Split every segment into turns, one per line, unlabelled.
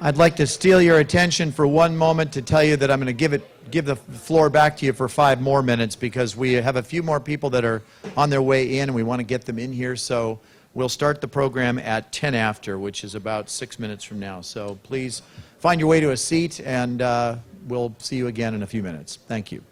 I'd like to steal your attention for one moment to tell you that I'm going to give the floor back to you for 5 more minutes because we have a few more people that are on their way in and we want to get them in here. So we'll start the program at 10 after, which is about 6 minutes from now. So please find your way to a seat and we'll see you again in a few minutes. Thank you.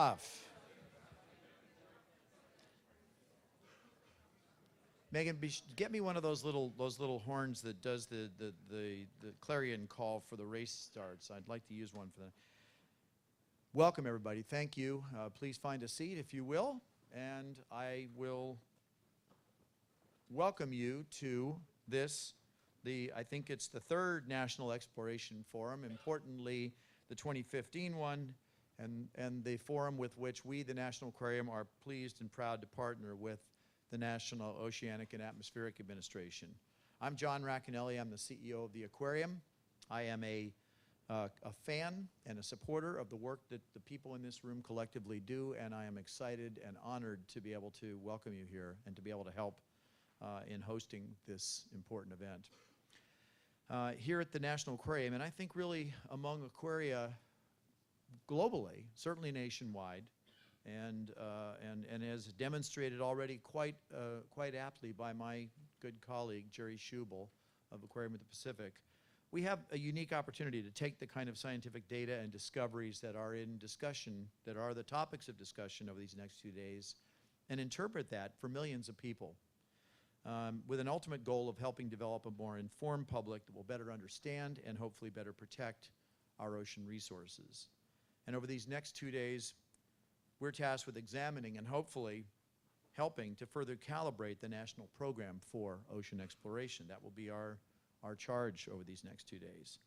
stuff. Megan, get me one of those little horns that does the clarion call for the race starts. I'd like to use one for that. Welcome, everybody. Thank you. Please find a seat, if you will, and I will welcome you to this, I think it's the third National Exploration Forum, importantly, the 2015 one, and the forum with which we, the National Aquarium, are pleased and proud to partner with the National Oceanic and Atmospheric Administration. I'm John Racanelli. I'm the CEO of the Aquarium. I am a fan and a supporter of the work that the people in this room collectively do, and I am excited and honored to be able to welcome you here and to be able to help in hosting this important event. Here at the National Aquarium, and I think really among aquaria globally, certainly nationwide, and as demonstrated already quite aptly by my good colleague, Jerry Schuel of Aquarium of the Pacific, we have a unique opportunity to take the kind of scientific data and discoveries that are in discussion, that are the topics of discussion over these next 2 days, and interpret that for millions of people, with an ultimate goal of helping develop a more informed public that will better understand and hopefully better protect our ocean resources. And over these next 2 days, we're tasked with examining and hopefully helping to further calibrate the national program for ocean exploration. That will be our charge over these next 2 days.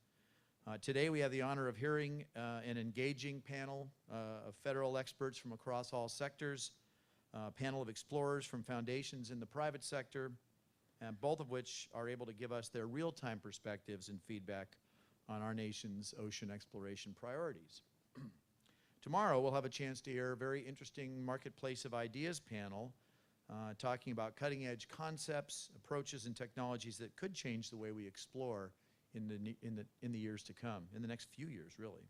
Today we have the honor of hearing an engaging panel of federal experts from across all sectors, a panel of explorers from foundations in the private sector, and both of which are able to give us their real-time perspectives and feedback on our nation's ocean exploration priorities. Tomorrow we'll have a chance to hear a very interesting Marketplace of Ideas panel talking about cutting-edge concepts, approaches, and technologies that could change the way we explore in the years to come, in the next few years, really.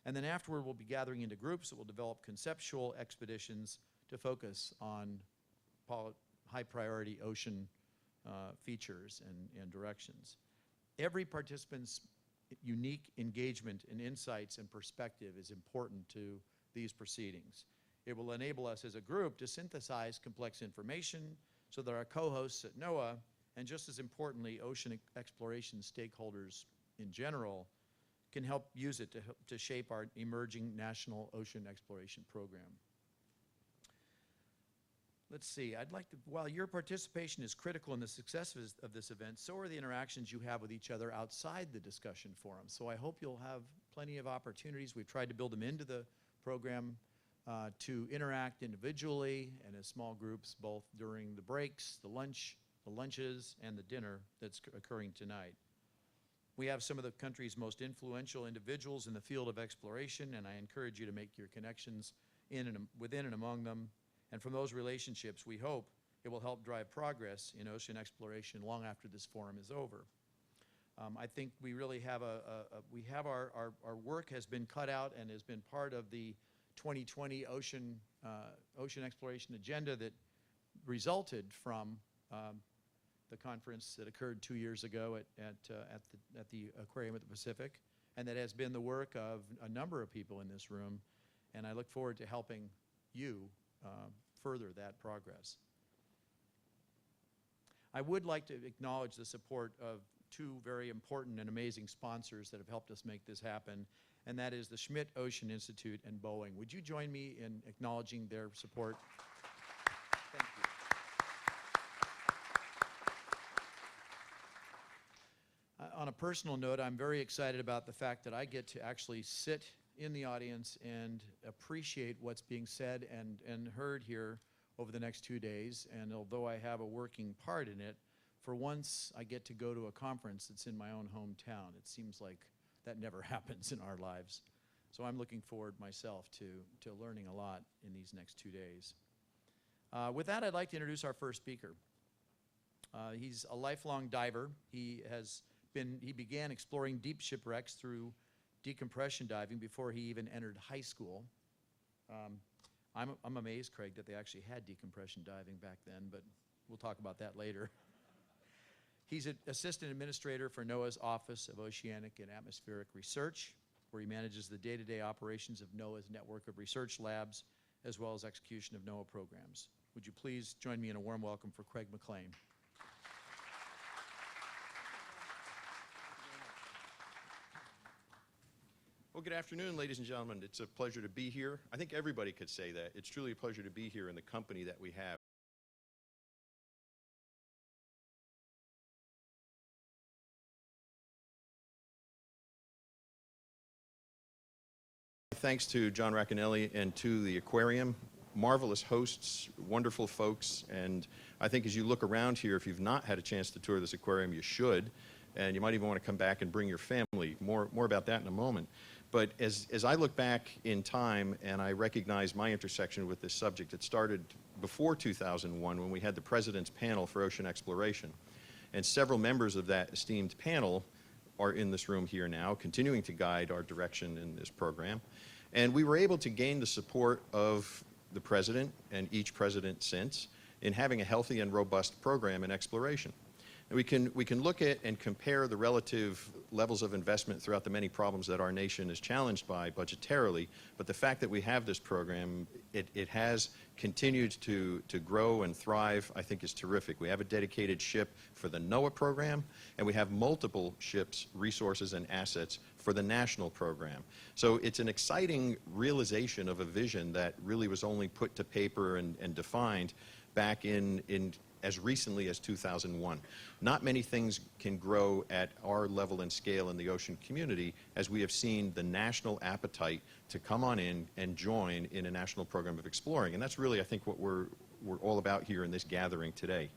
And then afterward, we'll be gathering into groups that will develop conceptual expeditions to focus on high-priority ocean features and directions. Every participant's unique engagement and insights and perspective is important to these proceedings. It will enable us as a group to synthesize complex information so that our co-hosts at NOAA, and just as importantly, ocean exploration stakeholders in general, can help use it to shape our emerging national ocean exploration program. Let's see, while your participation is critical in the success of this event, so are the interactions you have with each other outside the discussion forum. So I hope you'll have plenty of opportunities. We've tried to build them into the program to interact individually and as small groups, both during the breaks, the lunches, and the dinner that's occurring tonight. We have some of the country's most influential individuals in the field of exploration, and I encourage you to make your connections within and among them. And from those relationships, we hope it will help drive progress in ocean exploration long after this forum is over. I think we really have our work has been cut out and has been part of the 2020 ocean exploration agenda that resulted from the conference that occurred 2 years ago at the Aquarium of the Pacific, and that has been the work of a number of people in this room. And I look forward to helping you further that progress. I would like to acknowledge the support of two very important and amazing sponsors that have helped us make this happen, and that is the Schmidt Ocean Institute and Boeing. Would you join me in acknowledging their support? Thank you. On a personal note, I'm very excited about the fact that I get to actually sit in the audience and appreciate what's being said and heard here over the next 2 days. And although I have a working part in it, for once I get to go to a conference that's in my own hometown. It seems like that never happens in our lives. So I'm looking forward myself to learning a lot in these next 2 days. With that, I'd like to introduce our first speaker. He's a lifelong diver. He began exploring deep shipwrecks through decompression diving before he even entered high school. I'm amazed, Craig, that they actually had decompression diving back then, but we'll talk about that later. He's an assistant administrator for NOAA's Office of Oceanic and Atmospheric Research. where he manages the day-to-day operations of NOAA's network of research labs, as well as execution of NOAA programs. Would you please join me in a warm welcome for Craig McLean.
Well, good afternoon, ladies and gentlemen. It's a pleasure to be here. I think everybody could say that. It's truly a pleasure to be here in the company that we have. Thanks to John Racanelli and to the Aquarium. Marvelous hosts, wonderful folks, and I think as you look around here, if you've not had a chance to tour this aquarium, you should, and you might even want to come back and bring your family. More about that in a moment. But as I look back in time and I recognize my intersection with this subject, it started before 2001 when we had the President's Panel for Ocean Exploration. And several members of that esteemed panel are in this room here now, continuing to guide our direction in this program. And we were able to gain the support of the President and each President since in having a healthy and robust program in exploration. And we can look at and compare the relative levels of investment throughout the many problems that our nation is challenged by budgetarily, but the fact that we have this program, it has continued to grow and thrive, I think is terrific. We have a dedicated ship for the NOAA program, and we have multiple ships, resources, and assets for the national program. So it's an exciting realization of a vision that really was only put to paper and defined back in as recently as 2001. Not many things can grow at our level and scale in the ocean community as we have seen the national appetite to come on in and join in a national program of exploring. And that's really, I think, what we're all about here in this gathering today.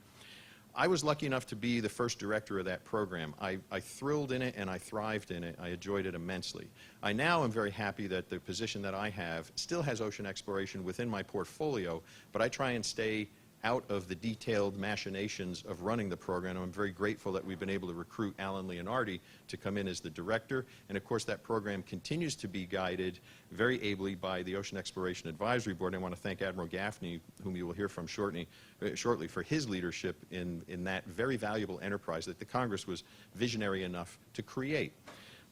I was lucky enough to be the first director of that program. I thrilled in it and I thrived in it. I enjoyed it immensely. I now am very happy that the position that I have still has ocean exploration within my portfolio, but I try and stay out of the detailed machinations of running the program. I'm very grateful that we've been able to recruit Alan Leonardi to come in as the director. And of course, that program continues to be guided very ably by the Ocean Exploration Advisory Board. And I want to thank Admiral Gaffney, whom you will hear from shortly, for his leadership in that very valuable enterprise that the Congress was visionary enough to create.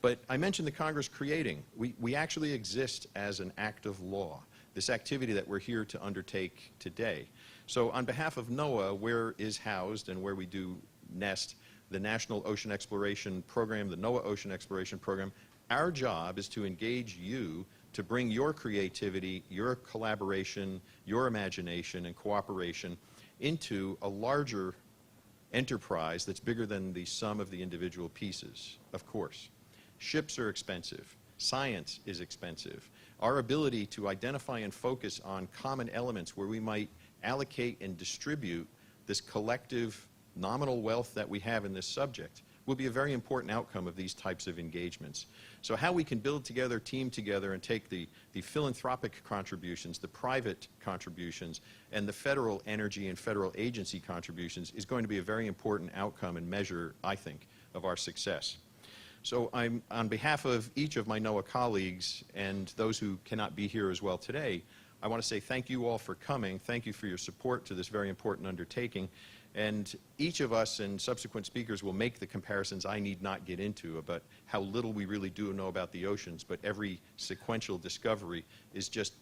But I mentioned the Congress creating. We actually exist as an act of law, this activity that we're here to undertake today. So on behalf of NOAA, where is housed and where we do nest the National Ocean Exploration Program, the NOAA Ocean Exploration Program, our job is to engage you to bring your creativity, your collaboration, your imagination and cooperation into a larger enterprise that's bigger than the sum of the individual pieces, of course. Ships are expensive. Science is expensive. Our ability to identify and focus on common elements where we might allocate and distribute this collective nominal wealth that we have in this subject will be a very important outcome of these types of engagements. So how we can build together, team together, and take the philanthropic contributions, the private contributions, and the federal energy and federal agency contributions is going to be a very important outcome and measure, I think, of our success. So I'm, on behalf of each of my NOAA colleagues and those who cannot be here as well today, I want to say thank you all for coming. Thank you for your support to this very important undertaking. And each of us and subsequent speakers will make the comparisons I need not get into about how little we really do know about the oceans, but every sequential discovery is just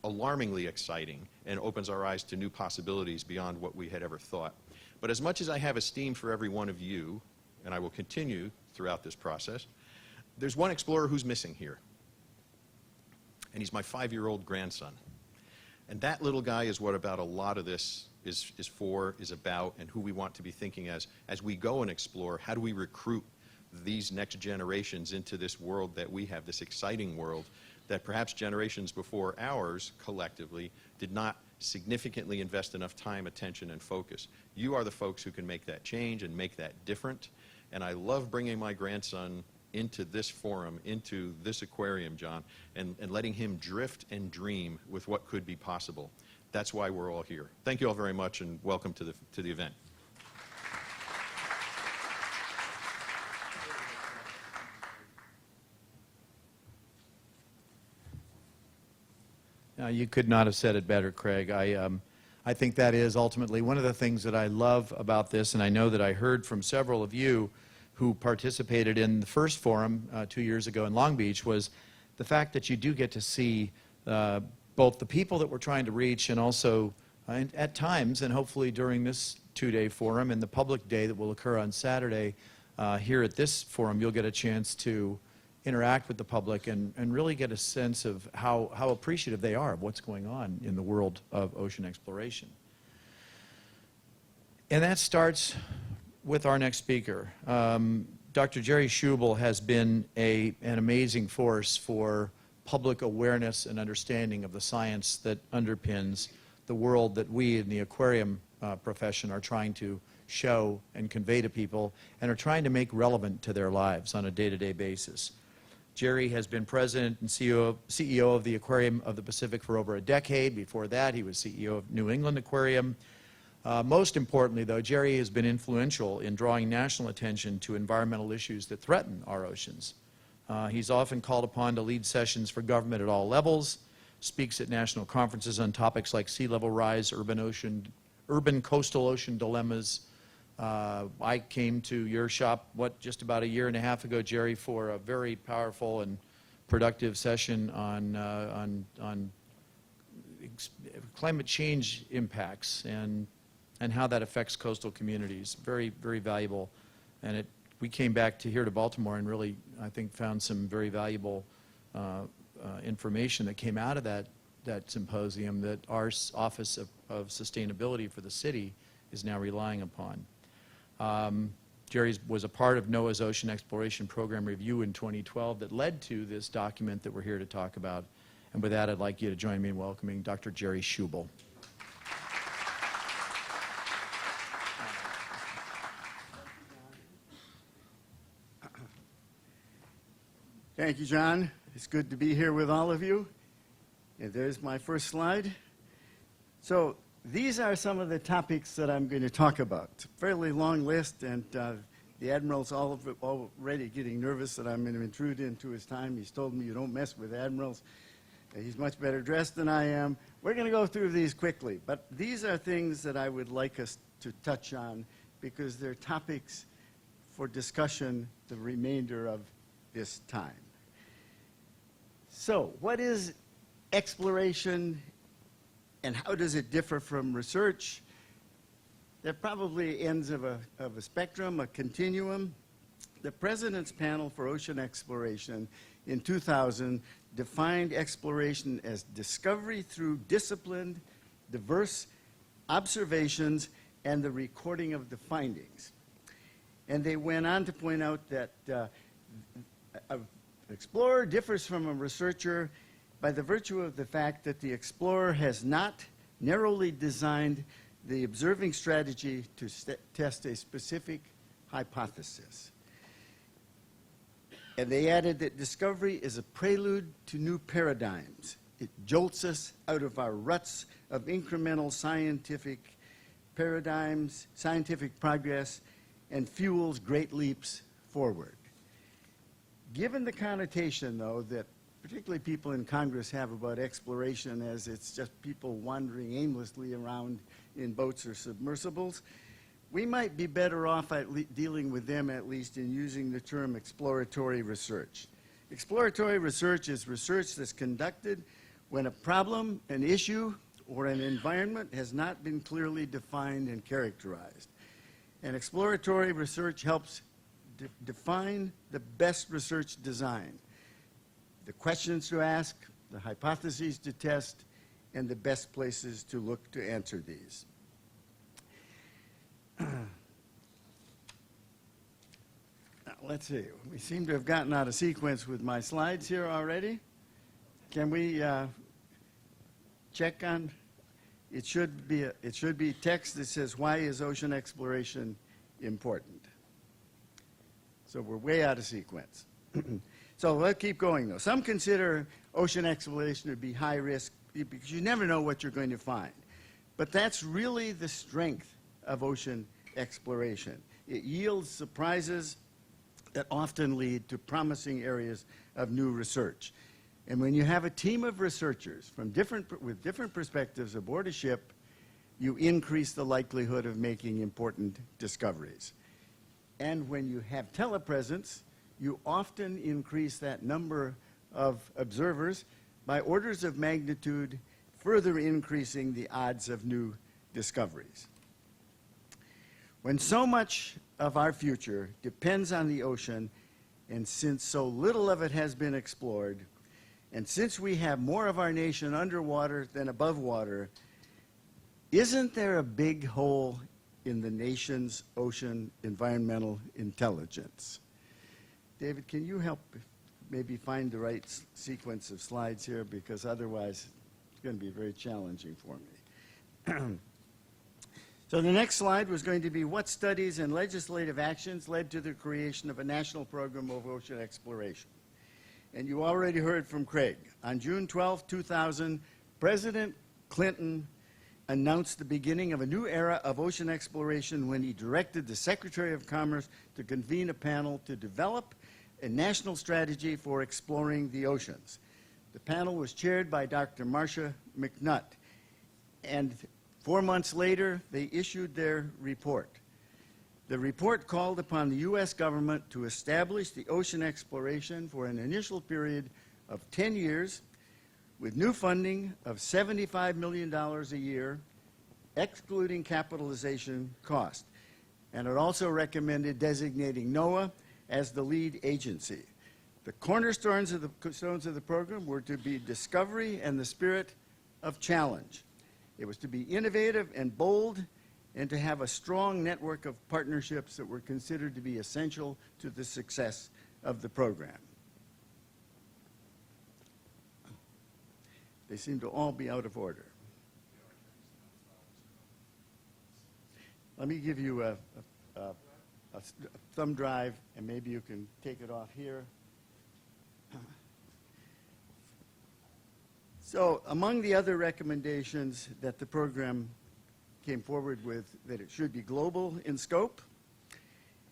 alarmingly exciting and opens our eyes to new possibilities beyond what we had ever thought. But as much as I have esteem for every one of you, and I will continue throughout this process, there's one explorer who's missing here. And he's my 5-year-old grandson. And that little guy is what about a lot of this is about, and who we want to be thinking as we go and explore. How do we recruit these next generations into this world that we have, this exciting world that perhaps generations before ours collectively did not significantly invest enough time, attention, and focus. You are the folks who can make that change and make that different. And I love bringing my grandson into this forum, into this aquarium, John, and letting him drift and dream with what could be possible. That's why we're all here. Thank you all very much, and welcome to the event.
Now, you could not have said it better, Craig. I think that is ultimately one of the things that I love about this, and I know that I heard from several of you who participated in the first forum 2 years ago in Long Beach, was the fact that you do get to see both the people that we're trying to reach and also at times, and hopefully during this two-day forum and the public day that will occur on Saturday here at this forum, you'll get a chance to interact with the public and really get a sense of how appreciative they are of what's going on in the world of ocean exploration. And that starts with our next speaker. Dr. Jerry Schuel has been an amazing force for public awareness and understanding of the science that underpins the world that we in the aquarium profession are trying to show and convey to people and are trying to make relevant to their lives on a day-to-day basis. Jerry has been president and CEO of the Aquarium of the Pacific for over a decade. Before that, he was CEO of New England Aquarium. Most importantly, though, Jerry has been influential in drawing national attention to environmental issues that threaten our oceans. He's often called upon to lead sessions for government at all levels, speaks at national conferences on topics like sea level rise, urban coastal ocean dilemmas. I came to your shop, just about a year and a half ago, Jerry, for a very powerful and productive session on climate change impacts and how that affects coastal communities. Very, very valuable. And we came back here to Baltimore and really, I think, found some very valuable information that came out of that symposium that our Office of Sustainability for the city is now relying upon. Jerry was a part of NOAA's Ocean Exploration Program Review in 2012 that led to this document that we're here to talk about. And with that, I'd like you to join me in welcoming Dr. Jerry Schuel.
Thank you, John. It's good to be here with all of you. And there's my first slide. So these are some of the topics that I'm going to talk about. It's a fairly long list, and the Admiral's already getting nervous that I'm going to intrude into his time. He's told me you don't mess with admirals. He's much better dressed than I am. We're going to go through these quickly, but these are things that I would like us to touch on because they're topics for discussion the remainder of this time. So, what is exploration and how does it differ from research? They're probably ends of a spectrum, a continuum. The President's Panel for Ocean Exploration in 2000 defined exploration as discovery through disciplined, diverse observations and the recording of the findings. And they went on to point out that an explorer differs from a researcher by the virtue of the fact that the explorer has not narrowly designed the observing strategy to test a specific hypothesis. And they added that discovery is a prelude to new paradigms. It jolts us out of our ruts of incremental scientific paradigms, scientific progress, and fuels great leaps forward. Given the connotation, though, that particularly people in Congress have about exploration as it's just people wandering aimlessly around in boats or submersibles, we might be better off dealing with them, at least, in using the term exploratory research. Exploratory research is research that's conducted when a problem, an issue, or an environment has not been clearly defined and characterized. And exploratory research helps define the best research design, the questions to ask, the hypotheses to test, and the best places to look to answer these. Now, let's see. We seem to have gotten out of sequence with my slides here already. Can we check on? It should be text that says, "Why is ocean exploration important?" So we're way out of sequence. So let's keep going, though. Some consider ocean exploration to be high risk because you never know what you're going to find. But that's really the strength of ocean exploration. It yields surprises that often lead to promising areas of new research. And when you have a team of researchers with different perspectives aboard a ship, you increase the likelihood of making important discoveries. And when you have telepresence, you often increase that number of observers by orders of magnitude, further increasing the odds of new discoveries. When so much of our future depends on the ocean, and since so little of it has been explored, and since we have more of our nation underwater than above water, isn't there a big hole in the nation's ocean environmental intelligence? David, can you help maybe find the right sequence of slides here, because otherwise it's going to be very challenging for me. So the next slide was going to be what studies and legislative actions led to the creation of a national program of ocean exploration. And you already heard from Craig. On June 12, 2000, President Clinton announced the beginning of a new era of ocean exploration when he directed the Secretary of Commerce to convene a panel to develop a national strategy for exploring the oceans. The panel was chaired by Dr. Marcia McNutt, and 4 months later, they issued their report. The report called upon the U.S. government to establish the ocean exploration for an initial period of 10 years with new funding of $75 million a year, excluding capitalization cost. And it also recommended designating NOAA as the lead agency. The cornerstones of the program were to be discovery and the spirit of challenge. It was to be innovative and bold, and to have a strong network of partnerships that were considered to be essential to the success of the program. They seem to all be out of order. Let me give you a thumb drive, and maybe you can take it off here. So among the other recommendations that the program came forward with, that it should be global in scope,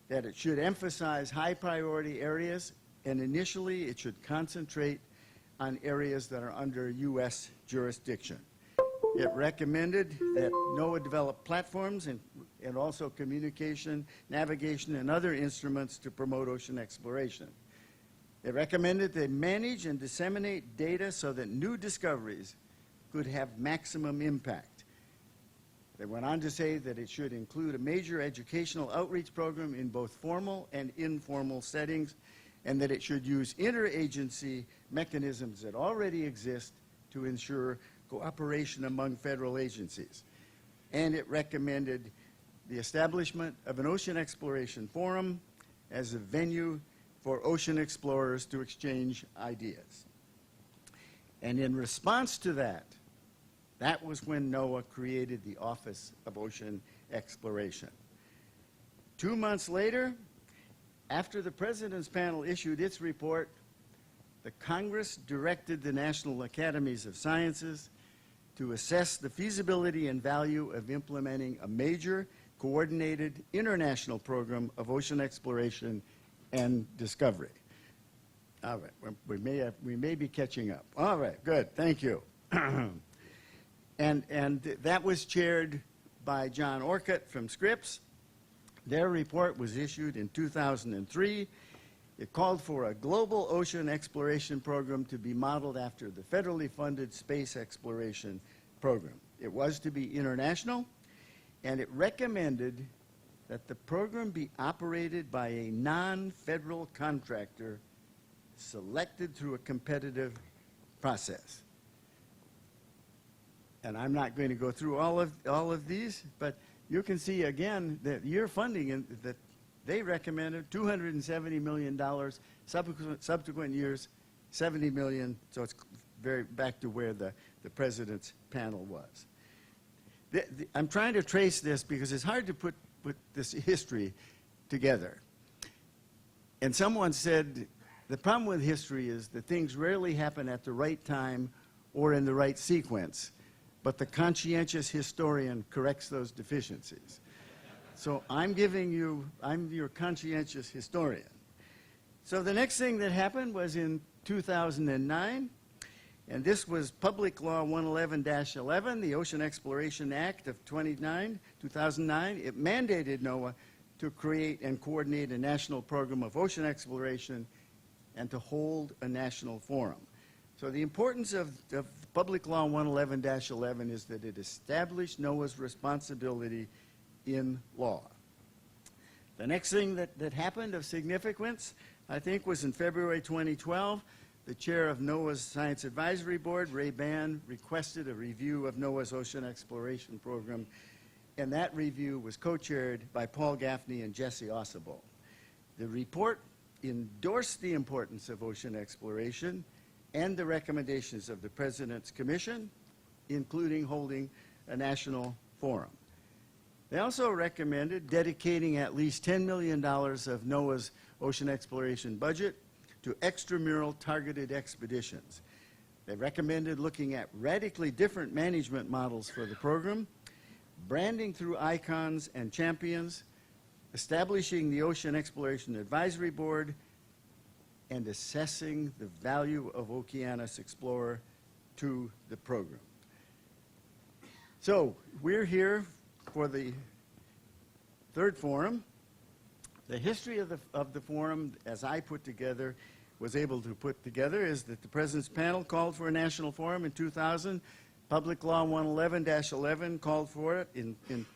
that it should emphasize high priority areas, and initially it should concentrate on areas that are under U.S. jurisdiction. It recommended that NOAA develop platforms and also communication, navigation, and other instruments to promote ocean exploration. It recommended they manage and disseminate data so that new discoveries could have maximum impact. They went on to say that it should include a major educational outreach program in both formal and informal settings, and that it should use interagency mechanisms that already exist to ensure cooperation among federal agencies. And it recommended the establishment of an ocean exploration forum as a venue for ocean explorers to exchange ideas. And in response to that, that was when NOAA created the Office of Ocean Exploration. 2 months later, after the President's panel issued its report, the Congress directed the National Academies of Sciences to assess the feasibility and value of implementing a major, coordinated international program of ocean exploration and discovery. All right, we may be catching up. All right, good, thank you. And that was chaired by John Orcutt from Scripps. Their report was issued in 2003. It called for a global ocean exploration program to be modeled after the federally funded space exploration program. It was to be international, and it recommended that the program be operated by a non-federal contractor selected through a competitive process. And I'm not going to go through all of these, but you can see again that year funding that they recommended $270 million, subsequent years $70 million, so it's very back to where the President's panel was. I'm trying to trace this because it's hard to put this history together. And someone said, the problem with history is that things rarely happen at the right time or in the right sequence, but the conscientious historian corrects those deficiencies. So I'm your conscientious historian. So the next thing that happened was in 2009, and this was Public Law 111-11, the Ocean Exploration Act of 2009. It mandated NOAA to create and coordinate a national program of ocean exploration and to hold a national forum. So the importance of Public Law 111-11 is that it established NOAA's responsibility in law. The next thing that happened of significance, I think, was in February 2012. The chair of NOAA's Science Advisory Board, Ray Ban, requested a review of NOAA's ocean exploration program, and that review was co-chaired by Paul Gaffney and Jesse Ossobo. The report endorsed the importance of ocean exploration and the recommendations of the President's Commission, including holding a national forum. They also recommended dedicating at least $10 million of NOAA's ocean exploration budget to extramural targeted expeditions. They recommended looking at radically different management models for the program, branding through icons and champions, establishing the Ocean Exploration Advisory Board, and assessing the value of Okeanos Explorer to the program. So we're here for the third forum. The history of the forum, as I was able to put together, is that the President's panel called for a national forum in 2000. Public Law 111-11 called for it in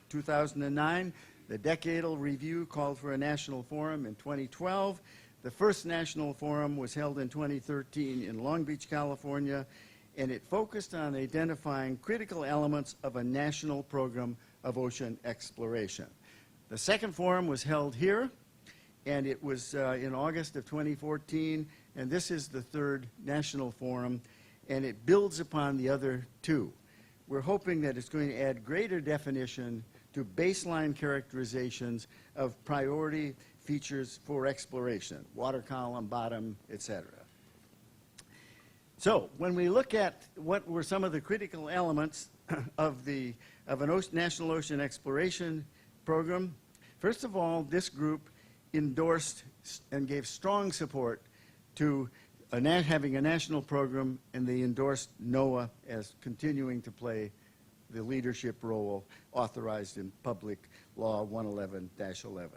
2009. The Decadal Review called for a national forum in 2012. The first national forum was held in 2013 in Long Beach, California, and it focused on identifying critical elements of a national program of ocean exploration. The second forum was held here, and it was in August of 2014, and this is the third national forum, and it builds upon the other two. We're hoping that it's going to add greater definition to baseline characterizations of priority features for exploration, water column, bottom, etc. So when we look at what were some of the critical elements of a national ocean exploration program, first of all, this group endorsed and gave strong support to having a national program, and they endorsed NOAA as continuing to play the leadership role authorized in Public Law 111-11.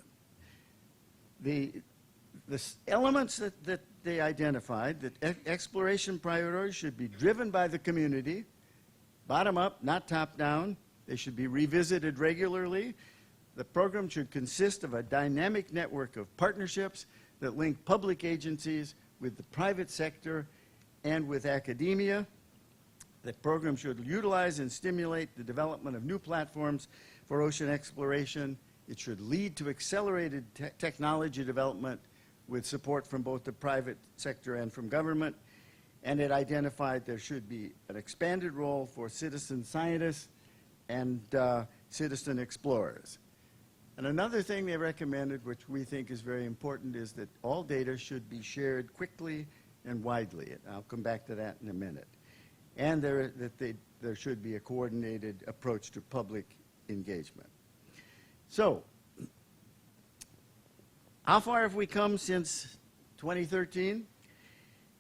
The elements that they identified, that exploration priorities should be driven by the community, bottom up, not top down. They should be revisited regularly. The program should consist of a dynamic network of partnerships that link public agencies with the private sector and with academia. The program should utilize and stimulate the development of new platforms for ocean exploration. It should lead to accelerated technology development with support from both the private sector and from government. And it identified there should be an expanded role for citizen scientists and citizen explorers. And another thing they recommended, which we think is very important, is that all data should be shared quickly and widely. And I'll come back to that in a minute. And there should be a coordinated approach to public engagement. So, how far have we come since 2013?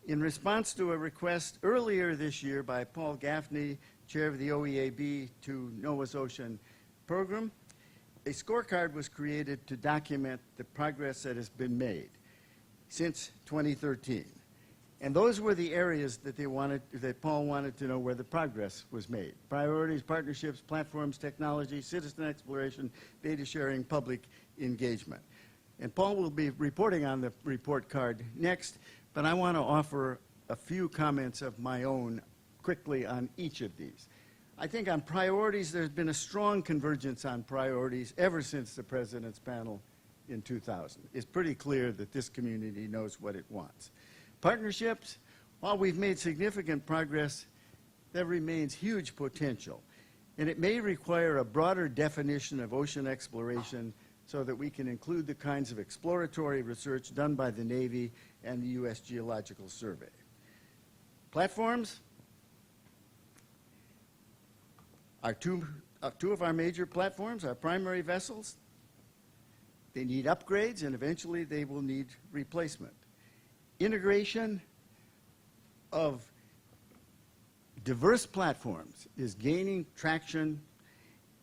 In response to a request earlier this year by Paul Gaffney, chair of the OEAB, to NOAA's ocean program, a scorecard was created to document the progress that has been made since 2013. And those were the areas that Paul wanted to know where the progress was made. Priorities, partnerships, platforms, technology, citizen exploration, data sharing, public engagement. And Paul will be reporting on the report card next, but I want to offer a few comments of my own quickly on each of these. I think on priorities, there's been a strong convergence on priorities ever since the President's panel in 2000. It's pretty clear that this community knows what it wants. Partnerships, while we've made significant progress, there remains huge potential. And it may require a broader definition of ocean exploration so that we can include the kinds of exploratory research done by the Navy and the U.S. Geological Survey. Platforms are two of our major platforms, our primary vessels. They need upgrades, and eventually they will need replacement. Integration of diverse platforms is gaining traction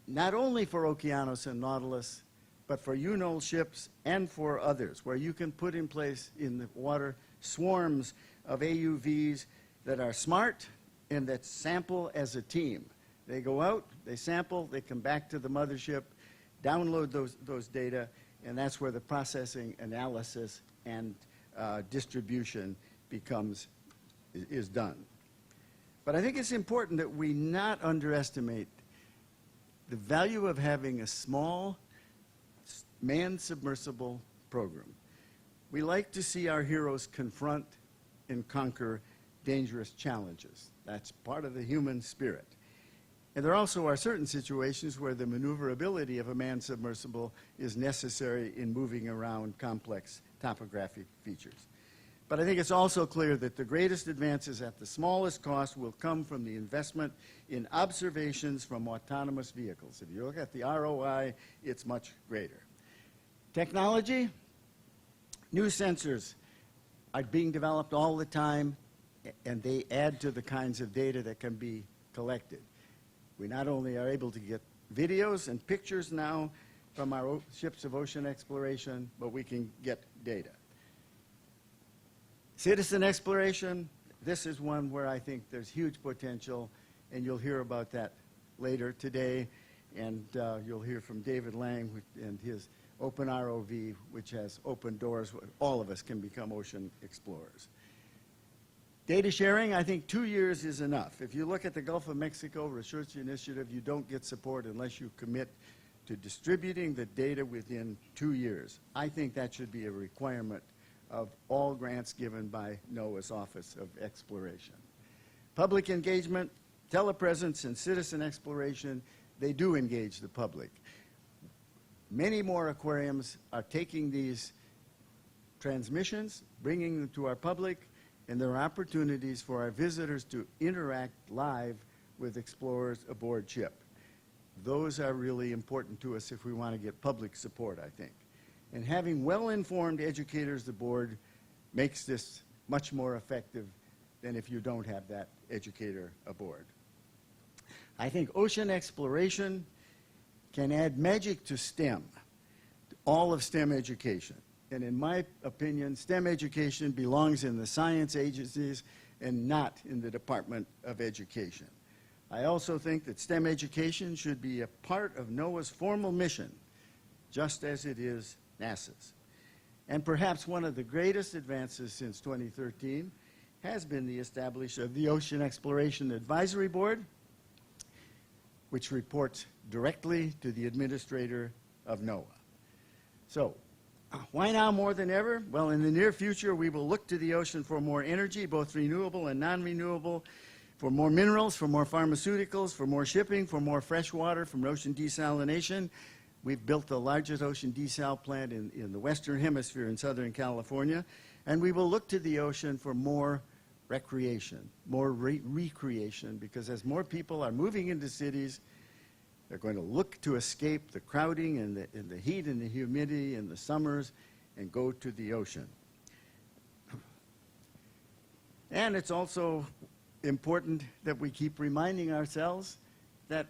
not only for Okeanos and Nautilus, but for UNOL ships and for others, where you can put in place in the water swarms of AUVs that are smart and that sample as a team. They go out, they sample, they come back to the mothership, download those data, and that's where the processing, analysis, and distribution is done. But I think it's important that we not underestimate the value of having a small manned submersible program. We like to see our heroes confront and conquer dangerous challenges. That's part of the human spirit. And there also are certain situations where the maneuverability of a manned submersible is necessary in moving around complex topographic features. But I think it's also clear that the greatest advances at the smallest cost will come from the investment in observations from autonomous vehicles. If you look at the ROI, it's much greater. Technology, new sensors are being developed all the time, and they add to the kinds of data that can be collected. We not only are able to get videos and pictures now from our ships of ocean exploration, but we can get data. Citizen exploration, this is one where I think there's huge potential, and you'll hear about that later today, and you'll hear from David Lang and his Open ROV, which has open doors where all of us can become ocean explorers. Data sharing, I think 2 years is enough. If you look at the Gulf of Mexico Research Initiative, you don't get support unless you commit to distributing the data within 2 years. I think that should be a requirement of all grants given by NOAA's Office of Exploration. Public engagement, telepresence, and citizen exploration, they do engage the public. Many more aquariums are taking these transmissions, bringing them to our public, and there are opportunities for our visitors to interact live with explorers aboard ship. Those are really important to us if we want to get public support, I think. And having well-informed educators aboard makes this much more effective than if you don't have that educator aboard. I think ocean exploration can add magic to STEM, to all of STEM education. And in my opinion, STEM education belongs in the science agencies and not in the Department of Education. I also think that STEM education should be a part of NOAA's formal mission, just as it is NASA's. And perhaps one of the greatest advances since 2013 has been the establishment of the Ocean Exploration Advisory Board, which reports directly to the administrator of NOAA. So, why now more than ever? Well, in the near future, we will look to the ocean for more energy, both renewable and non-renewable, for more minerals, for more pharmaceuticals, for more shipping, for more fresh water from ocean desalination. We've built the largest ocean desal plant in the Western Hemisphere in Southern California, and we will look to the ocean for more recreation, more recreation, because as more people are moving into cities, they're going to look to escape the crowding and the heat and the humidity in the summers and go to the ocean. And it's also important that we keep reminding ourselves that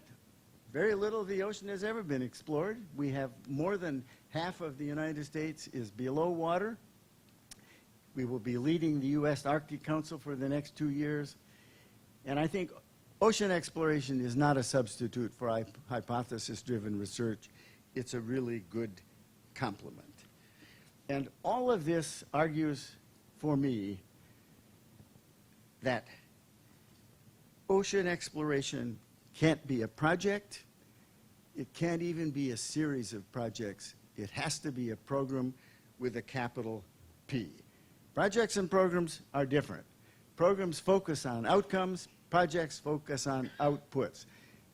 very little of the ocean has ever been explored. We have more than half of the United States is below water. We will be leading the U.S. Arctic Council for the next 2 years. And I think ocean exploration is not a substitute for hypothesis-driven research. It's a really good complement. And all of this argues for me that ocean exploration can't be a project. It can't even be a series of projects. It has to be a program with a capital P. Projects and programs are different. Programs focus on outcomes. Projects focus on outputs.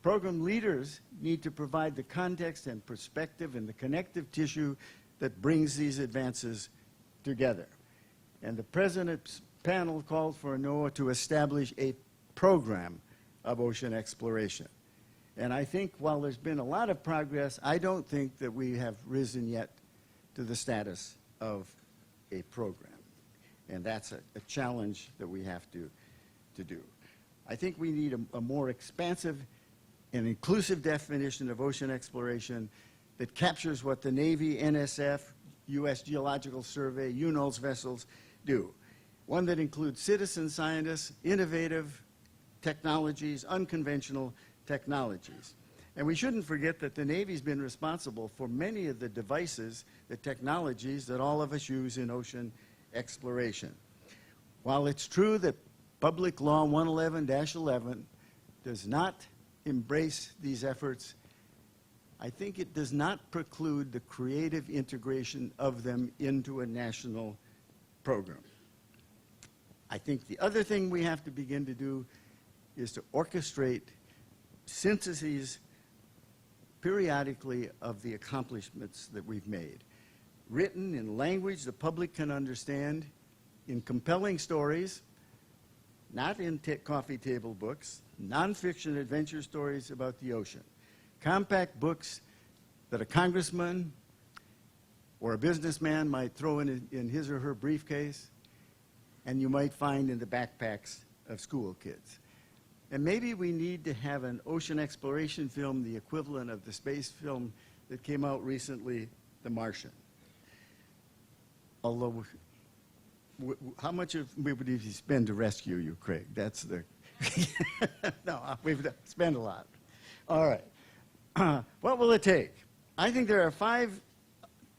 Program leaders need to provide the context and perspective and the connective tissue that brings these advances together. And the President's panel called for NOAA to establish a program of ocean exploration. And I think while there's been a lot of progress, I don't think that we have risen yet to the status of a program. And that's a challenge that we have to do. I think we need a more expansive and inclusive definition of ocean exploration that captures what the Navy, NSF, U.S. Geological Survey, UNOLS vessels do. one that includes citizen scientists, innovative technologies, unconventional technologies. And we shouldn't forget that the Navy's been responsible for many of the devices, the technologies that all of us use in ocean exploration. While it's true that Public Law 111-11 does not embrace these efforts, I think it does not preclude the creative integration of them into a national program. I think the other thing we have to begin to do is to orchestrate syntheses periodically of the accomplishments that we've made, written in language the public can understand, in compelling stories, not in coffee table books, nonfiction adventure stories about the ocean, compact books that a congressman or a businessman might throw in his or her briefcase, and you might find in the backpacks of school kids. And maybe we need to have an ocean exploration film, the equivalent of the space film that came out recently, The Martian. Although, how much would you spend to rescue you, Craig? That's the... No, we've spent a lot. All right. What will it take? I think there are 5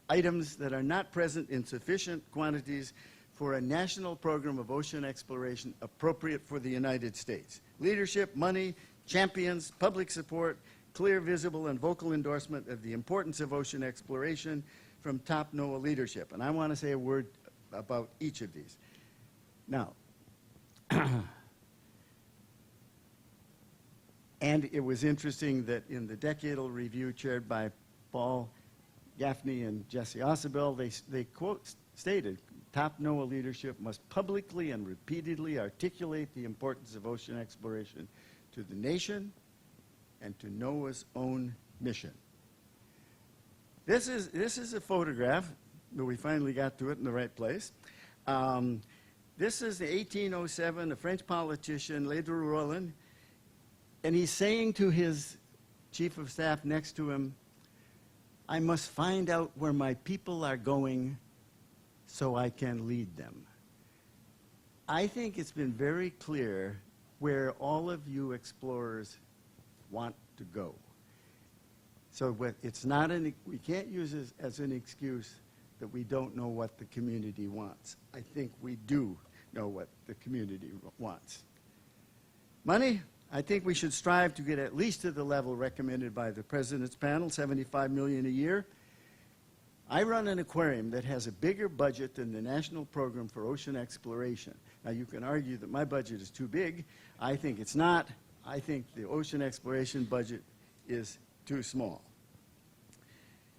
items that are not present in sufficient quantities for a national program of ocean exploration appropriate for the United States. Leadership, money, champions, public support, clear, visible, and vocal endorsement of the importance of ocean exploration from top NOAA leadership. And I want to say a word about each of these. Now, and it was interesting that in the decadal review chaired by Paul Gaffney and Jesse Ossibel, they stated, top NOAA leadership must publicly and repeatedly articulate the importance of ocean exploration to the nation and to NOAA's own mission. This is a photograph, but we finally got to it in the right place. This is the 1807, a French politician, Ledru Rollin, and he's saying to his chief of staff next to him, I must find out where my people are going so I can lead them. I think it's been very clear where all of you explorers want to go. So it's not we can't use it as an excuse that we don't know what the community wants. I think we do know what the community wants. Money, I think we should strive to get at least to the level recommended by the President's panel, $75 million a year. I run an aquarium that has a bigger budget than the National Program for Ocean Exploration. Now, you can argue that my budget is too big. I think it's not. I think the ocean exploration budget is too small.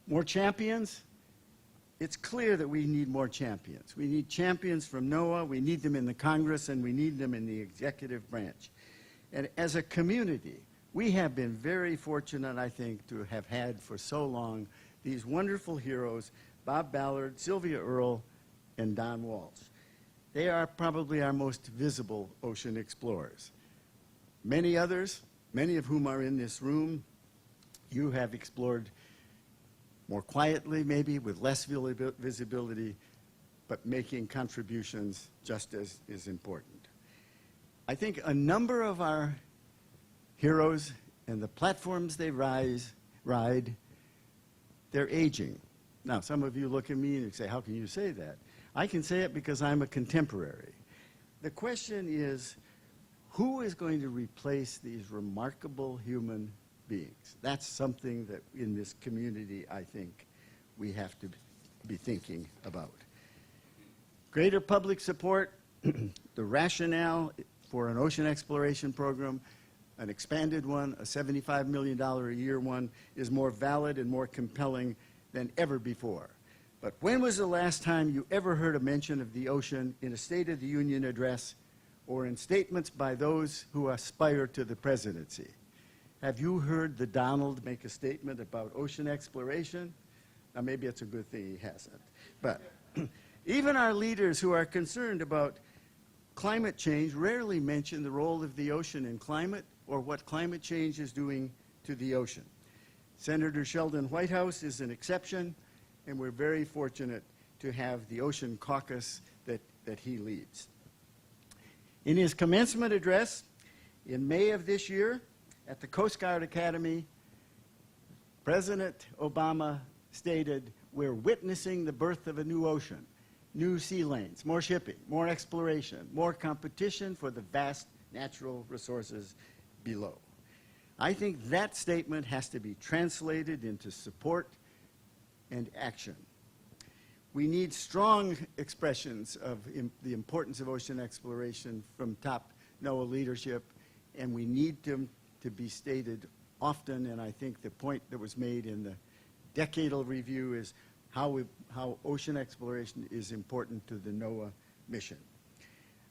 More champions? It's clear that we need more champions. We need champions from NOAA, we need them in the Congress, and we need them in the executive branch. And as a community, we have been very fortunate, I think, to have had for so long these wonderful heroes, Bob Ballard, Sylvia Earle, and Don Walsh. They are probably our most visible ocean explorers. Many others, many of whom are in this room, you have explored more quietly, maybe with less visibility, but making contributions just as is important. I think a number of our heroes and the platforms they ride, they're aging. Now, some of you look at me and you say, how can you say that? I can say it because I'm a contemporary. The question is, who is going to replace these remarkable human beings? That's something that in this community, I think, we have to be thinking about. Greater public support, the rationale for an ocean exploration program, an expanded one, a $75 million a year one, is more valid and more compelling than ever before. But when was the last time you ever heard a mention of the ocean in a State of the Union address or in statements by those who aspire to the presidency? Have you heard the Donald make a statement about ocean exploration? Now, maybe it's a good thing he hasn't. But even our leaders who are concerned about climate change rarely mention the role of the ocean in climate or what climate change is doing to the ocean. Senator Sheldon Whitehouse is an exception, and we're very fortunate to have the Ocean Caucus that he leads. In his commencement address in May of this year at the Coast Guard Academy, President Obama stated, "We're witnessing the birth of a new ocean, new sea lanes, more shipping, more exploration, more competition for the vast natural resources below." I think that statement has to be translated into support and action. We need strong expressions of the importance of ocean exploration from top NOAA leadership, and we need them to be stated often, and I think the point that was made in the decadal review is how ocean exploration is important to the NOAA mission.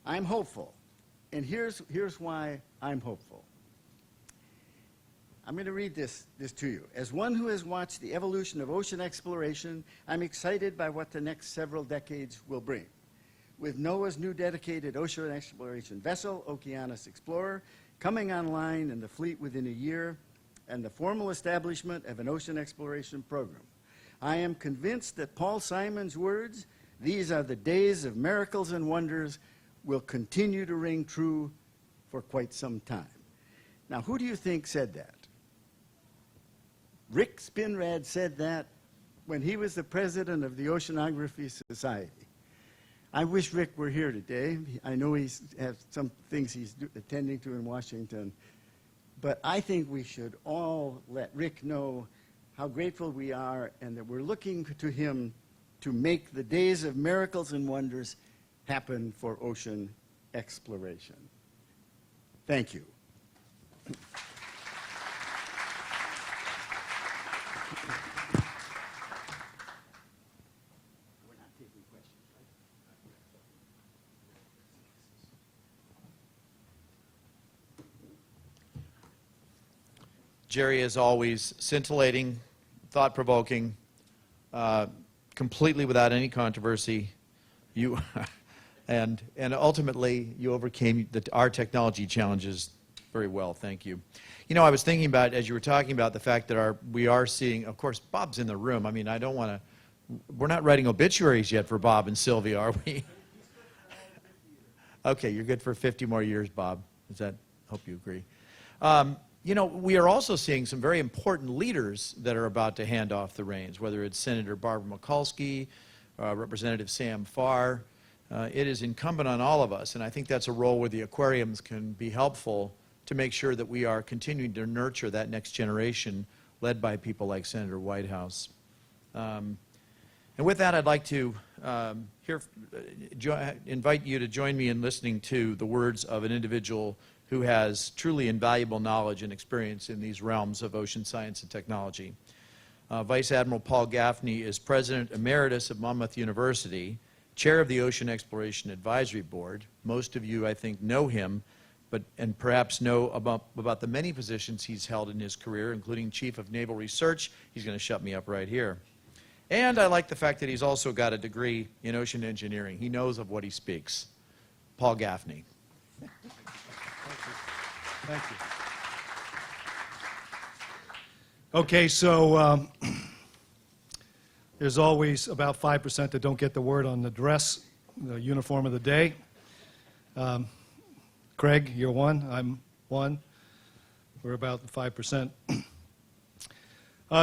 I'm hopeful, and here's why I'm hopeful. I'm going to read this to you. As one who has watched the evolution of ocean exploration, I'm excited by what the next several decades will bring. With NOAA's new dedicated ocean exploration vessel, Okeanos Explorer, coming online in the fleet within a year, and the formal establishment of an ocean exploration program, I am convinced that Paul Simon's words, "These are the days of miracles and wonders," will continue to ring true for quite some time. Now, who do you think said that? Rick Spinrad said that when he was the president of the Oceanography Society. I wish Rick were here today. I know he has some things he's attending to in Washington, but I think we should all let Rick know how grateful we are and that we're looking to him to make the days of miracles and wonders happen for ocean exploration. Thank you.
Jerry is always scintillating, thought-provoking, completely without any controversy. You and ultimately you overcame our technology challenges very well. Thank you. You know, I was thinking about, as you were talking about, the fact that we are seeing, of course, Bob's in the room. I mean, I don't want to, we're not writing obituaries yet for Bob and Sylvia, are we? Okay, you're good for 50 more years, Bob. Is that, hope you agree. You know, we are also seeing some very important leaders that are about to hand off the reins, whether it's Senator Barbara Mikulski, Representative Sam Farr. It is incumbent on all of us, and I think that's a role where the aquariums can be helpful to make sure that we are continuing to nurture that next generation led by people like Senator Whitehouse. And with that, I'd like to invite you to join me in listening to the words of an individual who has truly invaluable knowledge and experience in these realms of ocean science and technology. Vice Admiral Paul Gaffney is President Emeritus of Monmouth University, Chair of the Ocean Exploration Advisory Board. Most of you, I think, know him, and perhaps know about the many positions he's held in his career, including Chief of Naval Research. He's going to shut me up right here. And I like the fact that he's also got a degree in ocean engineering. He knows of what he speaks. Paul Gaffney.
Thank you. Okay, so there's always about 5% that don't get the word on the dress, the uniform of the day. Craig, you're one. I'm one. We're about 5%.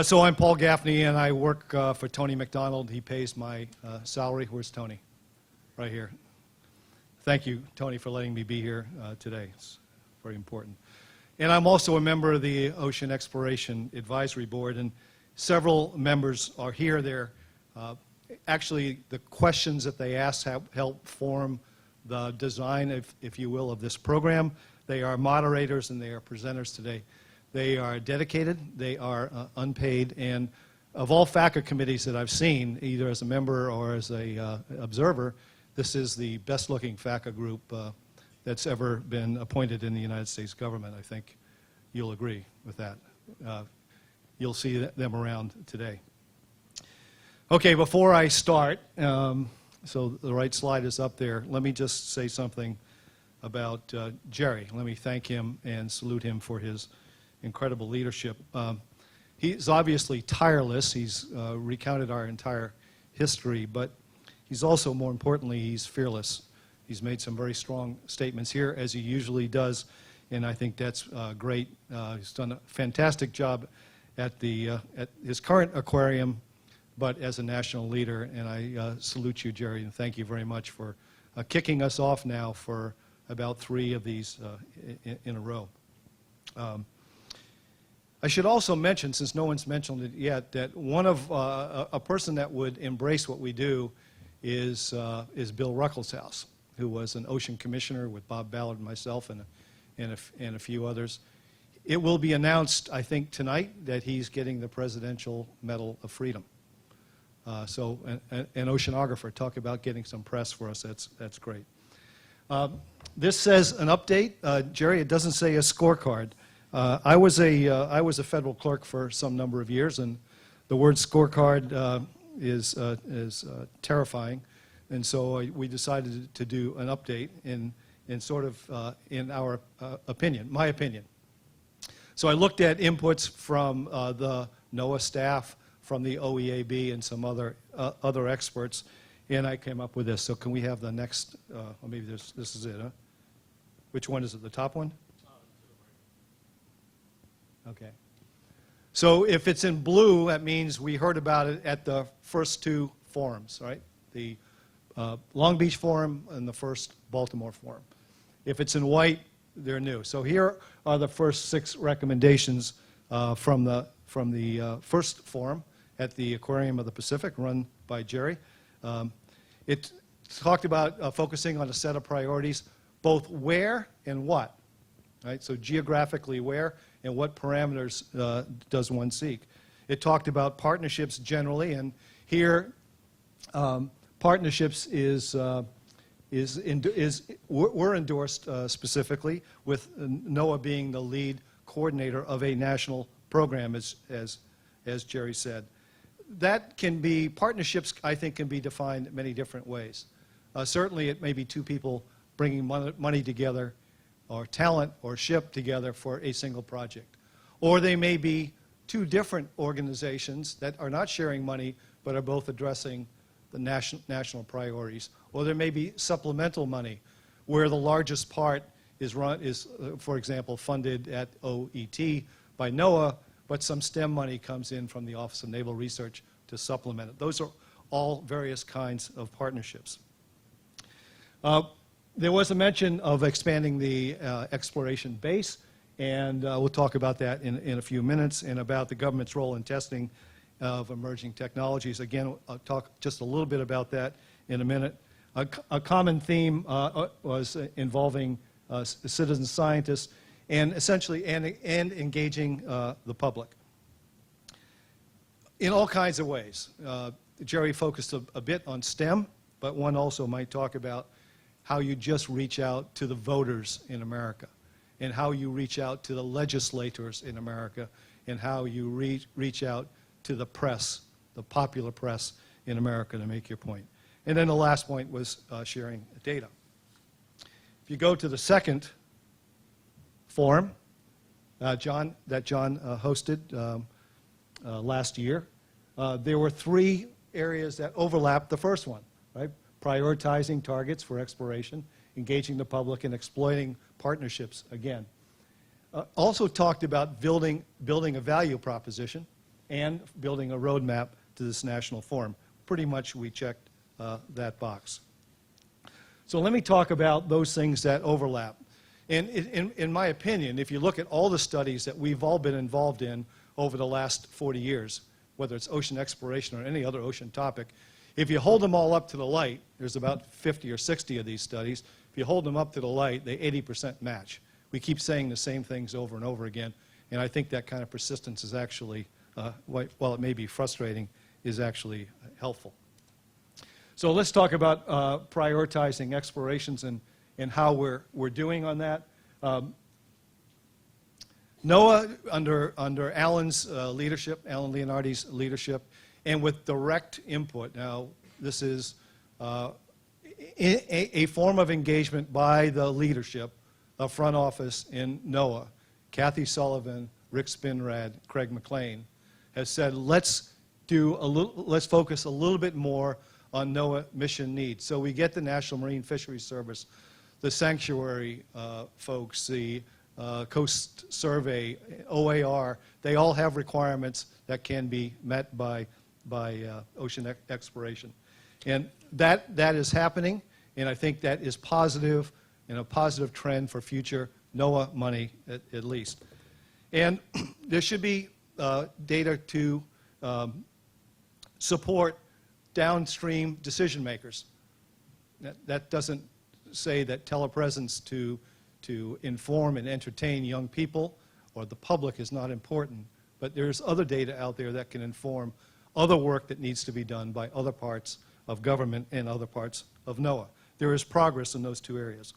So I'm Paul Gaffney, and I work for Tony McDonald. He pays my salary. Where's Tony? Right here. Thank you, Tony, for letting me be here today. It's very important. And I'm also a member of the Ocean Exploration Advisory Board, and several members are here. They're actually, the questions that they ask help form the design, if you will, of this program. They are moderators and they are presenters today. They are dedicated, they are unpaid, and of all FACA committees that I've seen, either as a member or as a observer, this is the best-looking FACA group that's ever been appointed in the United States government. I think you'll agree with that. You'll see them around today. Okay, before I start, so the right slide is up there, let me just say something about Jerry. Let me thank him and salute him for his incredible leadership. He's obviously tireless. He's recounted our entire history, but he's also, more importantly, he's fearless. He's made some very strong statements here, as he usually does, and I think that's great. He's done a fantastic job at his current aquarium, but as a national leader, and I salute you, Jerry, and thank you very much for kicking us off now for about 3 of these in a row. I should also mention, since no one's mentioned it yet, that one of a person that would embrace what we do is Bill Ruckelshaus, who was an ocean commissioner with Bob Ballard and myself and a few others. It will be announced, I think, tonight that he's getting the Presidential Medal of Freedom. So an oceanographer, talk about getting some press for us, that's great. This says an update. Jerry, it doesn't say a scorecard. I was a federal clerk for some number of years, and the word scorecard is terrifying, and so we decided to do an update in our opinion, my opinion. So I looked at inputs from the NOAA staff, from the OEAB, and some other experts, and I came up with this. So can we have the next? Well, maybe this is it, huh? Which one is it? The top one? Okay. So if it's in blue, that means we heard about it at the first 2 forums, right? The Long Beach Forum and the first Baltimore Forum. If it's in white, they're new. So here are the first 6 recommendations from the first forum at the Aquarium of the Pacific, run by Jerry. It talked about focusing on a set of priorities, both where and what, right? So geographically where and what parameters does one seek. It talked about partnerships generally, and here partnerships were endorsed specifically, with NOAA being the lead coordinator of a national program, as Jerry said. That can be, partnerships, I think, can be defined many different ways. Certainly it may be 2 people bringing money together, or talent or ship together for a single project. Or they may be 2 different organizations that are not sharing money, but are both addressing the national priorities. Or there may be supplemental money, where the largest part is, for example, funded at OET by NOAA, but some STEM money comes in from the Office of Naval Research to supplement it. Those are all various kinds of partnerships. There was a mention of expanding the exploration base, and we'll talk about that in a few minutes, and about the government's role in testing of emerging technologies. Again, I'll talk just a little bit about that in a minute. A common theme was involving citizen scientists, and essentially and engaging the public in all kinds of ways. Jerry focused a bit on STEM, but one also might talk about how you just reach out to the voters in America, and how you reach out to the legislators in America, and how you reach out to the press, the popular press in America, to make your point. And then the last point was sharing data. If you go to the second forum that John hosted last year, there were 3 areas that overlapped the first one, right? Prioritizing targets for exploration, engaging the public, and exploiting partnerships again. Also talked about building a value proposition and building a roadmap to this national forum. Pretty much we checked that box. So let me talk about those things that overlap. And in my opinion, if you look at all the studies that we've all been involved in over the last 40 years, whether it's ocean exploration or any other ocean topic, if you hold them all up to the light, there's about 50 or 60 of these studies, if you hold them up to the light, they 80% match. We keep saying the same things over and over again, and I think that kind of persistence is actually, while it may be frustrating, is actually helpful. So let's talk about prioritizing explorations and how we're doing on that. NOAA, under Alan's leadership, Alan Leonardi's leadership, and with direct input. Now, this is a form of engagement by the leadership of front office in NOAA. Kathy Sullivan, Rick Spinrad, Craig McLean has said, let's focus a little bit more on NOAA mission needs. So we get the National Marine Fisheries Service, the sanctuary folks, the Coast Survey, OAR. They all have requirements that can be met by ocean exploration. And that is happening, and I think that is positive and a positive trend for future NOAA money at least. And there should be data to support downstream decision makers. That doesn't say that telepresence to inform and entertain young people or the public is not important, but there's other data out there that can inform other work that needs to be done by other parts of government and other parts of NOAA. There is progress in those two areas.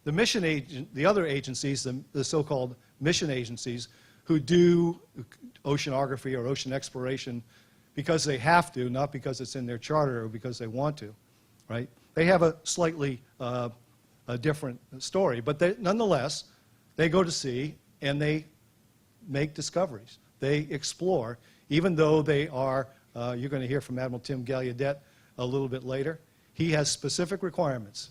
The other agencies, the so-called mission agencies, who do oceanography or ocean exploration because they have to, not because it's in their charter or because they want to, right? They have a slightly a different story, but nonetheless, they go to sea and they make discoveries. They explore, even though they are, you're going to hear from Admiral Tim Gallaudet a little bit later. He has specific requirements.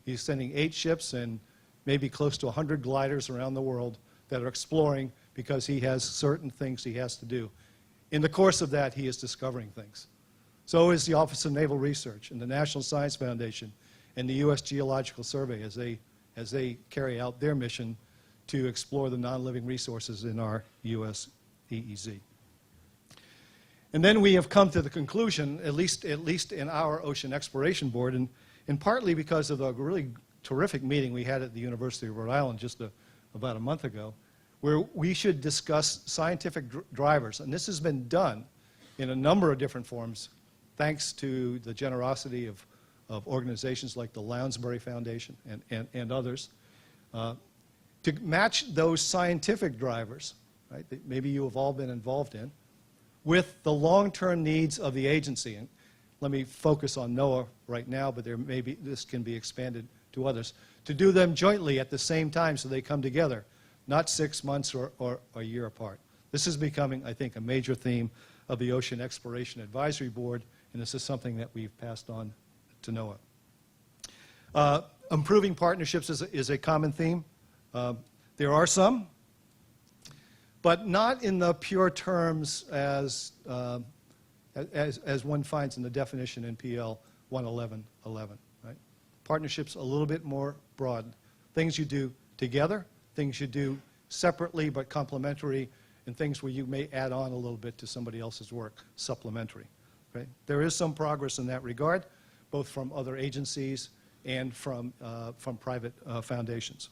He's sending 8 ships and maybe close to 100 gliders around the world that are exploring because he has certain things he has to do. In the course of that, he is discovering things. So is the Office of Naval Research and the National Science Foundation and the U.S. Geological Survey as they carry out their mission to explore the non-living resources in our U.S. EEZ. And then we have come to the conclusion, at least in our Ocean Exploration Board, and partly because of the really terrific meeting we had at the University of Rhode Island just about a month ago, where we should discuss scientific drivers. And this has been done in a number of different forms, thanks to the generosity of organizations like the Lounsbury Foundation and others, to match those scientific drivers, right, that maybe you have all been involved in, with the long-term needs of the agency. And let me focus on NOAA right now, but this can be expanded to others, to do them jointly at the same time so they come together, not 6 months or a year apart. This is becoming, I think, a major theme of the Ocean Exploration Advisory Board, and this is something that we've passed on to NOAA. Improving partnerships is a common theme. There are some, but not in the pure terms as one finds in the definition in PL 111.11. Right? Partnerships a little bit more broad. Things you do together, things you do separately but complementary, and things where you may add on a little bit to somebody else's work, supplementary. Right? There is some progress in that regard, both from other agencies and from private foundations.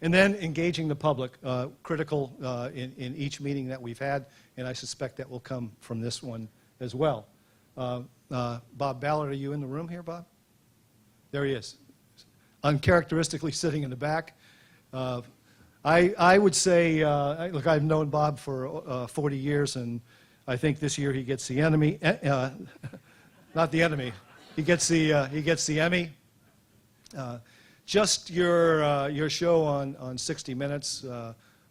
And then engaging the public, critical in each meeting that we've had, and I suspect that will come from this one as well. Bob Ballard, are you in the room here, Bob? There he is, uncharacteristically sitting in the back. I would say, look, I've known Bob for 40 years, and I think this year he gets the enemy, not the enemy, he gets the Emmy. Just your show on 60 Minutes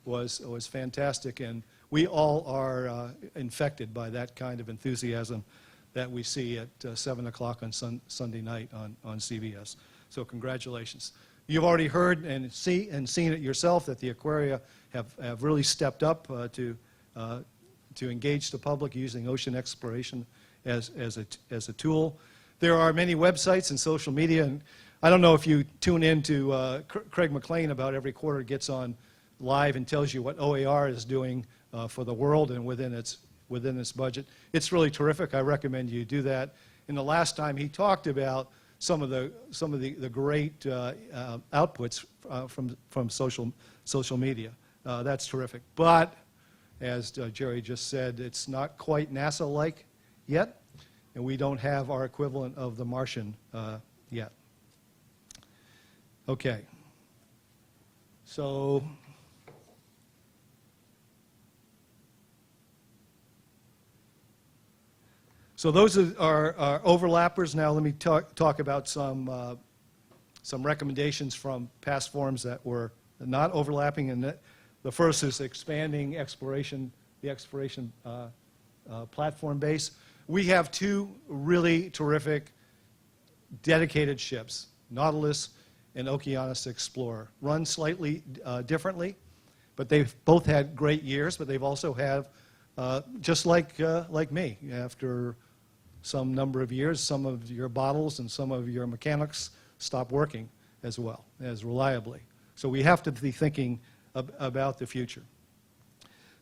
was fantastic, and we all are infected by that kind of enthusiasm that we see at 7 o'clock on Sunday night on CBS. So congratulations. You've already heard and seen it yourself that the Aquaria have really stepped up to engage the public using ocean exploration as a tool. There are many websites and social media, and I don't know if you tune in to Craig McLean about every quarter gets on live and tells you what OAR is doing for the world and within its budget. It's really terrific. I recommend you do that. And the last time he talked about some of the great outputs from social media. That's terrific. But as Jerry just said, it's not quite NASA-like yet, and we don't have our equivalent of the Martian yet. Okay. So those are overlappers. Now let me talk about some recommendations from past forums that were not overlapping. And the first is expanding the exploration platform base. We have two really terrific dedicated ships, Nautilus and Okeanos Explorer, run slightly differently, but they've both had great years, but they've also had, just like me, after some number of years, some of your bottles and some of your mechanics stop working as well, as reliably. So we have to be thinking about the future.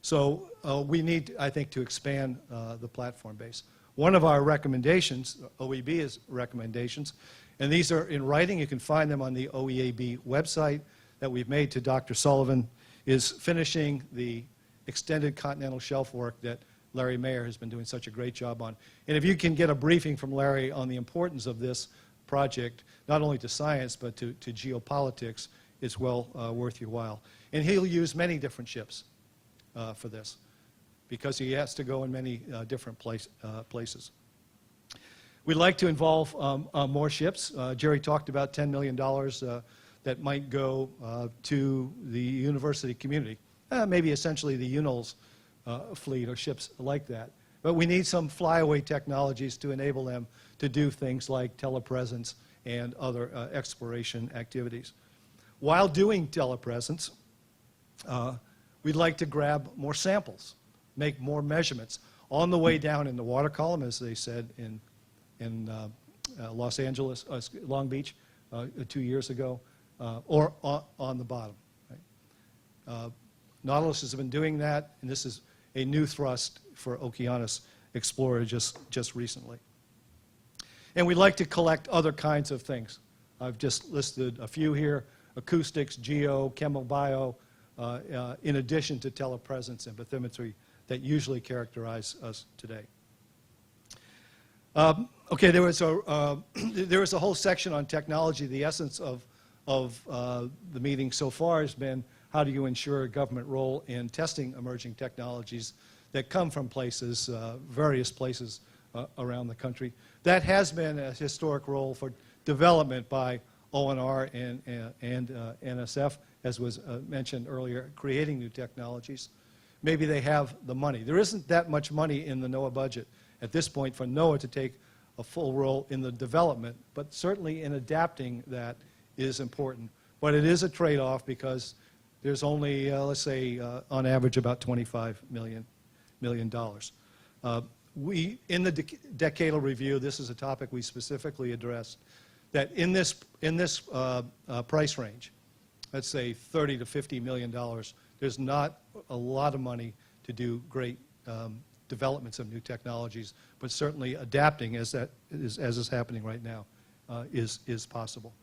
So we need, I think, to expand the platform base. One of our recommendations, OEB's recommendations, and these are in writing, you can find them on the OEAB website that we've made to Dr. Sullivan, is finishing the extended continental shelf work that Larry Mayer has been doing such a great job on. And if you can get a briefing from Larry on the importance of this project, not only to science but to geopolitics, it's well worth your while. And he'll use many different ships for this, because he has to go in many different places. We'd like to involve more ships. Jerry talked about $10 million that might go to the university community, maybe essentially the UNOLS fleet or ships like that. But we need some flyaway technologies to enable them to do things like telepresence and other exploration activities. While doing telepresence, we'd like to grab more samples, make more measurements on the way down in the water column, as they said in Los Angeles, Long Beach 2 years ago, or on the bottom. Right? Nautilus has been doing that, and this is a new thrust for Okeanos Explorer just recently. And we'd like to collect other kinds of things. I've just listed a few here: acoustics, geo, chemobio, in addition to telepresence and bathymetry that usually characterize us today. Okay, there was a whole section on technology. The essence of the meeting so far has been, how do you ensure a government role in testing emerging technologies that come from places, various places around the country. That has been a historic role for development by ONR and NSF, as was mentioned earlier, creating new technologies. Maybe they have the money. There isn't that much money in the NOAA budget at this point for NOAA to take a full role in the development, but certainly in adapting that is important. But it is a trade-off, because there's only, let's say, on average, about $25 million. We, in the decadal review, this is a topic we specifically addressed, that in this price range, let's say $30 to $50 million, there's not a lot of money to do great developments of new technologies, but certainly adapting, as is happening right now, is possible.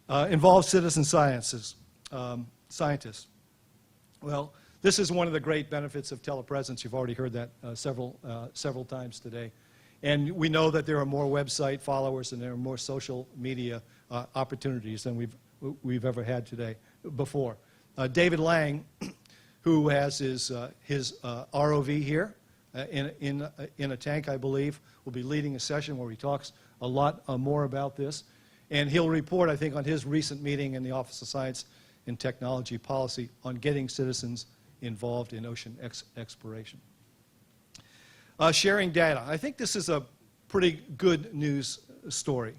Involve citizen scientists. Well, this is one of the great benefits of telepresence. You've already heard that several times today. And we know that there are more website followers and there are more social media opportunities than we've ever had before. David Lang, who has his ROV here in a tank, I believe, will be leading a session where he talks a lot more about this. And he'll report, I think, on his recent meeting in the Office of Science and Technology Policy on getting citizens involved in ocean exploration. Sharing data. I think this is a pretty good news story.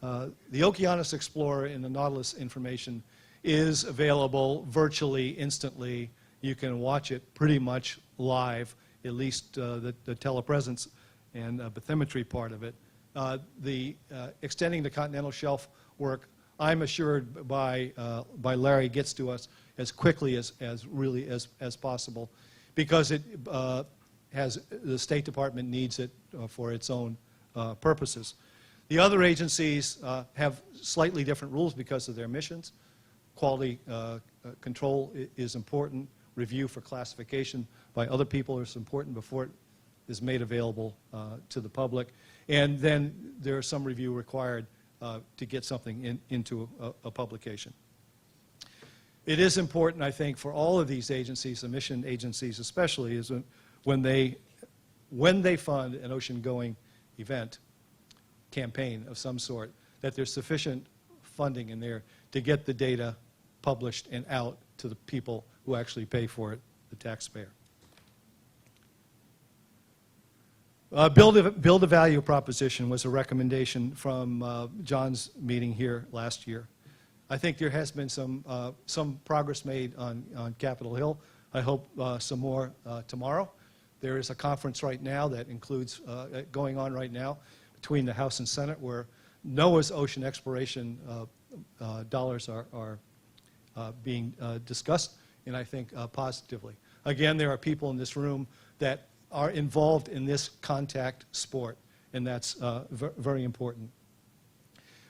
The Okeanos Explorer and the Nautilus information is available virtually instantly. You can watch it pretty much live, at least the telepresence and bathymetry part of it. The extending the continental shelf work, I'm assured by Larry, gets to us as quickly as possible, because it the State Department needs it for its own purposes. The other agencies have slightly different rules because of their missions. Quality control is important. Review for classification by other people is important before it is made available to the public. And then there is some review required to get something into a publication. It is important, I think, for all of these agencies, the mission agencies especially, is when they fund an ocean-going event, campaign of some sort, that there's sufficient funding in there to get the data published and out to the people who actually pay for it, the taxpayer. Build a value proposition was a recommendation from John's meeting here last year. I think there has been some progress made on Capitol Hill. I hope some more tomorrow. There is a conference right now that includes, going on right now between the House and Senate where NOAA's ocean exploration dollars are being discussed, and I think positively. Again, there are people in this room that are involved in this contact sport, and that's very important.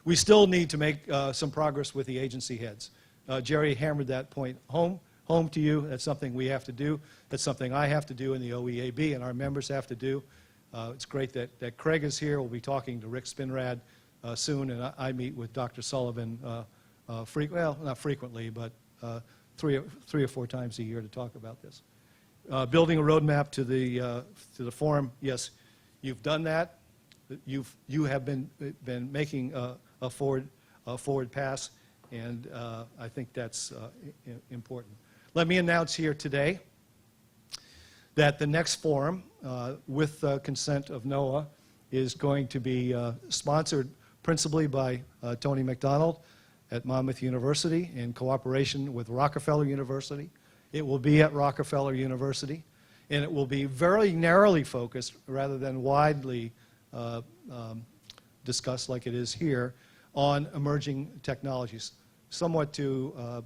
We still need to make some progress with the agency heads. Jerry hammered that point home to you. That's something we have to do. That's something I have to do in the OEAB and our members have to do. It's great that Craig is here. We'll be talking to Rick Spinrad soon, and I meet with Dr. Sullivan well, not frequently, but 3 or 4 times a year to talk about this. Building a roadmap to the forum, yes, you've done that. You have been making a forward pass, and I think that's important. Let me announce here today that the next forum, with consent of NOAA, is going to be sponsored principally by Tony McDonald at Monmouth University in cooperation with Rockefeller University. It will be at Rockefeller University, and it will be very narrowly focused rather than widely discussed like it is here on emerging technologies, somewhat to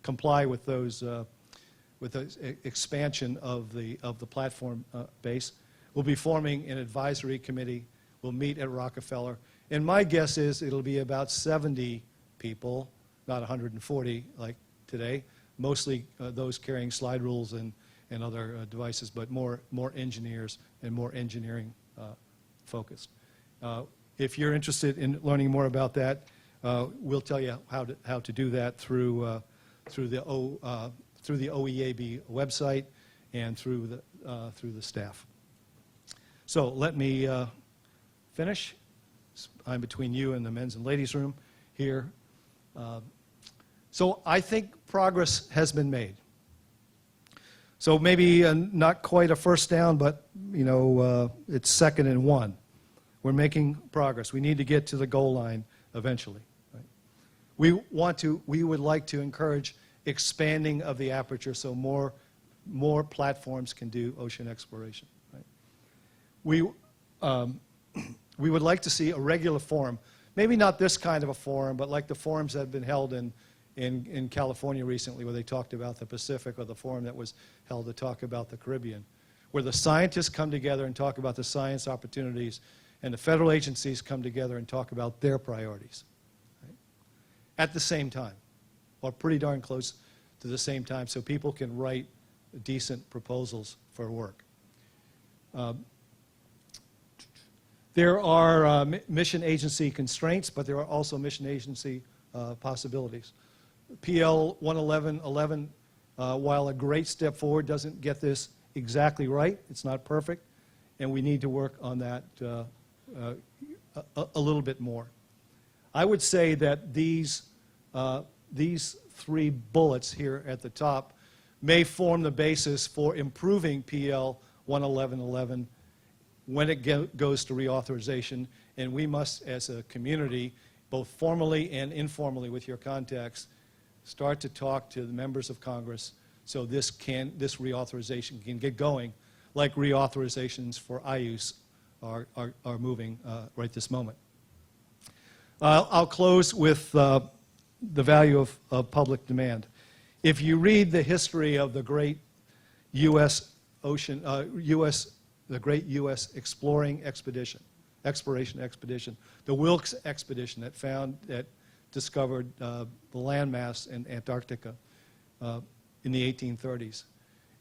comply with those expansion of the platform base. We'll be forming an advisory committee. We'll meet at Rockefeller, and my guess is it'll be about 70 people, not 140 like today. Mostly those carrying slide rules and other devices, but more engineers and more engineering focused. If you're interested in learning more about that, we'll tell you how to do that through the OEAB website and through the staff. So let me finish. I'm between you and the men's and ladies' room here. So I think progress has been made. So maybe not quite a first down, but it's 2nd and 1. We're making progress. We need to get to the goal line eventually. Right? We would like to encourage expanding of the aperture so more platforms can do ocean exploration. Right? We would like to see a regular forum, maybe not this kind of a forum, but like the forums that have been held in California recently where they talked about the Pacific, or the forum that was held to talk about the Caribbean, where the scientists come together and talk about the science opportunities, and the federal agencies come together and talk about their priorities, right? At the same time, or pretty darn close to the same time, so people can write decent proposals for work. There are mission agency constraints, but there are also mission agency possibilities. PL 11111, while a great step forward, doesn't get this exactly right. It's not perfect, and we need to work on that a little bit more. I would say that these 3 bullets here at the top may form the basis for improving PL 11111 when it goes to reauthorization, and we must, as a community, both formally and informally with your contacts, start to talk to the members of Congress so this reauthorization can get going, like reauthorizations for IUCE are moving right this moment. I'll close with the value of public demand. If you read the history of the great U.S. exploration expedition, the Wilkes expedition that discovered the landmass in Antarctica in the 1830s.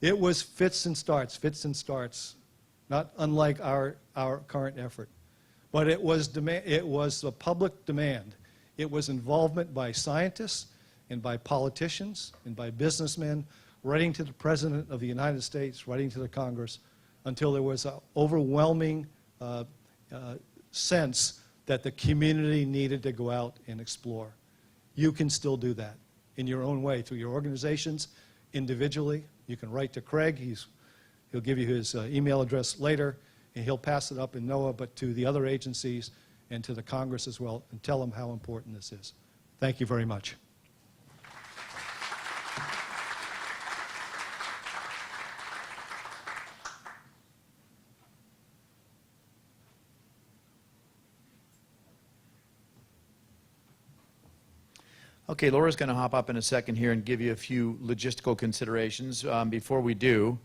It was fits and starts, not unlike our current effort. But it was a public demand. It was involvement by scientists and by politicians and by businessmen, writing to the President of the United States, writing to the Congress, until there was an overwhelming sense that the community needed to go out and explore. You can still do that in your own way, through your organizations, individually, You can write to Craig. He'll give you his email address later, and he'll pass it up in NOAA, but to the other agencies and to the Congress as well, and tell them how important this is. Thank you very much.
Okay, Laura's going to hop up in a second here and give you a few logistical considerations. Before we do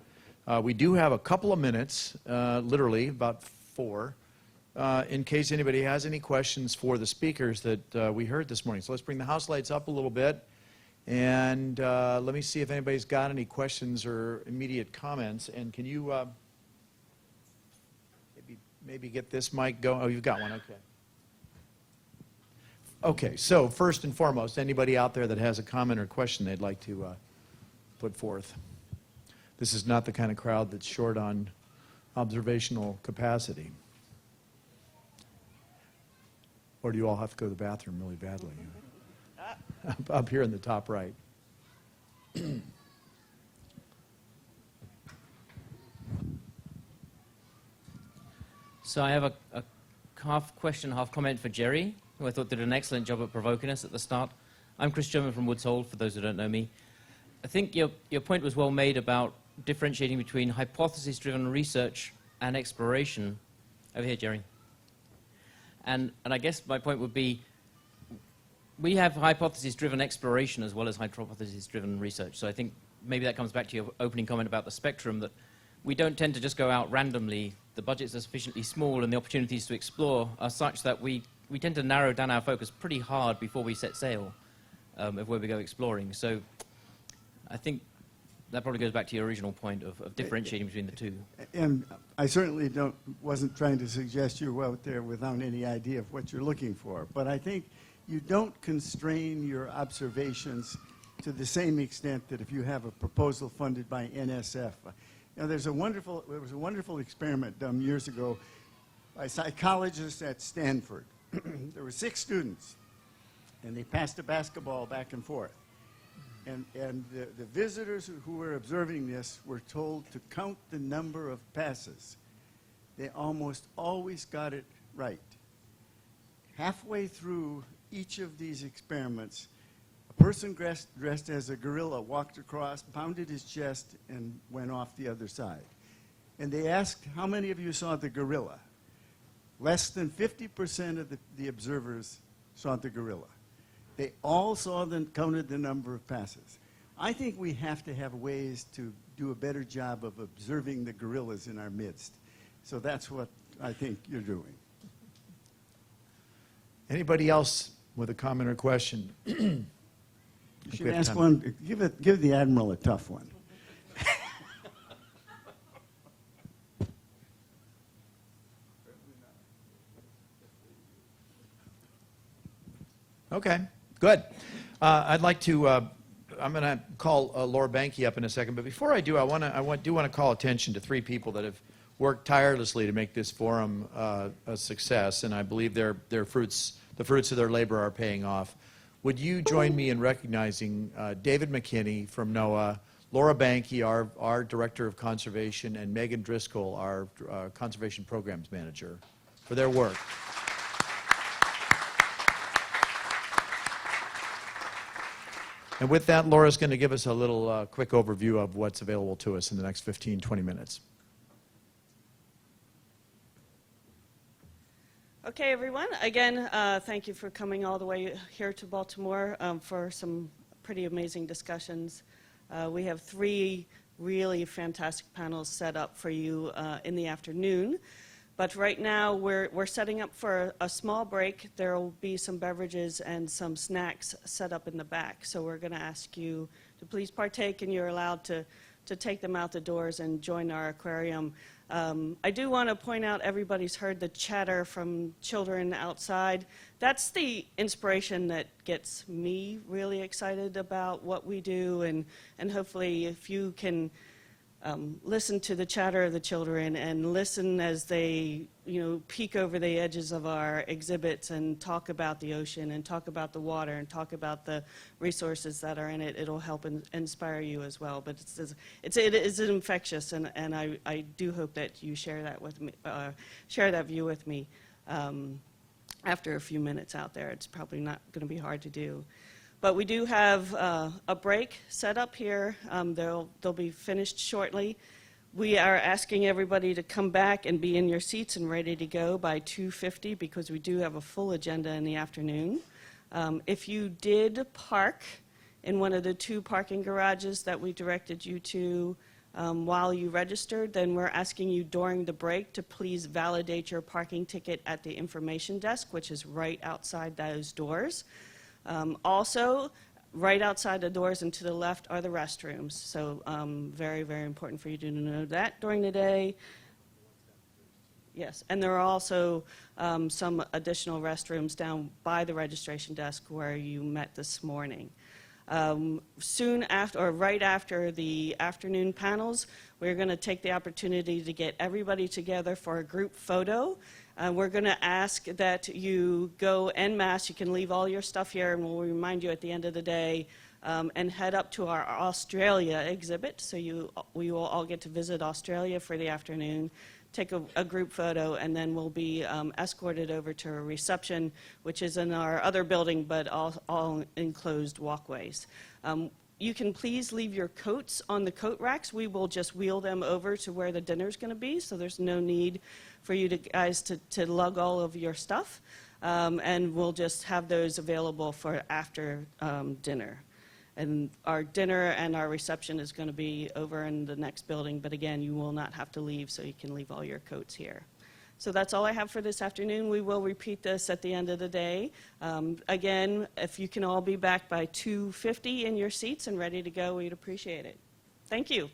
have a couple of minutes, literally about 4, in case anybody has any questions for the speakers that we heard this morning. So let's bring the house lights up a little bit, and let me see if anybody's got any questions or immediate comments. And can you maybe get this mic going? Oh, you've got one, okay. Okay, so first and foremost, anybody out there that has a comment or question they'd like to put forth? This is not the kind of crowd that's short on observational capacity. Or do you all have to go to the bathroom really badly? Up here in the top right.
So I have a half question, half comment for Jerry, who I thought did an excellent job at provoking us at the start. I'm Chris German from Woods Hole, for those who don't know me. I think your point was well made about differentiating between hypothesis-driven research and exploration. Over here, Jerry. And I guess my point would be, we have hypothesis-driven exploration as well as hypothesis-driven research. So I think maybe that comes back to your opening comment about the spectrum, that we don't tend to just go out randomly. The budgets are sufficiently small and the opportunities to explore are such that we tend to narrow down our focus pretty hard before we set sail of where we go exploring. So I think that probably goes back to your original point of differentiating between the two.
And I certainly wasn't trying to suggest you're out there without any idea of what you're looking for. But I think you don't constrain your observations to the same extent that if you have a proposal funded by NSF. There was a wonderful experiment done years ago by psychologists at Stanford. There were 6 students, and they passed a basketball back and forth. And the visitors who were observing this were told to count the number of passes. They almost always got it right. Halfway through each of these experiments, a person dressed as a gorilla walked across, pounded his chest, and went off the other side. And they asked, how many of you saw the gorilla? Less than 50% of the observers saw the gorilla. They all counted the number of passes. I think we have to have ways to do a better job of observing the gorillas in our midst. So that's what I think you're doing.
Anybody else with a comment or question?
You should ask one. Give the Admiral a tough one.
Okay, good. I'd like to, I'm going to call Laura Banky up in a second, but before I do, I do want to call attention to 3 people that have worked tirelessly to make this forum a success, and I believe the fruits of their labor are paying off. Would you join me in recognizing David McKinney from NOAA, Laura Banky, our Director of Conservation, and Megan Driscoll, our Conservation Programs Manager, for their work. And with that, Laura's going to give us a little quick overview of what's available to us in the next 15, 20 minutes.
Okay, everyone. Again, thank you for coming all the way here to Baltimore for some pretty amazing discussions. We have 3 really fantastic panels set up for you in the afternoon. But right now, we're setting up for a small break. There will be some beverages and some snacks set up in the back. So we're going to ask you to please partake, and you're allowed to take them out the doors and join our aquarium. I do want to point out, everybody's heard the chatter from children outside. That's the inspiration that gets me really excited about what we do, and hopefully if you can listen to the chatter of the children and listen as they, peek over the edges of our exhibits and talk about the ocean and talk about the water and talk about the resources that are in it. It'll help inspire you as well. But it is infectious, and I do hope that you share that with me, share that view with me. After a few minutes out there, it's probably not going to be hard to do. But we do have a break set up here. They'll be finished shortly. We are asking everybody to come back and be in your seats and ready to go by 2:50 because we do have a full agenda in the afternoon. If you did park in one of the 2 parking garages that we directed you to while you registered, then we're asking you during the break to please validate your parking ticket at the information desk, which is right outside those doors. Also, right outside the doors and to the left are the restrooms. So very, very important for you to know that during the day. Yes, and there are also some additional restrooms down by the registration desk where you met this morning. Soon after, or right after the afternoon panels, we're going to take the opportunity to get everybody together for a group photo. We're going to ask that you go en masse. You can leave all your stuff here, and we'll remind you at the end of the day, and head up to our Australia exhibit. So we will all get to visit Australia for the afternoon, take a group photo, and then we'll be escorted over to a reception, which is in our other building, but all enclosed walkways. You can please leave your coats on the coat racks. We will just wheel them over to where the dinner's going to be, so there's no need for you guys to lug all of your stuff. And we'll just have those available for after dinner. And our dinner and our reception is going to be over in the next building, but again, you will not have to leave, so you can leave all your coats here. So that's all I have for this afternoon. We will repeat this at the end of the day. Again, if you can all be back by 2:50 in your seats and ready to go, we'd appreciate it. Thank you.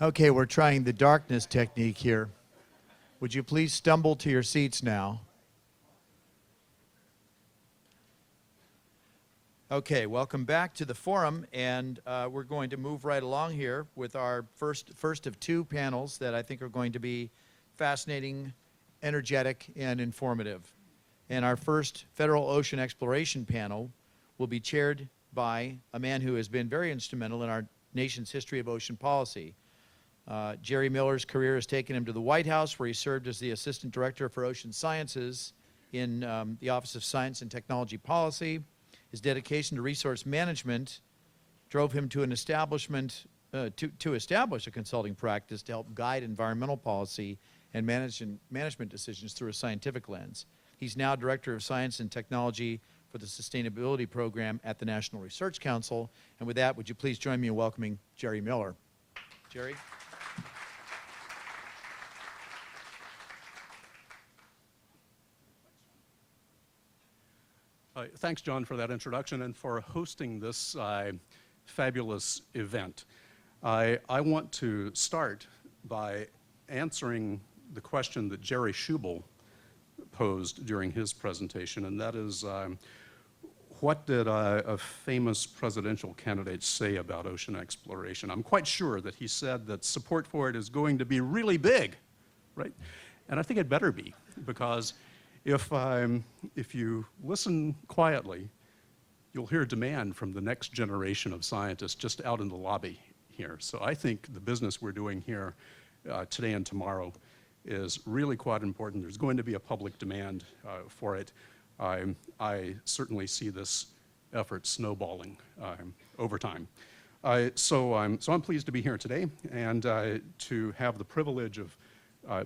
Okay, we're trying the darkness technique here. Would you please stumble to your seats now? Okay, welcome back to the forum, and we're going to move right along here with our first of two panels that I think are going to be fascinating, energetic, and informative. And our first Federal Ocean Exploration panel will be chaired by a man who has been very instrumental in our nation's history of ocean policy. Jerry Miller's career has taken him to the White House, where he served as the Assistant Director for Ocean Sciences in the Office of Science and Technology Policy. His dedication to resource management drove him to to establish a consulting practice to help guide environmental policy and management decisions through a scientific lens. He's now Director of Science and Technology for the Sustainability Program at the National Research Council. And with that, would you please join me in welcoming Jerry Miller. Jerry?
Thanks, John, for that introduction and for hosting this fabulous event. I want to start by answering the question that Jerry Schuel posed during his presentation, and that is, what did a famous presidential candidate say about ocean exploration? I'm quite sure that he said that support for it is going to be really big, right? And I think it better be, because if you listen quietly, you'll hear demand from the next generation of scientists just out in the lobby here. So I think the business we're doing here today and tomorrow is really quite important. There's going to be a public demand for it. I certainly see this effort snowballing over time. So I'm pleased to be here today and to have the privilege of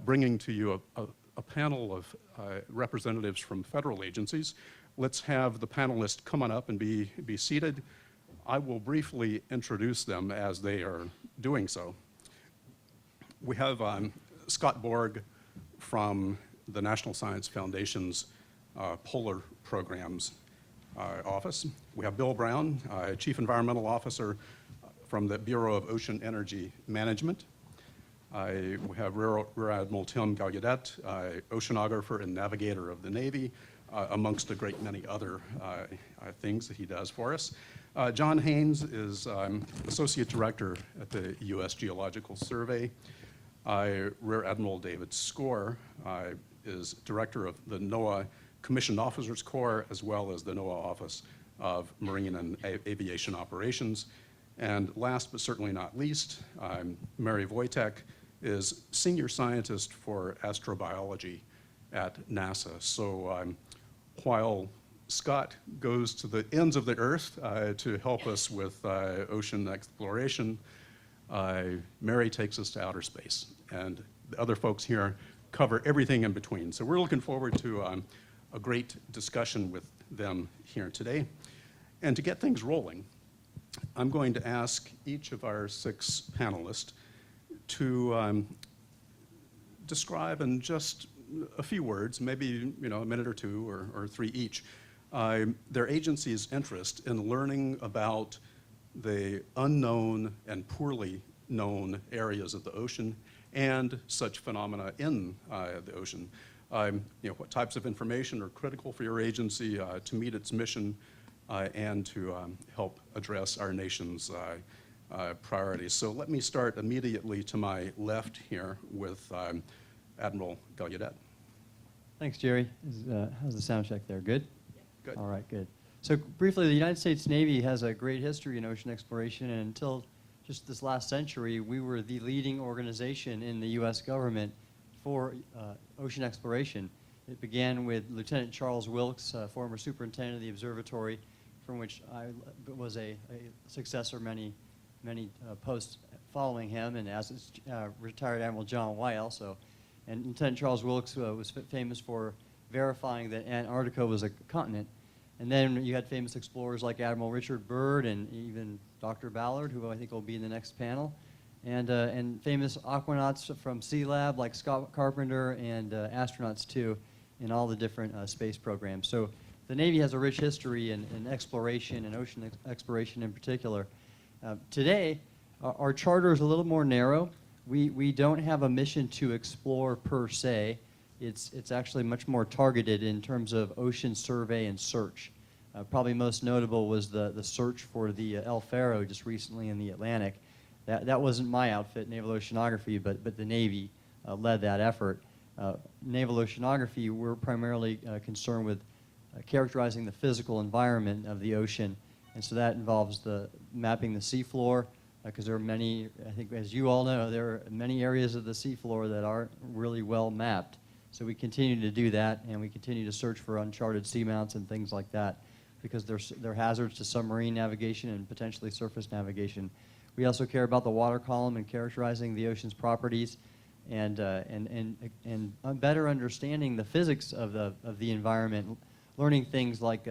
bringing to you a panel of representatives from federal agencies. Let's have the panelists come on up and be seated. I will briefly introduce them as they are doing so. We have Scott Borg from the National Science Foundation's Polar Programs Office. We have Bill Brown, Chief Environmental Officer from the Bureau of Ocean Energy Management. We have Rear Admiral Tim Gallaudet, oceanographer and navigator of the Navy, amongst a great many other things that he does for us. John Haynes is Associate Director at the U.S. Geological Survey. Rear Admiral David Score is Director of the NOAA Commissioned Officers Corps, as well as the NOAA Office of Marine and Aviation Operations. And last but certainly not least, Mary Wojtek is Senior Scientist for Astrobiology at NASA. So while Scott goes to the ends of the earth to help us with ocean exploration, Mary takes us to outer space. And the other folks here cover everything in between. So we're looking forward to a great discussion with them here today. And to get things rolling, I'm going to ask each of our 6 panelists to describe in just a few words, maybe a minute or 2 or 3 each, their agency's interest in learning about the unknown and poorly known areas of the ocean and such phenomena in the ocean. What types of information are critical for your agency to meet its mission and to help address our nation's priorities. So let me start immediately to my left here with Admiral Gallaudet.
Thanks, Jerry. How's the sound check there? Good?
Good.
All right, good. So briefly, the United States Navy has a great history in ocean exploration, and until just this last century, we were the leading organization in the U.S. government for ocean exploration. It began with Lieutenant Charles Wilkes, former superintendent of the observatory, from which I was a successor many posts following him, and as retired Admiral John White also. And Lieutenant Charles Wilkes was famous for verifying that Antarctica was a continent. And then you had famous explorers like Admiral Richard Byrd and even Dr. Ballard, who I think will be in the next panel, and famous aquanauts from Sea Lab like Scott Carpenter and astronauts too in all the different space programs. So the Navy has a rich history in exploration and ocean exploration in particular. Today, our charter is a little more narrow. We don't have a mission to explore per se. It's actually much more targeted in terms of ocean survey and search. Probably most notable was the search for the El Faro just recently in the Atlantic. That wasn't my outfit, Naval Oceanography, but the Navy led that effort. Naval Oceanography, we're primarily concerned with characterizing the physical environment of the ocean, and so that involves mapping the seafloor, because there are many, I think as you all know, there are many areas of the seafloor that aren't really well mapped. So we continue to do that, and we continue to search for uncharted seamounts and things like that, because they're hazards to submarine navigation and potentially surface navigation. We also care about the water column and characterizing the ocean's properties, and better understanding the physics of the environment, learning things like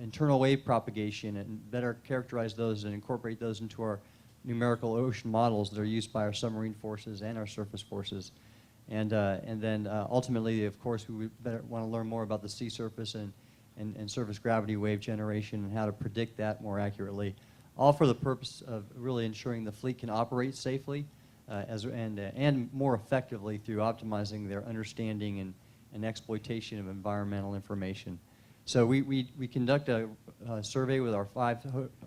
internal wave propagation, and better characterize those and incorporate those into our numerical ocean models that are used by our submarine forces and our surface forces. And then ultimately, of course, we would want to learn more about the sea surface and surface gravity wave generation and how to predict that more accurately, all for the purpose of really ensuring the fleet can operate safely and more effectively through optimizing their understanding and exploitation of environmental information. So we conduct a survey with our 5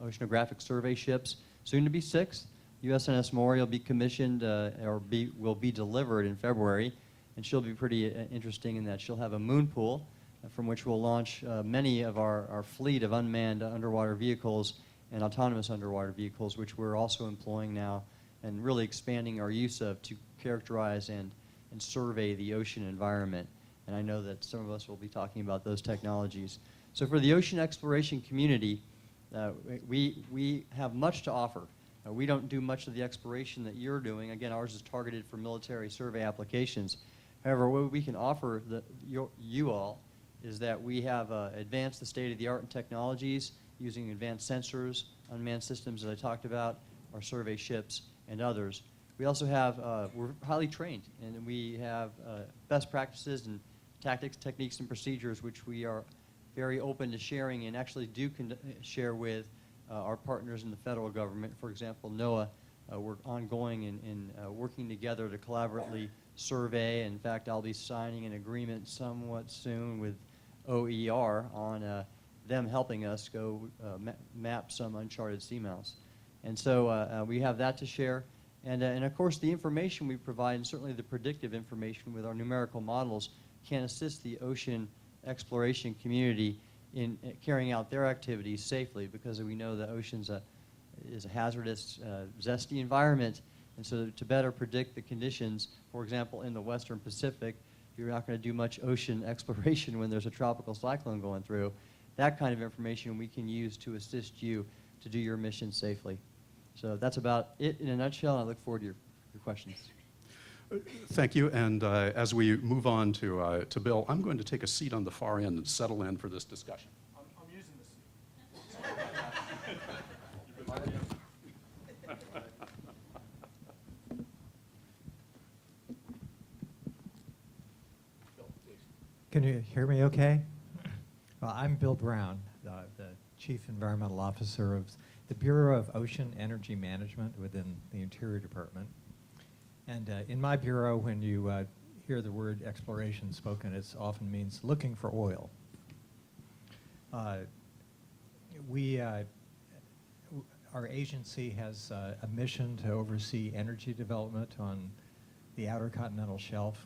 oceanographic survey ships, soon to be 6. USNS Maury will be commissioned will be delivered in February, and she'll be pretty interesting in that she'll have a moon pool from which we'll launch many of our fleet of unmanned underwater vehicles and autonomous underwater vehicles, which we're also employing now and really expanding our use of to characterize and survey the ocean environment. And I know that some of us will be talking about those technologies. So for the ocean exploration community, we have much to offer. We don't do much of the exploration that you're doing. Again, ours is targeted for military survey applications. However, what we can offer you all is that we have advanced the state-of-the-art in technologies using advanced sensors, unmanned systems that I talked about, our survey ships, and others. We also have, we're highly trained, and we have best practices and tactics, techniques, and procedures which we are very open to sharing and actually do share with our partners in the federal government. For example, NOAA, we're ongoing in working together to collaboratively survey. In fact, I'll be signing an agreement somewhat soon with OER on them helping us go map some uncharted seamounts. And so we have that to share. And of course, the information we provide, and certainly the predictive information with our numerical models, can assist the ocean exploration community in carrying out their activities safely, because we know the ocean's is a hazardous, zesty environment. And so to better predict the conditions, for example, in the Western Pacific, you're not going to do much ocean exploration when there's a tropical cyclone going through. That kind of information we can use to assist you to do your mission safely. So that's about it in a nutshell, and I look forward to your questions.
Thank you, and as we move on to Bill, I'm going to take a seat on the far end and settle in for this discussion.
I'm using this seat.
Can you hear me okay? Well, I'm Bill Brown, the Chief Environmental Officer of the Bureau of Ocean Energy Management within the Interior Department. And in my bureau, when you hear the word exploration spoken, it often means looking for oil. Our agency has a mission to oversee energy development on the outer continental shelf,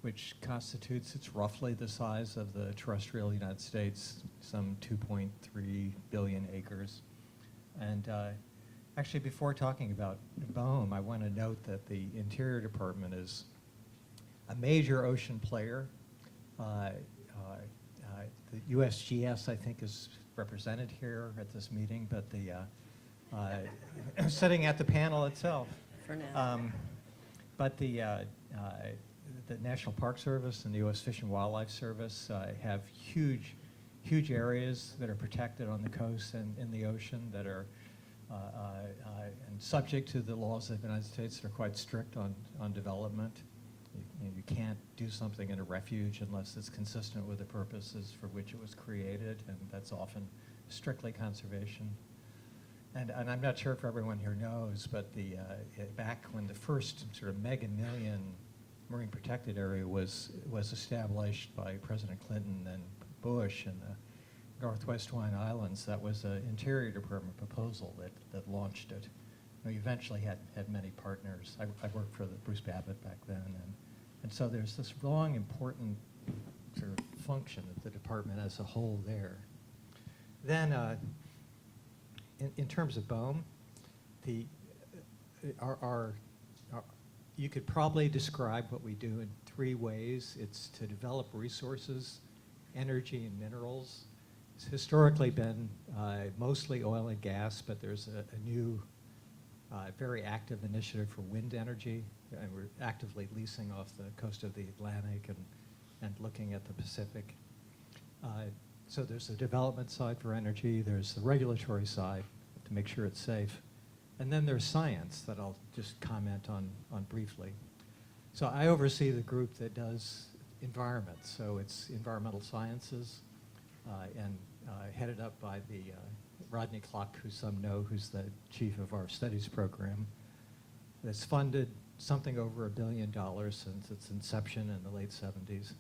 which constitutes, it's roughly the size of the terrestrial United States, some 2.3 billion acres. And actually, before talking about BOEM, I want to note that the Interior Department is a major ocean player. The USGS, I think, is represented here at this meeting, but the sitting at the panel itself.
For now.
But the National Park Service and the U.S. Fish and Wildlife Service have huge areas that are protected on the coast and in the ocean that are and subject to the laws of the United States that are quite strict on development. You can't do something in a refuge unless it's consistent with the purposes for which it was created, and that's often strictly conservation. And I'm not sure if everyone here knows, but back when the first sort of mega million marine protected area was established by President Clinton and Bush in the Northwest Hawaiian Islands, that was an Interior Department proposal that launched it. We eventually had many partners. I worked for the Bruce Babbitt back then, and so there's this long, important sort of function of the department as a whole there. Then, in terms of BOEM, you could probably describe what we do in 3 ways. It's to develop resources, energy, and minerals. It's historically been mostly oil and gas, but there's a new, very active initiative for wind energy, and we're actively leasing off the coast of the Atlantic and looking at the Pacific. So there's the development side for energy, there's the regulatory side to make sure it's safe, and then there's science that I'll just comment on briefly. So I oversee the group that does environment, so it's environmental sciences, and headed up by the Rodney Clark, who some know, who's the chief of our studies program. That's funded something over $1 billion since its inception in the late 70s.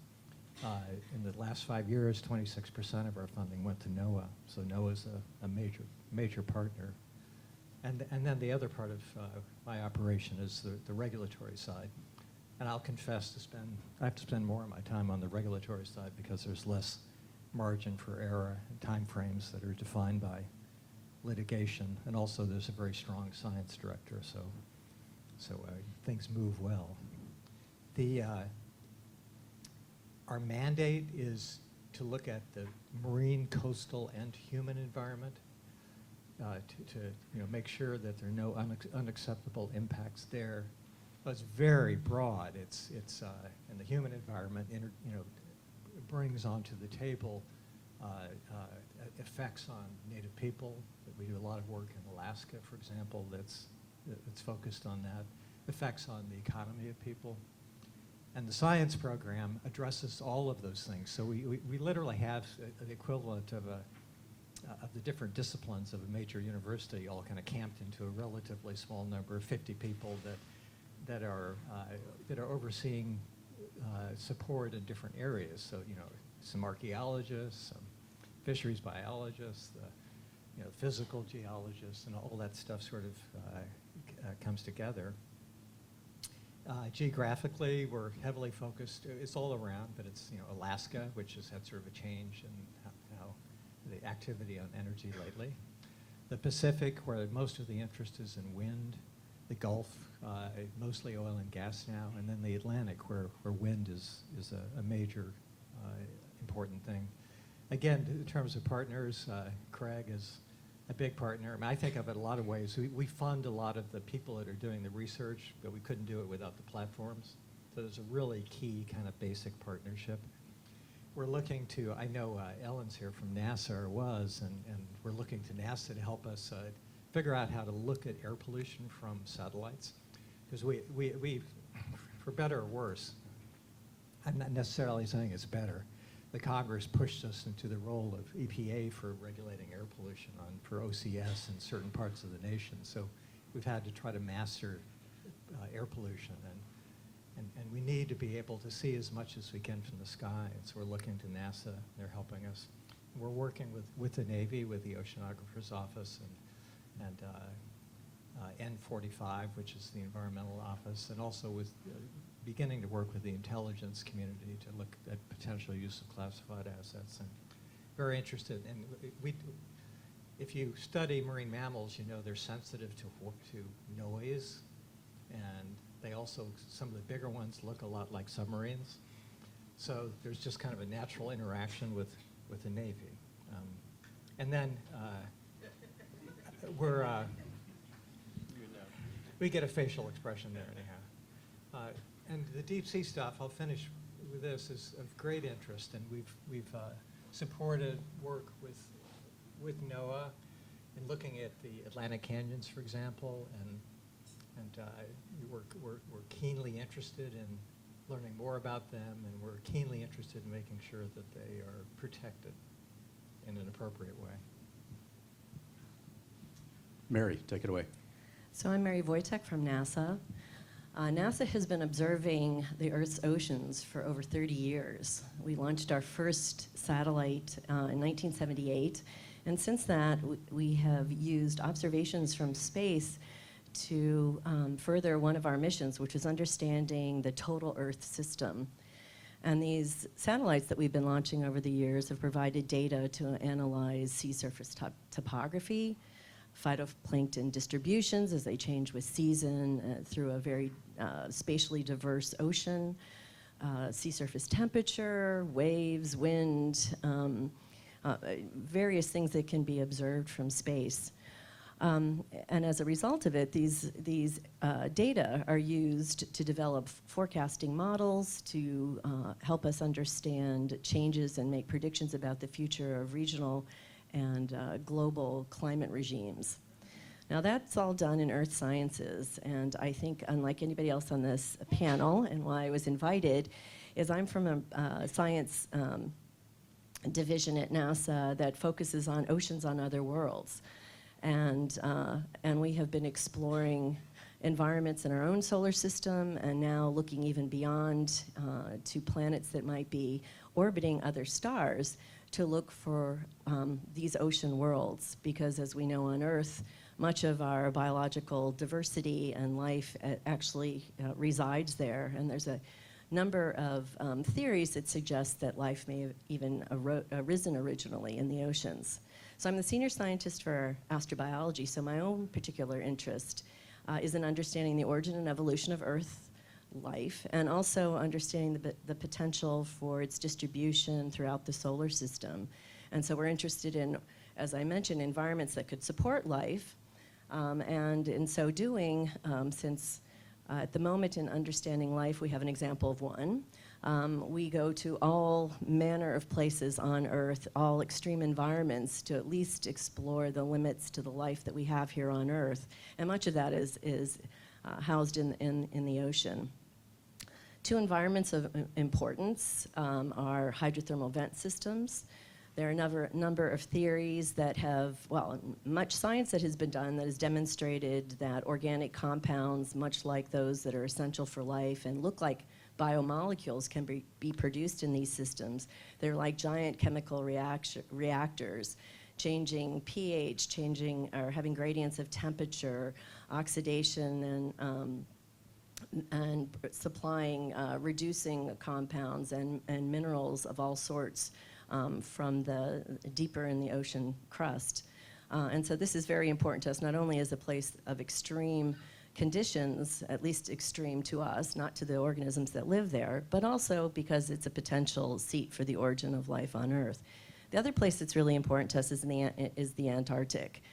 In the last 5 years, 26% of our funding went to NOAA, so NOAA's a major partner. And then the other part of my operation is the regulatory side. And I'll confess I have to spend more of my time on the regulatory side because there's less margin for error and time frames that are defined by litigation. And also there's a very strong science director, so things move well. Our mandate is to look at the marine, coastal, and human environment to make sure that there are no unacceptable impacts there. But it's very broad. It's in the human environment. Brings onto the table effects on Native people. We do a lot of work in Alaska, for example, that's focused on that. Effects on the economy of people. And the science program addresses all of those things. So we literally have the equivalent of the different disciplines of a major university all kind of camped into a relatively small number of 50 people that are overseeing support in different areas. So some archaeologists, some fisheries biologists, physical geologists, and all that stuff sort of comes together. Geographically, we're heavily focused. It's all around, but it's Alaska, which has had sort of a change in how the activity on energy lately. The Pacific, where most of the interest is in wind. The Gulf, mostly oil and gas now, and then the Atlantic, where wind is a major important thing. Again, in terms of partners, Craig is a big partner. I think of it a lot of ways. We fund a lot of the people that are doing the research, but we couldn't do it without the platforms. So there's a really key kind of basic partnership. We're looking to, I know Ellen's here from NASA, or was, and we're looking to NASA to help us figure out how to look at air pollution from satellites. Because we, for better or worse, I'm not necessarily saying it's better, the Congress pushed us into the role of EPA for regulating air pollution for OCS in certain parts of the nation. So we've had to try to master air pollution, and we need to be able to see as much as we can from the sky. And so we're looking to NASA. They're helping us. We're working with the Navy, with the Oceanographer's Office, and N45, which is the Environmental Office, and also with beginning to work with the intelligence community to look at potential use of classified assets. And very interested. And if you study marine mammals, they're sensitive to noise, and they also, some of the bigger ones look a lot like submarines. So there's just kind of a natural interaction with the Navy. And then we get a facial expression there anyhow. And the deep sea stuff, I'll finish with this, is of great interest, and we've supported work with NOAA in looking at the Atlantic canyons, for example, and we're keenly interested in learning more about them, and we're keenly interested in making sure that they are protected in an appropriate way.
Mary, take it away.
So I'm Mary Wojtek from NASA. NASA has been observing the Earth's oceans for over 30 years. We launched our first satellite in 1978, and since that we have used observations from space to further one of our missions, which is understanding the total Earth system. And these satellites that we've been launching over the years have provided data to analyze sea surface topography, phytoplankton distributions as they change with season through a very spatially diverse ocean, sea surface temperature, waves, wind, various things that can be observed from space. And as a result of it, these data are used to develop forecasting models to help us understand changes and make predictions about the future of regional and global climate regimes. Now that's all done in earth sciences, and I think unlike anybody else on this panel, and why I was invited, is I'm from a science division at NASA that focuses on oceans on other worlds. And we have been exploring environments in our own solar system and now looking even beyond to planets that might be orbiting other stars to look for these ocean worlds, because as we know on Earth, much of our biological diversity and life actually resides there, and there's a number of theories that suggest that life may have even arisen originally in the oceans. So I'm the senior scientist for astrobiology, so my own particular interest is in understanding the origin and evolution of Earth life, and also understanding the potential for its distribution throughout the solar system. And so we're interested in, as I mentioned, environments that could support life, and in so doing, since at the moment in understanding life, we have an example of one. We go to all manner of places on Earth, all extreme environments, to at least explore the limits to the life that we have here on Earth. And much of that is housed in the ocean. Two environments of importance are hydrothermal vent systems. There are a number of theories that have, well, much science that has been done that has demonstrated that organic compounds, much like those that are essential for life and look like biomolecules, can be produced in these systems. They're like giant chemical reactors, changing pH, changing or having gradients of temperature, oxidation, and supplying, reducing compounds and minerals of all sorts from the deeper in the ocean crust. And so this is very important to us, not only as a place of extreme conditions, at least extreme to us, not to the organisms that live there, but also because it's a potential seat for the origin of life on Earth. The other place that's really important to us is the Antarctic.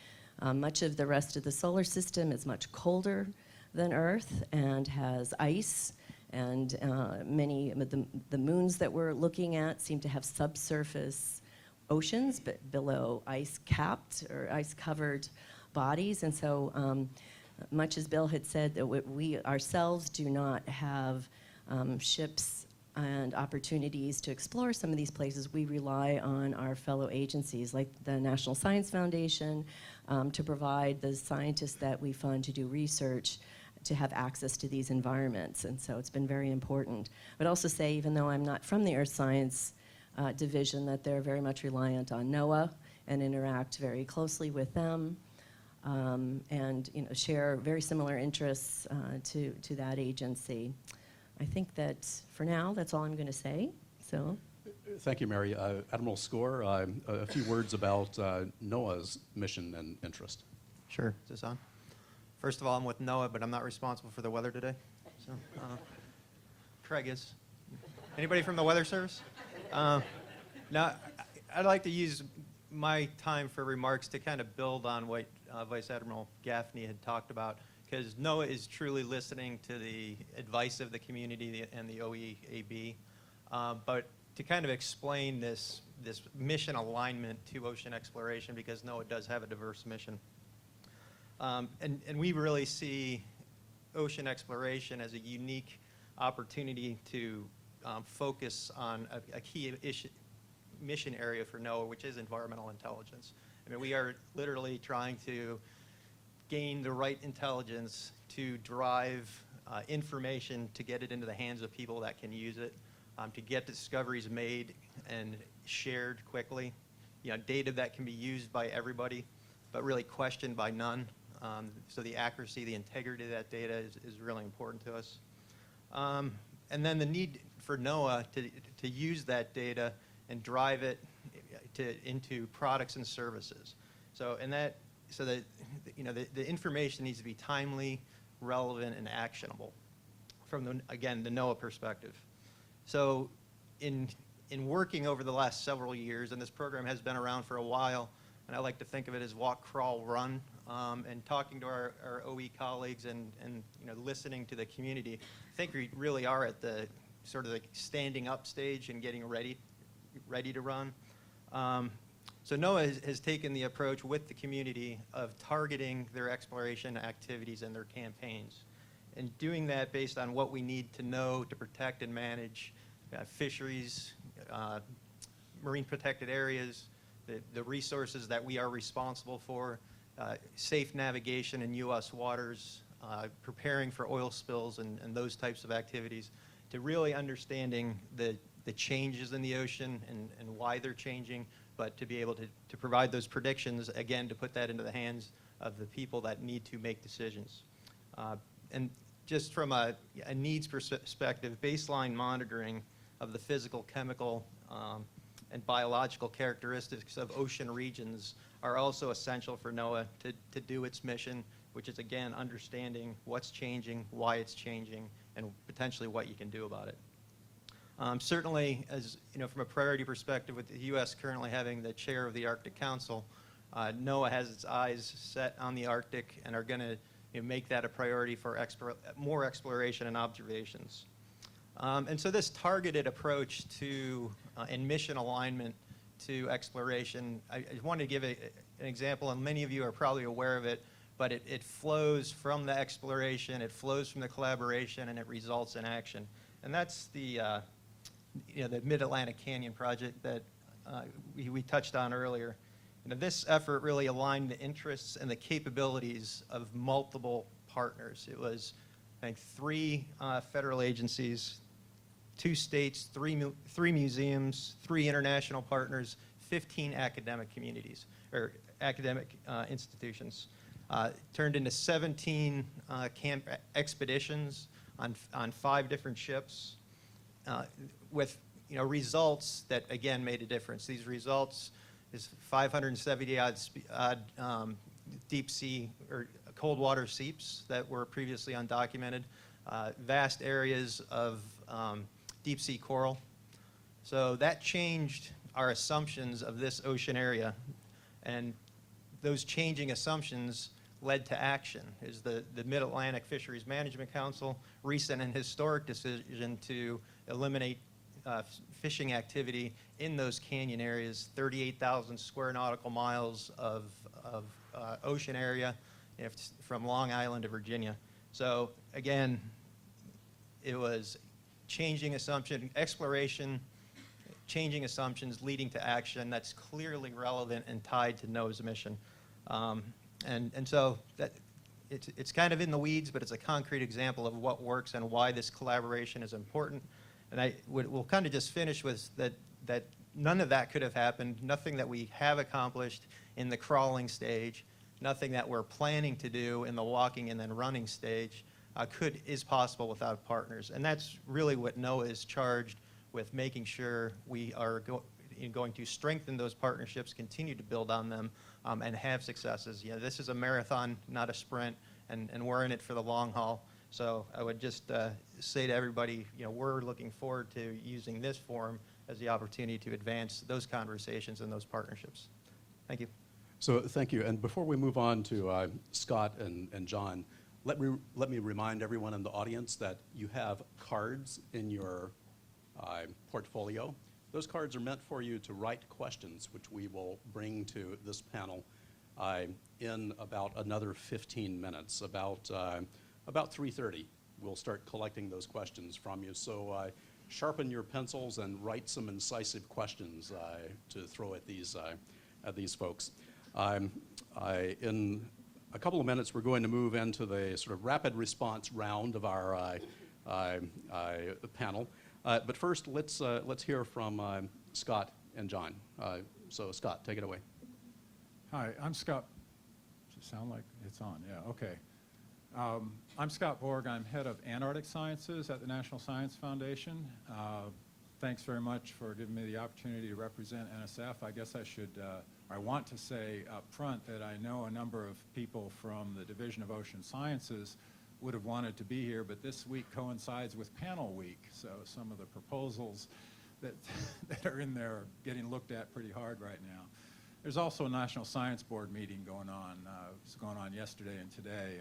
Much of the rest of the solar system is much colder than Earth and has ice, and many of the moons that we're looking at seem to have subsurface oceans, but below ice-capped or ice-covered bodies. And so much as Bill had said, that we ourselves do not have ships and opportunities to explore some of these places. We rely on our fellow agencies like the National Science Foundation to provide the scientists that we fund to do research to have access to these environments. And so it's been very important. But also say, even though I'm not from the Earth Science division, that they're very much reliant on NOAA and interact very closely with them. And share very similar interests to that agency. I think that for now, that's all I'm going to say. So,
Thank you, Mary. Admiral Score, a few words about NOAA's mission and interest.
Sure. Is this on? First of all, I'm with NOAA, but I'm not responsible for the weather today. So, Craig is. Anybody from the Weather Service? Now, I'd like to use my time for remarks to kind of build on what Vice Admiral Gaffney had talked about, because NOAA is truly listening to the advice of the community and the OEAB, but to kind of explain this mission alignment to ocean exploration, because NOAA does have a diverse mission. And we really see ocean exploration as a unique opportunity to focus on a key mission area for NOAA, which is environmental intelligence. I mean, we are literally trying to gain the right intelligence to drive information to get it into the hands of people that can use it, to get discoveries made and shared quickly, data that can be used by everybody, but really questioned by none. So the accuracy, the integrity of that data is really important to us. And then the need for NOAA to use that data and drive it into products and services. So the information needs to be timely, relevant, and actionable from the NOAA perspective. So in working over the last several years, and this program has been around for a while, and I like to think of it as walk, crawl, run, and talking to our OE colleagues and listening to the community, I think we really are at the sort of the standing up stage and getting ready to run. So NOAA has taken the approach with the community of targeting their exploration activities and their campaigns, and doing that based on what we need to know to protect and manage fisheries, marine protected areas, the resources that we are responsible for, safe navigation in U.S. waters, preparing for oil spills and those types of activities, to really understanding the changes in the ocean and why they're changing, but to be able to provide those predictions, again, to put that into the hands of the people that need to make decisions. And just from a needs perspective, baseline monitoring of the physical, chemical, and biological characteristics of ocean regions are also essential for NOAA to do its mission, which is, again, understanding what's changing, why it's changing, and potentially what you can do about it. Certainly, as from a priority perspective, with the U.S. currently having the chair of the Arctic Council, NOAA has its eyes set on the Arctic and are going to make that a priority for more exploration and observations. And so this targeted approach to and mission alignment to exploration, I wanted to give an example, and many of you are probably aware of it, but it flows from the exploration, it flows from the collaboration, and it results in action. And that's the Mid-Atlantic Canyon project that we touched on earlier. This effort really aligned the interests and the capabilities of multiple partners. It was, I think, 3 federal agencies, 2 states, 3 museums, 3 international partners, 15 academic communities, or academic institutions. Turned into 17 camp expeditions on 5 different ships, with results that again made a difference. These results is 570 odd deep sea or cold water seeps that were previously undocumented, vast areas of deep sea coral. So that changed our assumptions of this ocean area, and those changing assumptions led to action. Is the Mid-Atlantic Fisheries Management Council recent and historic decision to eliminate fishing activity in those canyon areas, 38,000 square nautical miles of ocean area from Long Island to Virginia. So again, it was changing assumption, exploration, changing assumptions leading to action that's clearly relevant and tied to NOAA's mission. And so it's kind of in the weeds, but it's a concrete example of what works and why this collaboration is important. And we'll kind of just finish with that none of that could have happened, nothing that we have accomplished in the crawling stage, nothing that we're planning to do in the walking and then running stage is possible without partners. And that's really what NOAA is charged with, making sure we are going to strengthen those partnerships, continue to build on them, and have successes. This is a marathon, not a sprint, and we're in it for the long haul. So I would just say to everybody, we're looking forward to using this forum as the opportunity to advance those conversations and those partnerships. Thank you.
So thank you. And before we move on to Scott and John, let me remind everyone in the audience that you have cards in your portfolio. Those cards are meant for you to write questions, which we will bring to this panel in about another 15 minutes. About 3:30, we'll start collecting those questions from you. So sharpen your pencils and write some incisive questions to throw at these folks. In a couple of minutes, we're going to move into the sort of rapid response round of our panel. But first, let's hear from Scott and John. So Scott, take it away.
Hi, I'm Scott. Does it sound like it's on? Yeah, okay. I'm Scott Borg. I'm head of Antarctic Sciences at the National Science Foundation. Thanks very much for giving me the opportunity to represent NSF. I guess I want to say up front that I know a number of people from the Division of Ocean Sciences would have wanted to be here, but this week coincides with panel week, so some of the proposals that are in there are getting looked at pretty hard right now. There's also a National Science Board meeting going on. It was going on yesterday and today,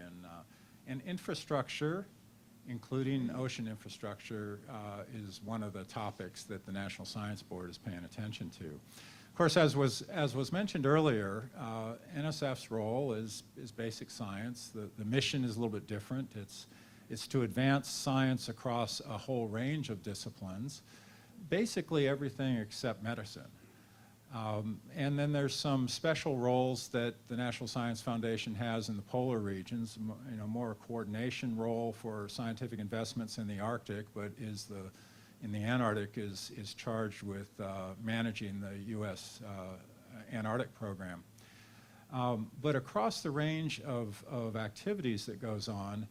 and infrastructure, including ocean infrastructure, is one of the topics that the National Science Board is paying attention to. Of course, as was mentioned earlier, NSF's role is basic science. The mission is a little bit different. It's to advance science across a whole range of disciplines, basically everything except medicine. And then there's some special roles that the National Science Foundation has in the polar regions, more a coordination role for scientific investments in the Arctic, but in the Antarctic is charged with managing the U.S. Antarctic program. But across the range of activities that goes on,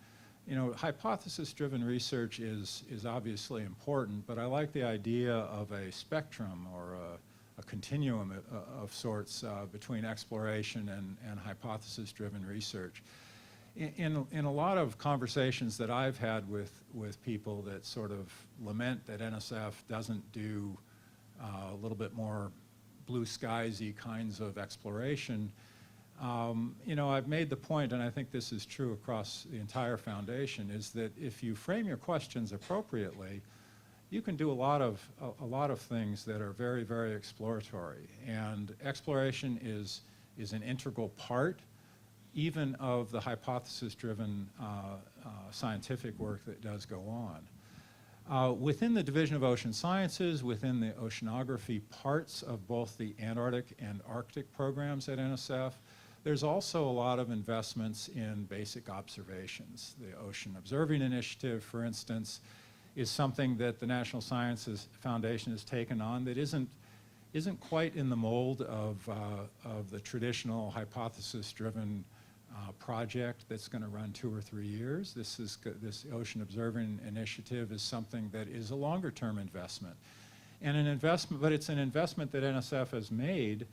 hypothesis-driven research is obviously important, but I like the idea of a spectrum or a continuum of sorts between exploration and hypothesis-driven research. In a lot of conversations that I've had with people that sort of lament that NSF doesn't do a little bit more blue skies-y kinds of exploration, I've made the point, and I think this is true across the entire foundation, is that if you frame your questions appropriately, you can do a lot of things that are very, very exploratory. And exploration is an integral part even of the hypothesis-driven scientific work that does go on. Within the Division of Ocean Sciences, within the oceanography parts of both the Antarctic and Arctic programs at NSF, there's also a lot of investments in basic observations. The Ocean Observing Initiative, for instance, is something that the National Sciences Foundation has taken on that isn't quite in the mold of the traditional hypothesis-driven project that's going to run 2 or 3 years. This Ocean Observing Initiative is something that is a longer-term investment, but it's an investment that NSF has made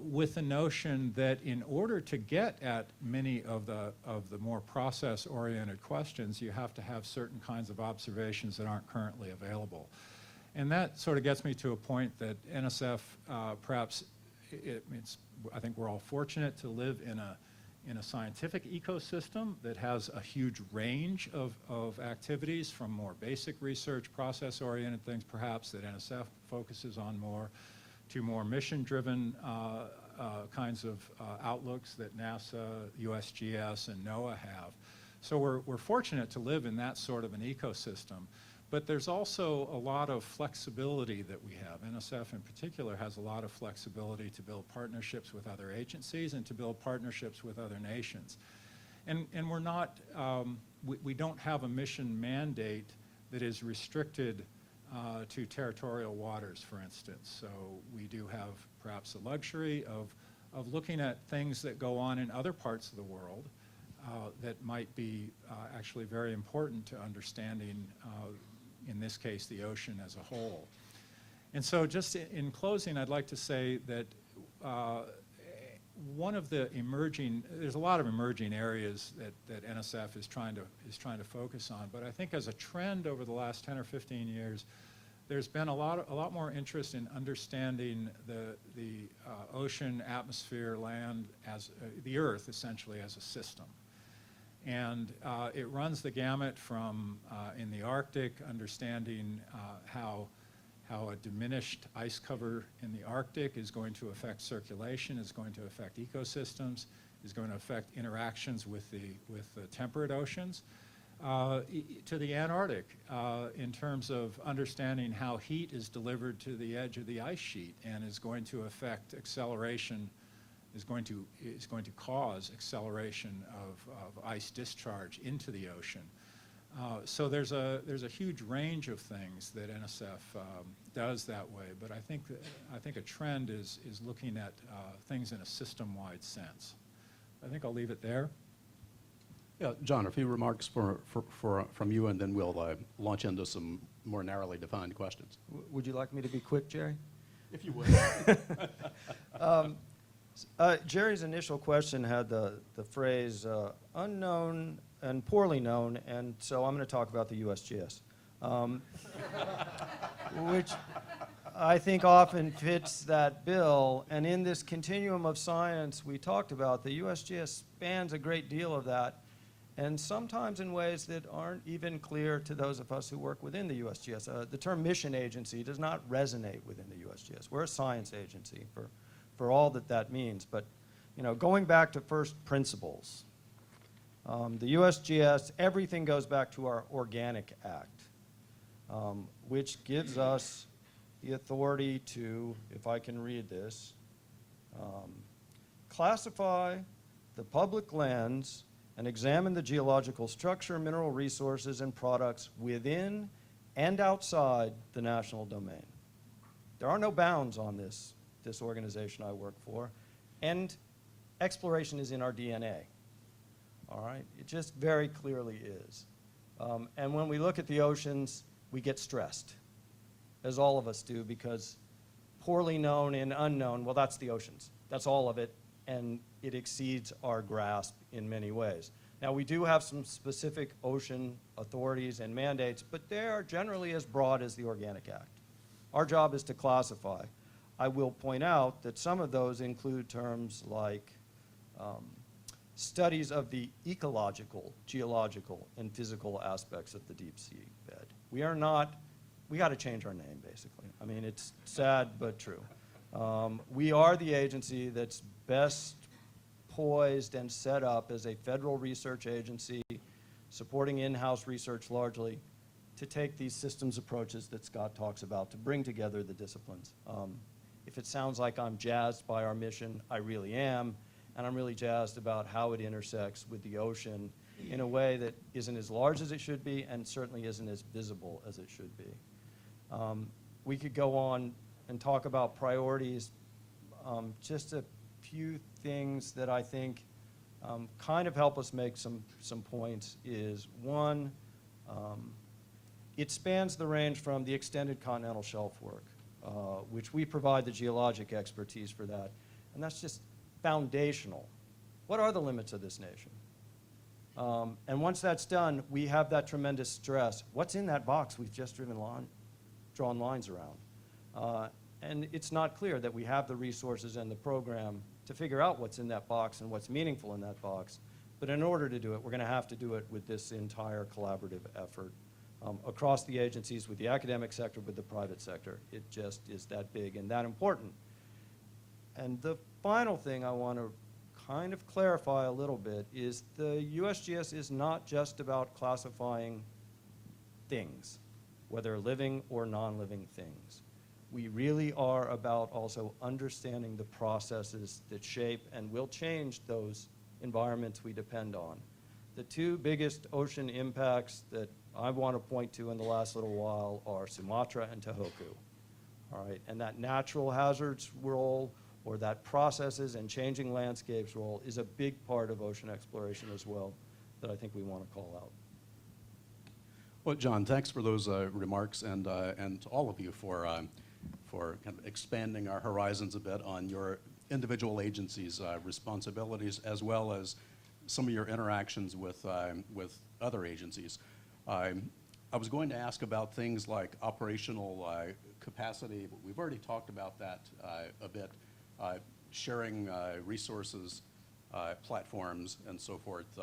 with the notion that in order to get at many of the more process-oriented questions, you have to have certain kinds of observations that aren't currently available. And that sort of gets me to a point that NSF, perhaps, I think we're all fortunate to live in a scientific ecosystem that has a huge range of activities, from more basic research, process-oriented things perhaps that NSF focuses on more, to more mission-driven kinds of outlooks that NASA, USGS, and NOAA have. So we're fortunate to live in that sort of an ecosystem. But there's also a lot of flexibility that we have. NSF in particular has a lot of flexibility to build partnerships with other agencies and to build partnerships with other nations. And we're not, we don't have a mission mandate that is restricted to territorial waters, for instance. So we do have perhaps the luxury of looking at things that go on in other parts of the world that might be actually very important to understanding, in this case, the ocean as a whole. And so just in closing, I'd like to say that one of the there's a lot of emerging areas that NSF is trying to focus on, but I think as a trend over the last 10 or 15 years, there's been a lot more interest in understanding the ocean, atmosphere, land, as the Earth essentially as a system. And it runs the gamut from, in the Arctic, understanding how a diminished ice cover in the Arctic is going to affect circulation, is going to affect ecosystems, is going to affect interactions with the temperate oceans, to the Antarctic in terms of understanding how heat is delivered to the edge of the ice sheet and is going to affect acceleration is going to cause acceleration of ice discharge into the ocean. So there's a huge range of things that NSF does that way, but I think a trend is looking at things in a system-wide sense. I think I'll leave it there.
Yeah, John, a few remarks from you, and then we'll launch into some more narrowly defined questions.
Would you like me to be quick, Jerry?
If you would.
Jerry's initial question had the phrase unknown and poorly known, and so I'm going to talk about the USGS, which I think often fits that bill. And in this continuum of science we talked about, the USGS spans a great deal of that, and sometimes in ways that aren't even clear to those of us who work within the USGS. The term mission agency does not resonate within the USGS. We're a science agency for all that that means. But going back to first principles, the USGS, everything goes back to our Organic Act, which gives us the authority to, if I can read this, classify the public lands and examine the geological structure, mineral resources, and products within and outside the national domain. There are no bounds on this organization I work for, and exploration is in our DNA. All right? It just very clearly is. And when we look at the oceans, we get stressed, as all of us do, because poorly known and unknown, well, that's the oceans. That's all of it, and it exceeds our grasp in many ways. Now, we do have some specific ocean authorities and mandates, but they are generally as broad as the Organic Act. Our job is to classify. I will point out that some of those include terms like studies of the ecological, geological, and physical aspects of the deep sea bed. We got to change our name, basically. I mean, it's sad but true. We are the agency that's best poised and set up as a federal research agency supporting in-house research largely to take these systems approaches that Scott talks about to bring together the disciplines. If it sounds like I'm jazzed by our mission, I really am, and I'm really jazzed about how it intersects with the ocean in a way that isn't as large as it should be and certainly isn't as visible as it should be. We could go on and talk about priorities. Just a few things that I think kind of help us make some points is, one, it spans the range from the extended continental shelf work, which we provide the geologic expertise for that, and that's just foundational. What are the limits of this nation? And once that's done, we have that tremendous stress. What's in that box we've just drawn lines around? And it's not clear that we have the resources and the program to figure out what's in that box and what's meaningful in that box. But in order to do it, we're going to have to do it with this entire collaborative effort across the agencies, with the academic sector, with the private sector. It just is that big and that important. And the final thing I want to kind of clarify a little bit is the USGS is not just about classifying things, whether living or non-living things. We really are about also understanding the processes that shape and will change those environments we depend on. The two biggest ocean impacts that I want to point to in the last little while are Sumatra and Tohoku. All right, and that natural hazards role, or that processes and changing landscapes role, is a big part of ocean exploration as well that I think we want to call out.
Well, John, thanks for those remarks, and to all of you for kind of expanding our horizons a bit on your individual agencies' responsibilities, as well as some of your interactions with other agencies. I was going to ask about things like operational capacity, but we've already talked about that a bit. Sharing resources, platforms, and so forth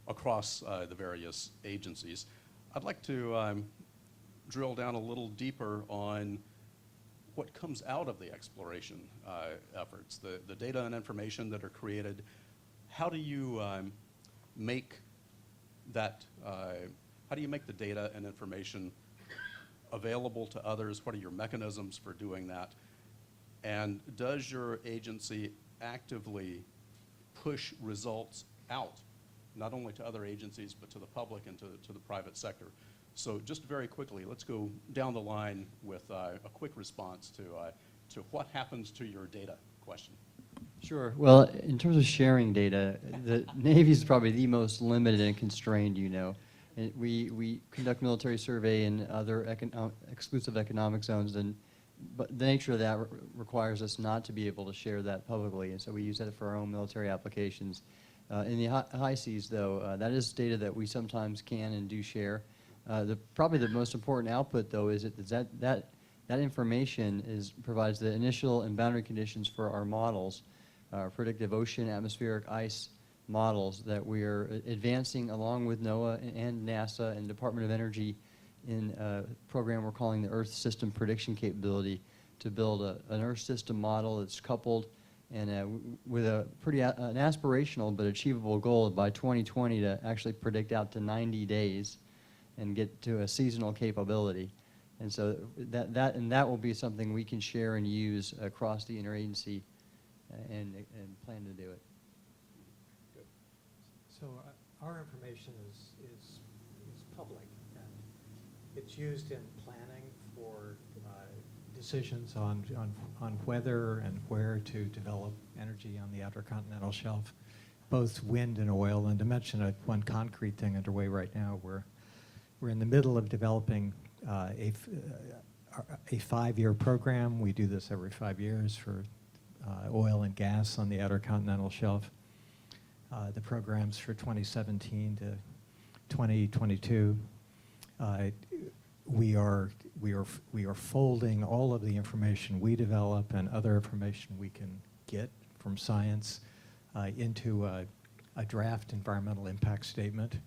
across the various agencies. I'd like to drill down a little deeper on what comes out of the exploration efforts, the data and information that are created. How do you make that, how do you make the data and information available to others? What are your mechanisms for doing that? And does your agency actively push results out, not only to other agencies, but to the public and to the private sector? So just very quickly, let's go down the line with a quick response to what happens to your data question.
Sure. Well, in terms of sharing data, the Navy is probably the most limited and constrained, you know. And we conduct military survey in other exclusive economic zones, but the nature of that requires us not to be able to share that publicly, and so we use that for our own military applications. In the high seas, though, that is data that we sometimes can and do share. Probably the most important output, though, is that information provides the initial and boundary conditions for our models, predictive ocean, atmospheric, ice models that we are advancing along with NOAA and NASA and Department of Energy in a program we're calling the Earth System Prediction Capability to build an Earth system model that's coupled and with an aspirational but achievable goal by 2020 to actually predict out to 90 days and get to a seasonal capability. And so that will be something we can share and use across the interagency and plan to do it.
So our information is public, and it's used in planning for decisions on whether and where to develop energy on the outer continental shelf, both wind and oil. And to mention one concrete thing underway right now, we're in the middle of developing a 5-year program. We do this every 5 years for oil and gas on the outer continental shelf. The programs for 2017 to 2022. We are folding all of the information we develop and other information we can get from science into a draft environmental impact statement,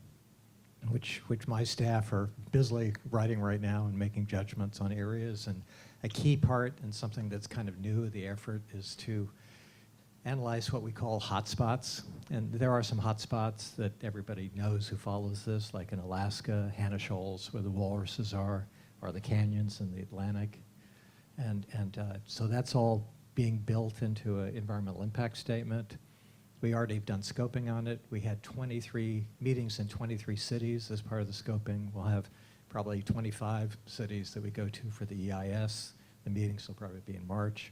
which my staff are busily writing right now and making judgments on areas. And a key part, and something that's kind of new of the effort, is to analyze what we call hotspots. And there are some hotspots that everybody knows who follows this, like in Alaska, Hannah Shoals, where the walruses are, or the canyons in the Atlantic. And so that's all being built into an environmental impact statement. We already have done scoping on it. We had 23 meetings in 23 cities as part of the scoping. We'll have probably 25 cities that we go to for the EIS. The meetings will probably be in March.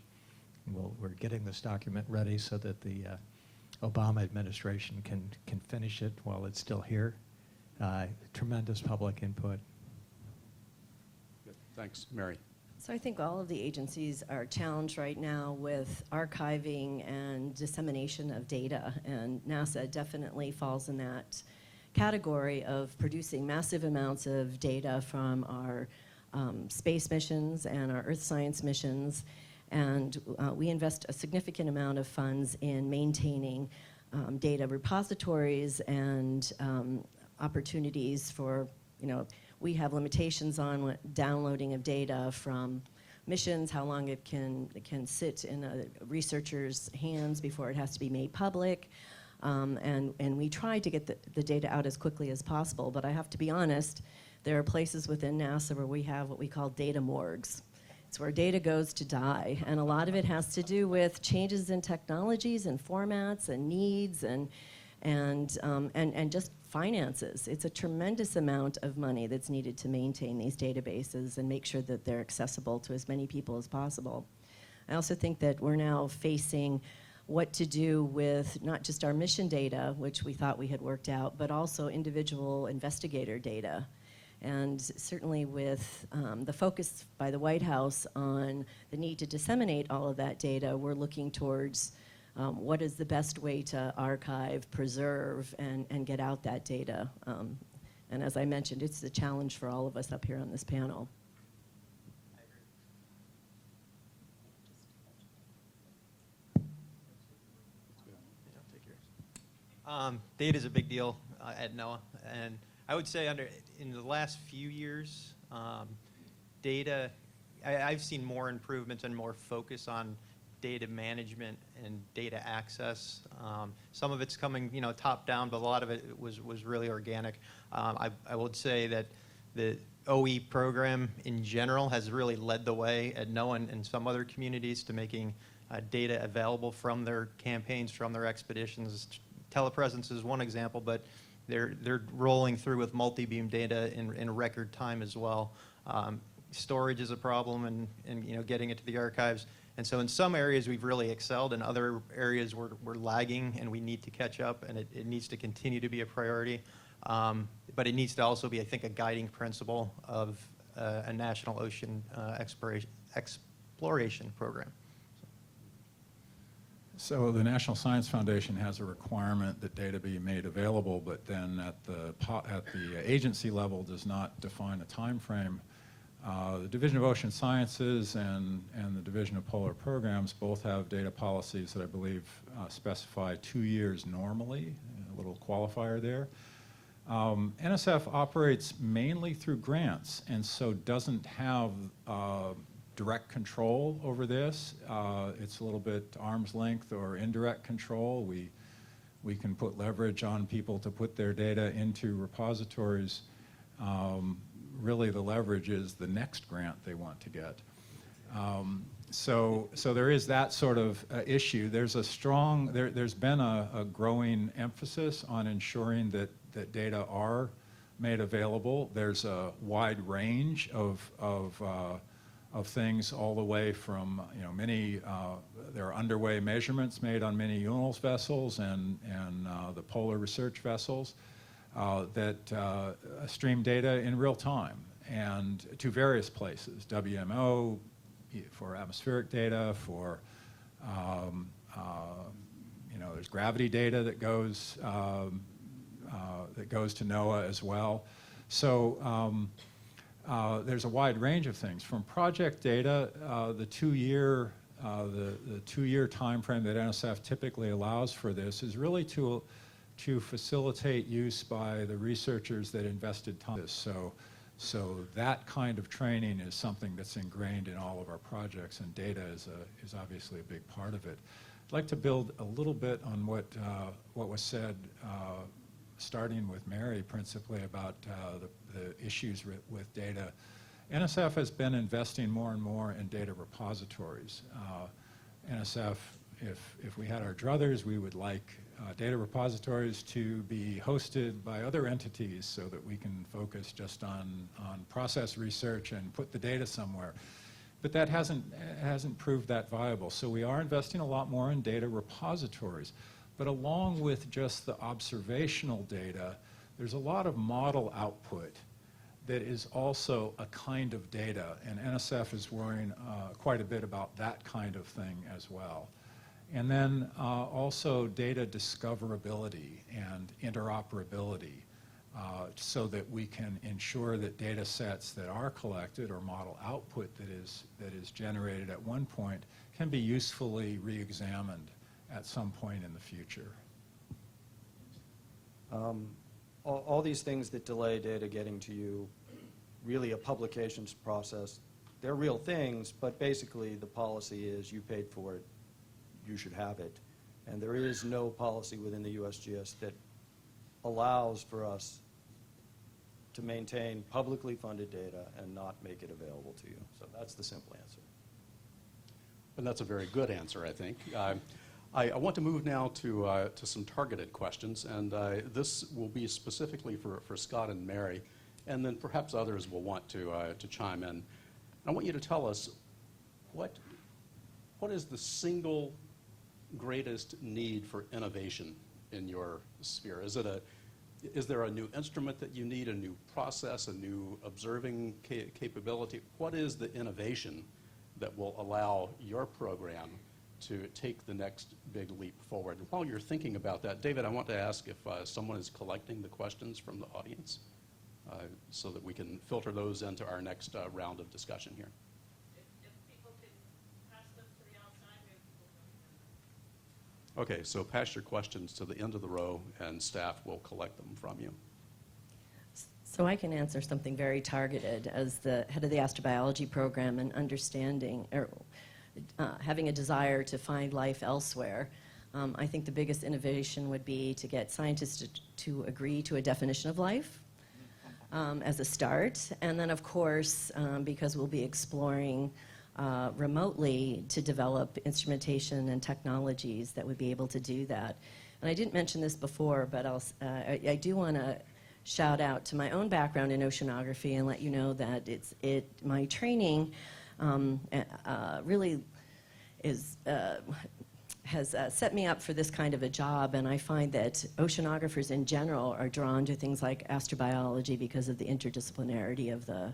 And we're getting this document ready so that the Obama administration can finish it while it's still here. Tremendous public input.
Good. Thanks, Mary.
So I think all of the agencies are challenged right now with archiving and dissemination of data, and NASA definitely falls in that category of producing massive amounts of data from our space missions and our Earth science missions, and we invest a significant amount of funds in maintaining data repositories and opportunities for, we have limitations on downloading of data from missions, how long it can sit in a researcher's hands before it has to be made public. And we try to get the data out as quickly as possible, but I have to be honest, there are places within NASA where we have what we call data morgues. It's where data goes to die, and a lot of it has to do with changes in technologies and formats and needs and just finances. It's a tremendous amount of money that's needed to maintain these databases and make sure that they're accessible to as many people as possible. I also think that we're now facing what to do with not just our mission data, which we thought we had worked out, but also individual investigator data. And certainly with the focus by the White House on the need to disseminate all of that data, we're looking towards what is the best way to archive, preserve, and get out that data. And as I mentioned, it's the challenge for all of us up here on this panel.
Data is a big deal at NOAA, and I would say in the last few years, data, I've seen more improvements and more focus on data management and data access. Some of it's coming, top down, but a lot of it was really organic. I would say that the OE program in general has really led the way at NOAA and some other communities to making data available from their campaigns, from their expeditions. Telepresence is one example, but they're rolling through with multi-beam data in record time as well. Storage is a problem, and getting it to the archives. And so in some areas we've really excelled, in other areas we're lagging and we need to catch up, and it needs to continue to be a priority. But it needs to also be, I think, a guiding principle of a national ocean exploration program.
So the National Science Foundation has a requirement that data be made available, but then at the agency level does not define a time frame. The Division of Ocean Sciences and the Division of Polar Programs both have data policies that I believe specify 2 years normally, a little qualifier there. NSF operates mainly through grants, and so doesn't have direct control over this. It's a little bit arm's length or indirect control. We can put leverage on people to put their data into repositories. Really the leverage is the next grant they want to get. So there is that sort of issue. There's been a growing emphasis on ensuring that data are made available. There's a wide range of things, all the way from there are underway measurements made on many UNOLS vessels and the polar research vessels that stream data in real time and to various places, WMO for atmospheric data, for there's gravity data that goes to NOAA as well. So there's a wide range of things. From project data, the 2-year time frame that NSF typically allows for this is really to facilitate use by the researchers that invested time. So that kind of training is something that's ingrained in all of our projects, and data is obviously a big part of it. I'd like to build a little bit on what was said, starting with Mary, principally about the issues with data. NSF has been investing more and more in data repositories. NSF, if we had our druthers, we would like data repositories to be hosted by other entities so that we can focus just on process research and put the data somewhere. But that hasn't proved that viable. So we are investing a lot more in data repositories. But along with just the observational data, there's a lot of model output that is also a kind of data, and NSF is worrying quite a bit about that kind of thing as well. And then also data discoverability and interoperability, so that we can ensure that data sets that are collected or model output that is generated at one point can be usefully re-examined at some point in the future.
All these things that delay data getting to you, really a publications process, they're real things, but basically the policy is you paid for it, you should have it. And there is no policy within the USGS that allows for us to maintain publicly funded data and not make it available to you. So that's the simple answer.
And that's a very good answer, I think. I want to move now to some targeted questions, and this will be specifically for Scott and Mary, and then perhaps others will want to chime in. I want you to tell us what is the single greatest need for innovation in your sphere? Is there a new instrument that you need, a new process, a new observing capability? What is the innovation that will allow your program to take the next big leap forward? And while you're thinking about that, David, I want to ask if someone is collecting the questions from the audience so that we can filter those into our next round of discussion here.
If people can pass them to the outside, maybe people
Okay, so pass your questions to the end of the row, and staff will collect them from you.
So I can answer something very targeted as the head of the astrobiology program and understanding, or having a desire to find life elsewhere. I think the biggest innovation would be to get scientists to agree to a definition of life. as a start. And then, of course, because we'll be exploring remotely, to develop instrumentation and technologies that would be able to do that. And I didn't mention this before, but I do want to shout out to my own background in oceanography and let you know that my training really has set me up for this kind of a job, and I find that oceanographers in general are drawn to things like astrobiology because of the interdisciplinarity of the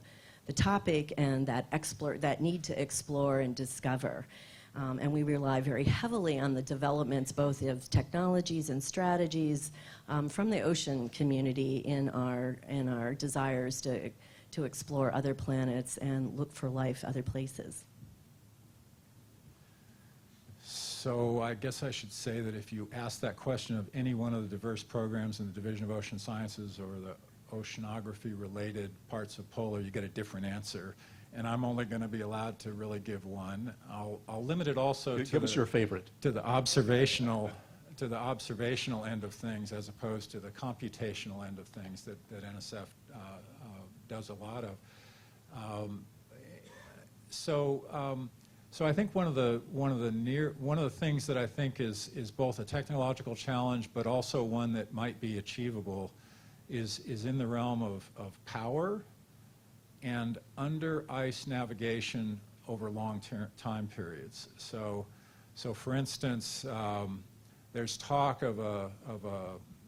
topic and that need to explore and discover. And we rely very heavily on the developments both of technologies and strategies from the ocean community in our desires to explore other planets and look for life other places.
So I guess I should say that if you ask that question of any one of the diverse programs in the Division of Ocean Sciences or the oceanography-related parts of Polar, you get a different answer. And I'm only going to be allowed to really give one. I'll limit it also to
Give us your favorite.
to the observational end of things as opposed to the computational end of things that NSF does a lot of. So I think one of the things that I think is both a technological challenge but also one that might be achievable is in the realm of power and under ice navigation over long time periods. So for instance, there's talk of an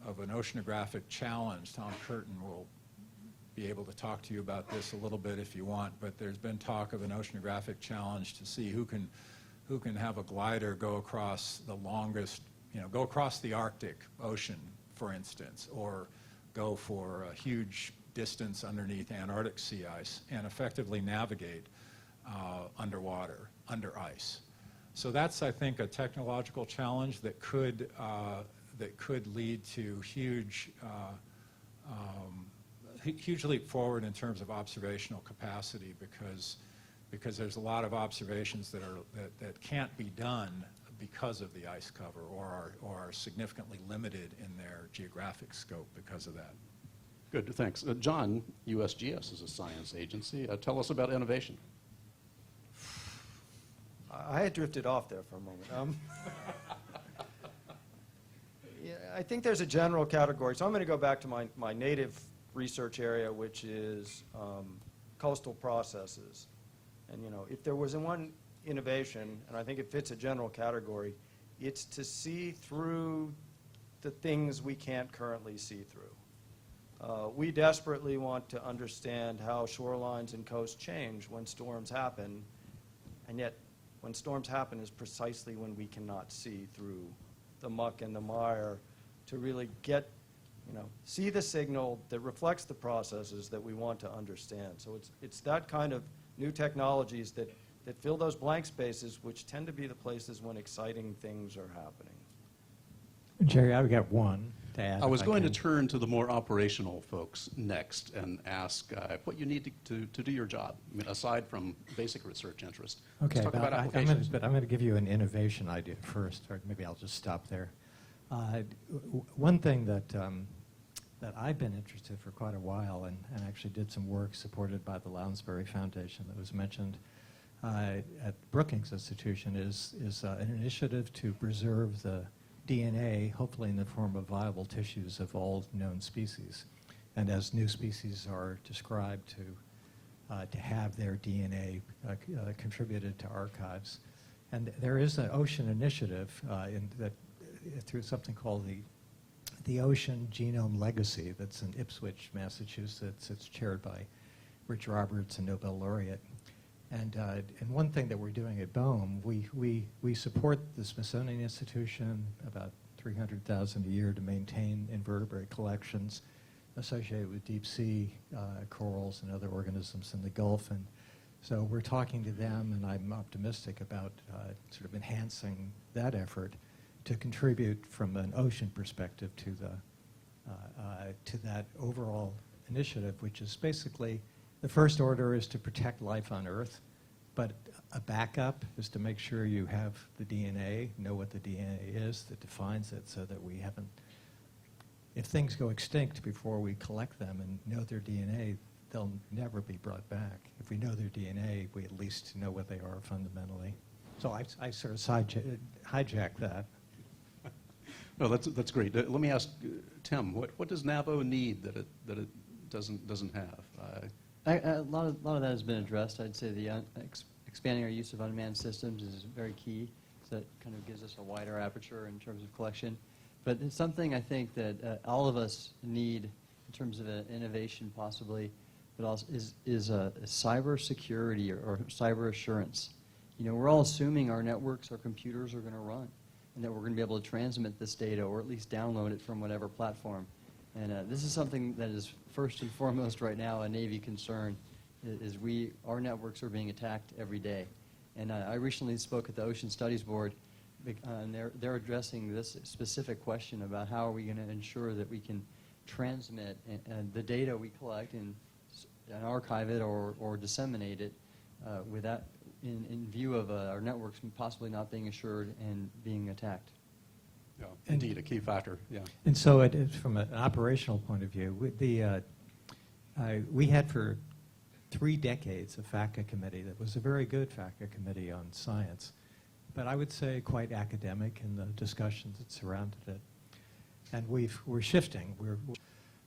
oceanographic challenge. Tom Curtin will be able to talk to you about this a little bit if you want, but there's been talk of an oceanographic challenge to see who can have a glider go across the longest, go across the Arctic Ocean, for instance, or go for a huge distance underneath Antarctic sea ice and effectively navigate underwater, under ice. So that's, I think, a technological challenge that could lead to huge leap forward in terms of observational capacity because there's a lot of observations that can't be done because of the ice cover or are significantly limited in their geographic scope because of that.
Good, thanks. John, USGS is a science agency. Tell us about innovation.
I had drifted off there for a moment. Yeah, I think there's a general category. So I'm going to go back to my native research area, which is coastal processes. And if there was one innovation, and I think it fits a general category, it's to see through the things we can't currently see through. We desperately want to understand how shorelines and coasts change when storms happen, and yet when storms happen is precisely when we cannot see through the muck and the mire to really get, see the signal that reflects the processes that we want to understand. So it's that kind of new technologies that fill those blank spaces, which tend to be the places when exciting things are happening.
Jerry, I've got one to add.
I was going to turn to the more operational folks next and ask what you need to do your job, I mean, aside from basic research interest.
Okay,
Let's talk about
I'm
applications.
going to give you an innovation idea first, or maybe I'll just stop there. One thing that I've been interested for quite a while and actually did some work supported by the Lounsbury Foundation that was mentioned at Brookings Institution is an initiative to preserve the DNA, hopefully in the form of viable tissues of all known species. And as new species are described to have their DNA contributed to archives. And there is an ocean initiative through something called the Ocean Genome Legacy that's in Ipswich, Massachusetts. It's chaired by Rich Roberts, a Nobel laureate. And one thing that we're doing at BOEM, we support the Smithsonian Institution, about $300,000 a year to maintain invertebrate collections associated with deep sea corals and other organisms in the Gulf. And so we're talking to them, and I'm optimistic about sort of enhancing that effort to contribute from an ocean perspective to that overall initiative, which is basically the first order is to protect life on Earth, but a backup is to make sure you have the DNA, know what the DNA is that defines it, so that we haven't if things go extinct before we collect them and know their DNA, they'll never be brought back. If we know their DNA, we at least know what they are fundamentally. So I sort of hijacked that.
No, that's great. Let me ask Tim, what does NAVO need that it doesn't have?
A lot of that has been addressed. I'd say the expanding our use of unmanned systems is very key. So that kind of gives us a wider aperture in terms of collection. But it's something I think that all of us need in terms of innovation possibly, but also is a cyber security or cyber assurance. You know, we're all assuming our networks, our computers are going to run, and that we're going to be able to transmit this data or at least download it from whatever platform. And this is something that is first and foremost right now a Navy concern, is our networks are being attacked every day. And I recently spoke at the Ocean Studies Board, and they're addressing this specific question about how are we going to ensure that we can transmit the data we collect and archive it or disseminate it without, in view of our networks possibly not being assured and being attacked.
Yeah, indeed, a key factor, yeah.
And so from an operational point of view, we had for 3 decades a FACA committee that was a very good FACA committee on science, but I would say quite academic in the discussions that surrounded it. And we're shifting.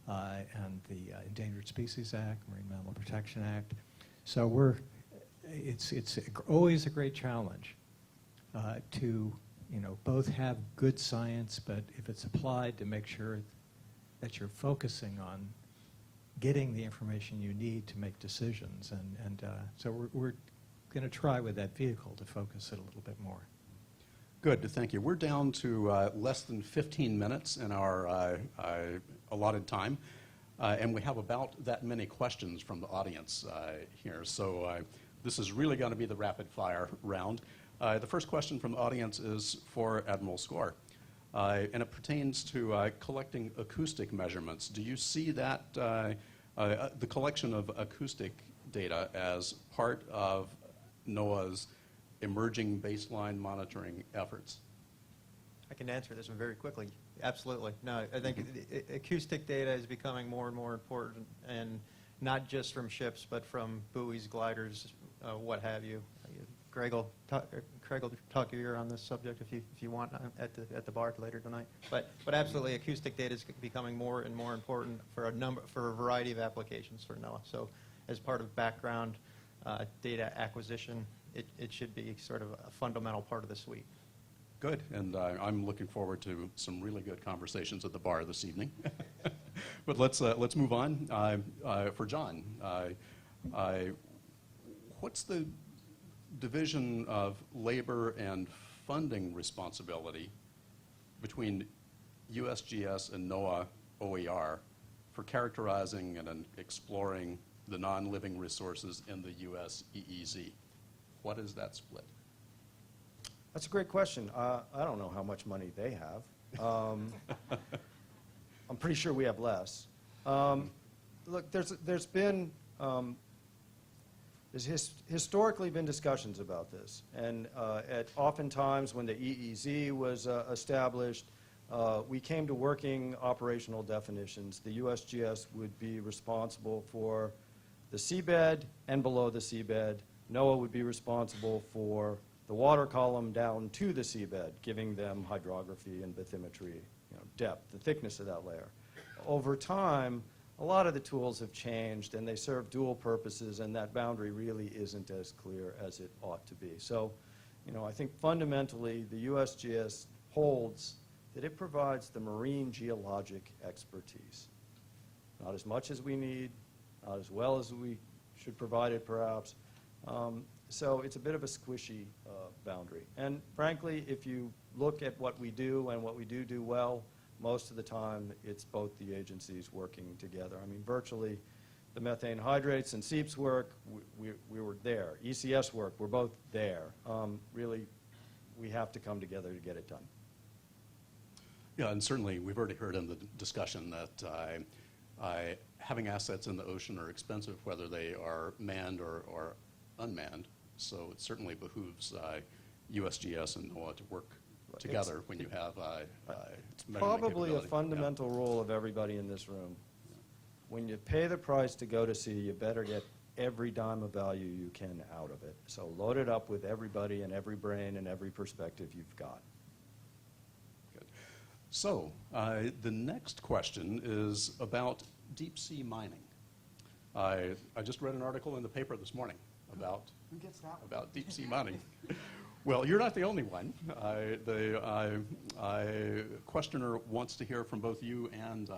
And the Endangered Species Act, Marine Mammal Protection Act. So it's always a great challenge to both have good science, but if it's applied, to make sure that you're focusing on getting the information you need to make decisions. And so we're going to try with that vehicle to focus it a little bit more.
Good, thank you. We're down to less than 15 minutes in our allotted time, and we have about that many questions from the audience here. So this is really going to be the rapid fire round. The first question from the audience is for Admiral Skor, and it pertains to collecting acoustic measurements. Do you see that, the collection of acoustic data, as part of NOAA's emerging baseline monitoring efforts?
I can answer this one very quickly. Absolutely. No, I think acoustic data is becoming more and more important, and not just from ships, but from buoys, gliders, what have you. Greg will talk your ear on this subject if you want at the bar later tonight. But absolutely, acoustic data is becoming more and more important for a variety of applications for NOAA. So, as part of background data acquisition, it should be sort of a fundamental part of the suite.
Good, and I'm looking forward to some really good conversations at the bar this evening. But let's move on. For John, what's the division of labor and funding responsibility between USGS and NOAA OER for characterizing and exploring the non-living resources in the US EEZ? What is that split?
That's a great question. I don't know how much money they have. I'm pretty sure we have less. Look, there's historically been discussions about this, and oftentimes when the EEZ was established, we came to working operational definitions. The USGS would be responsible for the seabed and below the seabed. NOAA would be responsible for the water column down to the seabed, giving them hydrography and bathymetry, depth, the thickness of that layer. Over time, a lot of the tools have changed, and they serve dual purposes, and that boundary really isn't as clear as it ought to be. So, I think fundamentally the USGS holds that it provides the marine geologic expertise. Not as much as we need, not as well as we should provide it perhaps. So it's a bit of a squishy boundary. And frankly, if you look at what we do and what we do well, most of the time it's both the agencies working together. I mean, virtually the methane hydrates and SEEPS work, we were there. ECS work, we're both there. Really, we have to come together to get it done.
Yeah, and certainly we've already heard in the discussion that having assets in the ocean are expensive, whether they are manned or unmanned. So it certainly behooves USGS and NOAA to work together when you have
It's
measurement
probably a
capability.
fundamental rule of everybody in this room. When you pay the price to go to sea, you better get every dime of value you can out of it. So load it up with everybody and every brain and every perspective you've got.
Good. So the next question is about deep sea mining. I just read an article in the paper this morning about deep sea mining. Well, you're not the only one. The questioner wants to hear from both you and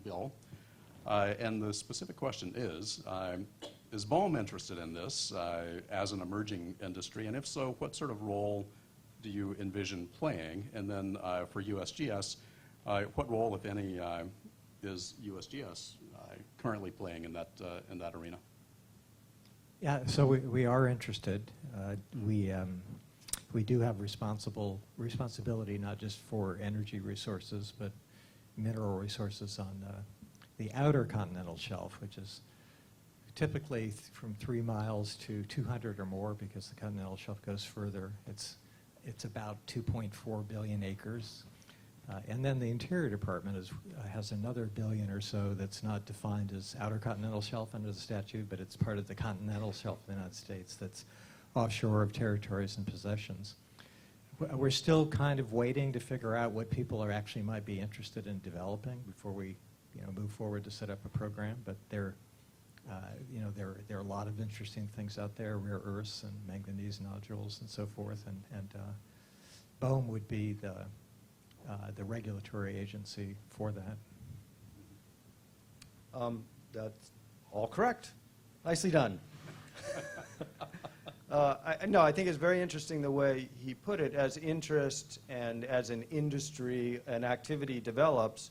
Bill. And the specific question is BOEM interested in this as an emerging industry? And if so, what sort of role do you envision playing? And then for USGS, what role, if any, is USGS currently playing in that arena?
Yeah, so we are interested. We do have responsibility not just for energy resources, but mineral resources on the outer continental shelf, which is typically from 3 miles to 200 or more, because the continental shelf goes further. It's about 2.4 billion acres. And then the Interior Department has another billion or so that's not defined as outer continental shelf under the statute, but it's part of the continental shelf of the United States that's offshore of territories and possessions. We're still kind of waiting to figure out what people are actually might be interested in developing before we move forward to set up a program, but there are a lot of interesting things out there, rare earths and manganese nodules and so forth, and BOEM would be the regulatory agency for that.
That's all correct. Nicely done. I think it's very interesting the way he put it. As interest and as an industry and activity develops,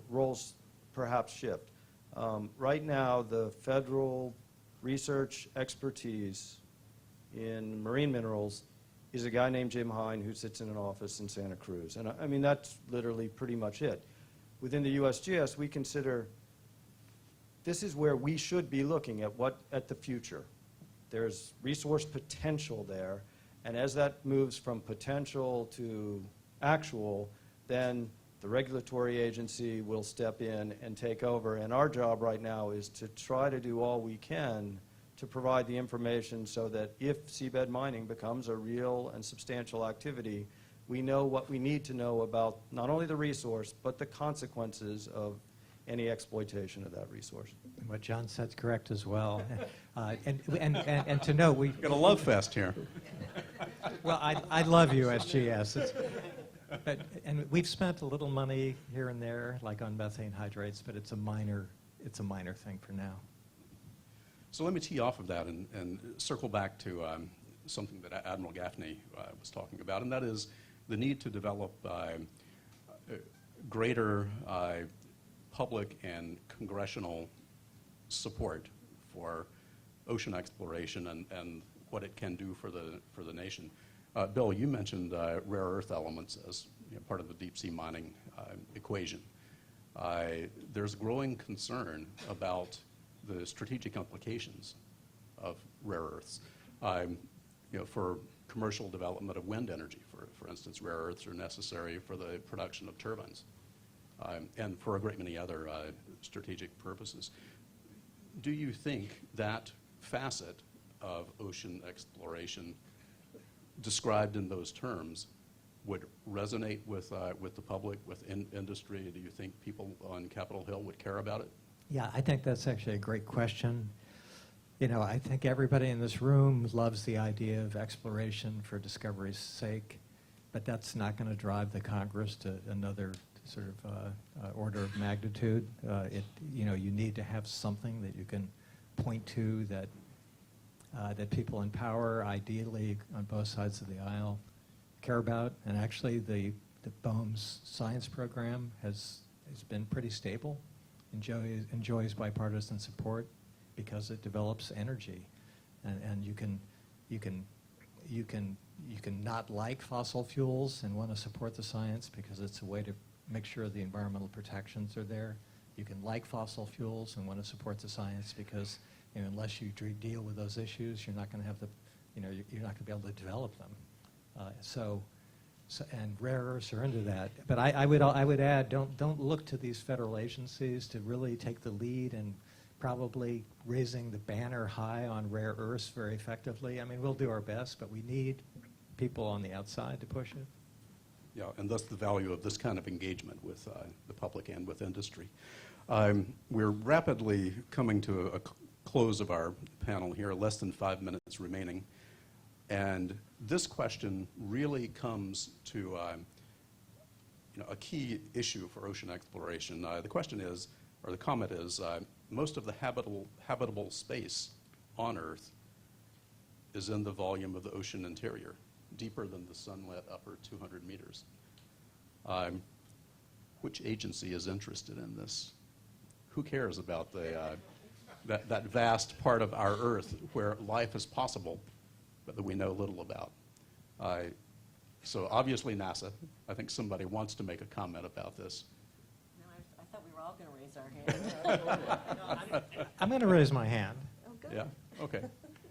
roles perhaps shift. Right now, the federal research expertise in marine minerals is a guy named Jim Hine who sits in an office in Santa Cruz. And I mean, that's literally pretty much it. Within the USGS, we consider this is where we should be looking at the future. There's resource potential there, and as that moves from potential to actual, then the regulatory agency will step in and take over. And our job right now is to try to do all we can to provide the information so that if seabed mining becomes a real and substantial activity, we know what we need to know about not only the resource, but the consequences of any exploitation of that resource.
And what John said's correct as well. And to note, we've
Got a love fest here.
Well, I love USGS. And we've spent a little money here and there, like on methane hydrates, but it's a minor thing for now.
So let me tee off of that and circle back to something that Admiral Gaffney was talking about, and that is the need to develop greater public and congressional support for ocean exploration and what it can do for the nation. Bill, you mentioned rare earth elements as part of the deep sea mining equation. There's growing concern about the strategic implications of rare earths. For commercial development of wind energy, for instance, rare earths are necessary for the production of turbines, and for a great many other strategic purposes. Do you think that facet of ocean exploration described in those terms would resonate with the public, with industry? Do you think people on Capitol Hill would care about it?
Yeah, I think that's actually a great question. I think everybody in this room loves the idea of exploration for discovery's sake, but that's not going to drive the Congress to another sort of order of magnitude. You need to have something that you can point to that people in power, ideally on both sides of the aisle, care about. And actually, the BOEM's science program has been pretty stable, enjoys bipartisan support because it develops energy, and you can not like fossil fuels and want to support the science because it's a way to make sure the environmental protections are there. You can like fossil fuels and want to support the science because unless you deal with those issues, you're not going to have you're not going to be able to develop them. So and rare earths are into that. But I would add, don't look to these federal agencies to really take the lead and probably raising the banner high on rare earths very effectively. I mean, we'll do our best, but we need people on the outside to push it.
Yeah, and thus the value of this kind of engagement with the public and with industry. We're rapidly coming to a close of our panel here, less than 5 minutes remaining. And this question really comes to a key issue for ocean exploration. The question is, or the comment is, most of the habitable space on Earth is in the volume of the ocean interior, deeper than the sunlit upper 200 meters. Which agency is interested in this? Who cares about that vast part of our Earth where life is possible, but that we know little about? So obviously NASA. I think somebody wants to make a comment about this.
No, I thought we were all going to raise our hand.
I'm going to raise my hand.
Oh, good.
Yeah, okay.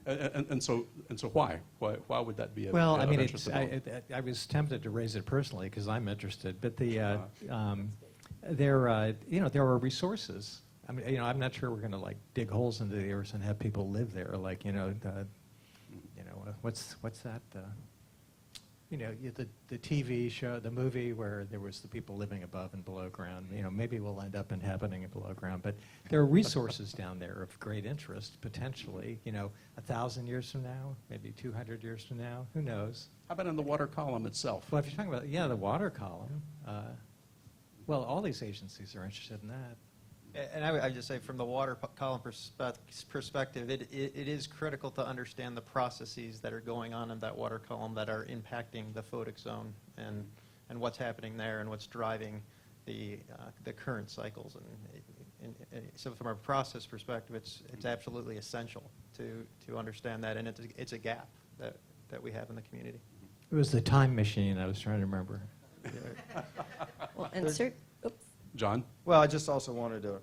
And so why? Why would that be of
Well, I mean,
interest to them?
I was tempted to raise it personally because I'm interested, but there are resources. I mean, I'm not sure we're going to like dig holes into the earth and have people live there. Like, what's that? The TV show, the movie where there was the people living above and below ground. Maybe we'll end up inhabiting it below ground, but there are resources down there of great interest potentially. 1,000 years from now, maybe 200 years from now, who knows?
How about in the water column itself?
Well, if you're talking about the water column, well, all these agencies are interested in that.
And I would just say from the water column perspective, it is critical to understand the processes that are going on in that water column that are impacting the photic zone and what's happening there and what's driving the current cycles. And so from a process perspective, it's absolutely essential to understand that, and it's a gap that we have in the community.
It was the time machine I was trying to remember.
Well, and
John?
Well, I just also wanted to,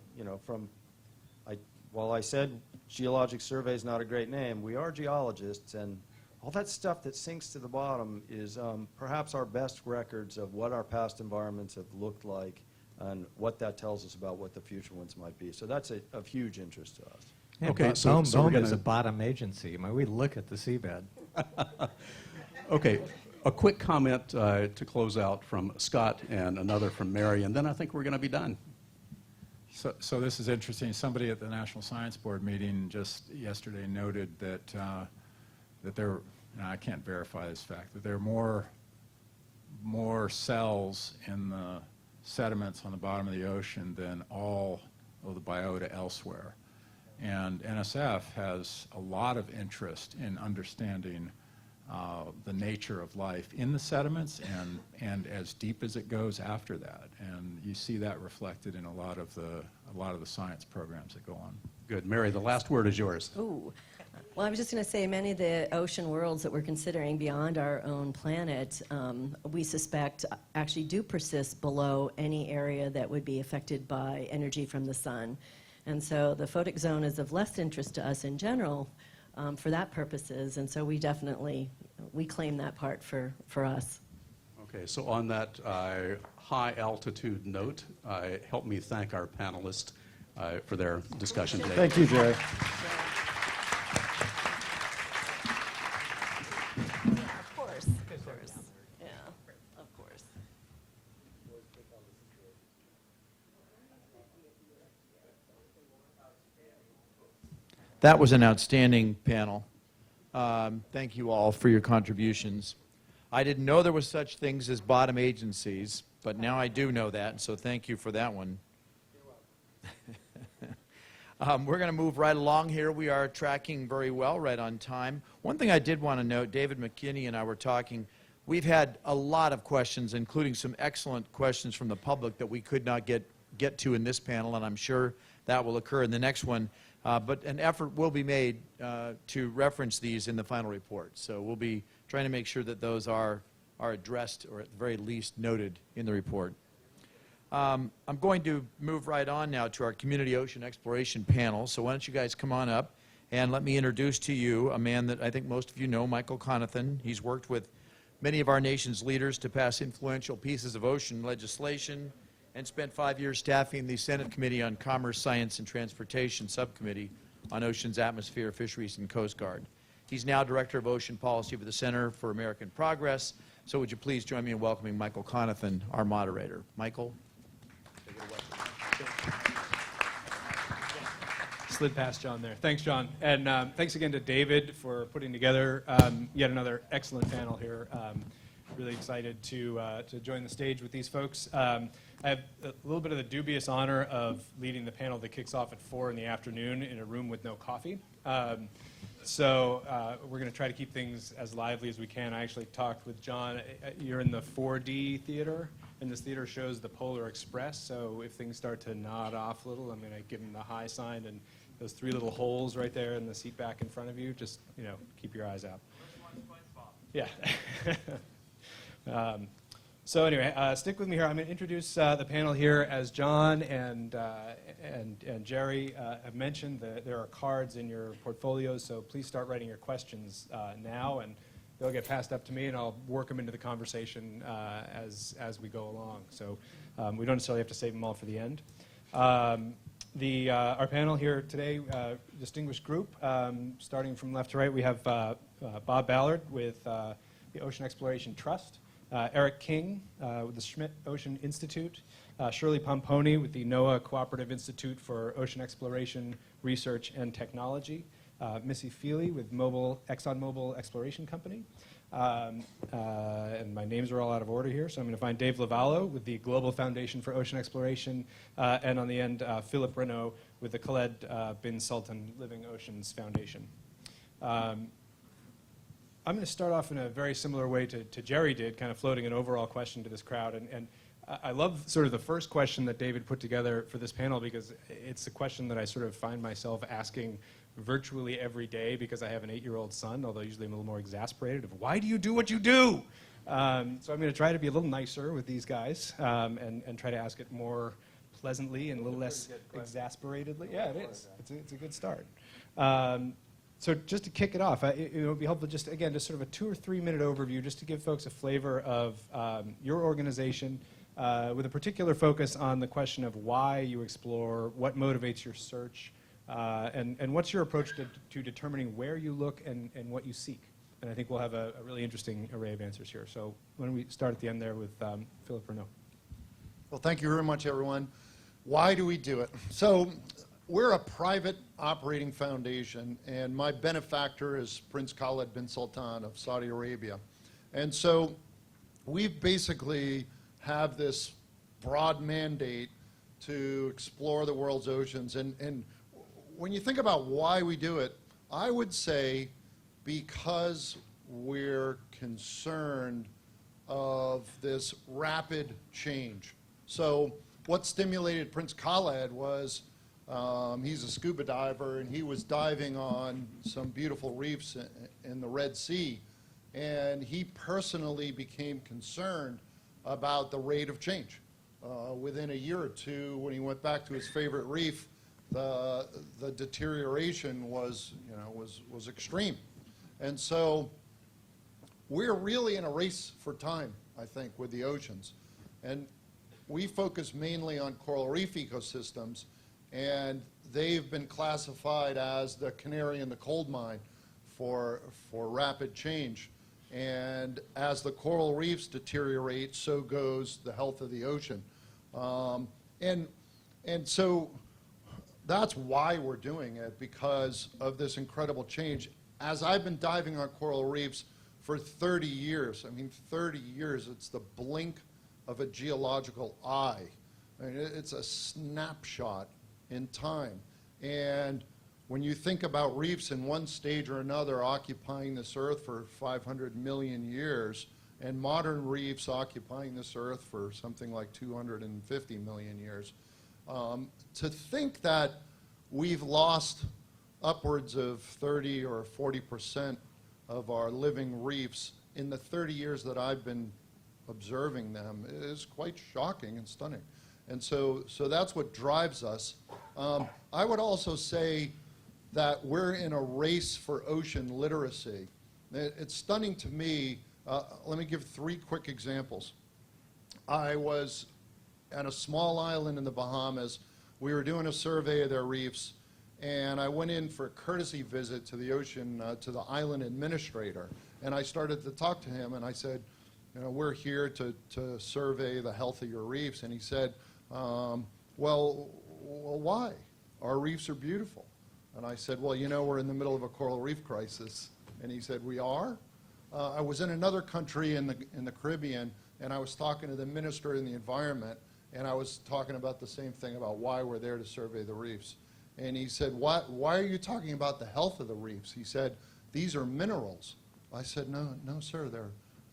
while I said Geologic Survey is not a great name, we are geologists, and all that stuff that sinks to the bottom is perhaps our best records of what our past environments have looked like and what that tells us about what the future ones might be. So that's of huge interest to us.
Yeah,
Okay,
BOEM
so we're gonna-
is a bottom agency. I mean, we look at the seabed.
Okay, a quick comment to close out from Scott and another from Mary, and then I think we're going to be done.
So this is interesting. Somebody at the National Science Board meeting just yesterday noted that there, now I can't verify this fact, that there are more cells in the sediments on the bottom of the ocean than all of the biota elsewhere. And NSF has a lot of interest in understanding the nature of life in the sediments and as deep as it goes after that. And you see that reflected in a lot of the science programs that go on.
Good. Mary, the last word is yours.
Ooh. Well, I was just going to say many of the ocean worlds that we're considering beyond our own planet, we suspect actually do persist below any area that would be affected by energy from the sun. And so the photic zone is of less interest to us in general for that purposes, and so we definitely, we claim that part for us.
Okay, so on that high altitude note, help me thank our panelists for their discussion today.
Thank you, Jerry.
Of course. Yeah, of course.
That was an outstanding panel. Thank you all for your contributions. I didn't know there was such things as bottom agencies, but now I do know that, so thank you for that one. We're going to move right along here. We are tracking very well, right on time. One thing I did want to note, David McKinney and I were talking, we've had a lot of questions, including some excellent questions from the public that we could not get to in this panel, and I'm sure that will occur in the next one. But an effort will be made to reference these in the final report. So we'll be trying to make sure that those are addressed, or at the very least noted in the report. I'm going to move right on now to our Community Ocean Exploration panel. So why don't you guys come on up and let me introduce to you a man that I think most of you know, Michael Conathan. He's worked with many of our nation's leaders to pass influential pieces of ocean legislation, and spent 5 years staffing the Senate Committee on Commerce, Science, and Transportation Subcommittee on Oceans, Atmosphere, Fisheries, and Coast Guard. He's now Director of Ocean Policy for the Center for American Progress. So would you please join me in welcoming Michael Conathan, our moderator. Michael, take it away.
Slid past John there. Thanks, John. And thanks again to David for putting together yet another excellent panel here. Really excited to join the stage with these folks. I have a little bit of the dubious honor of leading the panel that kicks off at 4 in the afternoon in a room with no coffee. So we're going to try to keep things as lively as we can. I actually talked with John. You're in the 4D theater, and this theater shows the Polar Express. So if things start to nod off a little, I'm going to give him the high sign, and those 3 little holes right there in the seat back in front of you, just, keep your eyes out. Yeah. So anyway, stick with me here. I'm going to introduce the panel here. As John and Jerry have mentioned, there are cards in your portfolios, so please start writing your questions now, and they'll get passed up to me, and I'll work them into the conversation as we go along. So we don't necessarily have to save them all for the end. Our panel here today, distinguished group, starting from left to right, we have Bob Ballard with the Ocean Exploration Trust, Eric King with the Schmidt Ocean Institute, Shirley Pomponi with the NOAA Cooperative Institute for Ocean Exploration, Research, and Technology, Missy Feely with ExxonMobil Exploration Company, and my names are all out of order here, so I'm going to find Dave Lavallo with the Global Foundation for Ocean Exploration, and on the end, Philip Renaud with the Khaled bin Sultan Living Oceans Foundation. I'm going to start off in a very similar way to Jerry did, kind of floating an overall question to this crowd. And I love sort of the first question that David put together for this panel, because it's a question that I sort of find myself asking virtually every day, because I have an 8-year-old son, although usually I'm a little more exasperated of, why do you do what you do? So I'm going to try to be a little nicer with these guys and try to ask it more pleasantly and a little less exasperatedly. Yeah, it is. It's a good start. So just to kick it off, it would be helpful just, again, just sort of a 2 or 3 minute overview just to give folks a flavor of your organization with a particular focus on the question of why you explore, what motivates your search, and what's your approach to determining where you look and what you seek. And I think we'll have a really interesting array of answers here. So why don't we start at the end there with Philip Renaud.
Well, thank you very much, everyone. Why do we do it? So we're a private operating foundation, and my benefactor is Prince Khaled bin Sultan of Saudi Arabia. And so we basically have this broad mandate to explore the world's oceans. And when you think about why we do it, I would say because we're concerned of this rapid change. So what stimulated Prince Khaled was he's a scuba diver, and he was diving on some beautiful reefs in the Red Sea, and he personally became concerned about the rate of change. Within a year or two, when he went back to his favorite reef, the deterioration was extreme. And so we're really in a race for time, I think, with the oceans. And we focus mainly on coral reef ecosystems, and they've been classified as the canary in the coal mine for rapid change. And as the coral reefs deteriorate, so goes the health of the ocean. And so that's why we're doing it, because of this incredible change. As I've been diving on coral reefs for 30 years, I mean 30 years, it's the blink of a geological eye. I mean, it's a snapshot in time. And when you think about reefs in one stage or another occupying this earth for 500 million years, and modern reefs occupying this earth for something like 250 million years, to think that we've lost upwards of 30 or 40% of our living reefs in the 30 years that I've been observing them is quite shocking and stunning. And so that's what drives us. I would also say that we're in a race for ocean literacy. It's stunning to me Let me give 3 quick examples. I was at a small island in the Bahamas. We were doing a survey of their reefs, and I went in for a courtesy visit to the ocean, to the island administrator, and I started to talk to him, and I said, you know, we're here to survey the health of your reefs. And he said, well, why? Our reefs are beautiful. And I said, well, you know, we're in the middle of a coral reef crisis. And he said, we are? I was in another country in the Caribbean, and I was talking to the minister in the environment, and I was talking about the same thing about why we're there to survey the reefs. And he said, why are you talking about the health of the reefs? He said, these are minerals. I said, no, sir,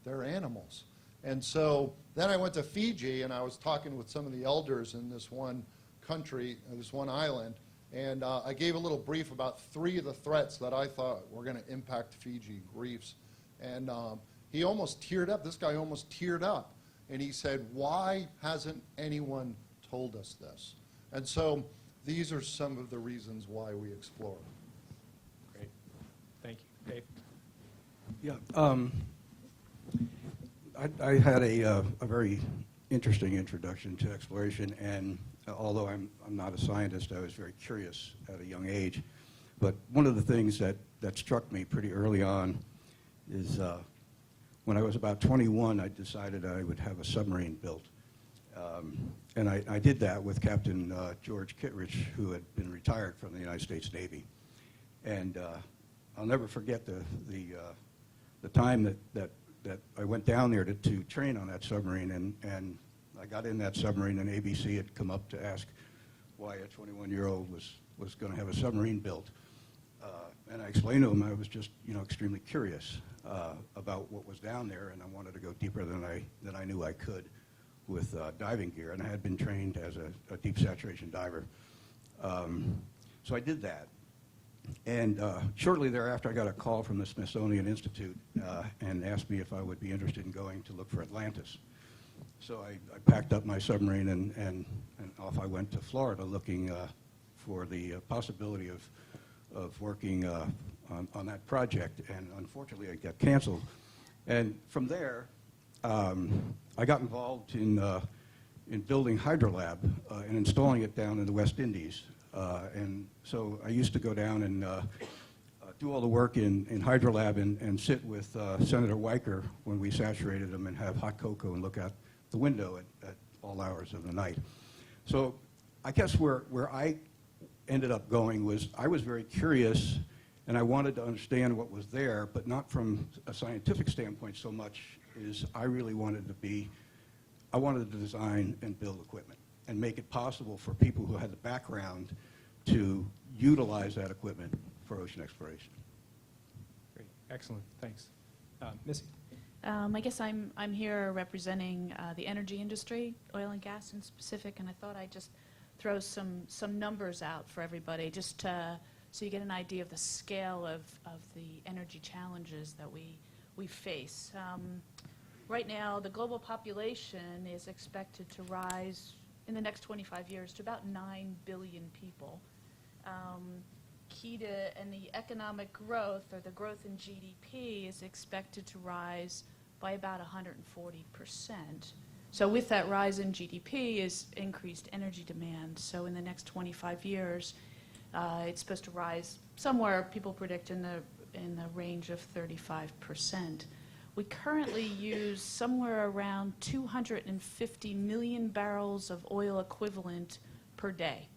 they're animals. And so then I went to Fiji, and I was talking with some of the elders in this one country, this one island, and I gave a little brief about 3 of the threats that I thought were going to impact Fiji reefs. And he almost teared up. This guy almost teared up. And he said, why hasn't anyone told us this? And so these are some of the reasons why we explore.
Great. Thank you. Dave?
Yeah. I had a very interesting introduction to exploration, and although I'm not a scientist, I was very curious at a young age. But one of the things that struck me pretty early on is when I was about 21, I decided I would have a submarine built. And I did that with Captain George Kittredge, who had been retired from the United States Navy. And I'll never forget the time that I went down there to train on that submarine, and I got in that submarine, and ABC had come up to ask why a 21-year-old was going to have a submarine built. And I explained to him I was just, extremely curious about what was down there, and I wanted to go deeper than I knew I could with diving gear, and I had been trained as a deep saturation diver. So I did that. And shortly thereafter, I got a call from the Smithsonian Institute and asked me if I would be interested in going to look for Atlantis. So I packed up my submarine and off I went to Florida looking for the possibility of working on that project. And unfortunately, it got canceled. And from there, I got involved in building Hydrolab and installing it down in the West Indies. And so I used to go down and do all the work in Hydrolab and sit with Senator Weicker when we saturated them and have hot cocoa and look out the window at all hours of the night. So I guess where I ended up going was I was very curious, and I wanted to understand what was there, but not from a scientific standpoint so much as I really wanted to design and build equipment and make it possible for people who had the background to utilize that equipment for ocean exploration.
Great. Excellent. Thanks. Missy?
I guess I'm here representing the energy industry, oil and gas in specific, and I thought I'd just throw some numbers out for everybody, just so you get an idea of the scale of the energy challenges that we face. Right now, the global population is expected to rise in the next 25 years to about 9 billion people. And the economic growth, or the growth in GDP, is expected to rise by about 140%. So with that rise in GDP is increased energy demand. So in the next 25 years, it's supposed to rise somewhere, people predict, in the range of 35%. We currently use somewhere around 250 million barrels of oil equivalent per day.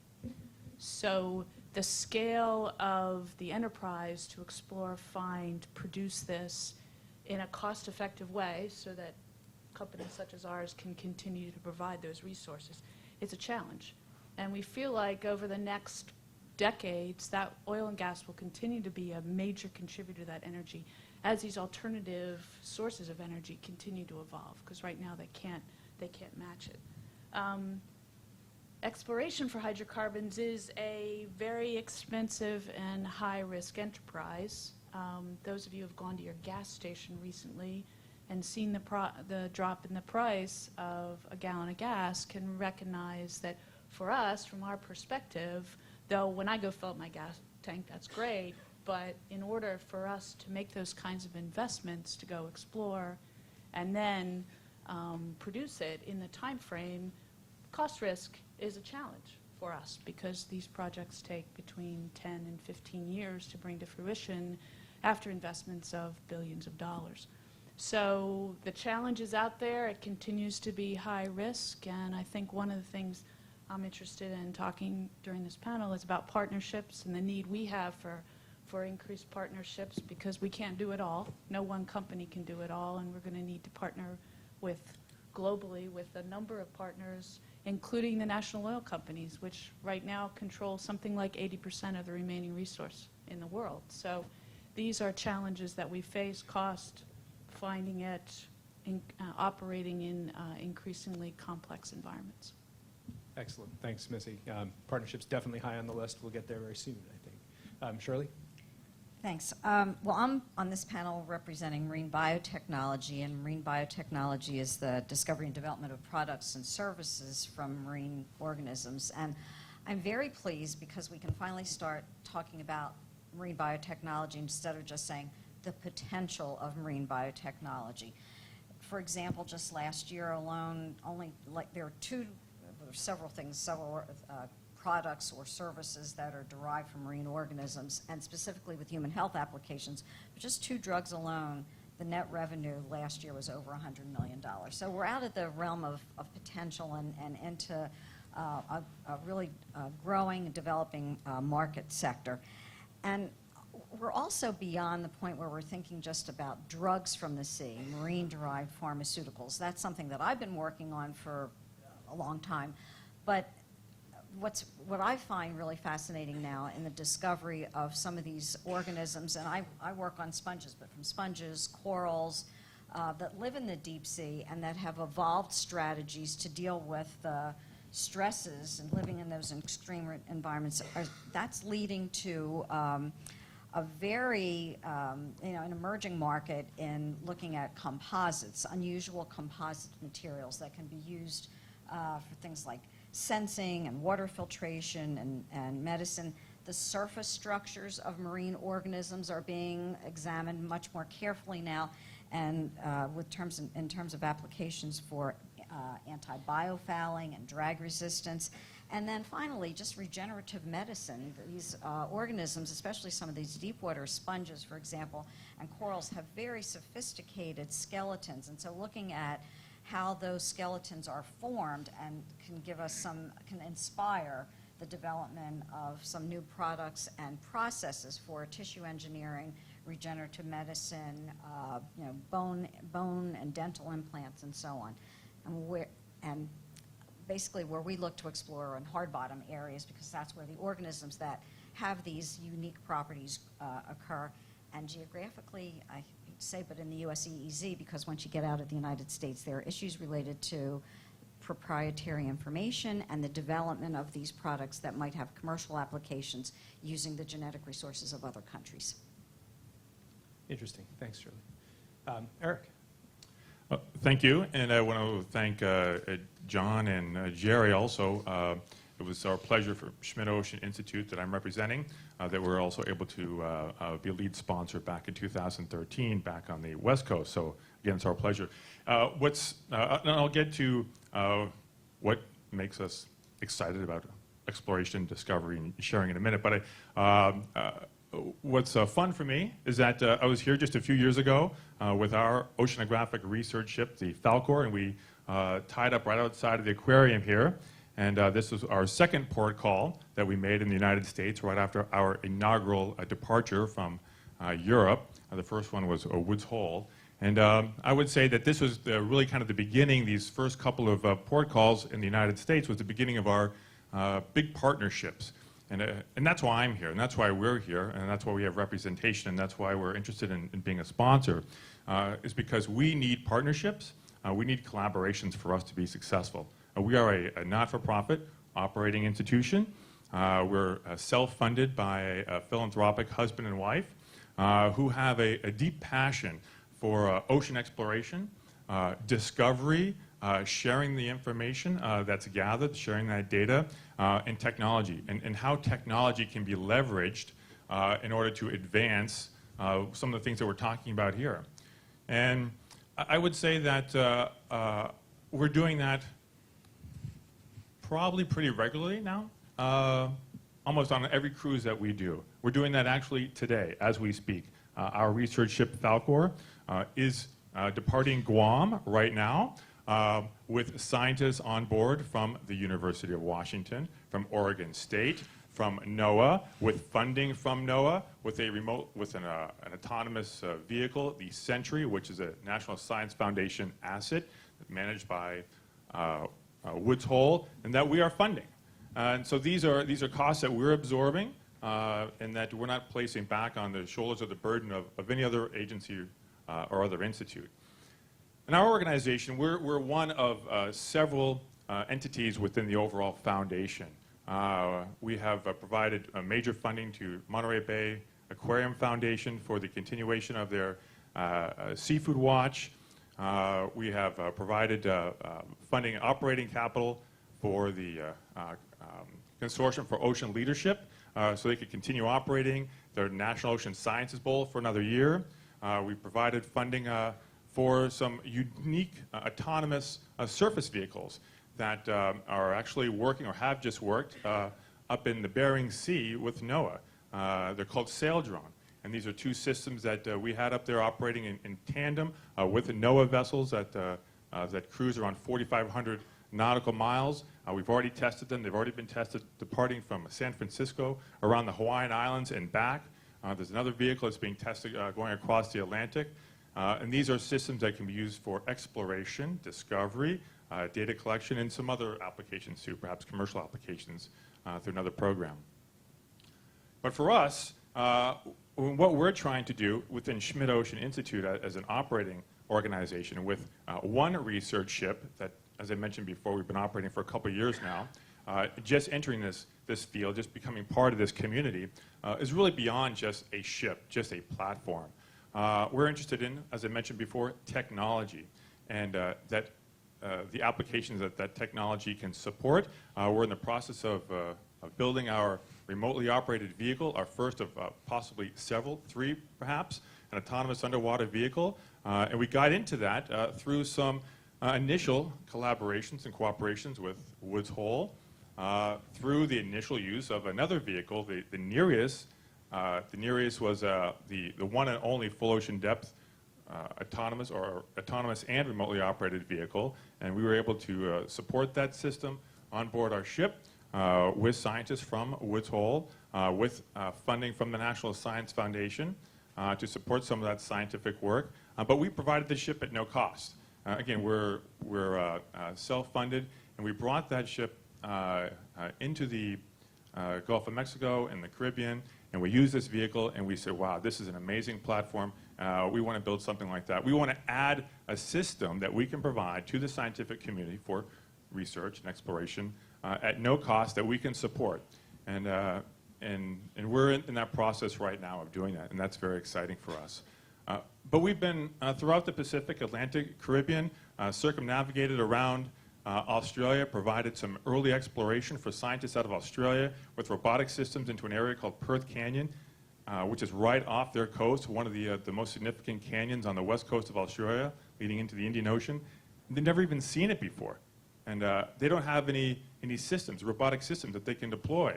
So the scale of the enterprise to explore, find, produce this in a cost-effective way so that companies such as ours can continue to provide those resources, it's a challenge. And we feel like over the next decades that oil and gas will continue to be a major contributor to that energy as these alternative sources of energy continue to evolve, because right now they can't match it. Exploration for hydrocarbons is a very expensive and high-risk enterprise. Those of you who have gone to your gas station recently and seen the drop in the price of a gallon of gas can recognize that for us, from our perspective, though when I go fill up my gas tank, that's great, But in order for us to make those kinds of investments to go explore and then produce it in the time frame, cost risk is a challenge for us because these projects take between 10 and 15 years to bring to fruition after investments of billions of dollars. So the challenge is out there. It continues to be high risk, and I think one of the things I'm interested in talking during this panel is about partnerships and the need we have for increased partnerships because we can't do it all. No one company can do it all, and we're going to need to partner with globally with a number of partners, including the national oil companies, which right now control something like 80% of the remaining resource in the world. So these are challenges that we face, cost, finding it, operating in increasingly complex environments.
Excellent. Thanks, Missy. Partnership's definitely high on the list. We'll get there very soon, I think. Shirley?
Thanks. Well, I'm on this panel representing marine biotechnology, and marine biotechnology is the discovery and development of products and services from marine organisms. And I'm very pleased because we can finally start talking about marine biotechnology instead of just saying the potential of marine biotechnology. For example, just last year alone, there are several products or services that are derived from marine organisms, and specifically with human health applications. But just 2 drugs alone, the net revenue last year was over $100 million. So we're out of the realm of potential and into a really growing and developing market sector. And we're also beyond the point where we're thinking just about drugs from the sea, marine-derived pharmaceuticals. That's something that I've been working on for a long time. But what I find really fascinating now in the discovery of some of these organisms, and I work on sponges, but from sponges, corals, that live in the deep sea and that have evolved strategies to deal with the stresses and living in those extreme environments, that's leading to a very an emerging market in looking at composites, unusual composite materials that can be used for things like sensing and water filtration and medicine. The surface structures of marine organisms are being examined much more carefully now, and in terms of applications for anti-biofouling and drag resistance. And then finally, just regenerative medicine. These organisms, especially some of these deep water sponges, for example, and corals, have very sophisticated skeletons. And so looking at how those skeletons are formed and can inspire the development of some new products and processes for tissue engineering, regenerative medicine, bone and dental implants, and so on. And basically where we look to explore are in hard bottom areas, because that's where the organisms that have these unique properties occur. And geographically, I hate to say, but in the US EEZ, because once you get out of the United States, there are issues related to proprietary information and the development of these products that might have commercial applications using the genetic resources of other countries.
Interesting. Thanks, Shirley. Eric?
Thank you, and I want to thank John and Jerry also. It was our pleasure for Schmidt Ocean Institute that I'm representing that we're also able to be a lead sponsor back in 2013 back on the West Coast. So again, it's our pleasure. I'll get to what makes us excited about exploration, discovery, and sharing in a minute. But what's fun for me is that I was here just a few years ago with our oceanographic research ship, the Falcor, and we tied up right outside of the aquarium here. And this was our second port call that we made in the United States right after our inaugural departure from Europe. The first one was Woods Hole. And I would say that this was really kind of the beginning. These first couple of port calls in the United States was the beginning of our big partnerships. And that's why I'm here, and that's why we're here, and that's why we have representation, and that's why we're interested in being a sponsor, is because we need partnerships. We need collaborations for us to be successful. We are a not-for-profit operating institution. We're self-funded by a philanthropic husband and wife who have a deep passion for ocean exploration, discovery, sharing the information that's gathered, sharing that data, and technology, and how technology can be leveraged in order to advance some of the things that we're talking about here. And I would say that we're doing that probably pretty regularly now, almost on every cruise that we do. We're doing that actually today as we speak. Our research ship Falkor is departing Guam right now with scientists on board from the University of Washington, from Oregon State, from NOAA, with funding from NOAA, with an autonomous vehicle, the Sentry, which is a National Science Foundation asset managed by Woods Hole, and that we are funding. And so these are costs that we're absorbing, and that we're not placing back on the shoulders of the burden of any other agency or other institute. In our organization, we're one of several entities within the overall foundation. We have provided major funding to Monterey Bay Aquarium Foundation for the continuation of their Seafood Watch. We have provided funding and operating capital for the Consortium for Ocean Leadership so they could continue operating their National Ocean Sciences Bowl for another year. We provided funding for some unique autonomous surface vehicles that are actually working or have just worked up in the Bering Sea with NOAA. They're called Sail Drone. And these are two systems that we had up there operating in tandem with the NOAA vessels that cruise around 4,500 nautical miles. We've already tested them. They've already been tested departing from San Francisco around the Hawaiian Islands and back. There's another vehicle that's being tested going across the Atlantic. And these are systems that can be used for exploration, discovery, data collection, and some other applications too, perhaps commercial applications through another program. But for us, what we're trying to do within Schmidt Ocean Institute as an operating organization with one research ship that, as I mentioned before, we've been operating for a couple of years now, just entering this field, just becoming part of this community, is really beyond just a ship, just a platform. We're interested in, as I mentioned before, technology, and that the applications that technology can support. We're in the process of building our remotely operated vehicle, our first of possibly several, 3 perhaps, an autonomous underwater vehicle. And we got into that through some initial collaborations and cooperations with Woods Hole, through the initial use of another vehicle, the Nereus. The Nereus was the one and only full ocean depth autonomous and remotely operated vehicle, and we were able to support that system on board our ship with scientists from Woods Hole, with funding from the National Science Foundation to support some of that scientific work. But we provided the ship at no cost. Again, we're self-funded, and we brought that ship into the Gulf of Mexico and the Caribbean, and we used this vehicle, and we said, wow, this is an amazing platform. We want to build something like that. We want to add a system that we can provide to the scientific community for research and exploration at no cost that we can support. And we're in that process right now of doing that, and that's very exciting for us. But we've been throughout the Pacific, Atlantic, Caribbean, circumnavigated around Australia, provided some early exploration for scientists out of Australia with robotic systems into an area called Perth Canyon, which is right off their coast, one of the most significant canyons on the west coast of Australia, leading into the Indian Ocean. They've never even seen it before. And they don't have any systems, robotic systems that they can deploy.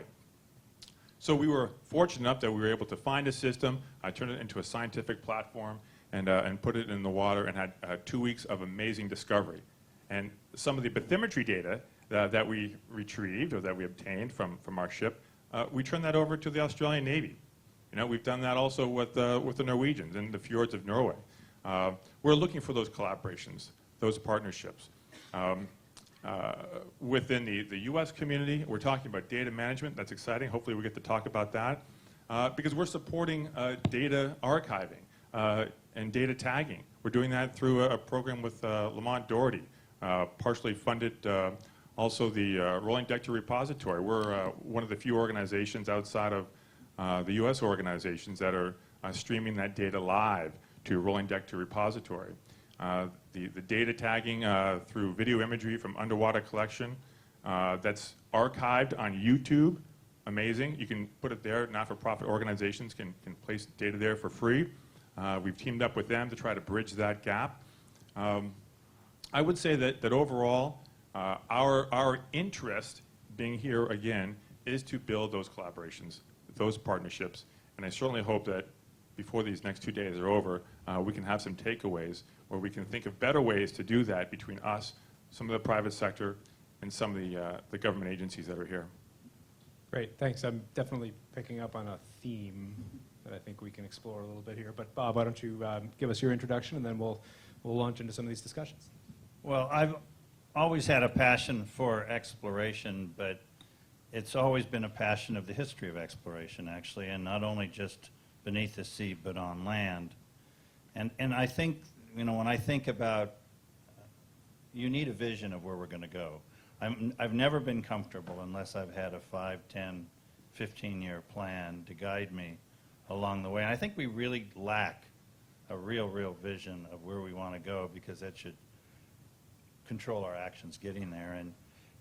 So we were fortunate enough that we were able to find a system, turn it into a scientific platform, and put it in the water, and had 2 weeks of amazing discovery. And some of the bathymetry data that we retrieved or that we obtained from our ship, we turned that over to the Australian Navy. You know, we've done that also with the Norwegians in the fjords of Norway. We're looking for those collaborations, those partnerships. Within the U.S. community, we're talking about data management. That's exciting. Hopefully we get to talk about that. Because we're supporting data archiving and data tagging. We're doing that through a program with Lamont Doherty, partially funded also the Rolling Deck to Repository. We're one of the few organizations outside of the U.S. organizations that are streaming that data live to Rolling Deck to Repository. The data tagging through video imagery from underwater collection that's archived on YouTube amazing. You can put it there. Not-for-profit organizations can place data there for free. We've teamed up with them to try to bridge that gap. I would say that overall, our interest being here again is to build those collaborations, those partnerships, and I certainly hope that before these next 2 days are over, we can have some takeaways where we can think of better ways to do that between us, some of the private sector, and some of the government agencies that are here.
Great, thanks. I'm definitely picking up on a theme that I think we can explore a little bit here. But Bob, why don't you give us your introduction, and then we'll launch into some of these discussions.
Well, I've always had a passion for exploration, but it's always been a passion of the history of exploration, actually, and not only just beneath the sea, but on land. And I think, you know, when I think about, you need a vision of where we're going to go. I've never been comfortable unless I've had a 5, 10, 15-year plan to guide me along the way. And I think we really lack a real vision of where we want to go, because that should control our actions getting there.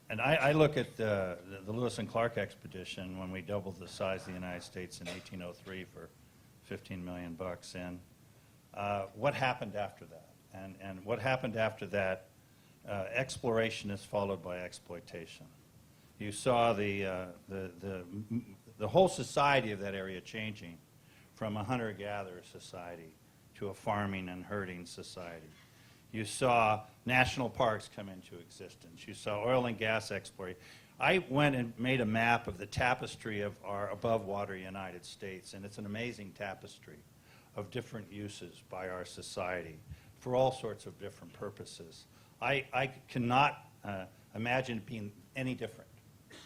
And I look at the Lewis and Clark expedition when we doubled the size of the United States in 1803 for $15 million. And what happened after that? And what happened after that? Exploration is followed by exploitation. You saw the whole society of that area changing from a hunter-gatherer society to a farming and herding society. You saw national parks come into existence. You saw oil and gas exploration. I went and made a map of the tapestry of our above-water United States, and it's an amazing tapestry of different uses by our society for all sorts of different purposes. I cannot imagine it being any different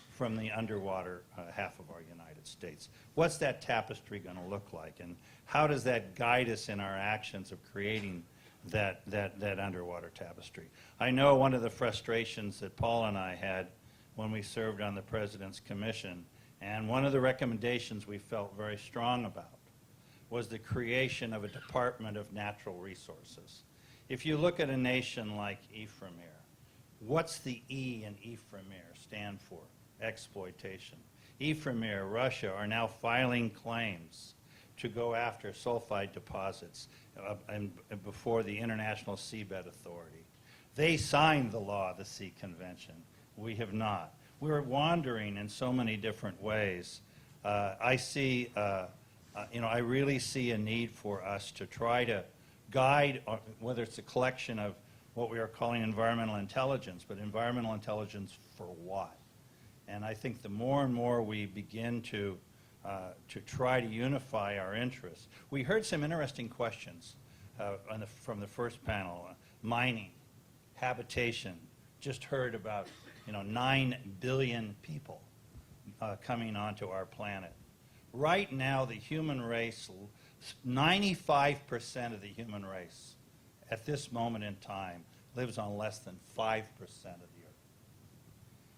from the underwater half of our United States. What's that tapestry going to look like, and how does that guide us in our actions of creating that underwater tapestry? I know one of the frustrations that Paul and I had when we served on the President's Commission, and one of the recommendations we felt very strong about, was the creation of a Department of Natural Resources. If you look at a nation like Ephraimir, what's the E in Ephraimir stand for? Exploitation. Ephraimir, Russia, are now filing claims to go after sulfide deposits before the International Seabed Authority. They signed the law, the Sea Convention. We have not. We're wandering in so many different ways. I really see a need for us to try to guide, whether it's a collection of what we are calling environmental intelligence, but environmental intelligence for what? And I think the more and more we begin to try to unify our interests. We heard some interesting questions from the first panel. Mining, habitation, just heard about 9 billion people coming onto our planet. Right now, the human race, 95% of the human race at this moment in time lives on less than 5% of the earth.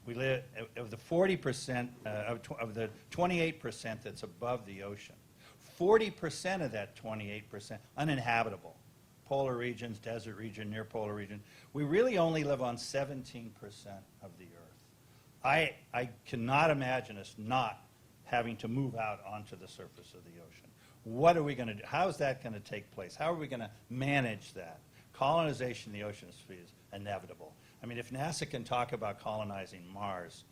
We live of the 40%, of the 28% that's above the ocean. 40% of that 28% uninhabitable. Polar regions, desert region, near polar region. We really only live on 17% of the earth. I cannot imagine us not having to move out onto the surface of the ocean. What are we going to do? How is that going to take place? How are we going to manage that? Colonization of the oceanosphere is inevitable. I mean, if NASA can talk about colonizing Mars,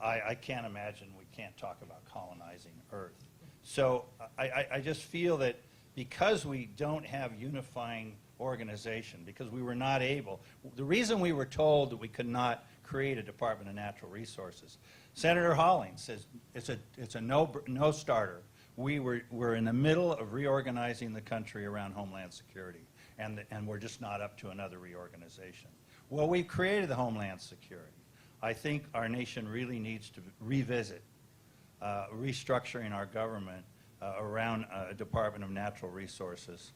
I can't imagine we can't talk about colonizing Earth. So I just feel that because we don't have unifying organization, because we were not able, the reason we were told that we could not create a Department of Natural Resources, Senator Holling says it's a no starter. We're in the middle of reorganizing the country around Homeland Security, and we're just not up to another reorganization. Well, we've created the Homeland Security. I think our nation really needs to revisit restructuring our government around a Department of Natural Resources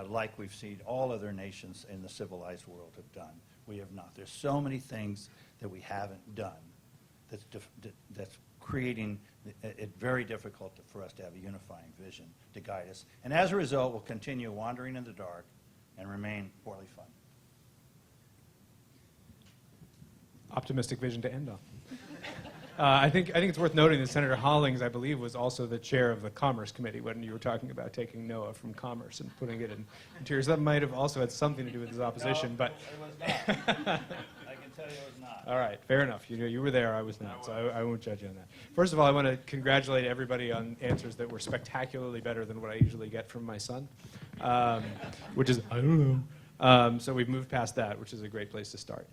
like we've seen all other nations in the civilized world have done. We have not. There's so many things that we haven't done that's creating it very difficult for us to have a unifying vision to guide us. And as a result, we'll continue wandering in the dark and remain poorly funded.
Optimistic vision to end on. I think it's worth noting that Senator Hollings, I believe, was also the chair of the Commerce Committee when you were talking about taking NOAA from Commerce and putting it in Interior. So that might have also had something to do with his opposition.
No,
but
it was not. I can tell you it was not.
all right, fair enough. You were there, I was not, so I won't judge you on that. First of all, I want to congratulate everybody on answers that were spectacularly better than what I usually get from my son, which is, I don't know. So we've moved past that, which is a great place to start.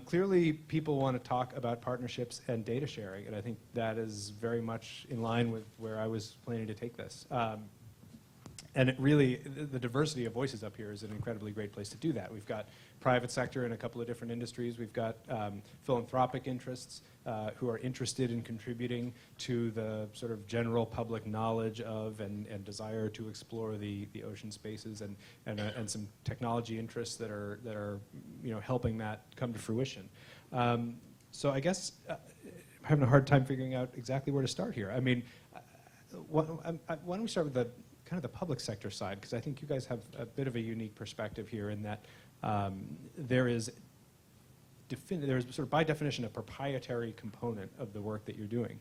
Clearly, people want to talk about partnerships and data sharing, and I think that is very much in line with where I was planning to take this. And it really, the diversity of voices up here is an incredibly great place to do that. We've got private sector in a couple of different industries. We've got philanthropic interests who are interested in contributing to the sort of general public knowledge of and desire to explore the ocean spaces, and some technology interests that are helping that come to fruition. So I guess I'm having a hard time figuring out exactly where to start here. I mean, why don't we start with the kind of the public sector side, because I think you guys have a bit of a unique perspective here in that there is sort of by definition a proprietary component of the work that you're doing.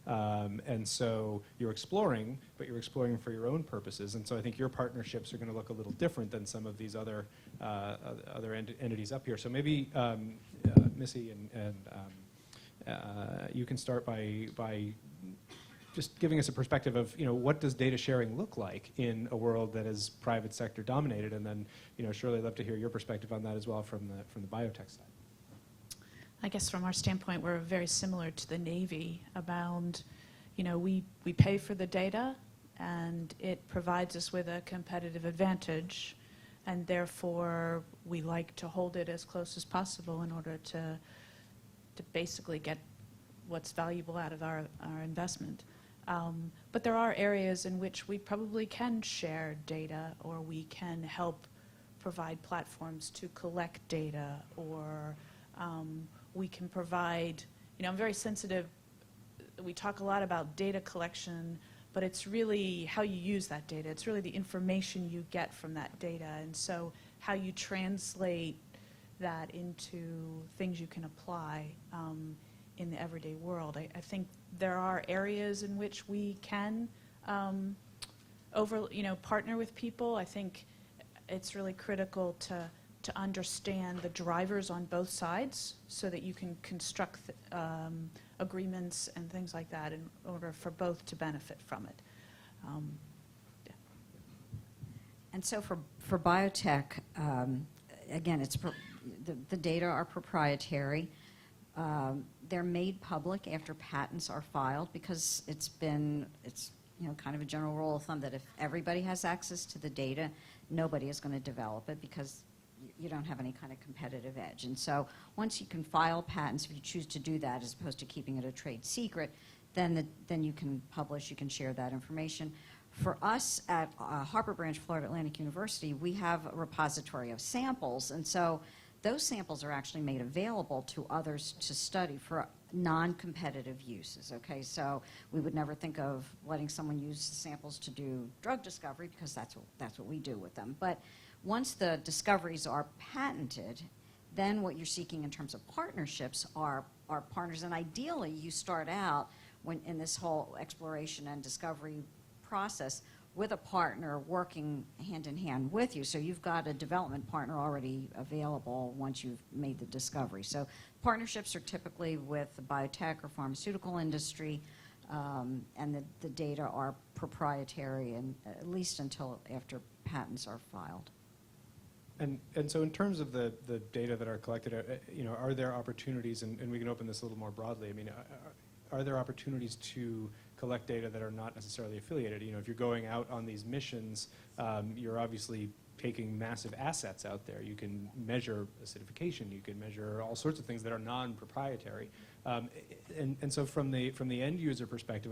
And so you're exploring, but you're exploring for your own purposes. And so I think your partnerships are going to look a little different than some of these other entities up here. So maybe Missy and you can start by just giving us a perspective of, what does data sharing look like in a world that is private sector dominated, and then, Shirley, I'd love to hear your perspective on that as well from the biotech side.
I guess from our standpoint, we're very similar to the Navy about, we pay for the data, and it provides us with a competitive advantage, and therefore we like to hold it as close as possible in order to basically get what's valuable out of our investment. But there are areas in which we probably can share data, or we can help provide platforms to collect data, or we can provide, I'm very sensitive, we talk a lot about data collection, but it's really how you use that data. It's really the information you get from that data, and so how you translate that into things you can apply in the everyday world. I think there are areas in which we can partner with people. I think it's really critical to understand the drivers on both sides so that you can construct agreements and things like that in order for both to benefit from it.
And so for biotech, again, the data are proprietary. They're made public after patents are filed, because it's kind of a general rule of thumb that if everybody has access to the data, nobody is going to develop it, because you don't have any kind of competitive edge. And so once you can file patents, if you choose to do that as opposed to keeping it a trade secret, then you can publish, you can share that information. For us at Harbor Branch, Florida Atlantic University, we have a repository of samples, and so those samples are actually made available to others to study for non-competitive uses, okay? So we would never think of letting someone use the samples to do drug discovery, because that's what we do with them. But once the discoveries are patented, then what you're seeking in terms of partnerships are partners, and ideally you start out in this whole exploration and discovery process with a partner working hand in hand with you. So you've got a development partner already available once you've made the discovery. So partnerships are typically with the biotech or pharmaceutical industry, and the data are proprietary, and at least until after patents are filed.
And so in terms of the data that are collected, are there opportunities, and we can open this a little more broadly, are there opportunities to collect data that are not necessarily affiliated? If you're going out on these missions, you're obviously taking massive assets out there. You can measure acidification, you can measure all sorts of things that are non-proprietary. And so from the end user perspective,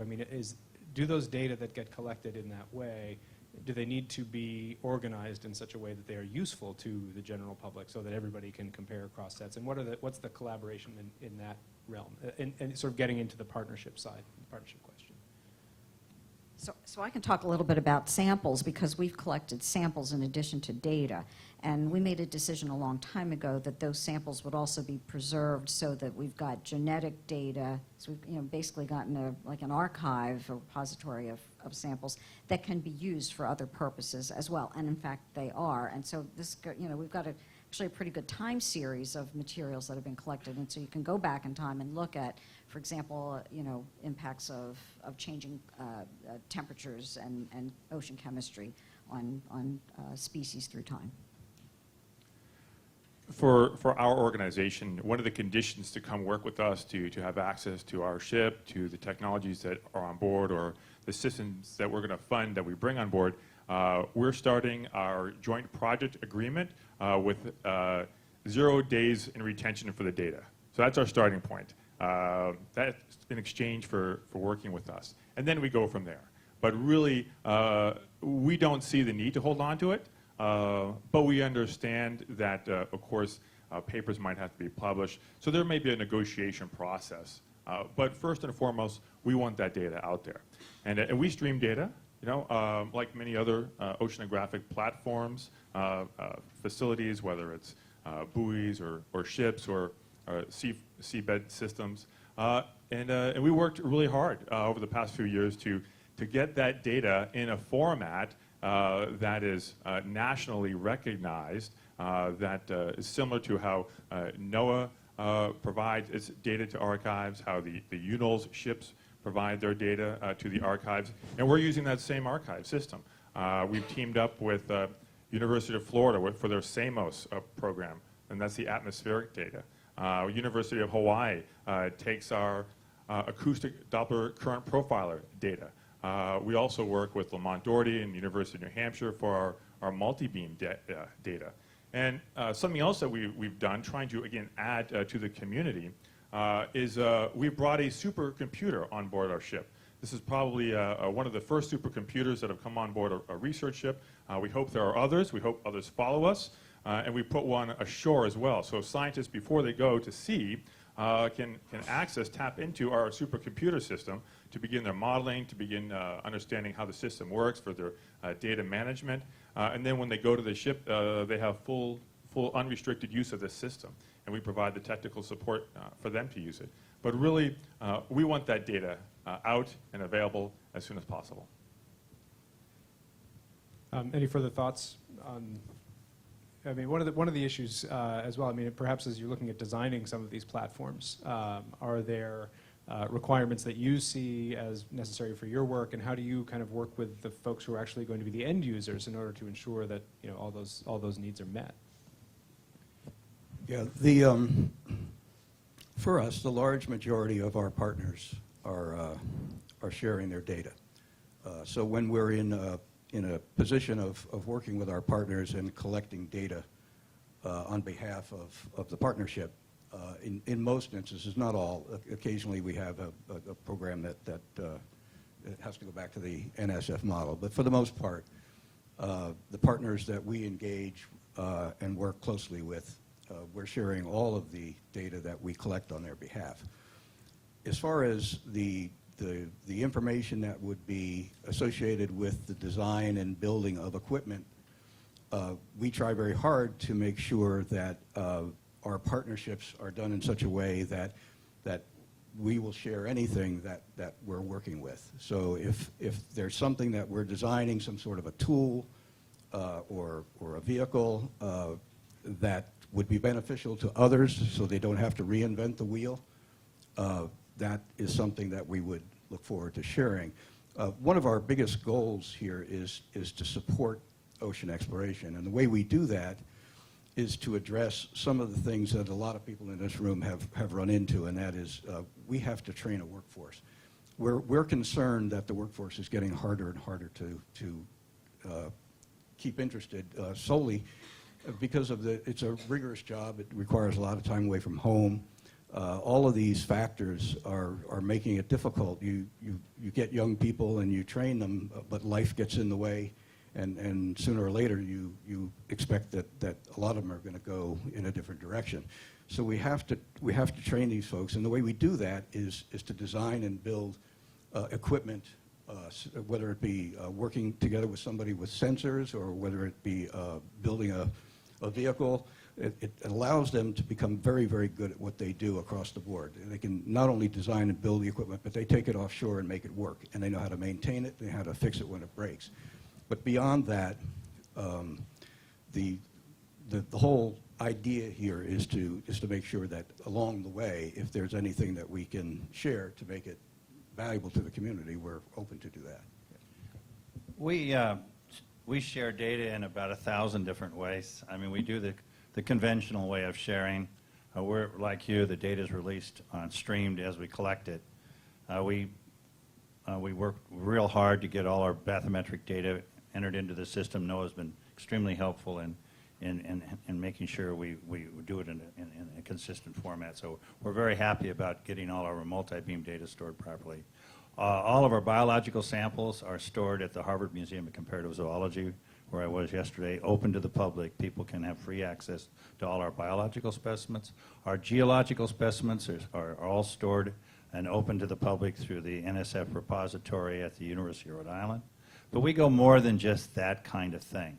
do those data that get collected in that way, do they need to be organized in such a way that they are useful to the general public so that everybody can compare across sets? And what's the collaboration in that realm? And sort of getting into the partnership side, the partnership question.
So I can talk a little bit about samples because we've collected samples in addition to data. And we made a decision a long time ago that those samples would also be preserved so that we've got genetic data. So we've basically gotten like an archive, a repository of samples that can be used for other purposes as well. And in fact, they are. And so this, we've got actually a pretty good time series of materials that have been collected. And so you can go back in time and look at, for example, impacts of changing temperatures and ocean chemistry on species through time.
For our organization, one of the conditions to come work with us, to have access to our ship, to the technologies that are on board, or the systems that we're going to fund that we bring on board, we're starting our joint project agreement with 0 days in retention for the data. So that's our starting point. That's in exchange for working with us. And then we go from there. But really, we don't see the need to hold on to it. But we understand that, of course, papers might have to be published. So there may be a negotiation process. But first and foremost, we want that data out there. And we stream data, like many other oceanographic platforms, facilities, whether it's buoys or ships or seabed systems. And we worked really hard over the past few years to get that data in a format that is nationally recognized, that is similar to how NOAA provides its data to archives, how the UNOLS ships provide their data to the archives, and we're using that same archive system. We've teamed up with University of Florida for their SAMOS program, and that's the atmospheric data. University of Hawaii takes our acoustic Doppler current profiler data. We also work with Lamont Doherty and University of New Hampshire for our multi-beam data. And something else that we've done, trying to, again, add to the community, is we've brought a supercomputer on board our ship. This is probably one of the first supercomputers that have come on board a research ship. We hope there are others. We hope others follow us. And we put one ashore as well. So scientists, before they go to sea, can tap into our supercomputer system to begin their modeling, to begin understanding how the system works for their data management. And then when they go to the ship, they have full unrestricted use of this system. And we provide the technical support for them to use it. But really, we want that data out and available as soon as possible.
Any further thoughts on? I mean, one of the issues as well. I mean, perhaps as you're looking at designing some of these platforms, are there requirements that you see as necessary for your work, and how do you kind of work with the folks who are actually going to be the end users in order to ensure that all those needs are met?
Yeah, for us, the large majority of our partners are sharing their data. So when we're in a position of working with our partners and collecting data on behalf of the partnership, in most instances, not all, occasionally we have a program that has to go back to the NSF model, but for the most part, the partners that we engage and work closely with, we're sharing all of the data that we collect on their behalf. As far as the information that would be associated with the design and building of equipment, we try very hard to make sure that our partnerships are done in such a way that we will share anything that we're working with. So if there's something that we're designing, some sort of a tool or a vehicle that would be beneficial to others so they don't have to reinvent the wheel, that is something that we would look forward to sharing. One of our biggest goals here is to support ocean exploration, and the way we do that is to address some of the things that a lot of people in this room have run into, and that is we have to train a workforce. We're concerned that the workforce is getting harder and harder to keep interested solely because of it's a rigorous job. It requires a lot of time away from home. All of these factors are making it difficult. You get young people and you train them, but life gets in the way, and sooner or later you expect that a lot of them are going to go in a different direction. So we have to train these folks, and the way we do that is to design and build equipment whether it be working together with somebody with sensors or whether it be building a vehicle. It allows them to become very, very good at what they do across the board. They can not only design and build the equipment, but they take it offshore and make it work. And they know how to maintain it, they know how to fix it when it breaks. But beyond that, the whole idea here is to make sure that along the way, if there's anything that we can share to make it valuable to the community, we're open to do that.
We share data in about 1,000 different ways. I mean, we do the conventional way of sharing. We're like you, the data is released streamed as we collect it. We work real hard to get all our bathymetric data entered into the system. NOAA's been extremely helpful in making sure we do it in a consistent format. So we're very happy about getting all our multi-beam data stored properly. All of our biological samples are stored at the Harvard Museum of Comparative Zoology, where I was yesterday, open to the public. People can have free access to all our biological specimens. Our geological specimens are all stored and open to the public through the NSF repository at the University of Rhode Island. But we go more than just that kind of thing.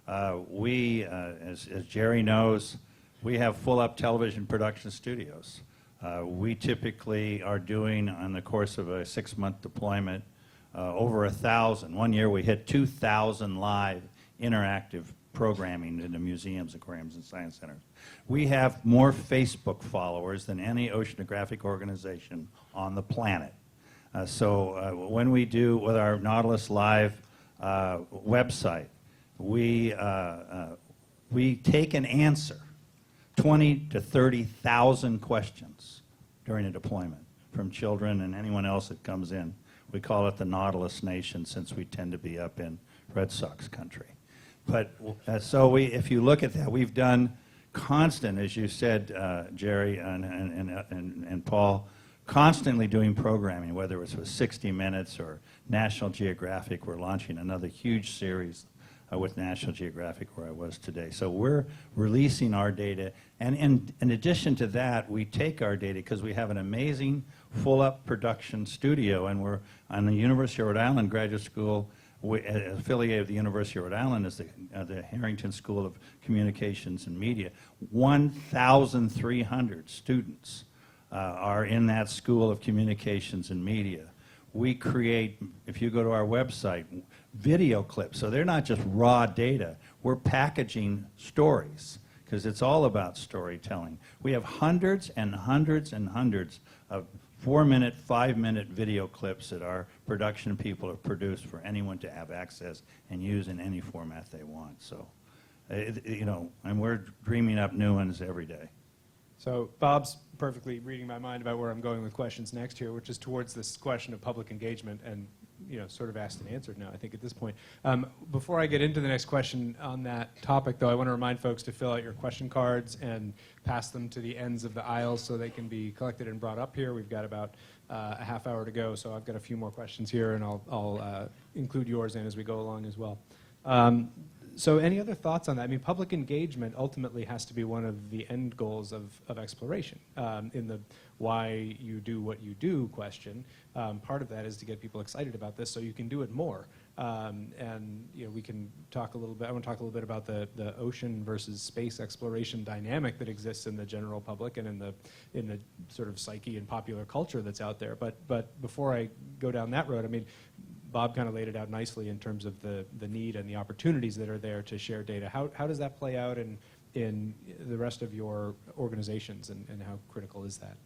As Jerry knows, we have full-up television production studios. We typically are doing, on the course of a 6-month deployment, over 1,000. One year we hit 2,000 live interactive programming into museums, aquariums, and science centers. We have more Facebook followers than any oceanographic organization on the planet. When we do with our Nautilus Live website, we take and answer 20 to 30,000 questions during a deployment from children and anyone else that comes in. We call it the Nautilus Nation since we tend to be up in Red Sox country. But if you look at that, we've done constant, as you said, Jerry and Paul, constantly doing programming, whether it's with 60 Minutes or National Geographic. We're launching another huge series with National Geographic where I was today. So we're releasing our data. And in addition to that, we take our data because we have an amazing full-up production studio, and we're on the University of Rhode Island Graduate School, affiliated with the University of Rhode Island is the Harrington School of Communications and Media. 1,300 students are in that School of Communications and Media. We create, if you go to our website, video clips. So they're not just raw data. We're packaging stories because it's all about storytelling. We have hundreds and hundreds and hundreds of 4-minute, 5-minute video clips that our production people have produced for anyone to have access and use in any format they want. So, and we're dreaming up new ones every day.
So Bob's perfectly reading my mind about where I'm going with questions next here, which is towards this question of public engagement and, sort of asked and answered now, I think, at this point. Before I get into the next question on that topic, though, I want to remind folks to fill out your question cards and pass them to the ends of the aisles so they can be collected and brought up here. We've got about a half hour to go, so I've got a few more questions here, and I'll include yours in as we go along as well. So any other thoughts on that? I mean, public engagement ultimately has to be one of the end goals of exploration. In the why you do what you do question, part of that is to get people excited about this so you can do it more. And we can talk a little bit, I want to talk a little bit about the ocean versus space exploration dynamic that exists in the general public and in the sort of psyche and popular culture that's out there. But before I go down that road, I mean, Bob kind of laid it out nicely in terms of the need and the opportunities that are there to share data. How does that play out in the rest of your organizations, and how critical is that?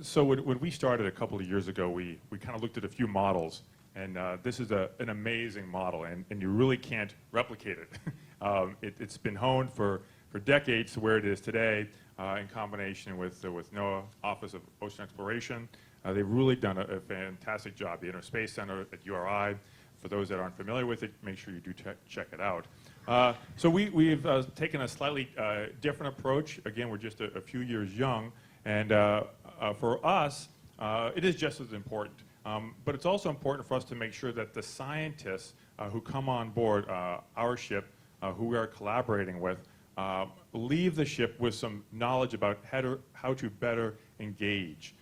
So when we started a couple of years ago, we kind of looked at a few models, and this is an amazing model, and you really can't replicate it. It's been honed for decades to where it is today, in combination with NOAA Office of Ocean Exploration. They've really done a fantastic job. The Inner Space Center at URI, for those that aren't familiar with it, make sure you do check it out. So we've taken a slightly different approach. Again, we're just a few years young, and for us, it is just as important. But it's also important for us to make sure that the scientists who come on board our ship, who we are collaborating with, leave the ship with some knowledge about how to better engage.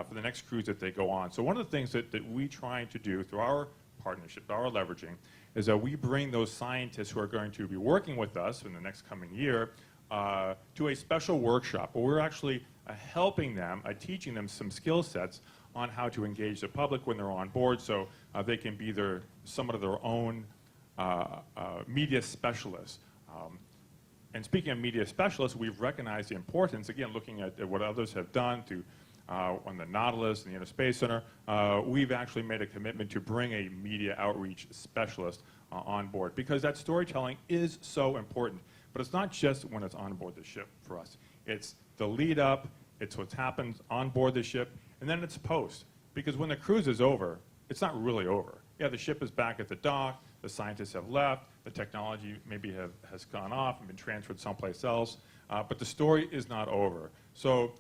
for the next cruise that they go on. So one of the things that we try to do through our partnership, our leveraging, is that we bring those scientists who are going to be working with us in the next coming year to a special workshop where we're actually helping them, teaching them some skill sets on how to engage the public when they're on board, so they can be somewhat of their own media specialists. And speaking of media specialists, we've recognized the importance, again, looking at what others have done on the Nautilus and the Inner Space Center, we've actually made a commitment to bring a media outreach specialist on board, because that storytelling is so important. But it's not just when it's on board the ship for us. It's the lead up, it's what's happened on board the ship, and then it's post. Because when the cruise is over, it's not really over. Yeah, the ship is back at the dock, the scientists have left, the technology maybe has gone off and been transferred someplace else, but the story is not over. So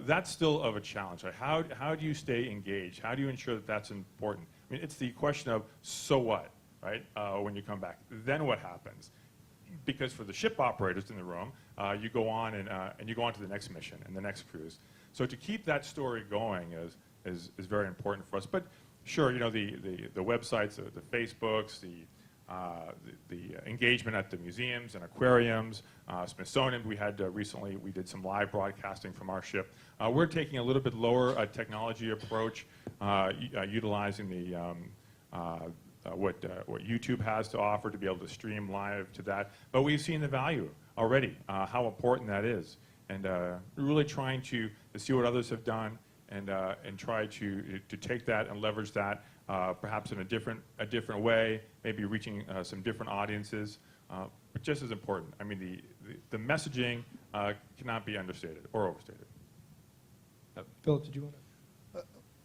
that's still of a challenge. How do you stay engaged? How do you ensure that that's important? I mean, it's the question of, so what, right, when you come back? Then what happens? Because for the ship operators in the room, you go on and you go on to the next mission and the next cruise. So to keep that story going is very important for us. But sure, you know, the websites, the Facebooks, the engagement at the museums and aquariums, Smithsonian, we had recently, we did some live broadcasting from our ship. We're taking a little bit lower technology approach, utilizing what YouTube has to offer to be able to stream live to that. But we've seen the value already, how important that is. And really trying to see what others have done and try to take that and leverage that perhaps in a different way, maybe reaching some different audiences. But just as important, I mean, the messaging cannot be understated or overstated.
Philip, did you want to?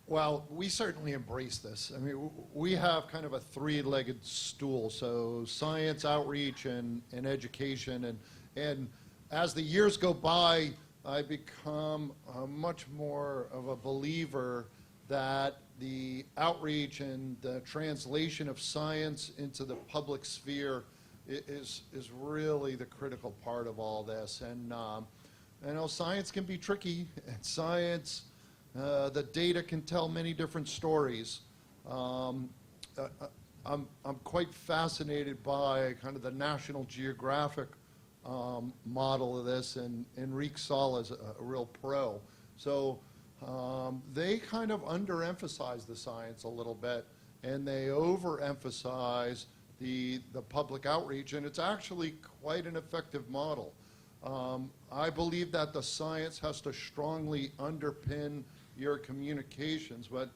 Well, we certainly embrace this. I mean, we have kind of a three-legged stool, so science, outreach, and education. And as the years go by, I become much more of a believer that the outreach and the translation of science into the public sphere is really the critical part of all this. And I know science can be tricky, and science, the data can tell many different stories. I'm quite fascinated by kind of the National Geographic model of this, and Enrique Saul is a real pro. So they kind of underemphasize the science a little bit, and they overemphasize the public outreach, and it's actually quite an effective model. I believe that the science has to strongly underpin your communications, but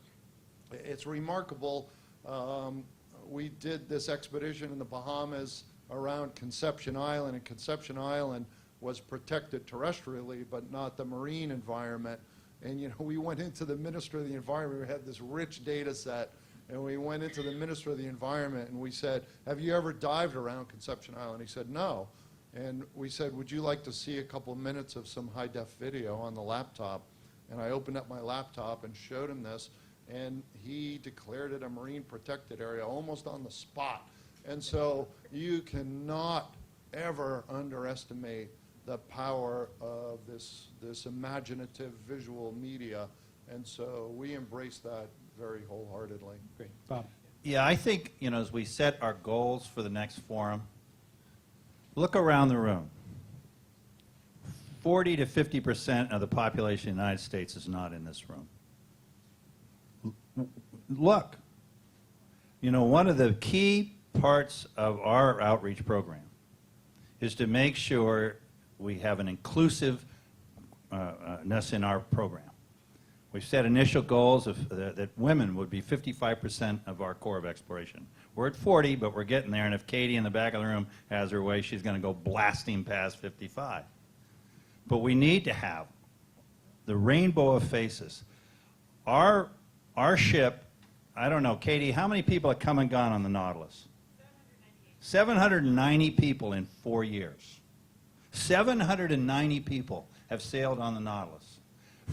it's remarkable. We did this expedition in the Bahamas around Conception Island, and Conception Island was protected terrestrially, but not the marine environment. And you know, we went into the Minister of the Environment, we had this rich data set, and we went into the Minister of the Environment and we said, have you ever dived around Conception Island? He said, no. And we said, would you like to see a couple minutes of some high-def video on the laptop? And I opened up my laptop and showed him this, and he declared it a marine protected area almost on the spot. And so you cannot ever underestimate the power of this imaginative visual media. And so we embrace that very wholeheartedly.
Great. Bob.
Yeah, I think, you know, as we set our goals for the next forum, look around the room. 40 to 50% of the population of the United States is not in this room. Look, you know, one of the key parts of our outreach program is to make sure we have an inclusiveness in our program. We've set initial goals that women would be 55% of our core of exploration. We're at 40, but we're getting there, and if Katie in the back of the room has her way, she's going to go blasting past 55. But we need to have the rainbow of faces. Our ship, I don't know, Katie, how many people have come and gone on the Nautilus? 790 people in 4 years. 790 people have sailed on the Nautilus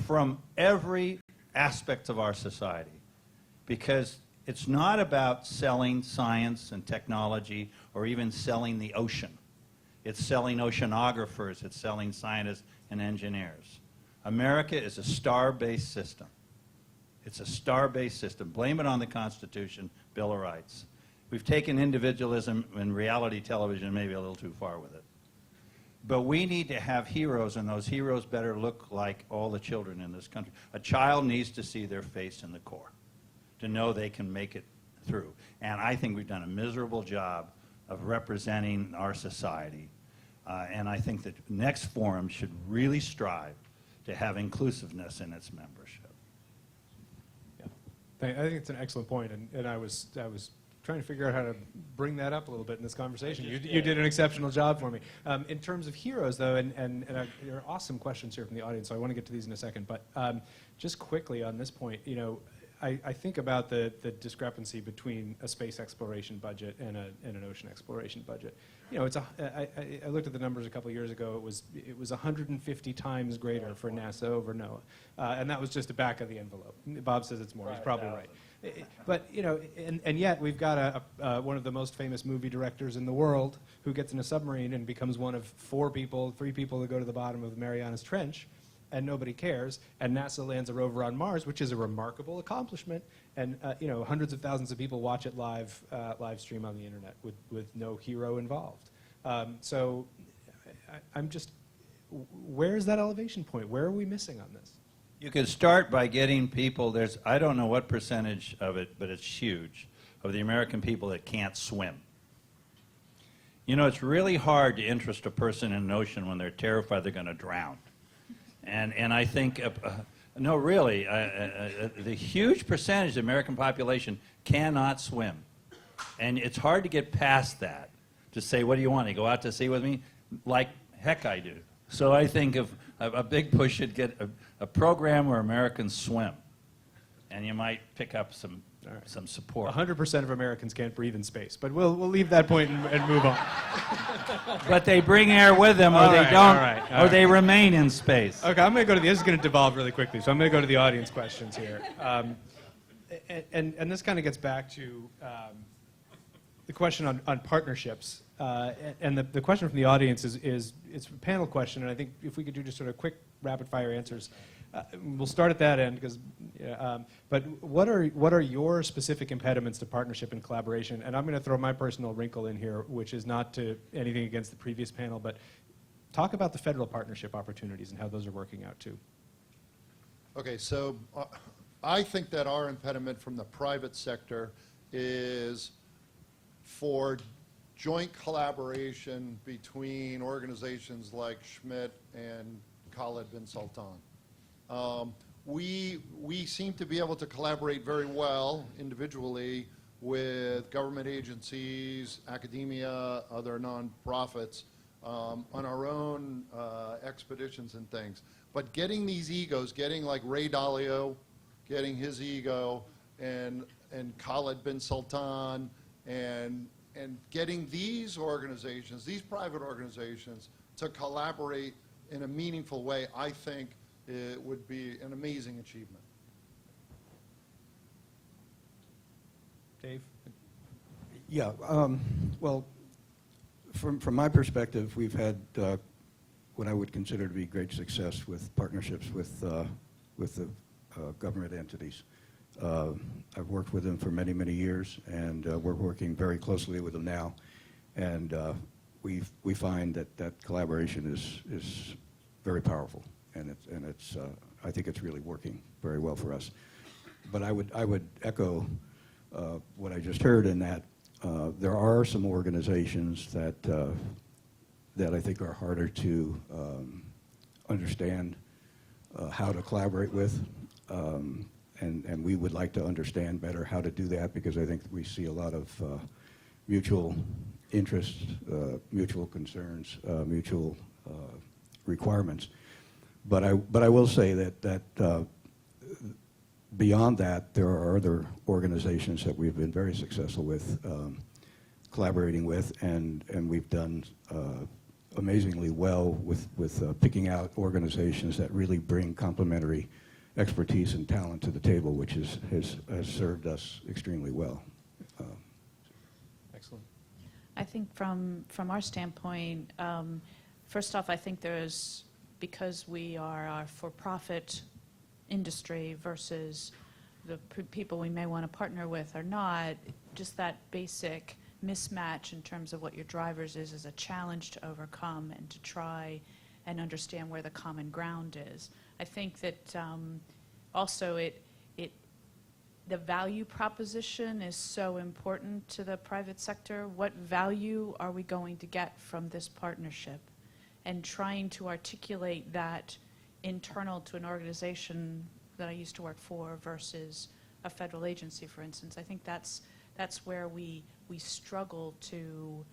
from every aspect of our society, because it's not about selling science and technology or even selling the ocean. It's selling oceanographers, it's selling scientists and engineers. America is a star-based system. It's a star-based system. Blame it on the Constitution, Bill of Rights. We've taken individualism and reality television maybe a little too far with it. But we need to have heroes, and those heroes better look like all the children in this country. A child needs to see their face in the core to know they can make it through. And I think we've done a miserable job of representing our society. And I think that next forum should really strive to have inclusiveness in its membership.
I think it's an excellent point, and I was trying to figure out how to bring that up a little bit in this conversation. You did an exceptional job for me. In terms of heroes, though, and there are awesome questions here from the audience, so I want to get to these in a second. But just quickly on this point, you know, I think about the discrepancy between a space exploration budget and an ocean exploration budget. You know, I looked at the numbers a couple of years ago. It was 150 times greater for NASA over NOAA, and that was just the back of the envelope. Bob says it's more. He's probably right. But you know, and yet we've got one of the most famous movie directors in the world who gets in a submarine and becomes one of 3 people that go to the bottom of the Marianas Trench, and nobody cares. And NASA lands a rover on Mars, which is a remarkable accomplishment. And you know, hundreds of thousands of people watch it live stream on the internet with no hero involved. So I'm just, where's that elevation point? Where are we missing on this?
You could start by getting people, I don't know what percentage of it, but it's huge, of the American people that can't swim. You know, it's really hard to interest a person in an ocean when they're terrified they're going to drown. And I think, no, really, the huge percentage of the American population cannot swim. And it's hard to get past that, to say, what do you want? You go out to sea with me? Like heck I do. So I think a big push should get a program where Americans swim. And you might pick up some support.
100% of Americans can't breathe in space, but we'll leave that point and move on.
But they bring air with them, or they don't, or they remain in space.
Okay, I'm going to go to this is going to devolve really quickly, so I'm going to go to the audience questions here. And this kind of gets back to the question on partnerships. And the question from the audience is it's a panel question, and I think if we could do just sort of quick rapid-fire answers. We'll start at that end, but what are your specific impediments to partnership and collaboration? And I'm going to throw my personal wrinkle in here, which is not to anything against the previous panel, but talk about the federal partnership opportunities and how those are working out too.
Okay, so I think that our impediment from the private sector is for joint collaboration between organizations like Schmidt and Khaled bin Sultan. We seem to be able to collaborate very well individually with government agencies, academia, other nonprofits on our own expeditions and things. But getting these egos, getting like Ray Dalio, getting his ego, and Khaled bin Sultan, and getting these organizations, these private organizations, to collaborate in a meaningful way, I think it would be an amazing achievement.
Dave?
Yeah, well, from my perspective, we've had what I would consider to be great success with partnerships with the government entities. I've worked with them for many, many years, and we're working very closely with them now. And we find that collaboration is very powerful, and it's I think it's really working very well for us. But I would echo what I just heard in that there are some organizations that I think are harder to understand how to collaborate with. And we would like to understand better how to do that, because I think we see a lot of mutual interests, mutual concerns, mutual requirements. But I will say that beyond that, there are other organizations that we've been very successful with, collaborating with, and we've done amazingly well with picking out organizations that really bring complementary expertise and talent to the table, which has served us extremely well.
Excellent.
I think from our standpoint, first off, I think because we are a for-profit industry versus people we may want to partner with or not, just that basic mismatch in terms of what your drivers is a challenge to overcome and to try and understand where the common ground is. I think that also the value proposition is so important to the private sector. What value are we going to get from this partnership? And trying to articulate that internal to an organization that I used to work for versus a federal agency, for instance. I think that's where we struggle to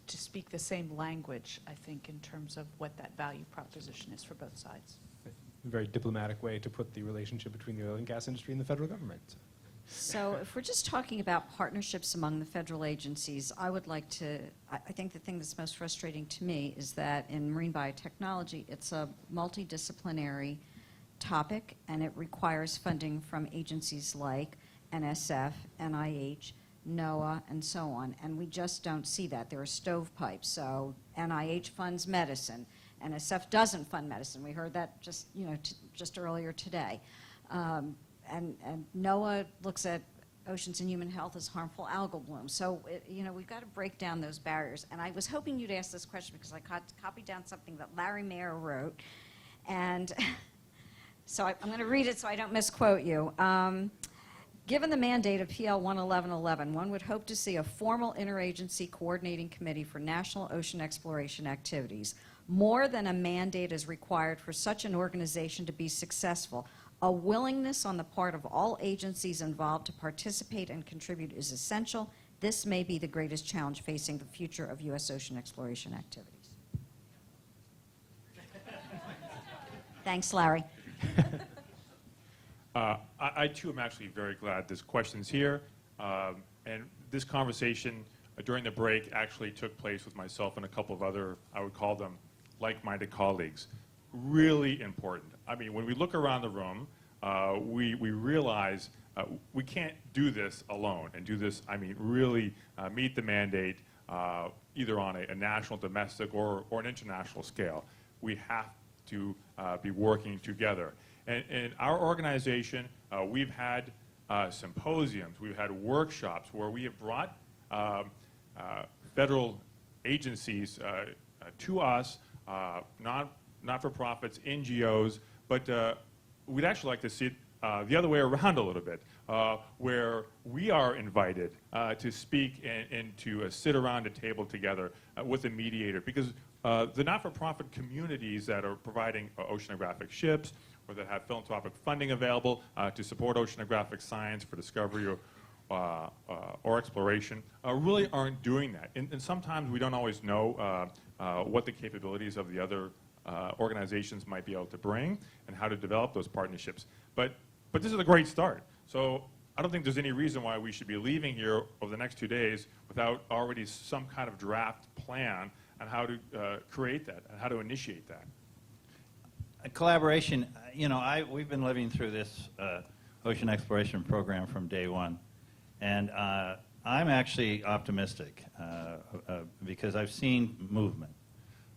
speak the same language, I think, in terms of what that value proposition is for both sides.
A very diplomatic way to put the relationship between the oil and gas industry and the federal government.
So if we're just talking about partnerships among the federal agencies, I would like to, I think the thing that's most frustrating to me is that in marine biotechnology, it's a multidisciplinary topic, and it requires funding from agencies like NSF, NIH, NOAA, and so on, and we just don't see that. There are stovepipes. So NIH funds medicine. NSF doesn't fund medicine. We heard that just, just earlier today. And NOAA looks at oceans and human health as harmful algal blooms. So, we've got to break down those barriers. And I was hoping you'd ask this question because I copied down something that Larry Mayer wrote. And so I'm going to read it so I don't misquote you. Given the mandate of PL 11111, one would hope to see a formal interagency coordinating committee for national ocean exploration activities. More than a mandate is required for such an organization to be successful. A willingness on the part of all agencies involved to participate and contribute is essential. This may be the greatest challenge facing the future of U.S. ocean exploration activities. Thanks, Larry.
I too am actually very glad this question's here. And this conversation during the break actually took place with myself and a couple of other, I would call them, like-minded colleagues. Really important. I mean, when we look around the room, we realize we can't do this alone and do this, really meet the mandate either on a national, domestic, or an international scale. We have to be working together. And in our organization, we've had symposiums, we've had workshops where we have brought federal agencies to us, not-for-profits, NGOs, but we'd actually like to see it the other way around a little bit, where we are invited to speak and to sit around a table together with a mediator, because the not-for-profit communities that are providing oceanographic ships or that have philanthropic funding available to support oceanographic science for discovery or exploration really aren't doing that. And sometimes we don't always know what the capabilities of the other organizations might be able to bring and how to develop those partnerships. But this is a great start. So I don't think there's any reason why we should be leaving here over the next 2 days without already some kind of draft plan on how to create that and how to initiate that.
Collaboration, we've been living through this ocean exploration program from day one. And I'm actually optimistic because I've seen movement.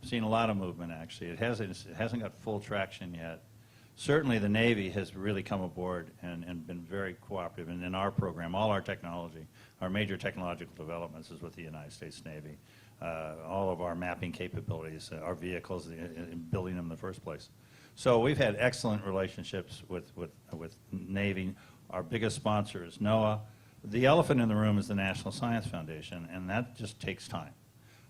I've seen a lot of movement, actually. It hasn't got full traction yet. Certainly the Navy has really come aboard and been very cooperative. And in our program, all our technology, our major technological developments is with the United States Navy. All of our mapping capabilities, our vehicles, building them in the first place. So we've had excellent relationships with Navy. Our biggest sponsor is NOAA. The elephant in the room is the National Science Foundation, and that just takes time.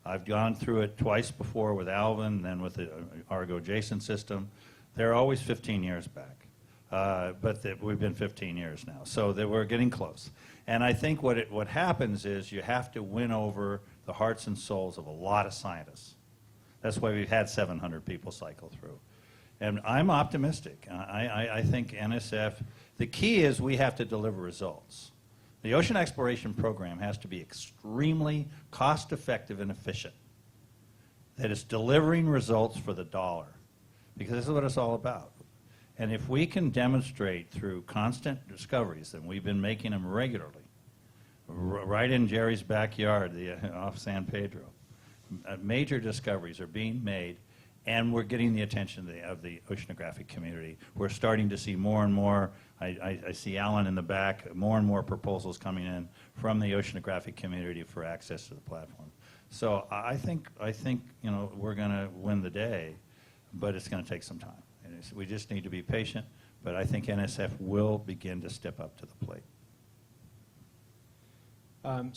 I've gone through it twice before with Alvin, then with the Argo Jason system. They're always 15 years back, but we've been 15 years now, so we're getting close. And I think what happens is you have to win over the hearts and souls of a lot of scientists. That's why we've had 700 people cycle through. And I'm optimistic. I think NSF, the key is we have to deliver results. The ocean exploration program has to be extremely cost-effective and efficient. That it's delivering results for the dollar, because this is what it's all about. And if we can demonstrate through constant discoveries, and we've been making them regularly, right in Jerry's backyard, off San Pedro, major discoveries are being made, and we're getting the attention of the oceanographic community. We're starting to see more and more I see Alan in the back, more and more proposals coming in from the oceanographic community for access to the platform. So I think you know, we're going to win the day, but it's going to take some time. And we just need to be patient, but I think NSF will begin to step up to the plate.
I'm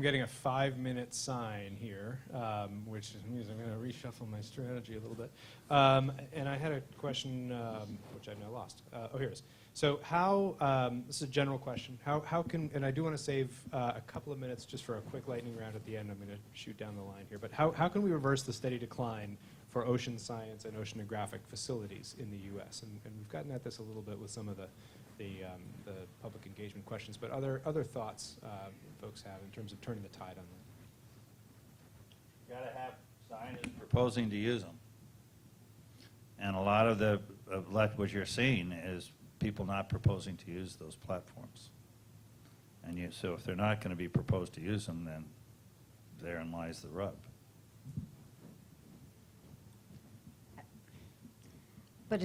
getting a 5-minute sign here, which means I'm going to reshuffle my strategy a little bit. And I had a question, which I've now lost. Oh, here it is. So how, this is a general question, how can, and I do want to save a couple of minutes just for a quick lightning round at the end. I'm going to shoot down the line here. But how can we reverse the steady decline for ocean science and oceanographic facilities in the U.S.? And we've gotten at this a little bit with some of the public engagement questions, but other thoughts folks have in terms of turning the tide on that?
You got to have scientists proposing to use them. And a lot of what you're seeing is people not proposing to use those platforms. And so if they're not going to be proposed to use them, then therein lies the rub.
But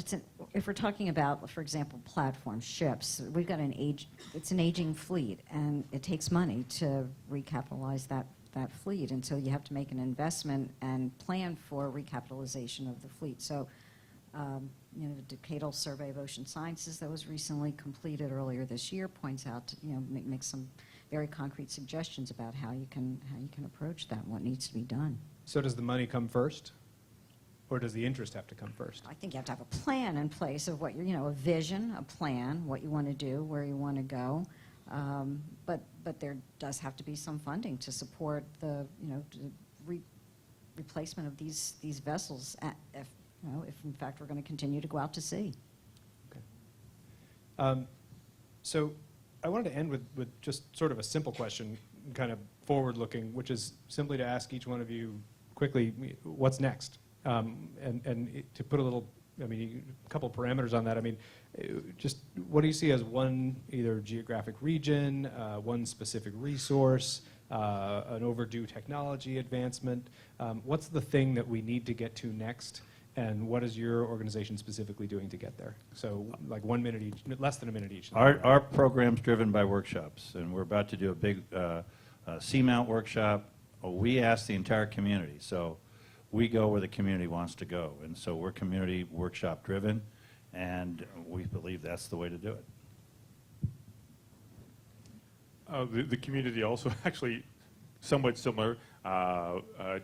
if we're talking about, for example, platform ships, we've got it's an aging fleet, and it takes money to recapitalize that fleet. And so you have to make an investment and plan for recapitalization of the fleet. So, you know, the decadal survey of ocean sciences that was recently completed earlier this year points out, you know, makes some very concrete suggestions about how you can approach that and what needs to be done.
So does the money come first? Or does the interest have to come first?
I think you have to have a plan in place of what a vision, a plan, what you want to do, where you want to go. But there does have to be some funding to support the, replacement of these vessels if in fact we're going to continue to go out to sea.
Okay. So I wanted to end with just sort of a simple question, kind of forward-looking, which is simply to ask each one of you quickly, what's next? And to put a couple parameters on that, just what do you see as one either geographic region, one specific resource, an overdue technology advancement? What's the thing that we need to get to next, and what is your organization specifically doing to get there? So like 1 minute each, less than a minute each.
Our program's driven by workshops, and we're about to do a big seamount workshop. We ask the entire community, so we go where the community wants to go, and so we're community workshop driven, and we believe that's the way to do it.
The community also actually somewhat similar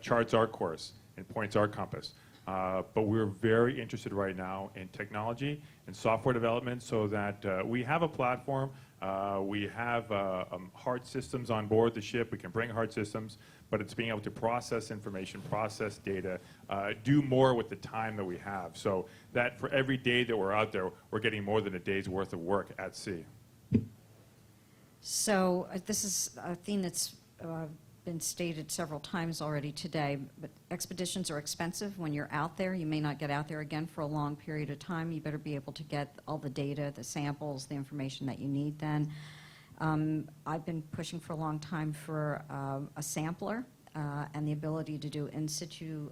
charts our course and points our compass. But we're very interested right now in technology and software development so that we have a platform. We have hard systems on board the ship. We can bring hard systems, but it's being able to process information, process data, do more with the time that we have. So that for every day that we're out there, we're getting more than a day's worth of work at sea.
So this is a theme that's been stated several times already today, but expeditions are expensive when you're out there. You may not get out there again for a long period of time. You better be able to get all the data, the samples, the information that you need then. I've been pushing for a long time for a sampler and the ability to do in situ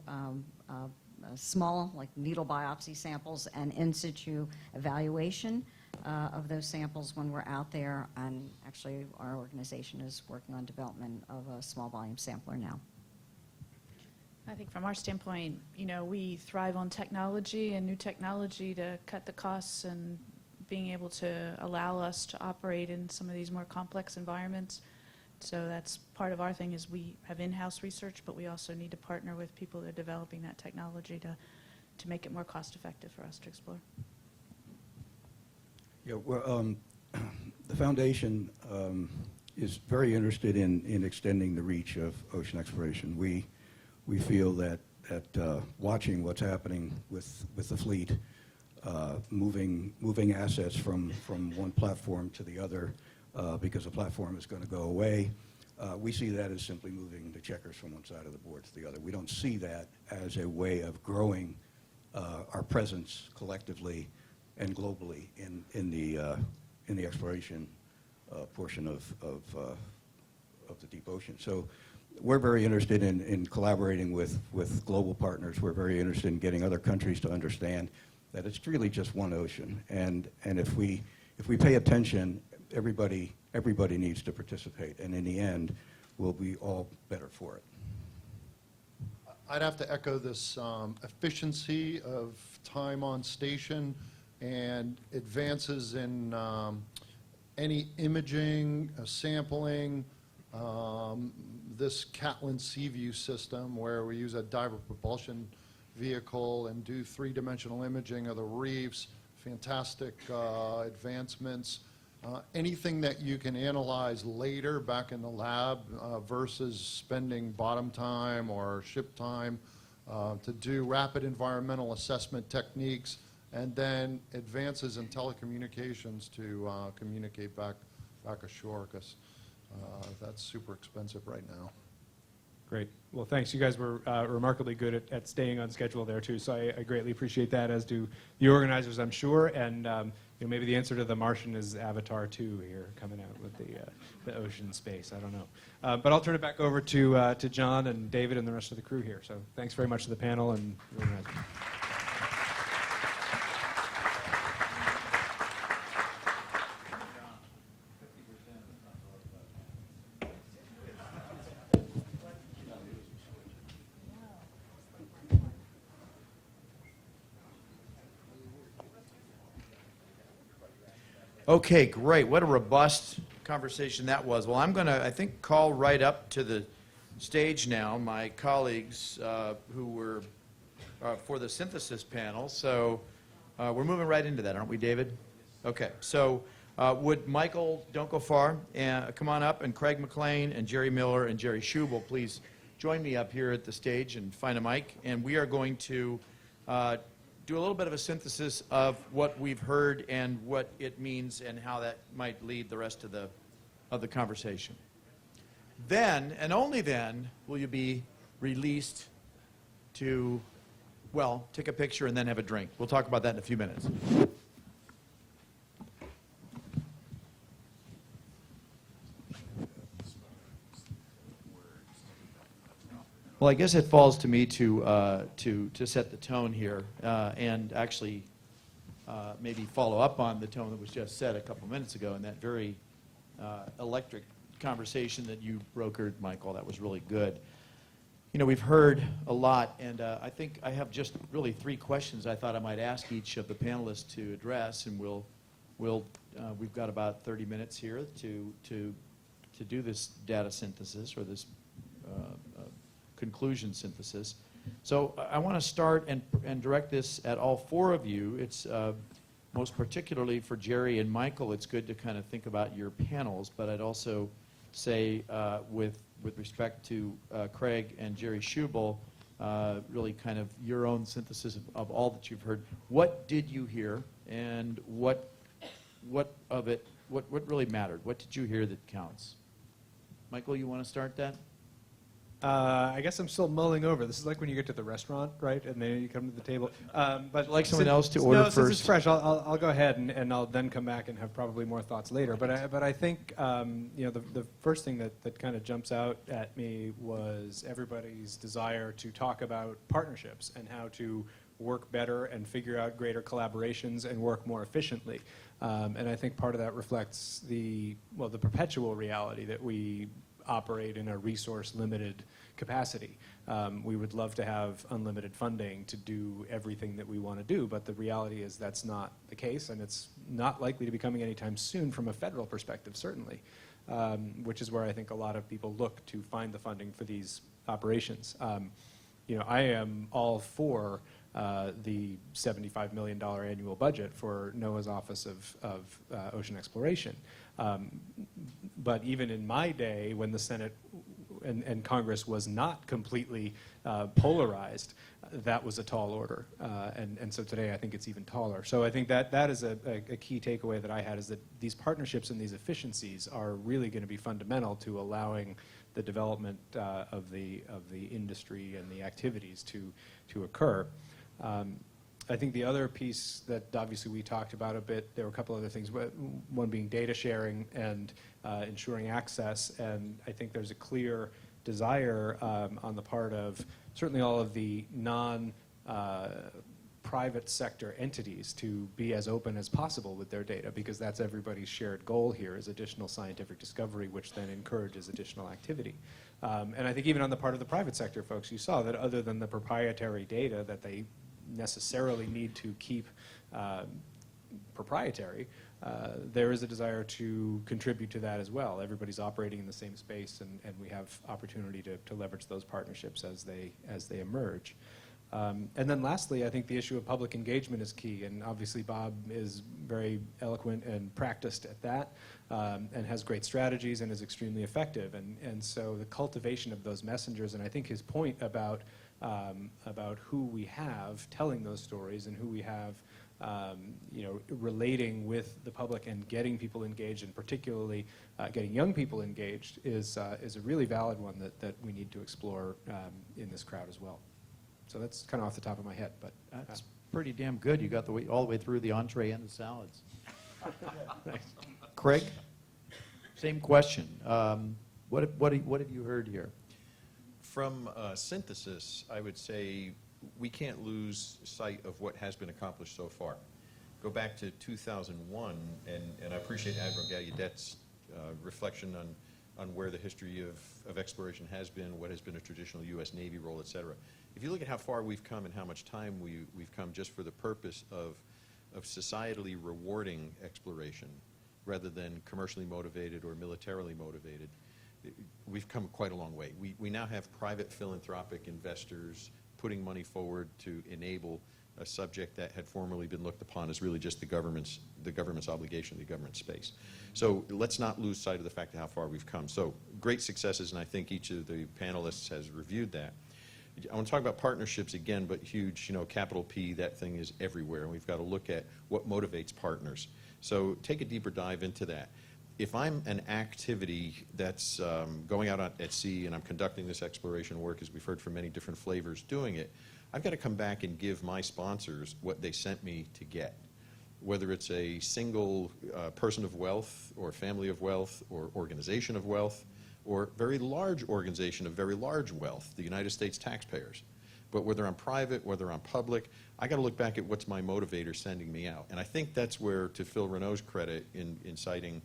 small, like needle biopsy samples and in situ evaluation of those samples when we're out there. And actually, our organization is working on development of a small volume sampler now.
I think from our standpoint, we thrive on technology and new technology to cut the costs and being able to allow us to operate in some of these more complex environments. So that's part of our thing is we have in-house research, but we also need to partner with people that are developing that technology to make it more cost-effective for us to explore.
Yeah, well, the foundation is very interested in extending the reach of ocean exploration. We feel that watching what's happening with the fleet, moving assets from one platform to the other because a platform is going to go away, we see that as simply moving the checkers from one side of the board to the other. We don't see that as a way of growing our presence collectively and globally in the exploration portion of the deep ocean. So we're very interested in collaborating with global partners. We're very interested in getting other countries to understand that it's really just one ocean. And if we pay attention, everybody needs to participate. And in the end, we'll be all better for it.
I'd have to echo this efficiency of time on station and advances in any imaging, sampling, this Catlin Seaview system where we use a diver propulsion vehicle and do three-dimensional imaging of the reefs, fantastic advancements. Anything that you can analyze later back in the lab versus spending bottom time or ship time to do rapid environmental assessment techniques, and then advances in telecommunications to communicate back ashore, because that's super expensive right now.
Great. Well, thanks. You guys were remarkably good at staying on schedule there, too, so I greatly appreciate that, as do the organizers, I'm sure. And maybe the answer to the Martian is Avatar 2 here, coming out with the ocean space. I don't know. But I'll turn it back over to John and David and the rest of the crew here. So thanks very much to the panel and the organizers.
Okay, great. What a robust conversation that was. Well, I'm going to, I think, call right up to the stage now my colleagues who were for the synthesis panel. So we're moving right into that, aren't we, David? Okay. So would Michael, don't go far, come on up, and Craig McLean and Jerry Miller and Jerry Schuel please join me up here at the stage and find a mic. And we are going to do a little bit of a synthesis of what we've heard and what it means and how that might lead the rest of the conversation. Then, and only then, will you be released to, well, take a picture and then have a drink. We'll talk about that in a few minutes. Well, I guess it falls to me to set the tone here and actually maybe follow up on the tone that was just said a couple minutes ago in that very electric conversation that you brokered, Michael. That was really good. You know, we've heard a lot, and I think I have just really 3 questions I thought I might ask each of the panelists to address, and we've got about 30 minutes here to do this data synthesis or this conclusion synthesis. So I want to start and direct this at all 4 of you. It's most particularly for Jerry and Michael, it's good to kind of think about your panels, but I'd also say with respect to Craig and Jerry Schuel, really kind of your own synthesis of all that you've heard. What did you hear, and what of it, what really mattered? What did you hear that counts? Michael, you want to start that?
I guess I'm still mulling over. This is like when you get to the restaurant, right? And then you come to the table. But
like someone else to order
no,
first?
Since it's fresh, I'll go ahead and I'll then come back and have probably more thoughts later. But I think the first thing that kind of jumps out at me was everybody's desire to talk about partnerships and how to work better and figure out greater collaborations and work more efficiently. And I think part of that reflects the perpetual reality that we operate in a resource-limited capacity. We would love to have unlimited funding to do everything that we want to do, but the reality is that's not the case, and it's not likely to be coming anytime soon from a federal perspective, certainly, which is where I think a lot of people look to find the funding for these operations. I am all for the $75 million annual budget for NOAA's Office of Ocean Exploration. But even in my day, when the Senate and Congress was not completely polarized, that was a tall order. And so today I think it's even taller. So I think that is a key takeaway that I had, is that these partnerships and these efficiencies are really going to be fundamental to allowing the development of the industry and the activities to occur. I think the other piece that obviously we talked about a bit, there were a couple other things, one being data sharing and ensuring access, and I think there's a clear desire on the part of certainly all of the private sector entities to be as open as possible with their data, because that's everybody's shared goal here, is additional scientific discovery, which then encourages additional activity. And I think even on the part of the private sector folks, you saw that other than the proprietary data that they necessarily need to keep proprietary, there is a desire to contribute to that as well. Everybody's operating in the same space, and we have opportunity to leverage those partnerships as they emerge. And then lastly, I think the issue of public engagement is key, and obviously Bob is very eloquent and practiced at that, and has great strategies and is extremely effective. And so the cultivation of those messengers, and I think his point about who we have telling those stories and who we have relating with the public and getting people engaged, and particularly getting young people engaged, is a really valid one that we need to explore in this crowd as well. So that's kind of off the top of my head, but
That's pretty damn good. You got all the way through the entree and the salads.
Thanks.
Craig, same question. What have you heard here?
From synthesis, I would say we can't lose sight of what has been accomplished so far. Go back to 2001, and I appreciate Admiral Gallaudet's reflection on where the history of exploration has been, what has been a traditional U.S. Navy role, et cetera. If you look at how far we've come and how much time we've come just for the purpose of societally rewarding exploration rather than commercially motivated or militarily motivated, we've come quite a long way. We now have private philanthropic investors putting money forward to enable a subject that had formerly been looked upon as really just the government's obligation, the government's space. So let's not lose sight of the fact of how far we've come. So great successes, and I think each of the panelists has reviewed that. I want to talk about partnerships again, but huge, capital P, that thing is everywhere, and we've got to look at what motivates partners. So take a deeper dive into that. If I'm an activity that's going out at sea and I'm conducting this exploration work, as we've heard from many different flavors doing it, I've got to come back and give my sponsors what they sent me to get. Whether it's a single person of wealth or family of wealth or organization of wealth or very large organization of very large wealth, the United States taxpayers. But whether I'm private, whether I'm public, I got to look back at what's my motivator sending me out. And I think that's where, to Phil Renault's credit in citing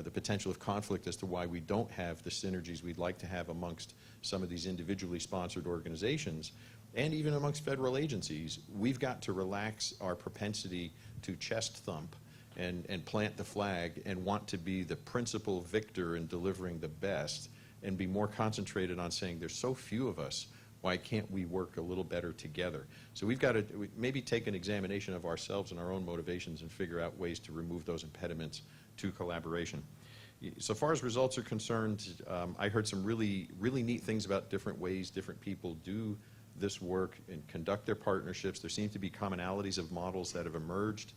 the potential of conflict as to why we don't have the synergies we'd like to have amongst some of these individually sponsored organizations, and even amongst federal agencies, we've got to relax our propensity to chest thump and plant the flag and want to be the principal victor in delivering the best, and be more concentrated on saying there's so few of us, why can't we work a little better together? So we've got to maybe take an examination of ourselves and our own motivations and figure out ways to remove those impediments to collaboration. So far as results are concerned, I heard some really neat things about different ways different people do this work and conduct their partnerships. There seem to be commonalities of models that have emerged.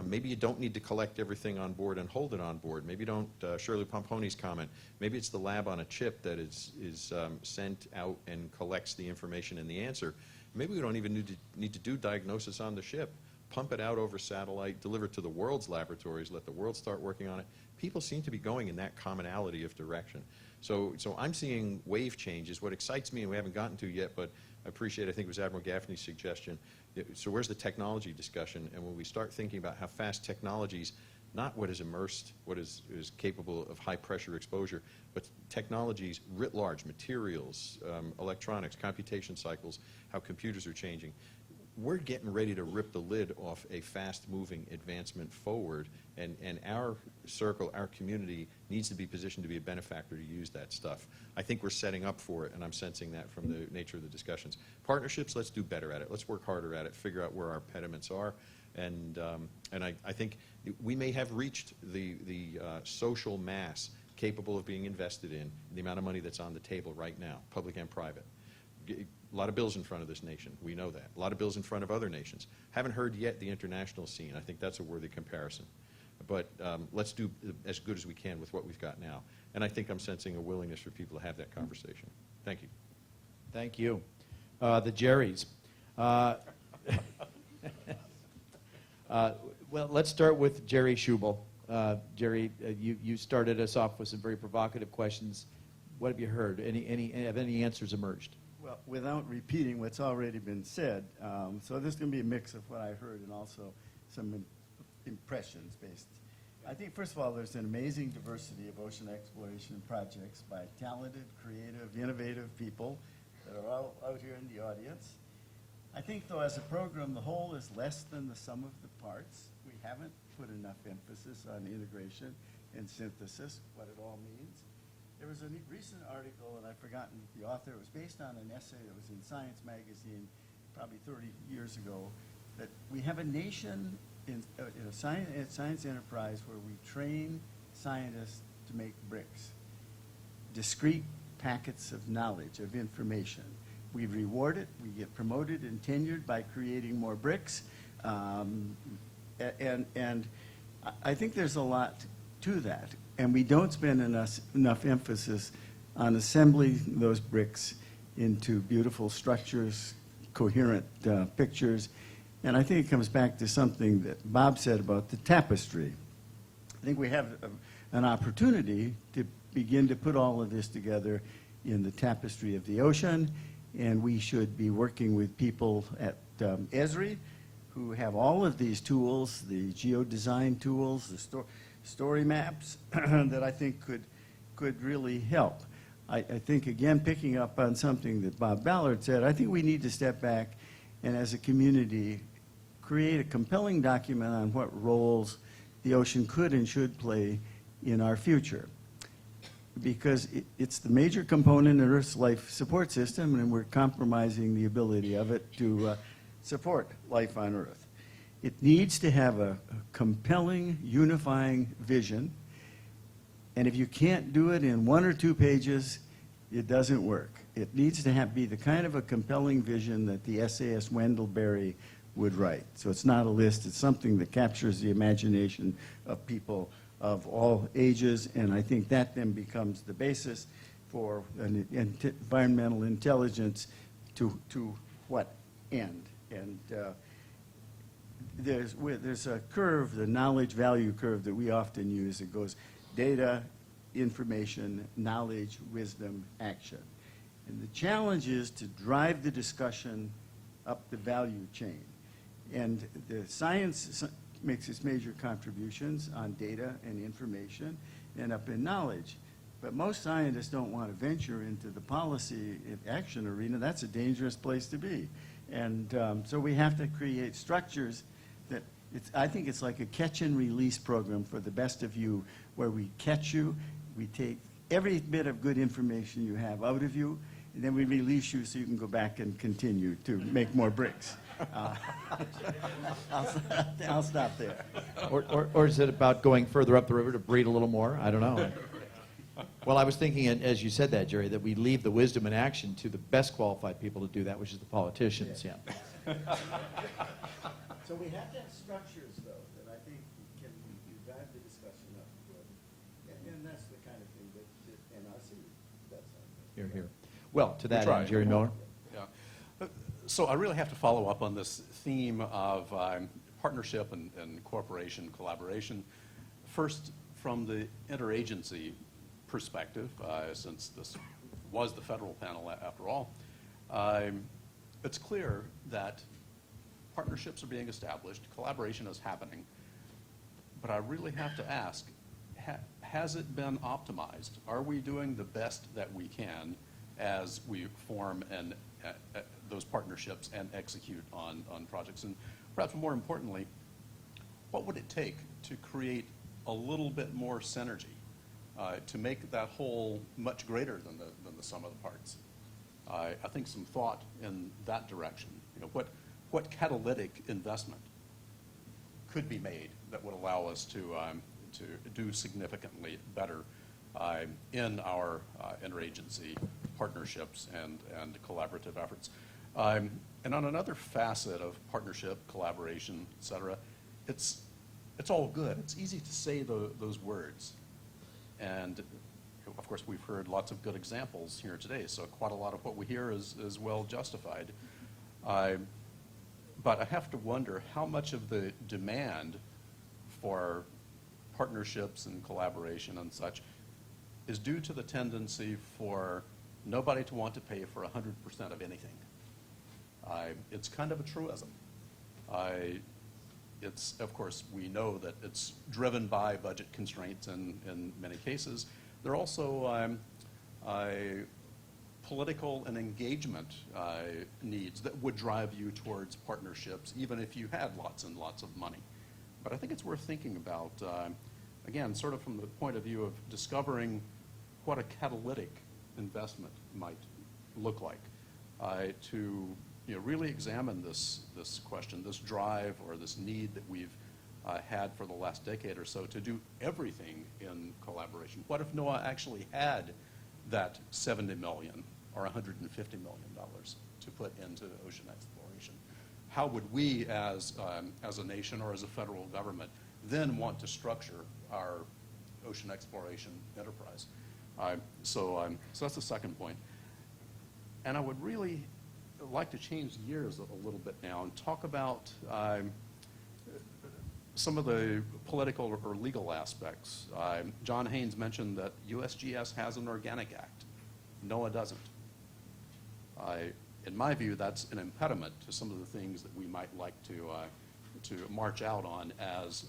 Maybe you don't need to collect everything on board and hold it on board. Maybe you don't, Shirley Pomponi's comment, maybe it's the lab on a chip that is sent out and collects the information and the answer. Maybe we don't even need to do diagnosis on the ship. Pump it out over satellite, deliver it to the world's laboratories, let the world start working on it. People seem to be going in that commonality of direction. So I'm seeing wave changes. What excites me, and we haven't gotten to yet, but I appreciate, I think it was Admiral Gaffney's suggestion. So where's the technology discussion? And when we start thinking about how fast technologies, not what is immersed, what is capable of high pressure exposure, but technologies writ large, materials, electronics, computation cycles, how computers are changing. We're getting ready to rip the lid off a fast-moving advancement forward, and our circle, our community, needs to be positioned to be a benefactor to use that stuff. I think we're setting up for it, and I'm sensing that from the nature of the discussions. Partnerships, let's do better at it. Let's work harder at it, figure out where our impediments are, and I think we may have reached the social mass capable of being invested in the amount of money that's on the table right now, public and private. A lot of bills in front of this nation. We know that. A lot of bills in front of other nations. Haven't heard yet the international scene. I think that's a worthy comparison. But let's do as good as we can with what we've got now. And I think I'm sensing a willingness for people to have that conversation. Thank you.
Thank you. The Jerrys. Well, let's start with Jerry Schuel. Jerry, you started us off with some very provocative questions. What have you heard? Have any answers emerged?
Well, without repeating what's already been said, so this is going to be a mix of what I heard and also some impressions based. I think, first of all, there's an amazing diversity of ocean exploration projects by talented, creative, innovative people that are all out here in the audience. I think, though, as a program, the whole is less than the sum of the parts. We haven't put enough emphasis on integration and synthesis, what it all means. There was a recent article, and I've forgotten the author. It was based on an essay that was in Science magazine probably 30 years ago, that we have a nation in a science enterprise where we train scientists to make bricks, discrete packets of knowledge, of information. We reward it, we get promoted and tenured by creating more bricks, and I think there's a lot to that, and we don't spend enough emphasis on assembling those bricks into beautiful structures, coherent pictures, and I think it comes back to something that Bob said about the tapestry. I think we have an opportunity to begin to put all of this together in the tapestry of the ocean, and we should be working with people at Esri who have all of these tools, the geodesign tools, the story maps that I think could really help. I think, again, picking up on something that Bob Ballard said, I think we need to step back and as a community create a compelling document on what roles the ocean could and should play in our future. Because it's the major component of Earth's life support system, and we're compromising the ability of it to support life on Earth. It needs to have a compelling, unifying vision, and if you can't do it in 1 or 2 pages, it doesn't work. It needs to be the kind of a compelling vision that the essayist Wendell Berry would write. So it's not a list, it's something that captures the imagination of people of all ages, and I think that then becomes the basis for an environmental intelligence to what end. And there's a curve, the knowledge value curve that we often use. It goes data, information, knowledge, wisdom, action. And the challenge is to drive the discussion up the value chain. And the science makes its major contributions on data and information and up in knowledge. But most scientists don't want to venture into the policy action arena. That's a dangerous place to be. And so we have to create structures that, I think it's like a catch and release program for the best of you, where we catch you, we take every bit of good information you have out of you, and then we release you so you can go back and continue to make more bricks. I'll stop there.
Or is it about going further up the river to breed a little more? I don't know. Well, I was thinking, as you said that, Jerry, that we leave the wisdom and action to the best qualified people to do that, which is the politicians, yeah.
So we have to have structures, though, that I think can drive the discussion up. And that's the kind of thing that NRC does.
Here, here. Well, to that
try.
end, Jerry Miller.
Yeah. So I really have to follow up on this theme of partnership and cooperation, collaboration. First, from the interagency perspective, since this was the federal panel after all, it's clear that partnerships are being established, collaboration is happening, but I really have to ask, has it been optimized? Are we doing the best that we can as we form those partnerships and execute on projects? And perhaps more importantly, what would it take to create a little bit more synergy to make that whole much greater than the sum of the parts? I think some thought in that direction. You know, what catalytic investment could be made that would allow us to do significantly better in our interagency partnerships and collaborative efforts. And on another facet of partnership, collaboration, et cetera, it's all good. It's easy to say those words. And of course, we've heard lots of good examples here today, so quite a lot of what we hear is well justified. But I have to wonder how much of the demand for partnerships and collaboration and such is due to the tendency for nobody to want to pay for 100% of anything. It's kind of a truism. It's, of course, we know that it's driven by budget constraints in many cases. There are also political and engagement needs that would drive you towards partnerships, even if you had lots and lots of money. But I think it's worth thinking about, again, sort of from the point of view of discovering what a catalytic investment might look like, to really examine this question, this drive or this need that we've had for the last decade or so to do everything in collaboration. What if NOAA actually had that $70 million or $150 million to put into ocean exploration? How would we as a nation or as a federal government then want to structure our ocean exploration enterprise? So that's the second point. And I would really like to change gears a little bit now and talk about some of the political or legal aspects. John Haynes mentioned that USGS has an Organic Act. NOAA doesn't. In my view, that's an impediment to some of the things that we might like to march out on as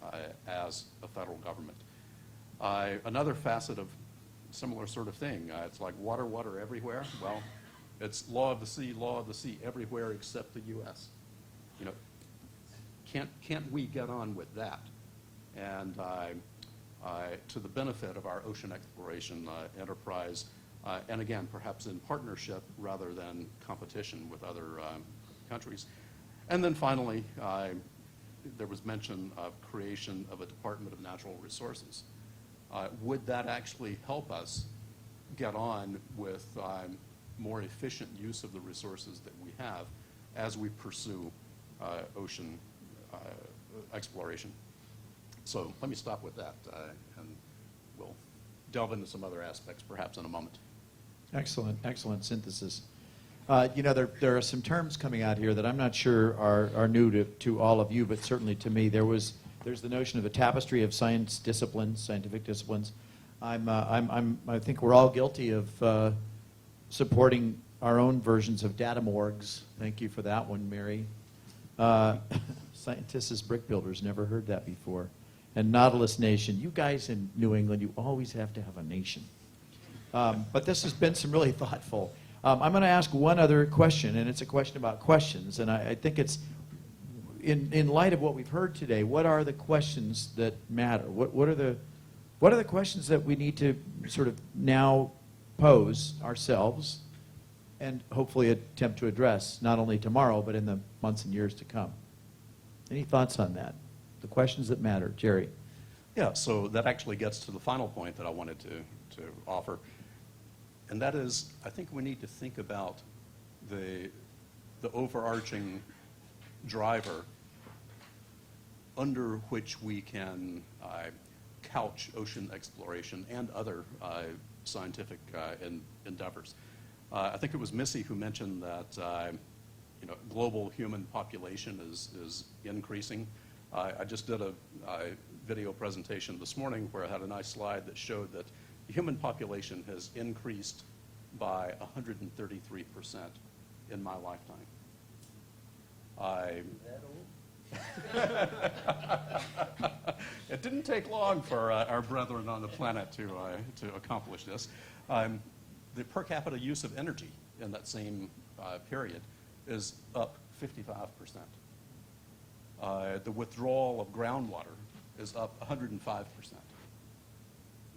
a federal government. Another facet of similar sort of thing, it's like water, water everywhere. Well, it's law of the sea everywhere except the U.S. Can't we get on with that? And to the benefit of our ocean exploration enterprise, and again, perhaps in partnership rather than competition with other countries. And then finally, there was mention of creation of a Department of Natural Resources. Would that actually help us get on with more efficient use of the resources that we have as we pursue ocean exploration? So let me stop with that, and we'll delve into some other aspects perhaps in a moment.
Excellent, excellent synthesis. There are some terms coming out here that I'm not sure are new to all of you, but certainly to me. There's the notion of a tapestry of scientific disciplines. I think we're all guilty of supporting our own versions of data morgues. Thank you for that one, Mary. Scientists as brick builders, never heard that before. And Nautilus Nation. You guys in New England, you always have to have a nation. But this has been some really thoughtful. I'm going to ask one other question, and it's a question about questions. And I think it's, in light of what we've heard today, what are the questions that matter? What are the questions that we need to sort of now pose ourselves and hopefully attempt to address, not only tomorrow, but in the months and years to come? Any thoughts on that? The questions that matter. Jerry.
Yeah, so that actually gets to the final point that I wanted to offer. And that is, I think we need to think about the overarching driver under which we can couch ocean exploration and other scientific endeavors. I think it was Missy who mentioned that global human population is increasing. I just did a video presentation this morning where I had a nice slide that showed that the human population has increased by 133% in my lifetime. It didn't take long for our brethren on the planet to accomplish this. The per capita use of energy in that same period is up 55%. The withdrawal of groundwater is up 105%.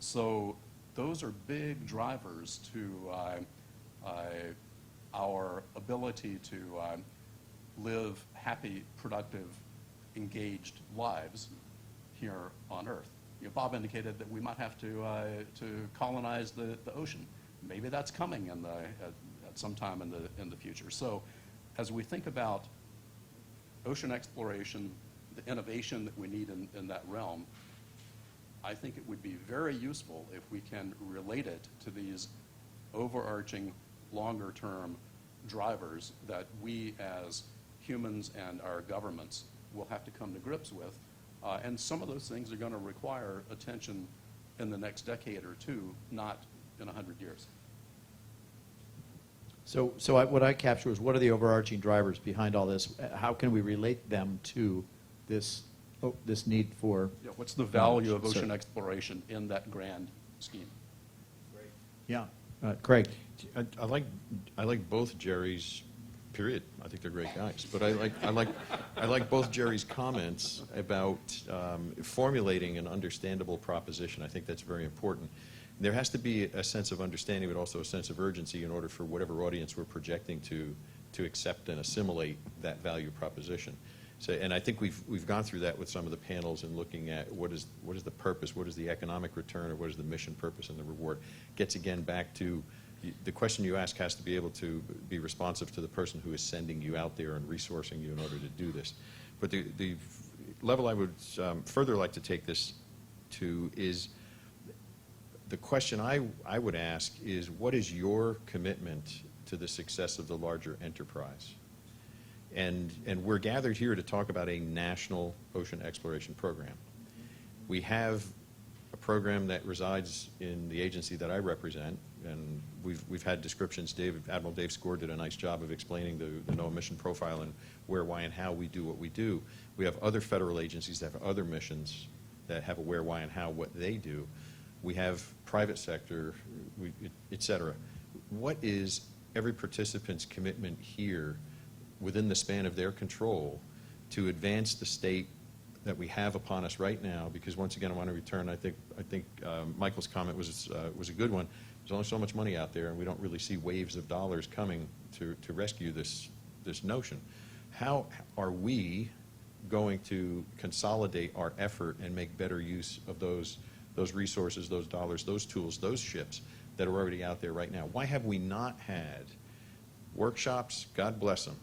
So those are big drivers to our ability to live happy, productive, engaged lives here on Earth. Bob indicated that we might have to colonize the ocean. Maybe that's coming at some time in the future. So as we think about ocean exploration, the innovation that we need in that realm, I think it would be very useful if we can relate it to these overarching, longer-term drivers that we as humans and our governments will have to come to grips with. And some of those things are going to require attention in the next decade or two, not in 100 years.
What I capture was, what are the overarching drivers behind all this? How can we relate them to this need for?
Yeah, what's the value of
knowledge?
ocean
Sir.
exploration in that grand scheme?
Yeah, Craig.
I like both Jerry's. Period. I think they're great guys. But I like both Jerry's comments about formulating an understandable proposition. I think that's very important. There has to be a sense of understanding, but also a sense of urgency in order for whatever audience we're projecting to accept and assimilate that value proposition. So, and I think we've gone through that with some of the panels and looking at what is the purpose, what is the economic return, or what is the mission, purpose, and the reward. Gets again back to the question you ask has to be able to be responsive to the person who is sending you out there and resourcing you in order to do this. But the level I would further like to take this to is the question I would ask is, what is your commitment to the success of the larger enterprise? And we're gathered here to talk about a national ocean exploration program. We have a program that resides in the agency that I represent, and we've had descriptions. Admiral Dave Score did a nice job of explaining the NOAA mission profile and where, why, and how we do what we do. We have other federal agencies that have other missions that have a where, why, and how, what they do. We have private sector, et cetera. What is every participant's commitment here within the span of their control to advance the state that we have upon us right now? Because once again, I want to return, I think Michael's comment was a good one. There's only so much money out there, and we don't really see waves of dollars coming to rescue this notion. How are we going to consolidate our effort and make better use of those resources, those dollars, those tools, those ships that are already out there right now? Why have we not had workshops, God bless them,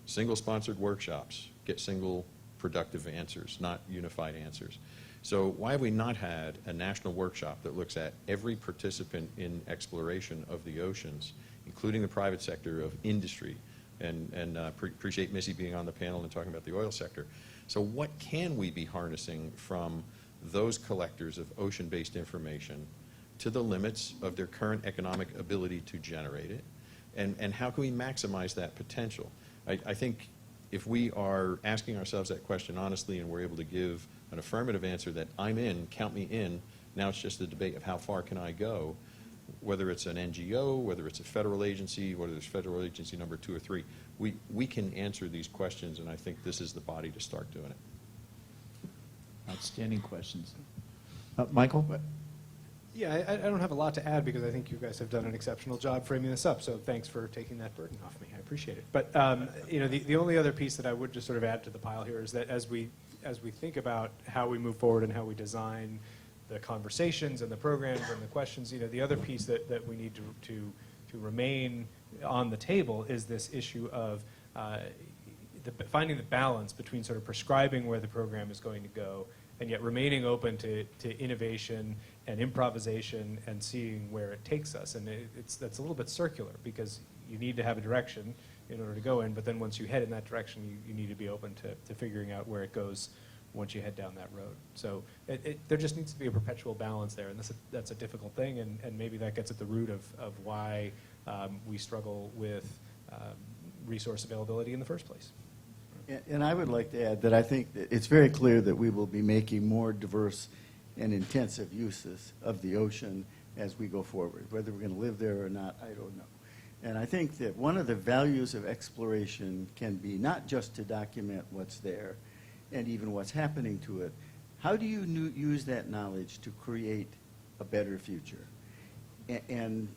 single-sponsored workshops, get single productive answers, not unified answers? So why have we not had a national workshop that looks at every participant in exploration of the oceans, including the private sector, of industry, and appreciate Missy being on the panel and talking about the oil sector. So what can we be harnessing from those collectors of ocean-based information to the limits of their current economic ability to generate it? And how can we maximize that potential? I think if we are asking ourselves that question honestly and we're able to give an affirmative answer that I'm in, count me in, now it's just the debate of how far can I go, whether it's an NGO, whether it's a federal agency, whether it's federal agency number 2 or 3, we can answer these questions, and I think this is the body to start doing it.
Outstanding questions. Michael?
Yeah, I don't have a lot to add because I think you guys have done an exceptional job framing this up, so thanks for taking that burden off me. I appreciate it. But the only other piece that I would just sort of add to the pile here is that as we think about how we move forward and how we design the conversations and the programs and the questions, the other piece that we need to remain on the table is this issue of finding the balance between sort of prescribing where the program is going to go and yet remaining open to innovation and improvisation and seeing where it takes us. And that's a little bit circular because you need to have a direction in order to go in, but then once you head in that direction, you need to be open to figuring out where it goes once you head down that road. So there just needs to be a perpetual balance there, and that's a difficult thing, and maybe that gets at the root of why we struggle with resource availability in the first place.
And I would like to add that I think that it's very clear that we will be making more diverse and intensive uses of the ocean as we go forward. Whether we're going to live there or not, I don't know. And I think that one of the values of exploration can be not just to document what's there and even what's happening to it. How do you use that knowledge to create a better future? And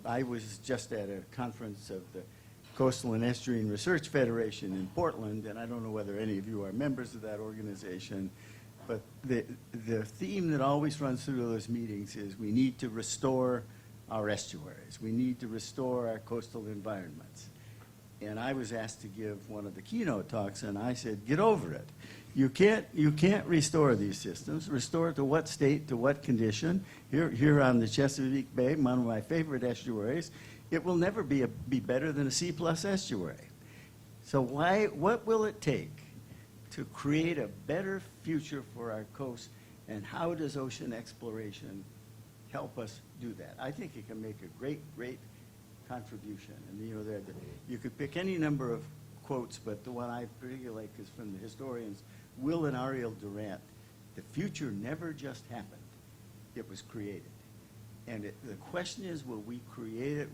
I was just at a conference of the Coastal and Estuarine Research Federation in Portland, and I don't know whether any of you are members of that organization, but the theme that always runs through those meetings is we need to restore our estuaries. We need to restore our coastal environments. And I was asked to give one of the keynote talks, and I said, get over it. You can't restore these systems. Restore to what state, to what condition. Here on the Chesapeake Bay, one of my favorite estuaries, it will never be better than a C+ estuary. So what will it take to create a better future for our coast, and how does ocean exploration help us do that? I think it can make a great contribution. And, you know, you could pick any number of quotes, but the one I particularly like is from the historians, Will and Ariel Durant. The future never just happened. It was created. And the question is, will we create it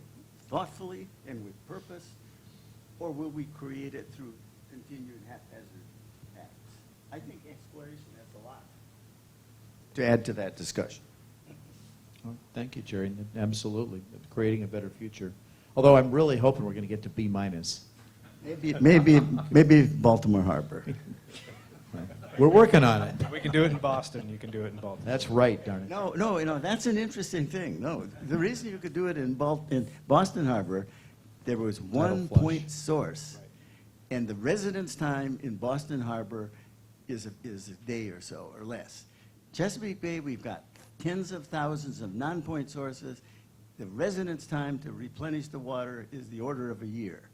thoughtfully and with purpose, or will we create it through continued haphazard acts? I think exploration has a lot to add to that discussion.
Well, thank you, Jerry. Absolutely. Creating a better future. Although I'm really hoping we're going to get to B-.
Maybe Baltimore Harbor.
We're working on it.
We can do it in Boston. You can do it in Baltimore.
That's right, darn it.
No, you know, that's an interesting thing. No, the reason you could do it in Boston Harbor, there was one point source, and the residence time in Boston Harbor is a day or so or less. Chesapeake Bay, we've got tens of thousands of non-point sources. The residence time to replenish the water is the order of a year.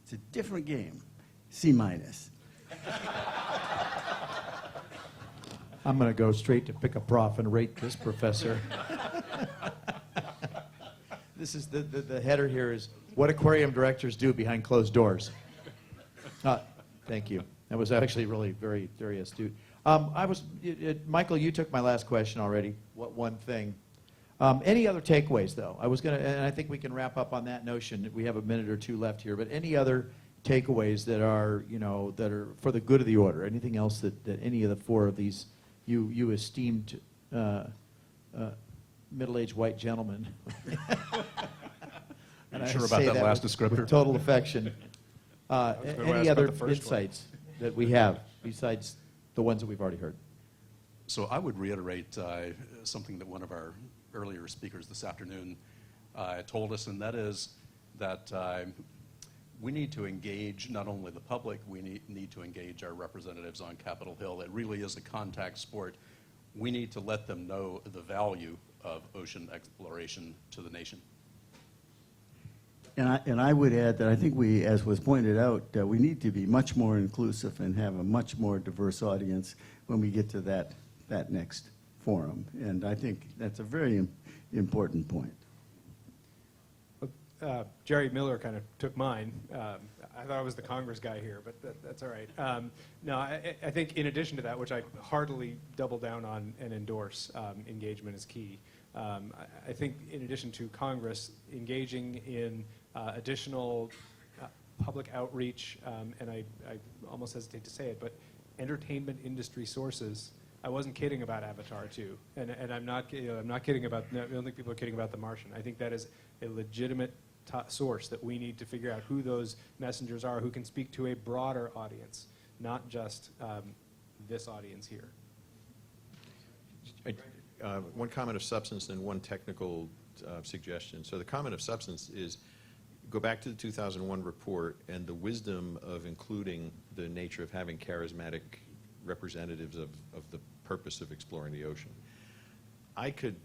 It's a different game. C-.
I'm going to go straight to pick a prof and rate this professor. This is the header here is what aquarium directors do behind closed doors. Thank you. That was actually really very, very astute. Michael, you took my last question already. What one thing? Any other takeaways, though? And I think we can wrap up on that notion. We have a minute or two left here, but any other takeaways that are, that are for the good of the order? Anything else that any of the four of these you esteemed middle-aged white gentlemen?
Are you sure about that last descriptor?
With total affection.
gonna
Any
ask
other
about the first one.
insights that we have besides the ones that we've already heard?
So I would reiterate something that one of our earlier speakers this afternoon told us, and that is that we need to engage not only the public, we need to engage our representatives on Capitol Hill. It really is a contact sport. We need to let them know the value of ocean exploration to the nation.
And I would add that I think we, as was pointed out, we need to be much more inclusive and have a much more diverse audience when we get to that next forum. And I think that's a very important point.
Jerry Miller kind of took mine. I thought I was the Congress guy here, but that's all right. No, I think in addition to that, which I heartily double down on and endorse, engagement is key. I think in addition to Congress engaging in additional public outreach, and I almost hesitate to say it, but entertainment industry sources. I wasn't kidding about Avatar 2, and I'm not kidding about. I don't think people are kidding about The Martian. I think that is a legitimate source that we need to figure out who those messengers are, who can speak to a broader audience, not just this audience here.
One comment of substance and one technical suggestion. So the comment of substance is go back to the 2001 report and the wisdom of including the nature of having charismatic representatives of the purpose of exploring the ocean. I could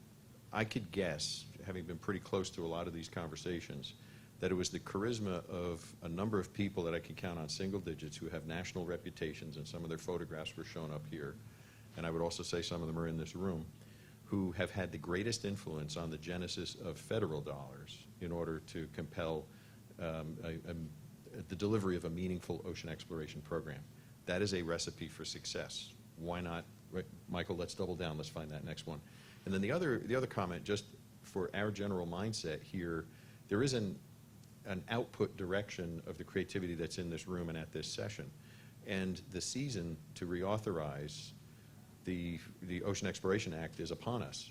guess, having been pretty close to a lot of these conversations, that it was the charisma of a number of people that I could count on single digits who have national reputations, and some of their photographs were shown up here, and I would also say some of them are in this room, who have had the greatest influence on the genesis of federal dollars in order to compel the delivery of a meaningful ocean exploration program. That is a recipe for success. Why not, Michael, let's double down, let's find that next one. And then the other comment, just for our general mindset here, there is an output direction of the creativity that's in this room and at this session. And the season to reauthorize the Ocean Exploration Act is upon us.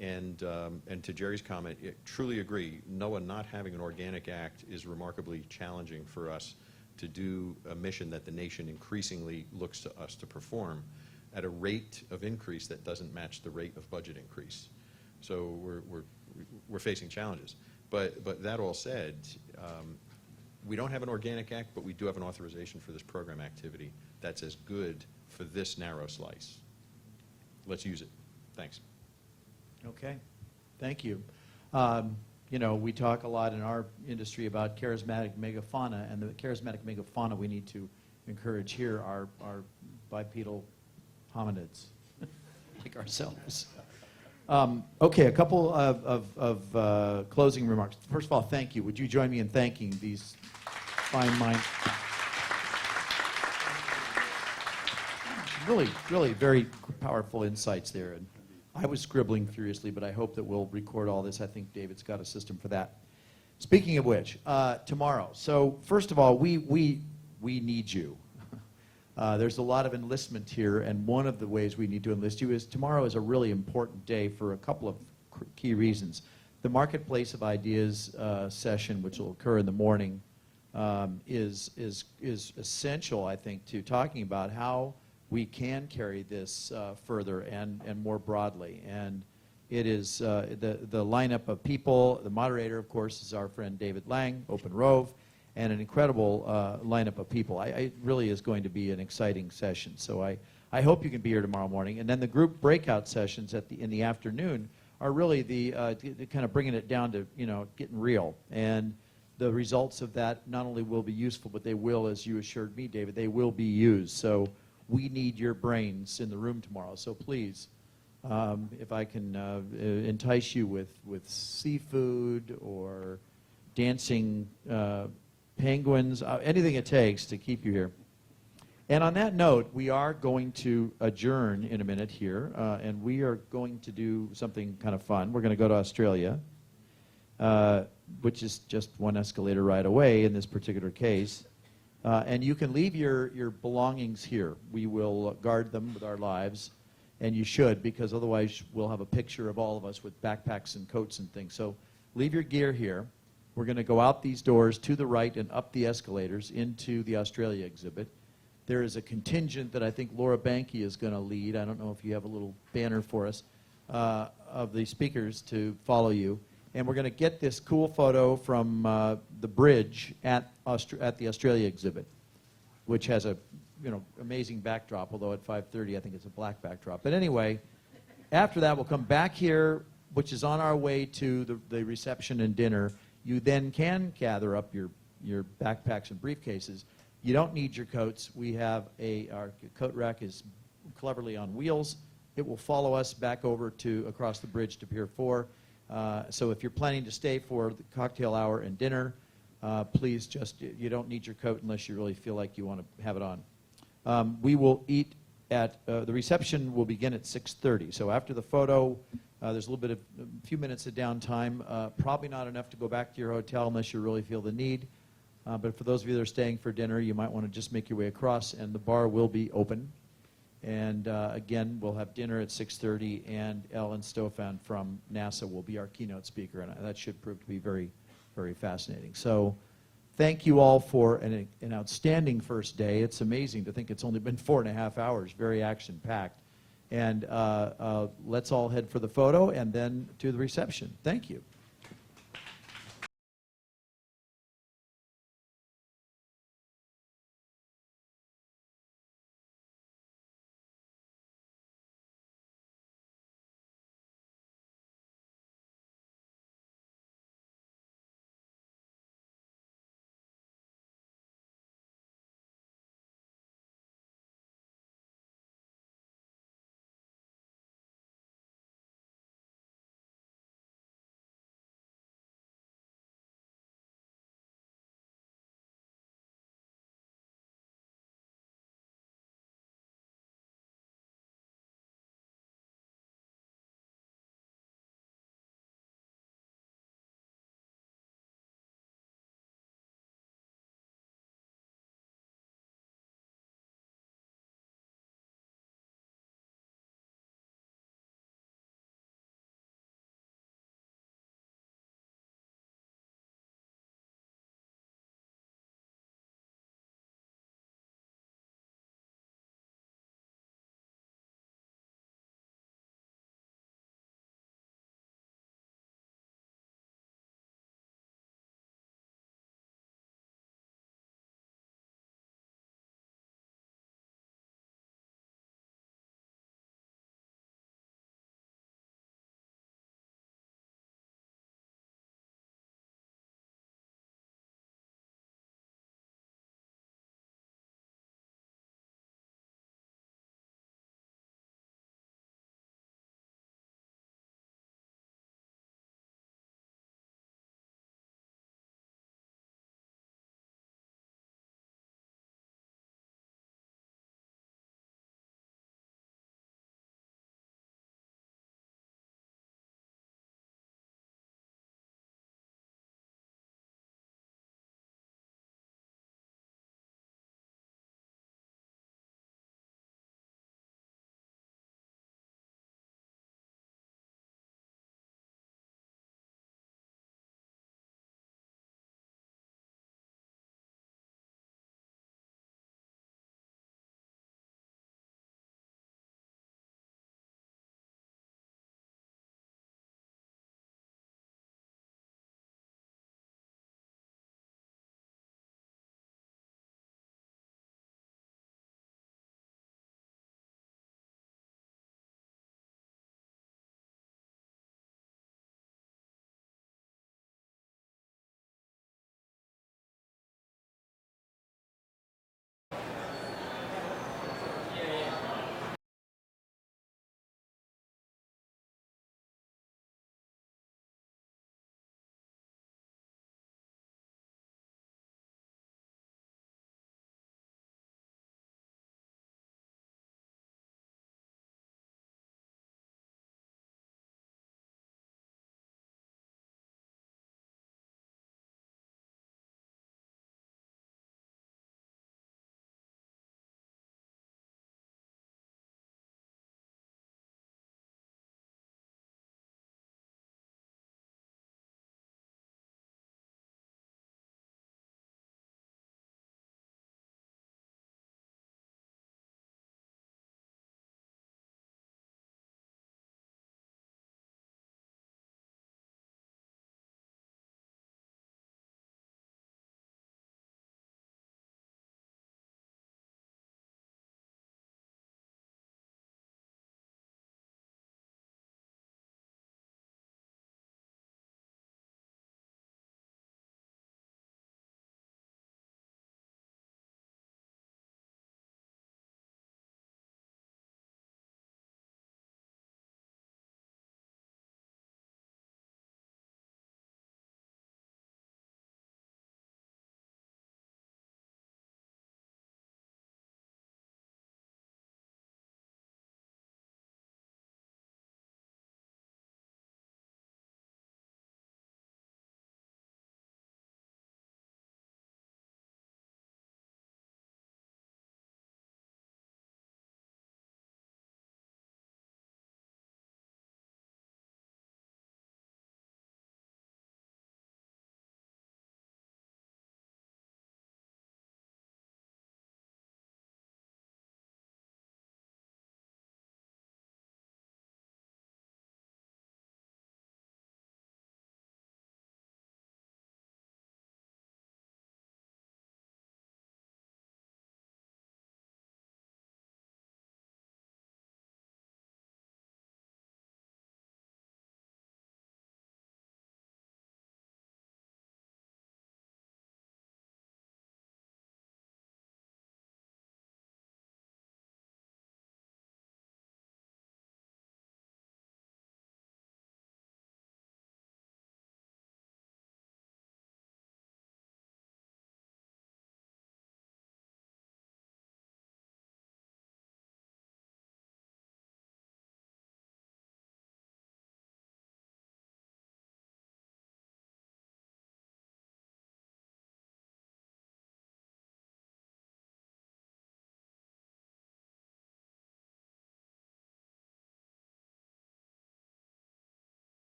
And to Jerry's comment, I truly agree, NOAA not having an organic act is remarkably challenging for us to do a mission that the nation increasingly looks to us to perform at a rate of increase that doesn't match the rate of budget increase. So we're facing challenges. But that all said, we don't have an organic act, but we do have an authorization for this program activity that's as good for this narrow slice. Let's use it. Thanks.
Okay. Thank you. We talk a lot in our industry about charismatic megafauna, and the charismatic megafauna we need to encourage here are bipedal hominids, like ourselves. Okay, a couple of closing remarks. First of all, thank you. Would you join me in thanking these fine minds? Really very powerful insights there. And I was scribbling furiously, but I hope that we'll record all this. I think David's got a system for that. Speaking of which, tomorrow. So first of all, we need you. There's a lot of enlistment here, and one of the ways we need to enlist you is tomorrow is a really important day for a couple of key reasons. The Marketplace of Ideas session, which will occur in the morning, is essential, I think, to talking about how we can carry this further and more broadly. And it is the lineup of people. The moderator, of course, is our friend David Lang, Open Rove, and an incredible lineup of people. It really is going to be an exciting session. So I hope you can be here tomorrow morning. And then the group breakout sessions in the afternoon are really the kind of bringing it down to, getting real. And the results of that not only will be useful, but they will, as you assured me, David, they will be used. So we need your brains in the room tomorrow. So please, if I can entice you with seafood or dancing penguins, anything it takes to keep you here. And on that note, we are going to adjourn in a minute here, and we are going to do something kind of fun. We're going to go to Australia, which is just one escalator ride away in this particular case. And you can leave your belongings here. We will guard them with our lives, and you should, because otherwise we'll have a picture of all of us with backpacks and coats and things. So leave your gear here. We're going to go out these doors to the right and up the escalators into the Australia exhibit. There is a contingent that I think Laura Banky is going to lead. I don't know if you have a little banner for us of the speakers to follow you. And we're going to get this cool photo from the bridge at the Australia exhibit, which has a amazing backdrop, although at 5:30 I think it's a black backdrop. But anyway, after that we'll come back here, which is on our way to the reception and dinner. You then can gather up your backpacks and briefcases. You don't need your coats. We have our coat rack is cleverly on wheels. It will follow us back over across the bridge to Pier 4. So if you're planning to stay for the cocktail hour and dinner, please you don't need your coat unless you really feel like you want to have it on. We will eat at, the reception will begin at 6:30. So after the photo, there's a few minutes of downtime, probably not enough to go back to your hotel unless you really feel the need. But for those of you that are staying for dinner, you might want to just make your way across, and the bar will be open. And again, we'll have dinner at 6:30, and Ellen Stofan from NASA will be our keynote speaker, and that should prove to be very, very fascinating. So thank you all for an outstanding first day. It's amazing to think it's only been 4.5 hours, very action-packed. And let's all head for the photo and then to the reception. Thank you.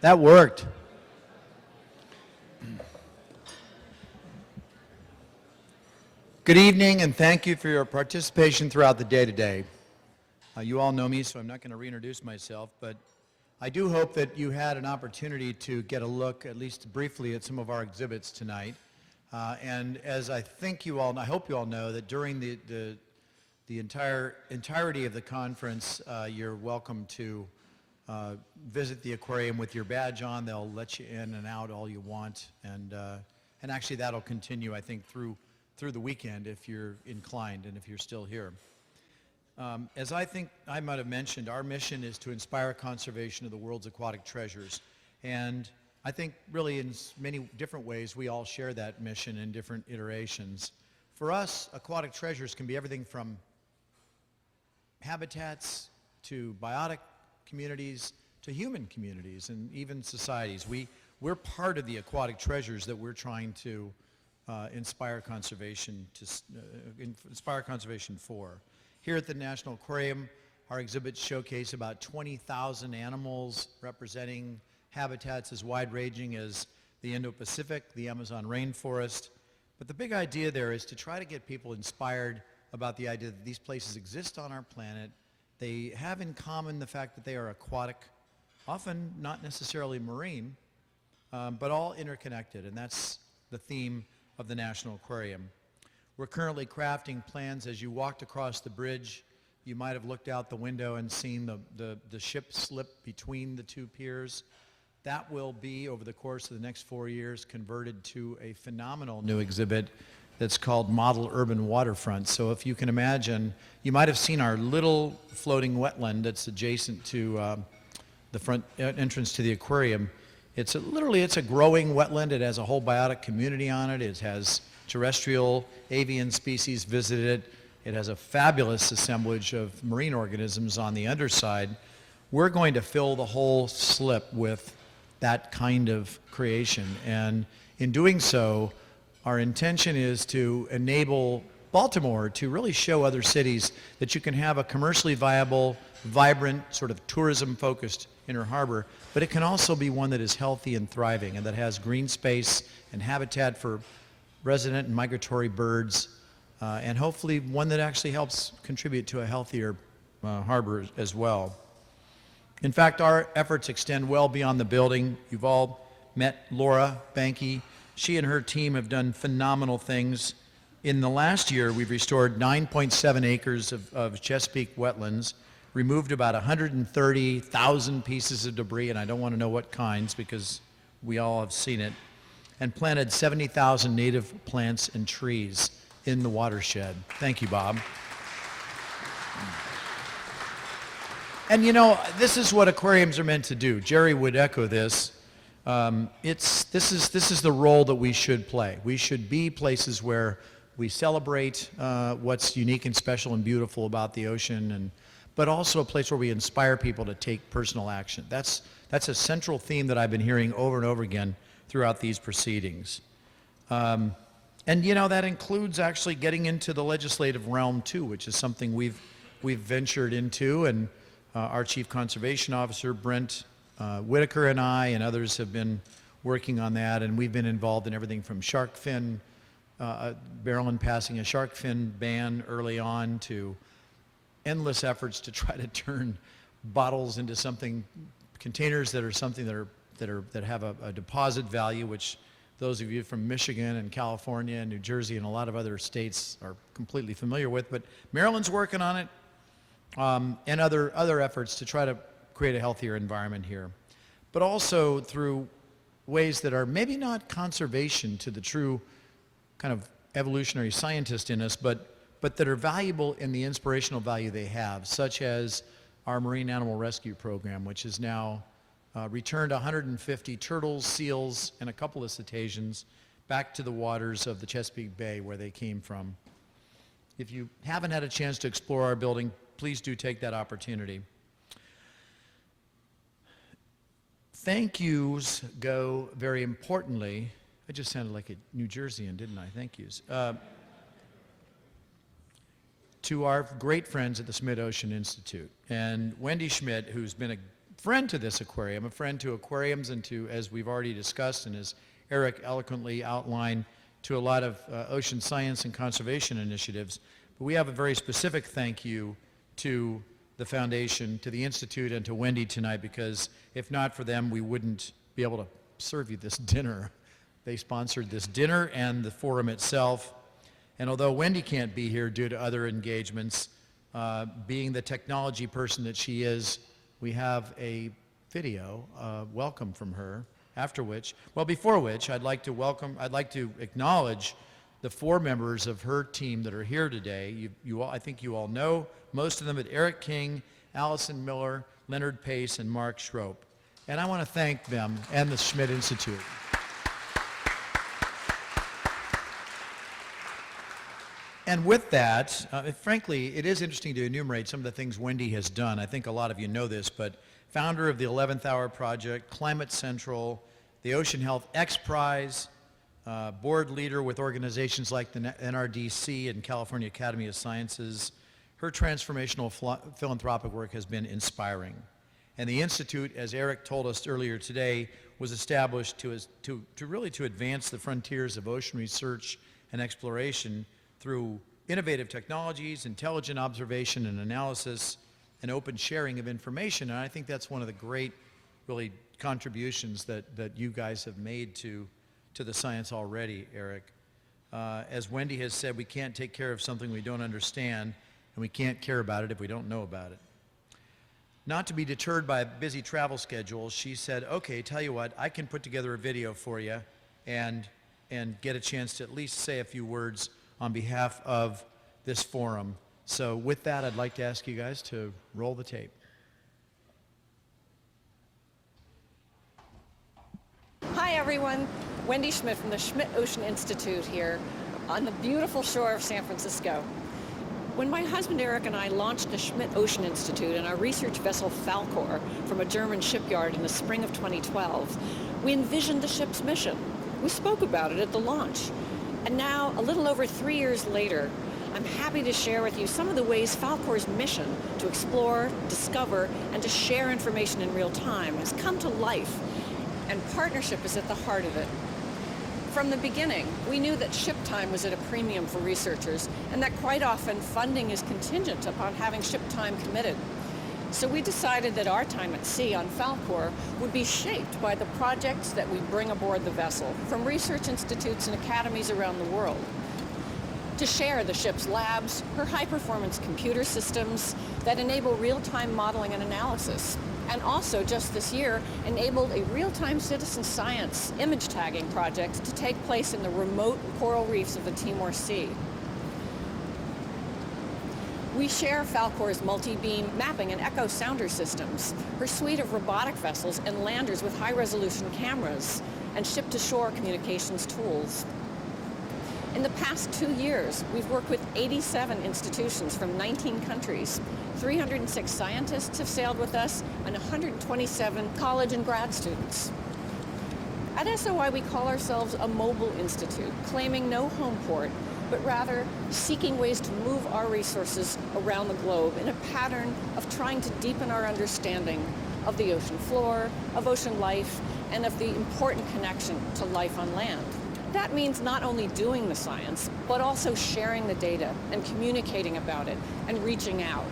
That worked. Good evening, and thank you for your participation throughout the day today. You all know me, so I'm not going to reintroduce myself, but I do hope that you had an opportunity to get a look, at least briefly, at some of our exhibits tonight. And as I think you all, I hope you all know that during the entirety of the conference, you're welcome to visit the aquarium with your badge on. They'll let you in and out all you want, and actually that'll continue, I think, through the weekend if you're inclined and if you're still here. As I think I might have mentioned, our mission is to inspire conservation of the world's aquatic treasures. And I think really in many different ways we all share that mission in different iterations. For us, aquatic treasures can be everything from habitats to biotic communities to human communities and even societies. We're part of the aquatic treasures that we're trying to inspire conservation for. Here at the National Aquarium, our exhibits showcase about 20,000 animals representing habitats as wide-ranging as the Indo-Pacific, the Amazon rainforest. But the big idea there is to try to get people inspired about the idea that these places exist on our planet. They have in common the fact that they are aquatic, often not necessarily marine, but all interconnected, and that's the theme of the National Aquarium. We're currently crafting plans. As you walked across the bridge, you might have looked out the window and seen the ship slip between the two piers. That will be, over the course of the next 4 years, converted to a phenomenal new exhibit that's called Model Urban Waterfront. So if you can imagine, you might have seen our little floating wetland that's adjacent to the front entrance to the aquarium. It's literally a growing wetland. It has a whole biotic community on it. It has terrestrial avian species visit it. It has a fabulous assemblage of marine organisms on the underside. We're going to fill the whole slip with that kind of creation. And in doing so, our intention is to enable Baltimore to really show other cities that you can have a commercially viable, vibrant, sort of tourism-focused inner harbor, but it can also be one that is healthy and thriving and that has green space and habitat for resident and migratory birds, and hopefully one that actually helps contribute to a healthier harbor as well. In fact, our efforts extend well beyond the building. You've all met Laura Banke. She and her team have done phenomenal things. In the last year, we've restored 9.7 acres of Chesapeake wetlands, removed about 130,000 pieces of debris, and I don't want to know what kinds because we all have seen it, and planted 70,000 native plants and trees in the watershed. Thank you, Bob. And you know, this is what aquariums are meant to do. Jerry would echo this. This is the role that we should play. We should be places where we celebrate what's unique and special and beautiful about the ocean, but also a place where we inspire people to take personal action. That's a central theme that I've been hearing over and over again throughout these proceedings. And you know, that includes actually getting into the legislative realm too, which is something we've ventured into, and our Chief Conservation Officer, Brent Whitaker, and I and others have been working on that, and we've been involved in everything from shark fin, Maryland passing a shark fin ban early on, to endless efforts to try to turn bottles into containers that are something that have a deposit value, which those of you from Michigan and California and New Jersey and a lot of other states are completely familiar with. But Maryland's working on it, and other efforts to try to create a healthier environment here. But also through ways that are maybe not conservation to the true kind of evolutionary scientist in us, but that are valuable in the inspirational value they have, such as our Marine Animal Rescue Program, which has now returned 150 turtles, seals, and a couple of cetaceans back to the waters of the Chesapeake Bay where they came from. If you haven't had a chance to explore our building, please do take that opportunity. Thank yous go, very importantly, I just sounded like a New Jerseyan, didn't I? Thank yous. To our great friends at the Schmidt Ocean Institute. And Wendy Schmidt, who's been a friend to this aquarium, a friend to aquariums and to, as we've already discussed and as Eric eloquently outlined, to a lot of ocean science and conservation initiatives. But we have a very specific thank you to the foundation, to the Institute, and to Wendy tonight, because if not for them, we wouldn't be able to serve you this dinner. They sponsored this dinner and the forum itself. And although Wendy can't be here due to other engagements, being the technology person that she is, we have a video welcome from her. Before which, I'd like to acknowledge the 4 members of her team that are here today. I think you all know most of them, but Eric King, Allison Miller, Leonard Pace, and Mark Schroep. And I want to thank them and the Schmidt Institute. And with that, frankly, it is interesting to enumerate some of the things Wendy has done. I think a lot of you know this, but founder of the 11th Hour Project, Climate Central, the Ocean Health X Prize, board leader with organizations like the NRDC and California Academy of Sciences. Her transformational philanthropic work has been inspiring. And the Institute, as Eric told us earlier today, was established to advance the frontiers of ocean research and exploration through innovative technologies, intelligent observation and analysis, and open sharing of information. And I think that's one of the great, really, contributions that you guys have made to the science already, Eric. As Wendy has said, we can't take care of something we don't understand, and we can't care about it if we don't know about it. Not to be deterred by a busy travel schedule, she said, okay, tell you what, I can put together a video for you and get a chance to at least say a few words on behalf of this forum. So with that, I'd like to ask you guys to roll the tape.
Hi everyone, Wendy Schmidt from the Schmidt Ocean Institute here on the beautiful shore of San Francisco. When my husband Eric and I launched the Schmidt Ocean Institute and our research vessel Falkor from a German shipyard in the spring of 2012, we envisioned the ship's mission. We spoke about it at the launch. And now, a little over 3 years later, I'm happy to share with you some of the ways Falkor's mission to explore, discover, and to share information in real time has come to life, and partnership is at the heart of it. From the beginning, we knew that ship time was at a premium for researchers, and that quite often funding is contingent upon having ship time committed. So we decided that our time at sea on Falkor would be shaped by the projects that we bring aboard the vessel from research institutes and academies around the world. To share the ship's labs, her high-performance computer systems that enable real-time modeling and analysis, and also just this year enabled a real-time citizen science image tagging project to take place in the remote coral reefs of the Timor Sea. We share Falkor's multi-beam mapping and echo sounder systems, her suite of robotic vessels and landers with high-resolution cameras, and ship-to-shore communications tools. In the past 2 years, we've worked with 87 institutions from 19 countries. 306 scientists have sailed with us, and 127 college and grad students. At SOI, we call ourselves a mobile institute, claiming no home port, but rather seeking ways to move our resources around the globe in a pattern of trying to deepen our understanding of the ocean floor, of ocean life, and of the important connection to life on land. That means not only doing the science, but also sharing the data and communicating about it and reaching out.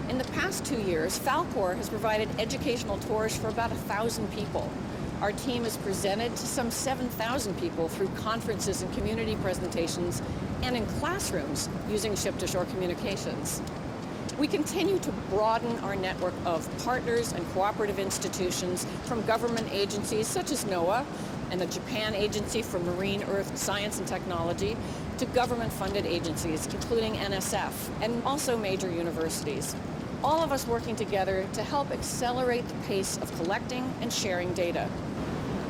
In the past 2 years, Falkor has provided educational tours for about 1,000 people. Our team has presented to some 7,000 people through conferences and community presentations and in classrooms using ship-to-shore communications. We continue to broaden our network of partners and cooperative institutions from government agencies such as NOAA and the Japan Agency for Marine Earth Science and Technology to government-funded agencies, including NSF, and also major universities. All of us working together to help accelerate the pace of collecting and sharing data.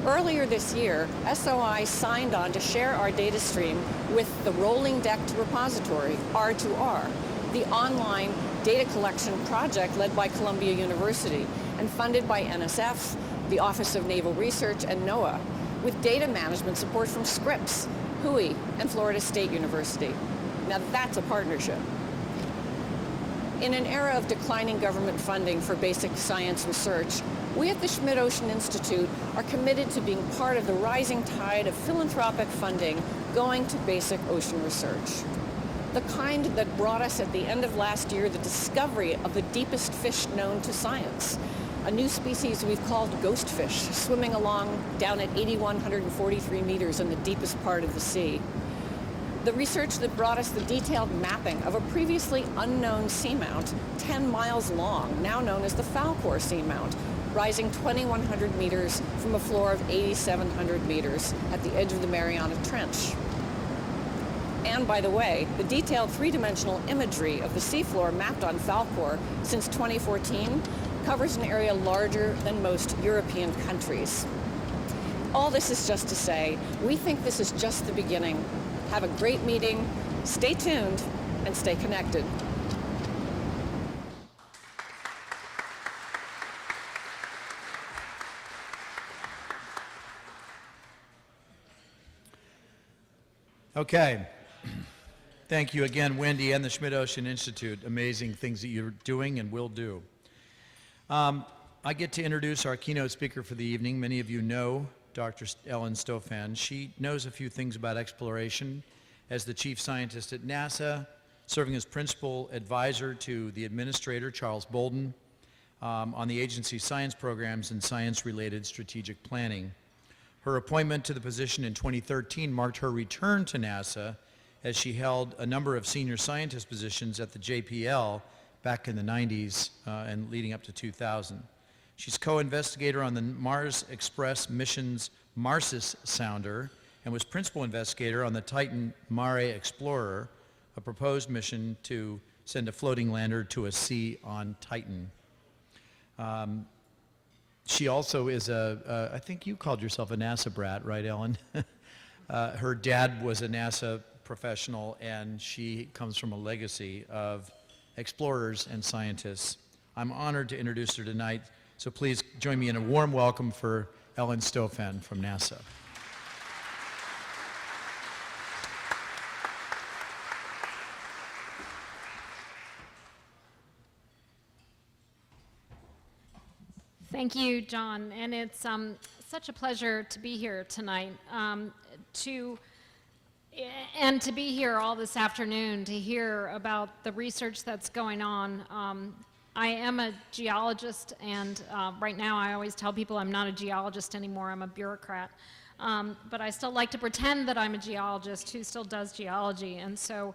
Earlier this year, SOI signed on to share our data stream with the Rolling Decked Repository, R2R, the online data collection project led by Columbia University and funded by NSF, the Office of Naval Research, and NOAA, with data management support from Scripps, Hui, and Florida State University. Now that's a partnership. In an era of declining government funding for basic science research, we at the Schmidt Ocean Institute are committed to being part of the rising tide of philanthropic funding going to basic ocean research. The kind that brought us at the end of last year the discovery of the deepest fish known to science, a new species we've called ghostfish, swimming along down at 8,143 meters in the deepest part of the sea. The research that brought us the detailed mapping of a previously unknown seamount 10 miles long, now known as the Falkor Seamount, rising 2,100 meters from a floor of 8,700 meters at the edge of the Mariana Trench. And by the way, the detailed three-dimensional imagery of the seafloor mapped on Falkor since 2014 covers an area larger than most European countries. All this is just to say, we think this is just the beginning. Have a great meeting, stay tuned, and stay connected.
Okay. Thank you again, Wendy and the Schmidt Ocean Institute. Amazing things that you're doing and will do. I get to introduce our keynote speaker for the evening. Many of you know Dr. Ellen Stofan. She knows a few things about exploration as the chief scientist at NASA, serving as principal advisor to the administrator, Charles Bolden, on the agency's science programs and science-related strategic planning. Her appointment to the position in 2013 marked her return to NASA as she held a number of senior scientist positions at the JPL back in the 90s and leading up to 2000. She's co-investigator on the Mars Express mission's Marsis sounder and was principal investigator on the Titan Mare Explorer, a proposed mission to send a floating lander to a sea on Titan. She also is I think you called yourself a NASA brat, right, Ellen? Her dad was a NASA professional, and she comes from a legacy of explorers and scientists. I'm honored to introduce her tonight, so please join me in a warm welcome for Ellen Stofan from NASA.
Thank you, John, and it's such a pleasure to be here tonight, to be here all this afternoon to hear about the research that's going on. I am a geologist, and right now I always tell people I'm not a geologist anymore, I'm a bureaucrat. But I still like to pretend that I'm a geologist who still does geology, and so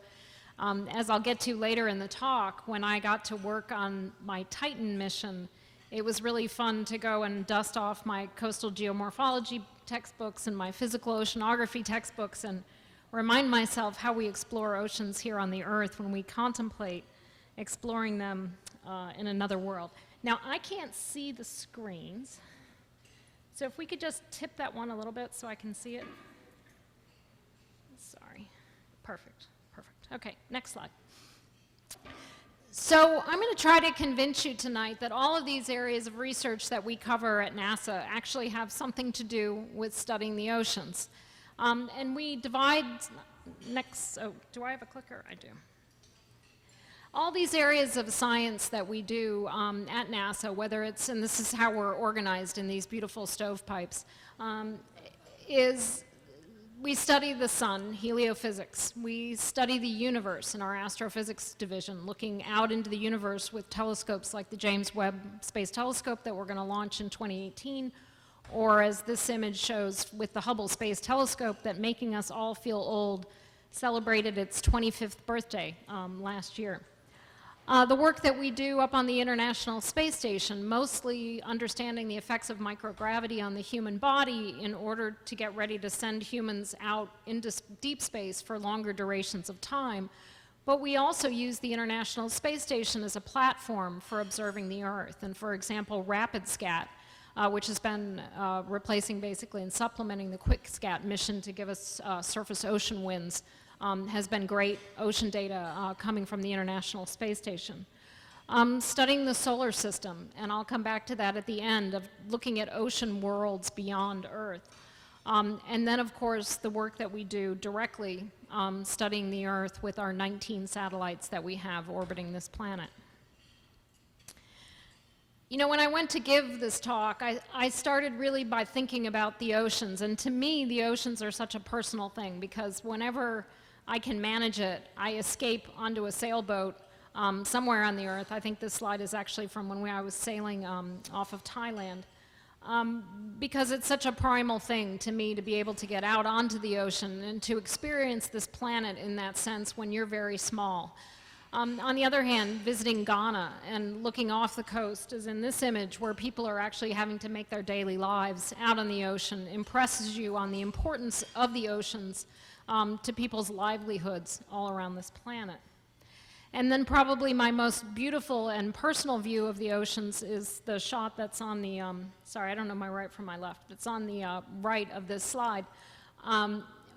as I'll get to later in the talk, when I got to work on my Titan mission, it was really fun to go and dust off my coastal geomorphology textbooks and my physical oceanography textbooks and remind myself how we explore oceans here on the Earth when we contemplate exploring them in another world. Now, I can't see the screens, so if we could just tip that one a little bit so I can see it. Sorry. Perfect. Perfect. Okay, next slide. So I'm going to try to convince you tonight that all of these areas of research that we cover at NASA actually have something to do with studying the oceans. And we divide do I have a clicker? I do. All these areas of science that we do at NASA, whether it's, and this is how we're organized in these beautiful stovepipes, is we study the sun, heliophysics. We study the universe in our astrophysics division, looking out into the universe with telescopes like the James Webb Space Telescope that we're going to launch in 2018, or as this image shows with the Hubble Space Telescope that Making Us All Feel Old celebrated its 25th birthday last year. The work that we do up on the International Space Station, mostly understanding the effects of microgravity on the human body in order to get ready to send humans out into deep space for longer durations of time. But we also use the International Space Station as a platform for observing the Earth. And for example, RapidScat, which has been replacing basically and supplementing the QuickScat mission to give us surface ocean winds, has been great ocean data coming from the International Space Station. Studying the solar system, and I'll come back to that at the end, of looking at ocean worlds beyond Earth. And then, of course, the work that we do directly studying the Earth with our 19 satellites that we have orbiting this planet. You know, when I went to give this talk, I started really by thinking about the oceans. And to me, the oceans are such a personal thing because whenever I can manage it, I escape onto a sailboat somewhere on the earth. I think this slide is actually from when I was sailing off of Thailand. Because it's such a primal thing to me to be able to get out onto the ocean and to experience this planet in that sense when you're very small. On the other hand, visiting Ghana and looking off the coast, as in this image, where people are actually having to make their daily lives out on the ocean, impresses you on the importance of the oceans to people's livelihoods all around this planet. And then probably my most beautiful and personal view of the oceans is the shot that's on the, sorry, I don't know my right from my left, it's on the right of this slide,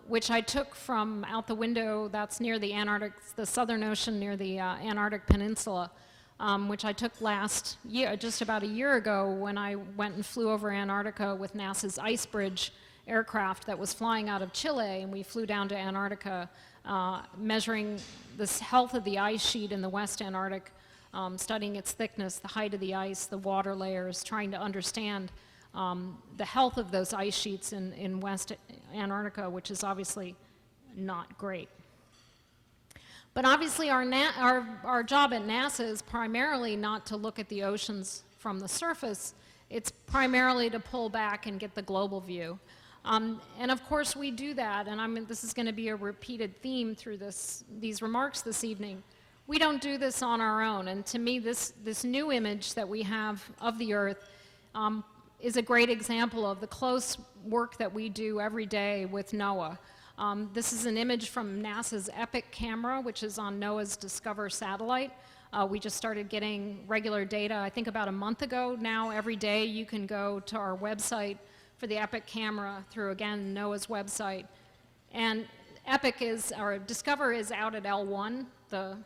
which I took from out the window that's near the Antarctic, the Southern Ocean near the Antarctic Peninsula, which I took last year, just about a year ago when I went and flew over Antarctica with NASA's Ice Bridge aircraft that was flying out of Chile, and we flew down to Antarctica measuring the health of the ice sheet in the West Antarctic, studying its thickness, the height of the ice, the water layers, trying to understand the health of those ice sheets in West Antarctica, which is obviously not great. But obviously our job at NASA is primarily not to look at the oceans from the surface. It's primarily to pull back and get the global view. And of course we do that, and this is going to be a repeated theme through these remarks this evening. We don't do this on our own, and to me this new image that we have of the Earth is a great example of the close work that we do every day with NOAA. This is an image from NASA's EPIC camera, which is on NOAA's Discover satellite. We just started getting regular data, I think about a month ago. Now every day you can go to our website for the EPIC camera through, again, NOAA's website. And EPIC is, or Discover is out at L1, the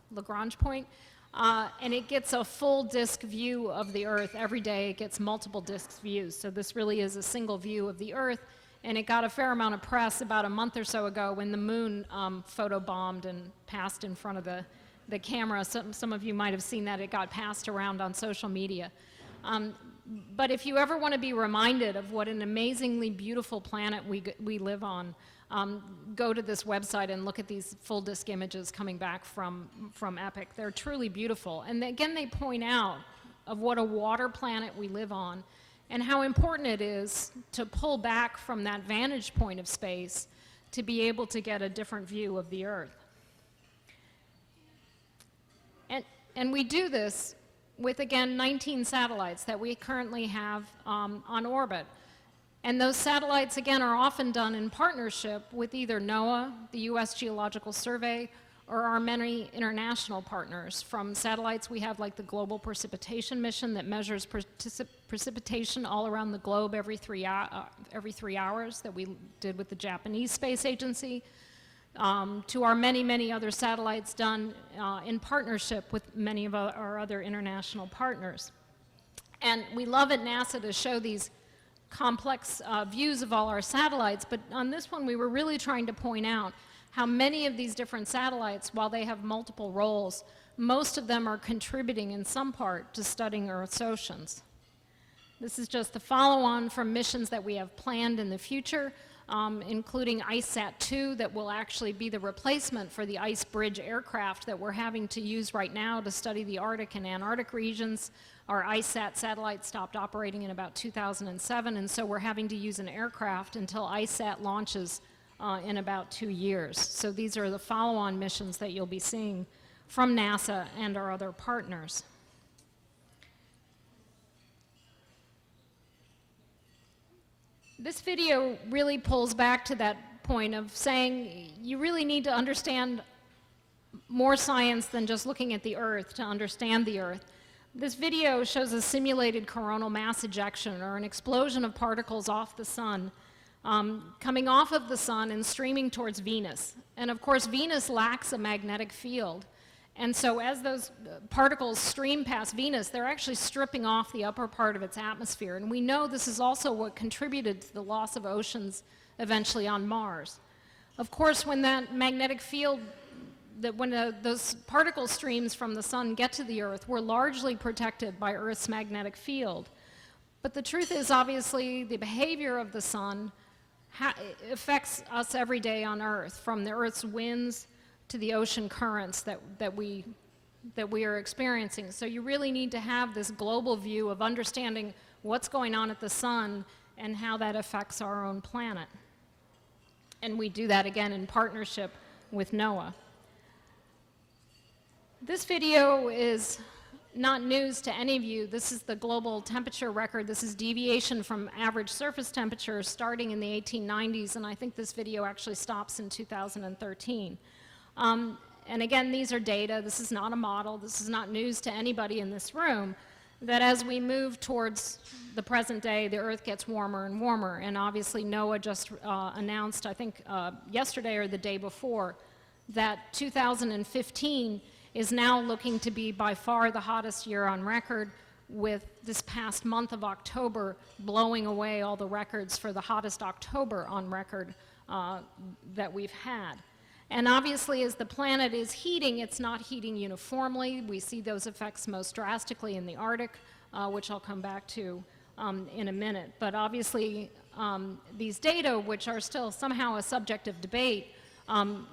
Lagrange point, and it gets a full disk view of the Earth every day. It gets multiple disk views. So this really is a single view of the Earth, and it got a fair amount of press about a month or so ago when the moon photobombed and passed in front of the camera. Some of you might have seen that. It got passed around on social media. But if you ever want to be reminded of what an amazingly beautiful planet we live on, go to this website and look at these full disk images coming back from EPIC. They're truly beautiful. And again, they point out of what a water planet we live on and how important it is to pull back from that vantage point of space to be able to get a different view of the Earth. And we do this with, again, 19 satellites that we currently have on orbit. And those satellites, again, are often done in partnership with either NOAA, the U.S. Geological Survey, or our many international partners. From satellites we have like the Global Precipitation Mission that measures precipitation all around the globe every 3 hours that we did with the Japanese Space Agency, to our many, many other satellites done in partnership with many of our other international partners. And we love at NASA to show these complex views of all our satellites, but on this one we were really trying to point out how many of these different satellites, while they have multiple roles, most of them are contributing in some part to studying Earth's oceans. This is just the follow-on from missions that we have planned in the future, including ICESat-2 that will actually be the replacement for the Ice Bridge aircraft that we're having to use right now to study the Arctic and Antarctic regions. Our ICESat satellite stopped operating in about 2007, and so we're having to use an aircraft until ICESat launches in about 2 years. So these are the follow-on missions that you'll be seeing from NASA and our other partners. This video really pulls back to that point of saying you really need to understand more science than just looking at the Earth to understand the Earth. This video shows a simulated coronal mass ejection, or an explosion of particles off the sun, coming off of the sun and streaming towards Venus. And of course, Venus lacks a magnetic field. And so as those particles stream past Venus, they're actually stripping off the upper part of its atmosphere. And we know this is also what contributed to the loss of oceans eventually on Mars. Of course, when that magnetic field those particle streams from the sun get to the Earth, we're largely protected by Earth's magnetic field. But the truth is, obviously, the behavior of the sun affects us every day on Earth, from the Earth's winds to the ocean currents that we are experiencing. So you really need to have this global view of understanding what's going on at the sun and how that affects our own planet. And we do that, again, in partnership with NOAA. This video is not news to any of you. This is the global temperature record. This is deviation from average surface temperature starting in the 1890s, and I think this video actually stops in 2013. And again, these are data. This is not a model. This is not news to anybody in this room, that as we move towards the present day, the Earth gets warmer and warmer. And obviously, NOAA just announced, I think yesterday or the day before, that 2015 is now looking to be by far the hottest year on record, with this past month of October blowing away all the records for the hottest October on record that we've had. And obviously, as the planet is heating, it's not heating uniformly. We see those effects most drastically in the Arctic, which I'll come back to in a minute. But obviously, these data, which are still somehow a subject of debate,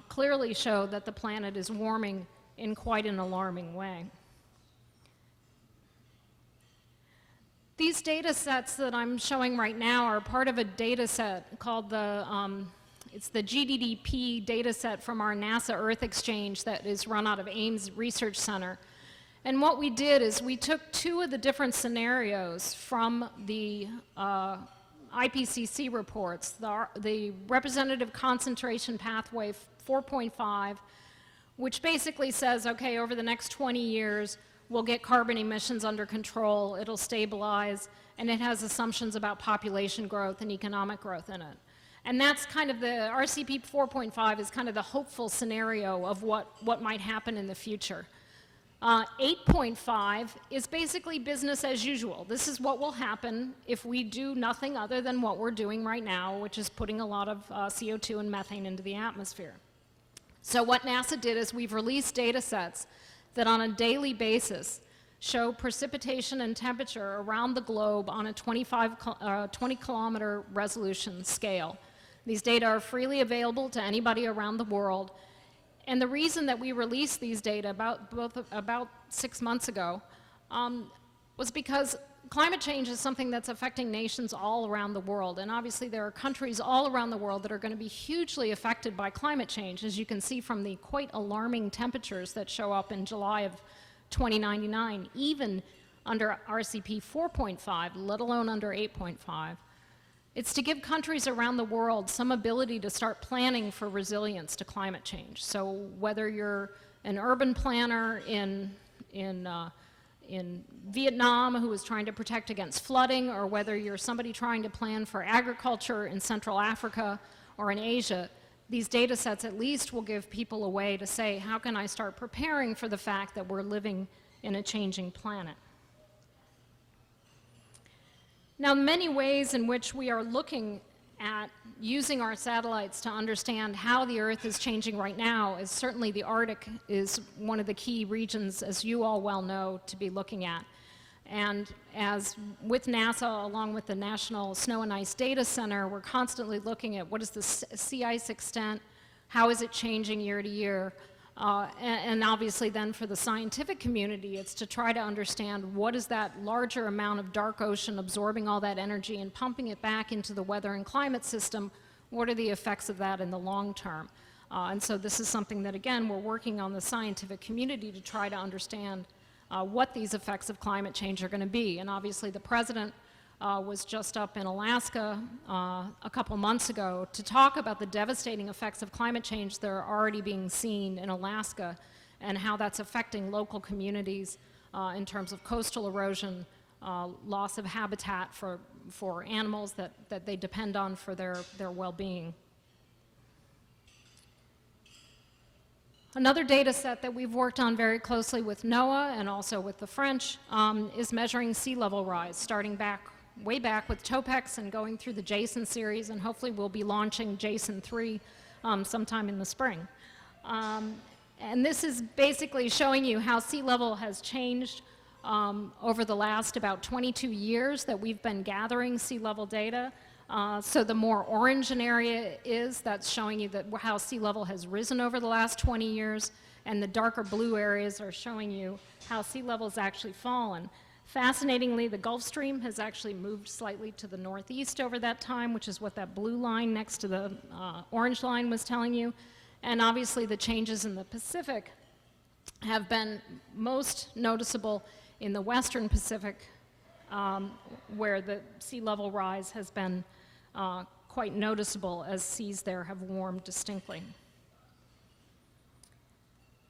clearly show that the planet is warming in quite an alarming way. These data sets that I'm showing right now are part of a data set called it's the GDDP data set from our NASA Earth Exchange that is run out of Ames Research Center. And what we did is we took two of the different scenarios from the IPCC reports, the representative concentration pathway 4.5, which basically says, okay, over the next 20 years, we'll get carbon emissions under control, it'll stabilize, and it has assumptions about population growth and economic growth in it. And that's kind of the, RCP 4.5 is kind of the hopeful scenario of what might happen in the future. 8.5 is basically business as usual. This is what will happen if we do nothing other than what we're doing right now, which is putting a lot of CO2 and methane into the atmosphere. So what NASA did is we've released data sets that on a daily basis show precipitation and temperature around the globe on a 20-kilometer resolution scale. These data are freely available to anybody around the world. And the reason that we released these data about 6 months ago was because climate change is something that's affecting nations all around the world. And obviously there are countries all around the world that are going to be hugely affected by climate change, as you can see from the quite alarming temperatures that show up in July of 2099, even under RCP 4.5, let alone under 8.5. It's to give countries around the world some ability to start planning for resilience to climate change. So whether you're an urban planner in Vietnam who is trying to protect against flooding, or whether you're somebody trying to plan for agriculture in Central Africa or in Asia, these data sets at least will give people a way to say, how can I start preparing for the fact that we're living in a changing planet? Now, many ways in which we are looking at using our satellites to understand how the Earth is changing right now is certainly the Arctic is one of the key regions, as you all well know, to be looking at. And as with NASA, along with the National Snow and Ice Data Center, we're constantly looking at what is the sea ice extent, how is it changing year to year, and obviously then for the scientific community, it's to try to understand what is that larger amount of dark ocean absorbing all that energy and pumping it back into the weather and climate system. What are the effects of that in the long term? And so this is something that, again, we're working on the scientific community to try to understand what these effects of climate change are going to be. And obviously the president was just up in Alaska a couple months ago to talk about the devastating effects of climate change that are already being seen in Alaska and how that's affecting local communities in terms of coastal erosion, loss of habitat for animals that they depend on for their well-being. Another data set that we've worked on very closely with NOAA and also with the French is measuring sea level rise, starting way back with TOPEX and going through the JASON series, and hopefully we'll be launching JASON 3 sometime in the spring. And this is basically showing you how sea level has changed over the last about 22 years that we've been gathering sea level data. So the more orange an area is, that's showing you that how sea level has risen over the last 20 years, and the darker blue areas are showing you how sea level has actually fallen. Fascinatingly, the Gulf Stream has actually moved slightly to the northeast over that time, which is what that blue line next to the orange line was telling you. And obviously the changes in the Pacific have been most noticeable in the Western Pacific, where the sea level rise has been quite noticeable as seas there have warmed distinctly.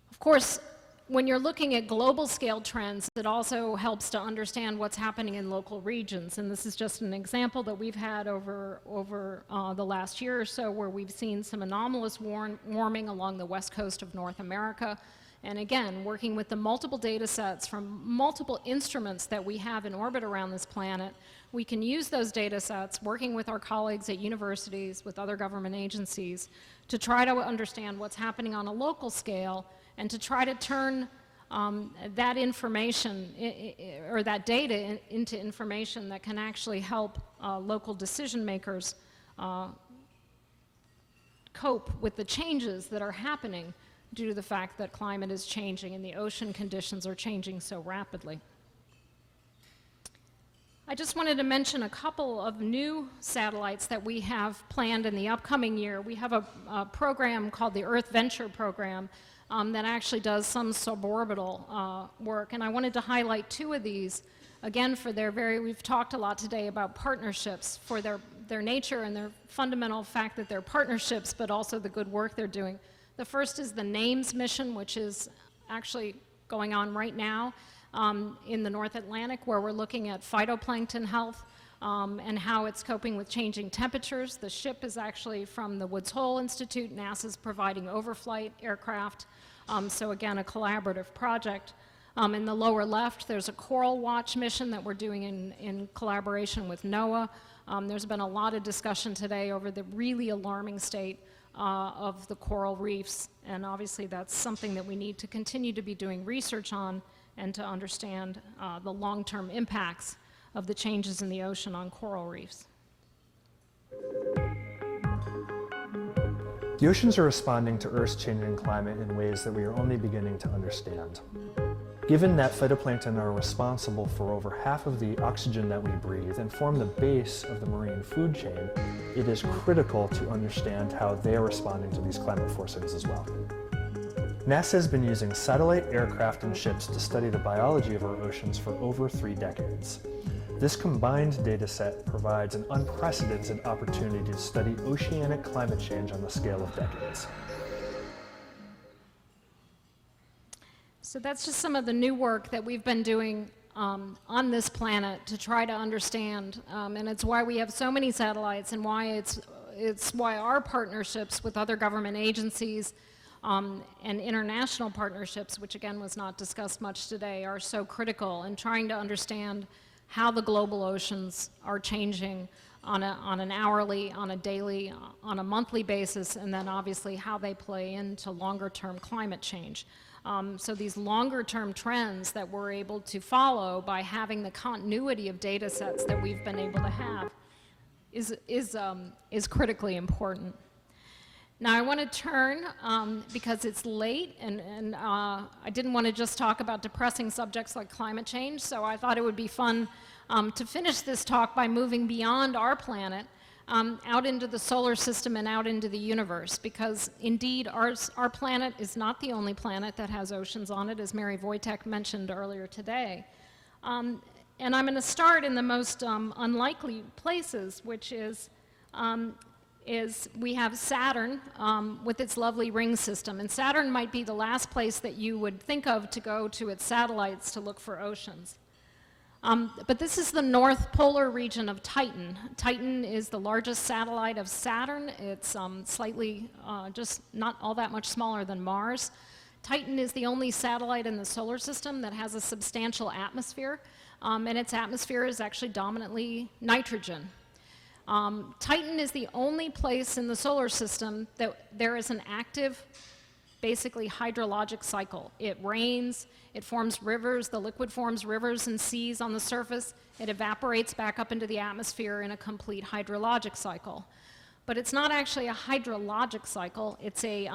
Of course, when you're looking at global scale trends, it also helps to understand what's happening in local regions. And this is just an example that we've had over the last year or so, where we've seen some anomalous warming along the west coast of North America. And again, working with the multiple data sets from multiple instruments that we have in orbit around this planet, we can use those data sets, working with our colleagues at universities, with other government agencies, to try to understand what's happening on a local scale, and to try to turn that information or that data into information that can actually help local decision makers cope with the changes that are happening due to the fact that climate is changing and the ocean conditions are changing so rapidly. I just wanted to mention a couple of new satellites that we have planned in the upcoming year. We have a program called the Earth Venture Program that actually does some suborbital work, and I wanted to highlight two of these, again, for we've talked a lot today about partnerships, for their nature and their fundamental fact that they're partnerships, but also the good work they're doing. The first is the NAMES mission, which is actually going on right now in the North Atlantic, where we're looking at phytoplankton health and how it's coping with changing temperatures. The ship is actually from the Woods Hole Institute. NASA's providing overflight aircraft. So again, a collaborative project. In the lower left, there's a coral watch mission that we're doing in collaboration with NOAA. There's been a lot of discussion today over the really alarming state of the coral reefs, and obviously that's something that we need to continue to be doing research on and to understand the long-term impacts of the changes in the ocean on coral reefs.
The oceans are responding to Earth's changing climate in ways that we are only beginning to understand. Given that phytoplankton are responsible for over half of the oxygen that we breathe and form the base of the marine food chain, it is critical to understand how they are responding to these climate forces as well. NASA has been using satellite, aircraft, and ships to study the biology of our oceans for over 3 decades. This combined data set provides an unprecedented opportunity to study oceanic climate change on the scale of decades.
So that's just some of the new work that we've been doing on this planet to try to understand, and it's why we have so many satellites, and why it's why our partnerships with other government agencies and international partnerships, which again was not discussed much today, are so critical in trying to understand how the global oceans are changing on an hourly, on a daily, on a monthly basis, and then obviously how they play into longer-term climate change. So these longer-term trends that we're able to follow by having the continuity of data sets that we've been able to have is critically important. Now I want to turn, because it's late, and I didn't want to just talk about depressing subjects like climate change, so I thought it would be fun to finish this talk by moving beyond our planet out into the solar system and out into the universe, because indeed our planet is not the only planet that has oceans on it, as Mary Wojtek mentioned earlier today. And I'm going to start in the most unlikely places, which is we have Saturn with its lovely ring system. And Saturn might be the last place that you would think of to go to its satellites to look for oceans. But this is the north polar region of Titan. Titan is the largest satellite of Saturn. It's slightly, just not all that much smaller than Mars. Titan is the only satellite in the solar system that has a substantial atmosphere, and its atmosphere is actually dominantly nitrogen. Titan is the only place in the solar system that there is an active basically hydrologic cycle. It rains, it forms rivers, the liquid forms rivers and seas on the surface, it evaporates back up into the atmosphere in a complete hydrologic cycle. But it's not actually a hydrologic cycle, it's a,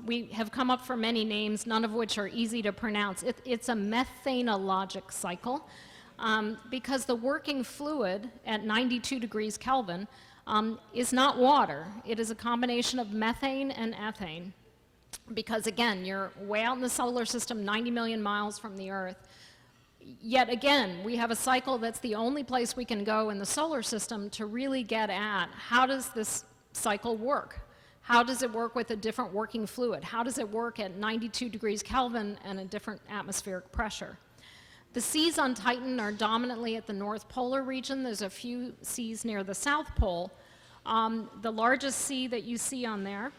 we have come up for many names, none of which are easy to pronounce. It's a methanologic cycle, because the working fluid at 92 degrees Kelvin is not water. It is a combination of methane and ethane. Because again, you're way out in the solar system, 90 million miles from the Earth. Yet again, we have a cycle that's the only place we can go in the solar system to really get at how does this cycle work? How does it work with a different working fluid? How does it work at 92 degrees Kelvin and a different atmospheric pressure? The seas on Titan are dominantly at the North Polar region. There's a few seas near the South Pole. The largest sea that you see on there,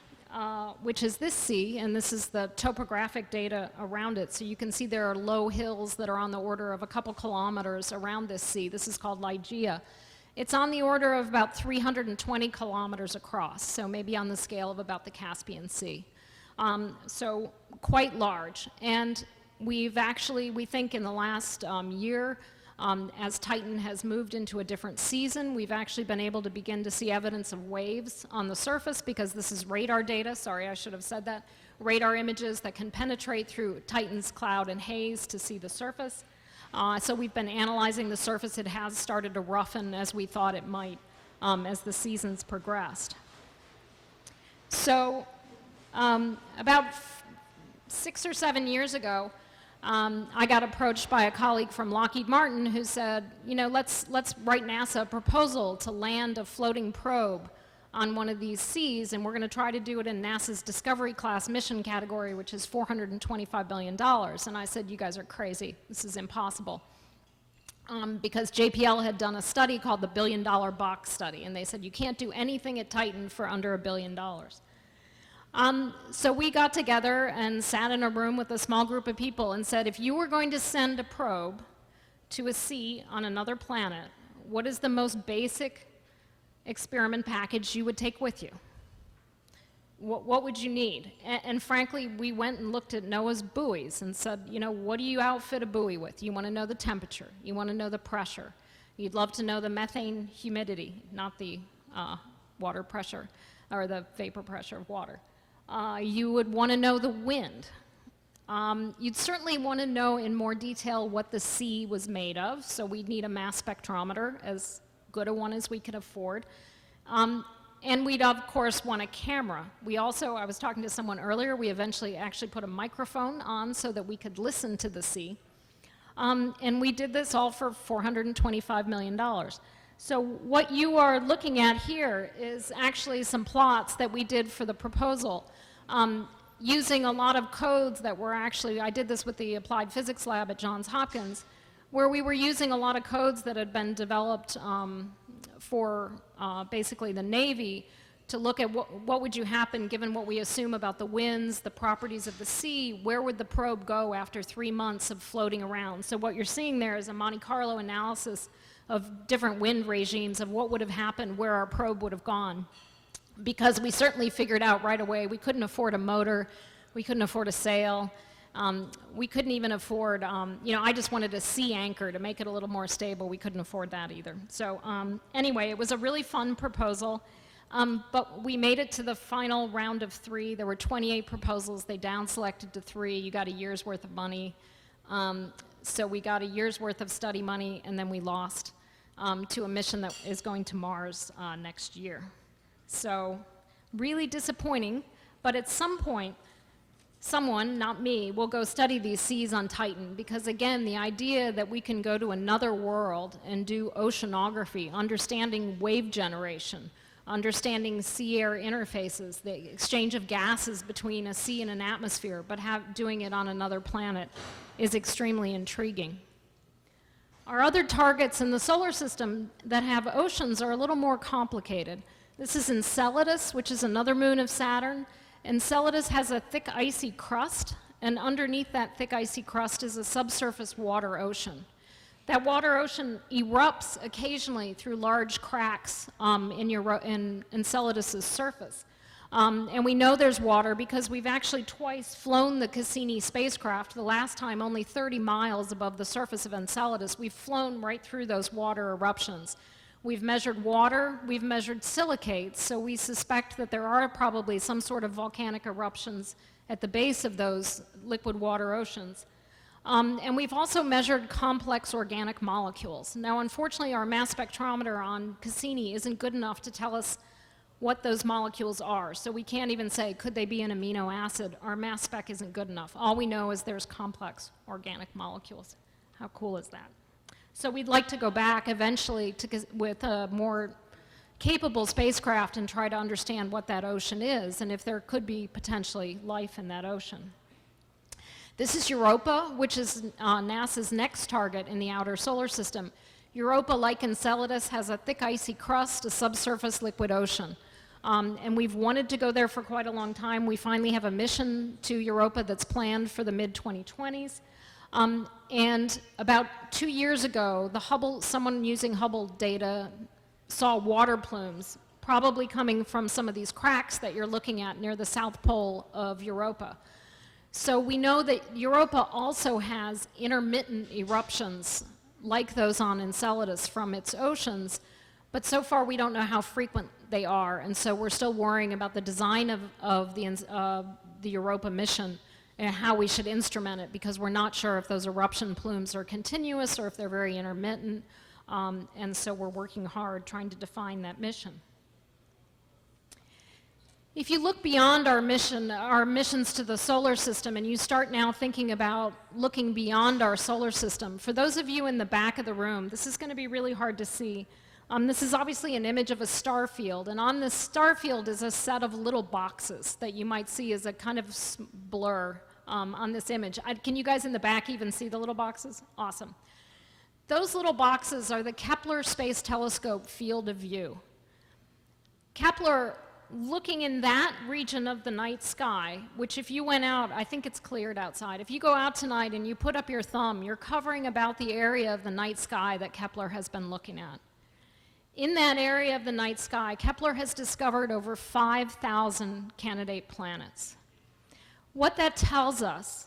which is this sea, and this is the topographic data around it. So you can see there are low hills that are on the order of a couple kilometers around this sea. This is called Ligeia. It's on the order of about 320 kilometers across, so maybe on the scale of about the Caspian Sea. So quite large. And we've actually, we think in the last year, as Titan has moved into a different season, we've actually been able to begin to see evidence of waves on the surface, because this is radar data, sorry I should have said that, radar images that can penetrate through Titan's cloud and haze to see the surface. So we've been analyzing the surface. It has started to roughen as we thought it might as the seasons progressed. So about 6 or 7 years ago, I got approached by a colleague from Lockheed Martin who said, you know, let's write NASA a proposal to land a floating probe on one of these seas, and we're going to try to do it in NASA's Discovery class mission category, which is $425 billion. And I said, you guys are crazy. This is impossible. Because JPL had done a study called the $1 billion box study, and they said you can't do anything at Titan for under $1 billion. So we got together and sat in a room with a small group of people and said, if you were going to send a probe to a sea on another planet, what is the most basic experiment package you would take with you? What would you need? And frankly, we went and looked at NOAA's buoys and said, you know, what do you outfit a buoy with? You want to know the temperature. You want to know the pressure. You'd love to know the methane humidity, not the water pressure or the vapor pressure of water. You would want to know the wind. You'd certainly want to know in more detail what the sea was made of, so we'd need a mass spectrometer, as good a one as we could afford. And we'd, of course, want a camera. We also, I was talking to someone earlier, we eventually actually put a microphone on so that we could listen to the sea. And we did this all for $425 million. So what you are looking at here is actually some plots that we did for the proposal, using a lot of codes that were actually, I did this with the Applied Physics Lab at Johns Hopkins, where we were using a lot of codes that had been developed for basically the Navy to look at what would you happen given what we assume about the winds, the properties of the sea, where would the probe go after 3 months of floating around. So what you're seeing there is a Monte Carlo analysis of different wind regimes of what would have happened, where our probe would have gone. Because we certainly figured out right away we couldn't afford a motor, we couldn't afford a sail, we couldn't even afford, you know, I just wanted a sea anchor to make it a little more stable. We couldn't afford that either. So anyway, it was a really fun proposal, but we made it to the final round of 3. There were 28 proposals. They down-selected to 3. You got a year's worth of money. So we got a year's worth of study money, and then we lost to a mission that is going to Mars next year. So really disappointing, but at some point, someone, not me, will go study these seas on Titan, because again, the idea that we can go to another world and do oceanography, understanding wave generation, understanding sea-air interfaces, the exchange of gases between a sea and an atmosphere, but doing it on another planet is extremely intriguing. Our other targets in the solar system that have oceans are a little more complicated. This is Enceladus, which is another moon of Saturn. Enceladus has a thick icy crust, and underneath that thick icy crust is a subsurface water ocean. That water ocean erupts occasionally through large cracks in Enceladus's surface. And we know there's water because we've actually twice flown the Cassini spacecraft, the last time only 30 miles above the surface of Enceladus. We've flown right through those water eruptions. We've measured water, we've measured silicates, so we suspect that there are probably some sort of volcanic eruptions at the base of those liquid water oceans. And we've also measured complex organic molecules. Now, unfortunately, our mass spectrometer on Cassini isn't good enough to tell us what those molecules are. So we can't even say, could they be an amino acid? Our mass spec isn't good enough. All we know is there's complex organic molecules. How cool is that? So we'd like to go back eventually with a more capable spacecraft and try to understand what that ocean is and if there could be potentially life in that ocean. This is Europa, which is NASA's next target in the outer solar system. Europa, like Enceladus, has a thick icy crust, a subsurface liquid ocean. And we've wanted to go there for quite a long time. We finally have a mission to Europa that's planned for the mid-2020s. And about 2 years ago, someone using Hubble data saw water plumes, probably coming from some of these cracks that you're looking at near the south pole of Europa. So we know that Europa also has intermittent eruptions like those on Enceladus from its oceans, but so far we don't know how frequent they are, and so we're still worrying about the design of the Europa mission and how we should instrument it, because we're not sure if those eruption plumes are continuous or if they're very intermittent, and so we're working hard trying to define that mission. If you look beyond our missions to the solar system, and you start now thinking about looking beyond our solar system, for those of you in the back of the room, this is going to be really hard to see. This is obviously an image of a star field, and on this star field is a set of little boxes that you might see as a kind of blur on this image. Can you guys in the back even see the little boxes? Awesome. Those little boxes are the Kepler Space Telescope field of view. Kepler, looking in that region of the night sky, which if you went out, I think it's cleared outside. If you go out tonight and you put up your thumb, you're covering about the area of the night sky that Kepler has been looking at. In that area of the night sky, Kepler has discovered over 5,000 candidate planets. What that tells us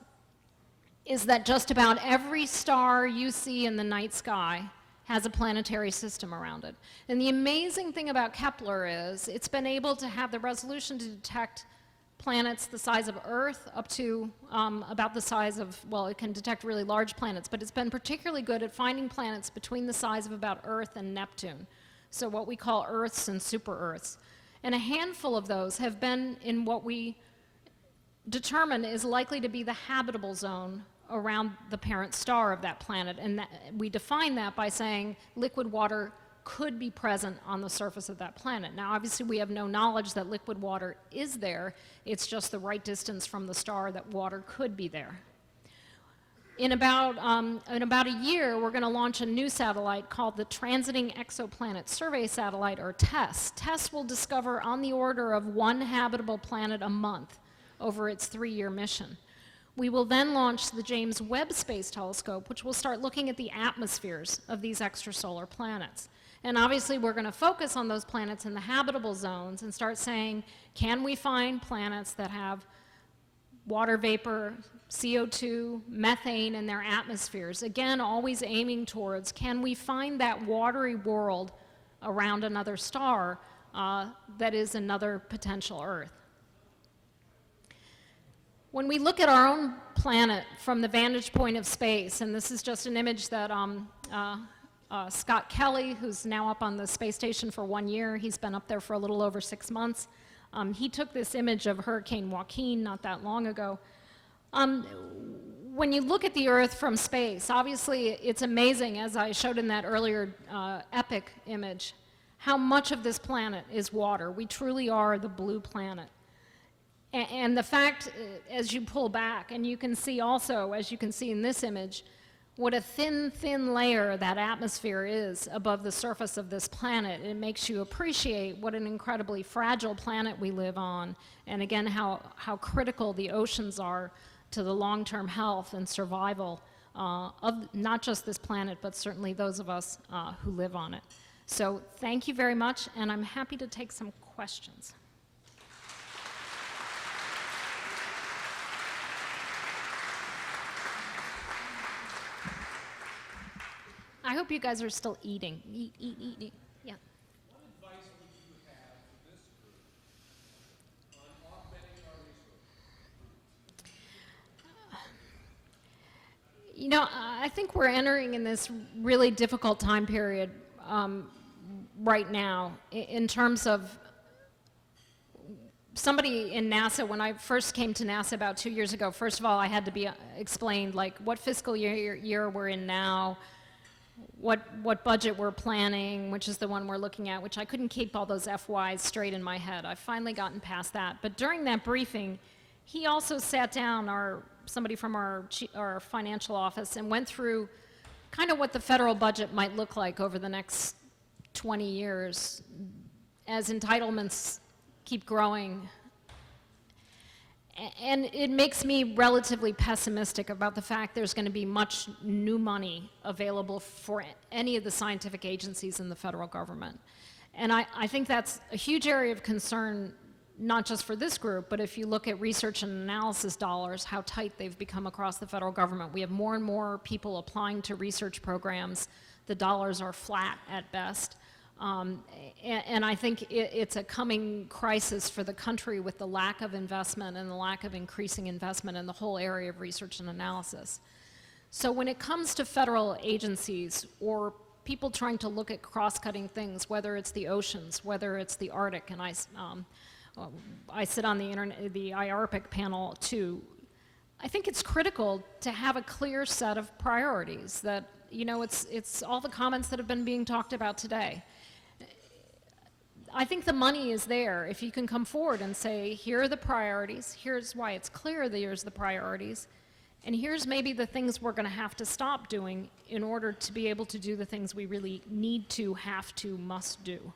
is that just about every star you see in the night sky has a planetary system around it. And the amazing thing about Kepler is it's been able to have the resolution to detect planets the size of Earth up to about the size of, well, it can detect really large planets, but it's been particularly good at finding planets between the size of about Earth and Neptune. So what we call Earths and super-Earths. And a handful of those have been in what we determine is likely to be the habitable zone around the parent star of that planet. And we define that by saying liquid water could be present on the surface of that planet. Now, obviously, we have no knowledge that liquid water is there. It's just the right distance from the star that water could be there. In about a year, we're going to launch a new satellite called the Transiting Exoplanet Survey Satellite, or TESS. TESS will discover on the order of 1 habitable planet a month over its 3-year mission. We will then launch the James Webb Space Telescope, which will start looking at the atmospheres of these extrasolar planets. And obviously, we're going to focus on those planets in the habitable zones and start saying, can we find planets that have water vapor, CO2, methane in their atmospheres? Again, always aiming towards, can we find that watery world around another star that is another potential Earth? When we look at our own planet from the vantage point of space, and this is just an image that Scott Kelly, who's now up on the space station for 1 year, he's been up there for a little over 6 months. He took this image of Hurricane Joaquin not that long ago. When you look at the Earth from space, obviously it's amazing, as I showed in that earlier epic image, how much of this planet is water. We truly are the blue planet. And the fact, as you pull back, and you can see also, as you can see in this image, what a thin, thin layer that atmosphere is above the surface of this planet. It makes you appreciate what an incredibly fragile planet we live on, and again, how critical the oceans are to the long-term health and survival of not just this planet, but certainly those of us who live on it. So thank you very much, and I'm happy to take some questions. hope you guys are still eating. Eat. Yeah.
What advice would you have to this group on augmenting our research?
You know, I think we're entering in this really difficult time period right now in terms of somebody in NASA. When I first came to NASA about 2 years ago, first of all, I had to be explained like what fiscal year we're in now, what budget we're planning, which is the one we're looking at, which I couldn't keep all those FYs straight in my head. I've finally gotten past that. But during that briefing, he also sat down, somebody from our financial office, and went through kind of what the federal budget might look like over the next 20 years as entitlements keep growing. And it makes me relatively pessimistic about the fact there's going to be much new money available for any of the scientific agencies in the federal government. And I think that's a huge area of concern, not just for this group, but if you look at research and analysis dollars, how tight they've become across the federal government. We have more and more people applying to research programs. The dollars are flat at best. And I think it's a coming crisis for the country with the lack of investment and the lack of increasing investment in the whole area of research and analysis. So when it comes to federal agencies or people trying to look at cross-cutting things, whether it's the oceans, whether it's the Arctic, and I sit on the IARPIC panel too, I think it's critical to have a clear set of priorities that, you know, it's all the comments that have been being talked about today. I think the money is there. If you can come forward and say, here are the priorities, here's why it's clear that here's the priorities, and here's maybe the things we're going to have to stop doing in order to be able to do the things we really need to, have to, must do.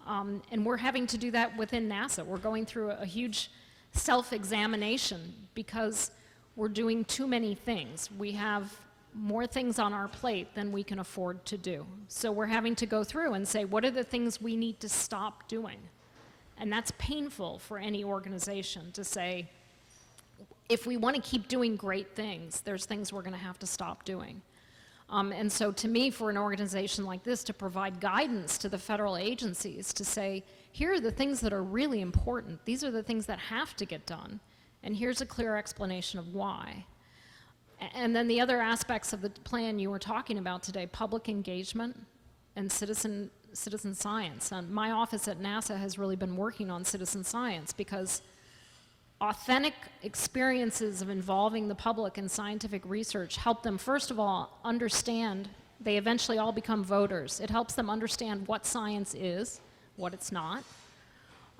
And we're having to do that within NASA. We're going through a huge self-examination because we're doing too many things. We have more things on our plate than we can afford to do. So we're having to go through and say, what are the things we need to stop doing? And that's painful for any organization to say, if we want to keep doing great things, there's things we're going to have to stop doing. And so to me, for an organization like this to provide guidance to the federal agencies to say, here are the things that are really important. These are the things that have to get done. And here's a clear explanation of why. And then the other aspects of the plan you were talking about today, public engagement and citizen science. And my office at NASA has really been working on citizen science because authentic experiences of involving the public in scientific research help them, first of all, understand. They eventually all become voters. It helps them understand what science is, what it's not.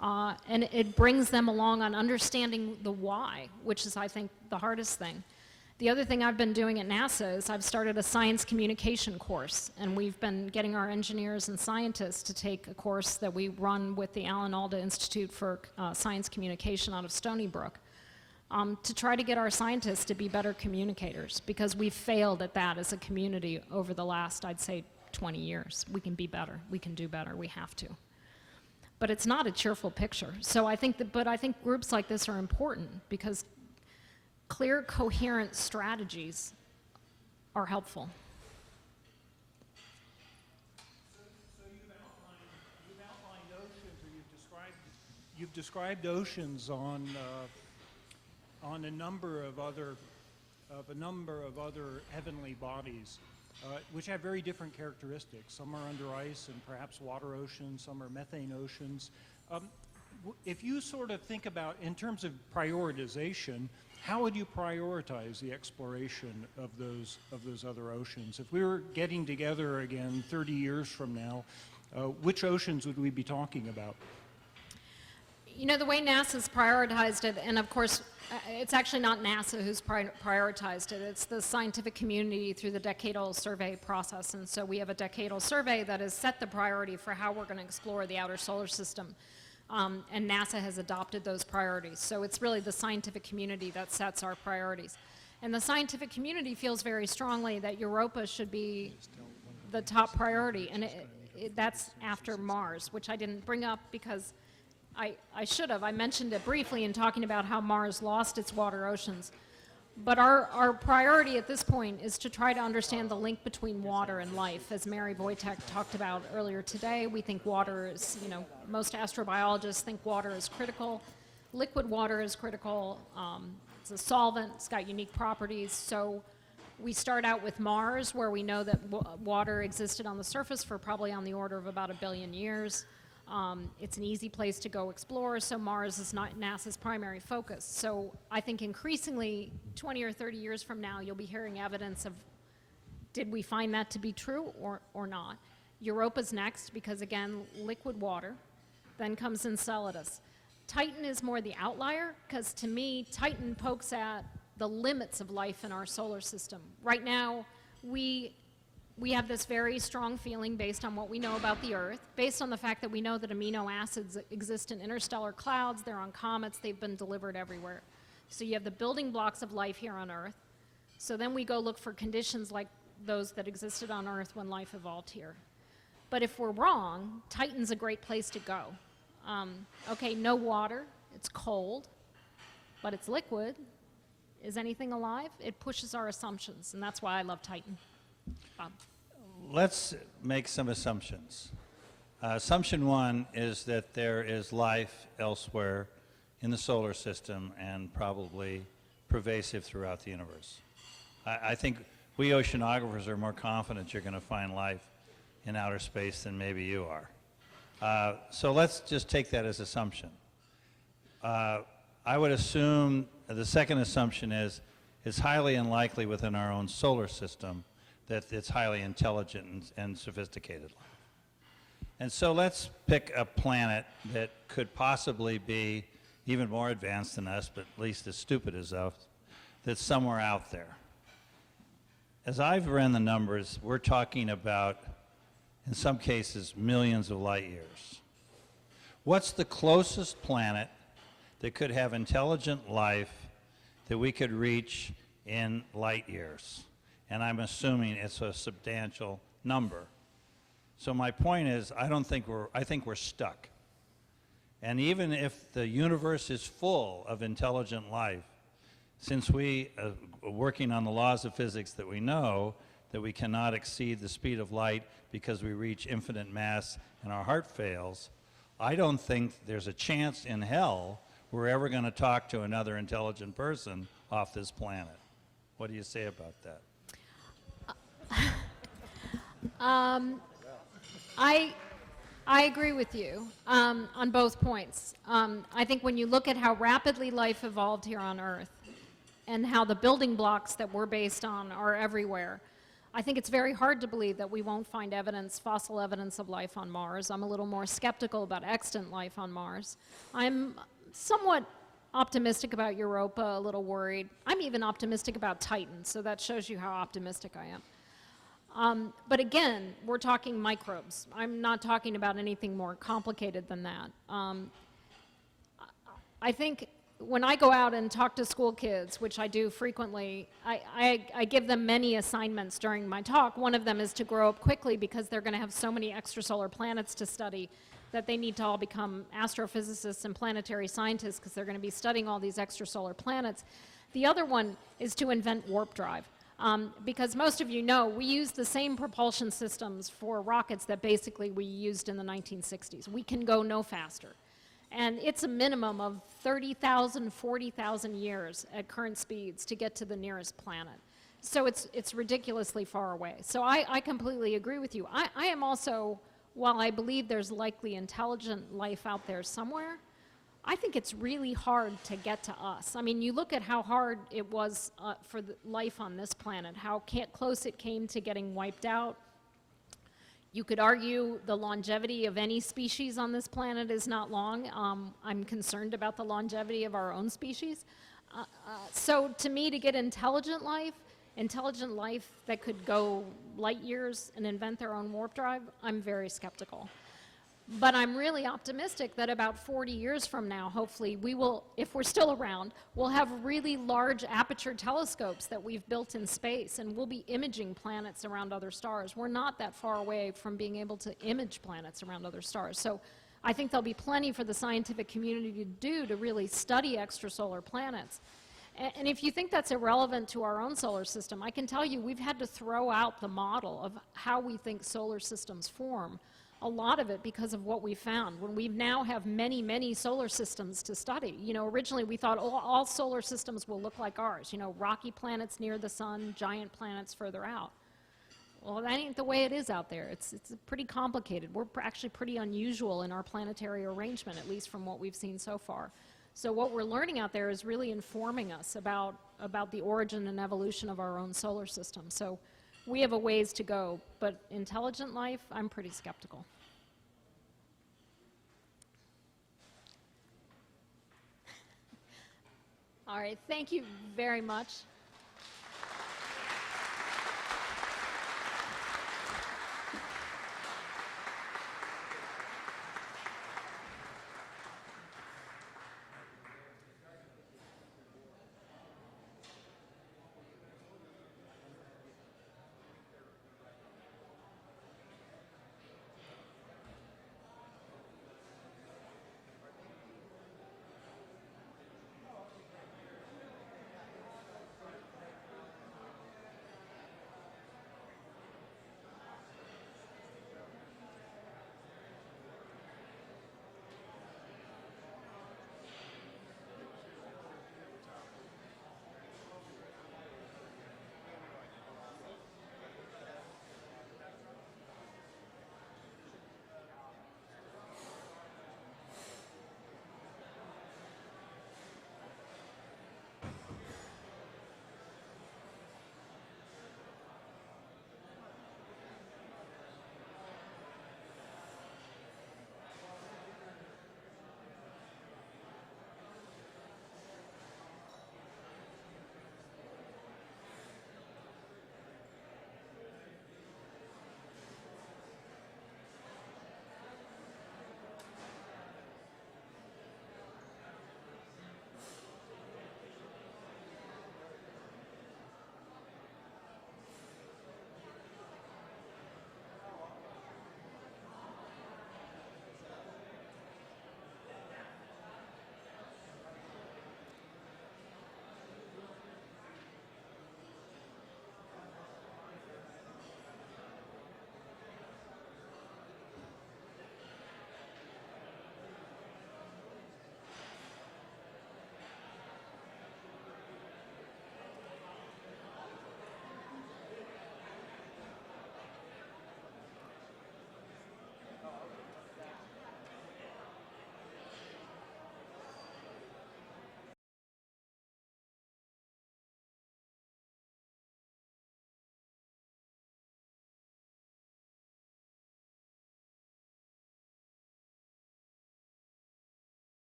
And it brings them along on understanding the why, which is, I think, the hardest thing. The other thing I've been doing at NASA is I've started a science communication course, and we've been getting our engineers and scientists to take a course that we run with the Alan Alda Institute for Science Communication out of Stony Brook to try to get our scientists to be better communicators, because we've failed at that as a community over the last, I'd say, 20 years. We can be better. We can do better. We have to. But it's not a cheerful picture. So I think I think groups like this are important because clear, coherent strategies are helpful.
So you've outlined oceans, or you've described oceans on a number of other heavenly bodies, which have very different characteristics. Some are under ice and perhaps water oceans. Some are methane oceans. If you sort of think about in terms of prioritization, how would you prioritize the exploration of those other oceans? If we were getting together again 30 years from now, which oceans would we be talking about?
You know, the way NASA's prioritized it, and of course, it's actually not NASA who's prioritized it. It's the scientific community through the decadal survey process. And so we have a decadal survey that has set the priority for how we're going to explore the outer solar system. And NASA has adopted those priorities. So it's really the scientific community that sets our priorities. And the scientific community feels very strongly that Europa should be the top priority. And that's after Mars, which I didn't bring up because I should have. I mentioned it briefly in talking about how Mars lost its water oceans. But our priority at this point is to try to understand the link between water and life. As Mary Wojtek talked about earlier today, we think water is, most astrobiologists think water is critical. Liquid water is critical. It's a solvent, it's got unique properties. So we start out with Mars, where we know that water existed on the surface for probably on the order of about 1 billion years. It's an easy place to go explore, so Mars is not NASA's primary focus. So I think increasingly, 20 or 30 years from now, you'll be hearing evidence of, did we find that to be true or not? Europa's next, because again, liquid water. Then comes Enceladus. Titan is more the outlier, because to me, Titan pokes at the limits of life in our solar system. Right now, we have this very strong feeling based on what we know about the Earth, based on the fact that we know that amino acids exist in interstellar clouds, they're on comets, they've been delivered everywhere. So you have the building blocks of life here on Earth. So then we go look for conditions like those that existed on Earth when life evolved here. But if we're wrong, Titan's a great place to go. Okay, no water, it's cold, but it's liquid. Is anything alive? It pushes our assumptions, and that's why I love Titan. Bob.
Let's make some assumptions. Assumption one is that there is life elsewhere in the solar system and probably pervasive throughout the universe. I think we oceanographers are more confident you're going to find life in outer space than maybe you are. So let's just take that as assumption. I would assume, the second assumption is, it's highly unlikely within our own solar system that it's highly intelligent and sophisticated life. And so let's pick a planet that could possibly be even more advanced than us, but at least as stupid as us, that's somewhere out there. As I've run the numbers, we're talking about, in some cases, millions of light years. What's the closest planet that could have intelligent life that we could reach in light years? And I'm assuming it's a substantial number. So my point is, I think we're stuck. And even if the universe is full of intelligent life, since we are working on the laws of physics that we know, that we cannot exceed the speed of light because we reach infinite mass and our heart fails, I don't think there's a chance in hell we're ever going to talk to another intelligent person off this planet. What do you say about that?
I agree with you on both points. I think when you look at how rapidly life evolved here on Earth and how the building blocks that we're based on are everywhere, I think it's very hard to believe that we won't find evidence, fossil evidence of life on Mars. I'm a little more skeptical about extant life on Mars. I'm somewhat optimistic about Europa, a little worried. I'm even optimistic about Titan, so that shows you how optimistic I am. But again, we're talking microbes. I'm not talking about anything more complicated than that. I think when I go out and talk to school kids, which I do frequently, I give them many assignments during my talk. One of them is to grow up quickly because they're going to have so many extrasolar planets to study that they need to all become astrophysicists and planetary scientists because they're going to be studying all these extrasolar planets. The other one is to invent warp drive. Because most of you know, we use the same propulsion systems for rockets that basically we used in the 1960s. We can go no faster. And it's a minimum of 30,000, 40,000 years at current speeds to get to the nearest planet. So it's ridiculously far away. So I completely agree with you. I am also, while I believe there's likely intelligent life out there somewhere, I think it's really hard to get to us. I mean, you look at how hard it was for the life on this planet, how close it came to getting wiped out. You could argue the longevity of any species on this planet is not long. I'm concerned about the longevity of our own species. So to me, to get intelligent life that could go light years and invent their own warp drive, I'm very skeptical. But I'm really optimistic that about 40 years from now, hopefully, we will, if we're still around, we'll have really large aperture telescopes that we've built in space, and we'll be imaging planets around other stars. We're not that far away from being able to image planets around other stars. So I think there'll be plenty for the scientific community to do to really study extrasolar planets. And if you think that's irrelevant to our own solar system, I can tell you we've had to throw out the model of how we think solar systems form. A lot of it because of what we found. When we now have many, many solar systems to study. You know, originally we thought all solar systems will look like ours. You know, rocky planets near the sun, giant planets further out. Well, that ain't the way it is out there. It's pretty complicated. We're actually pretty unusual in our planetary arrangement, at least from what we've seen so far. So what we're learning out there is really informing us about the origin and evolution of our own solar system. So we have a ways to go, but intelligent life, I'm pretty skeptical. All right, thank you very much.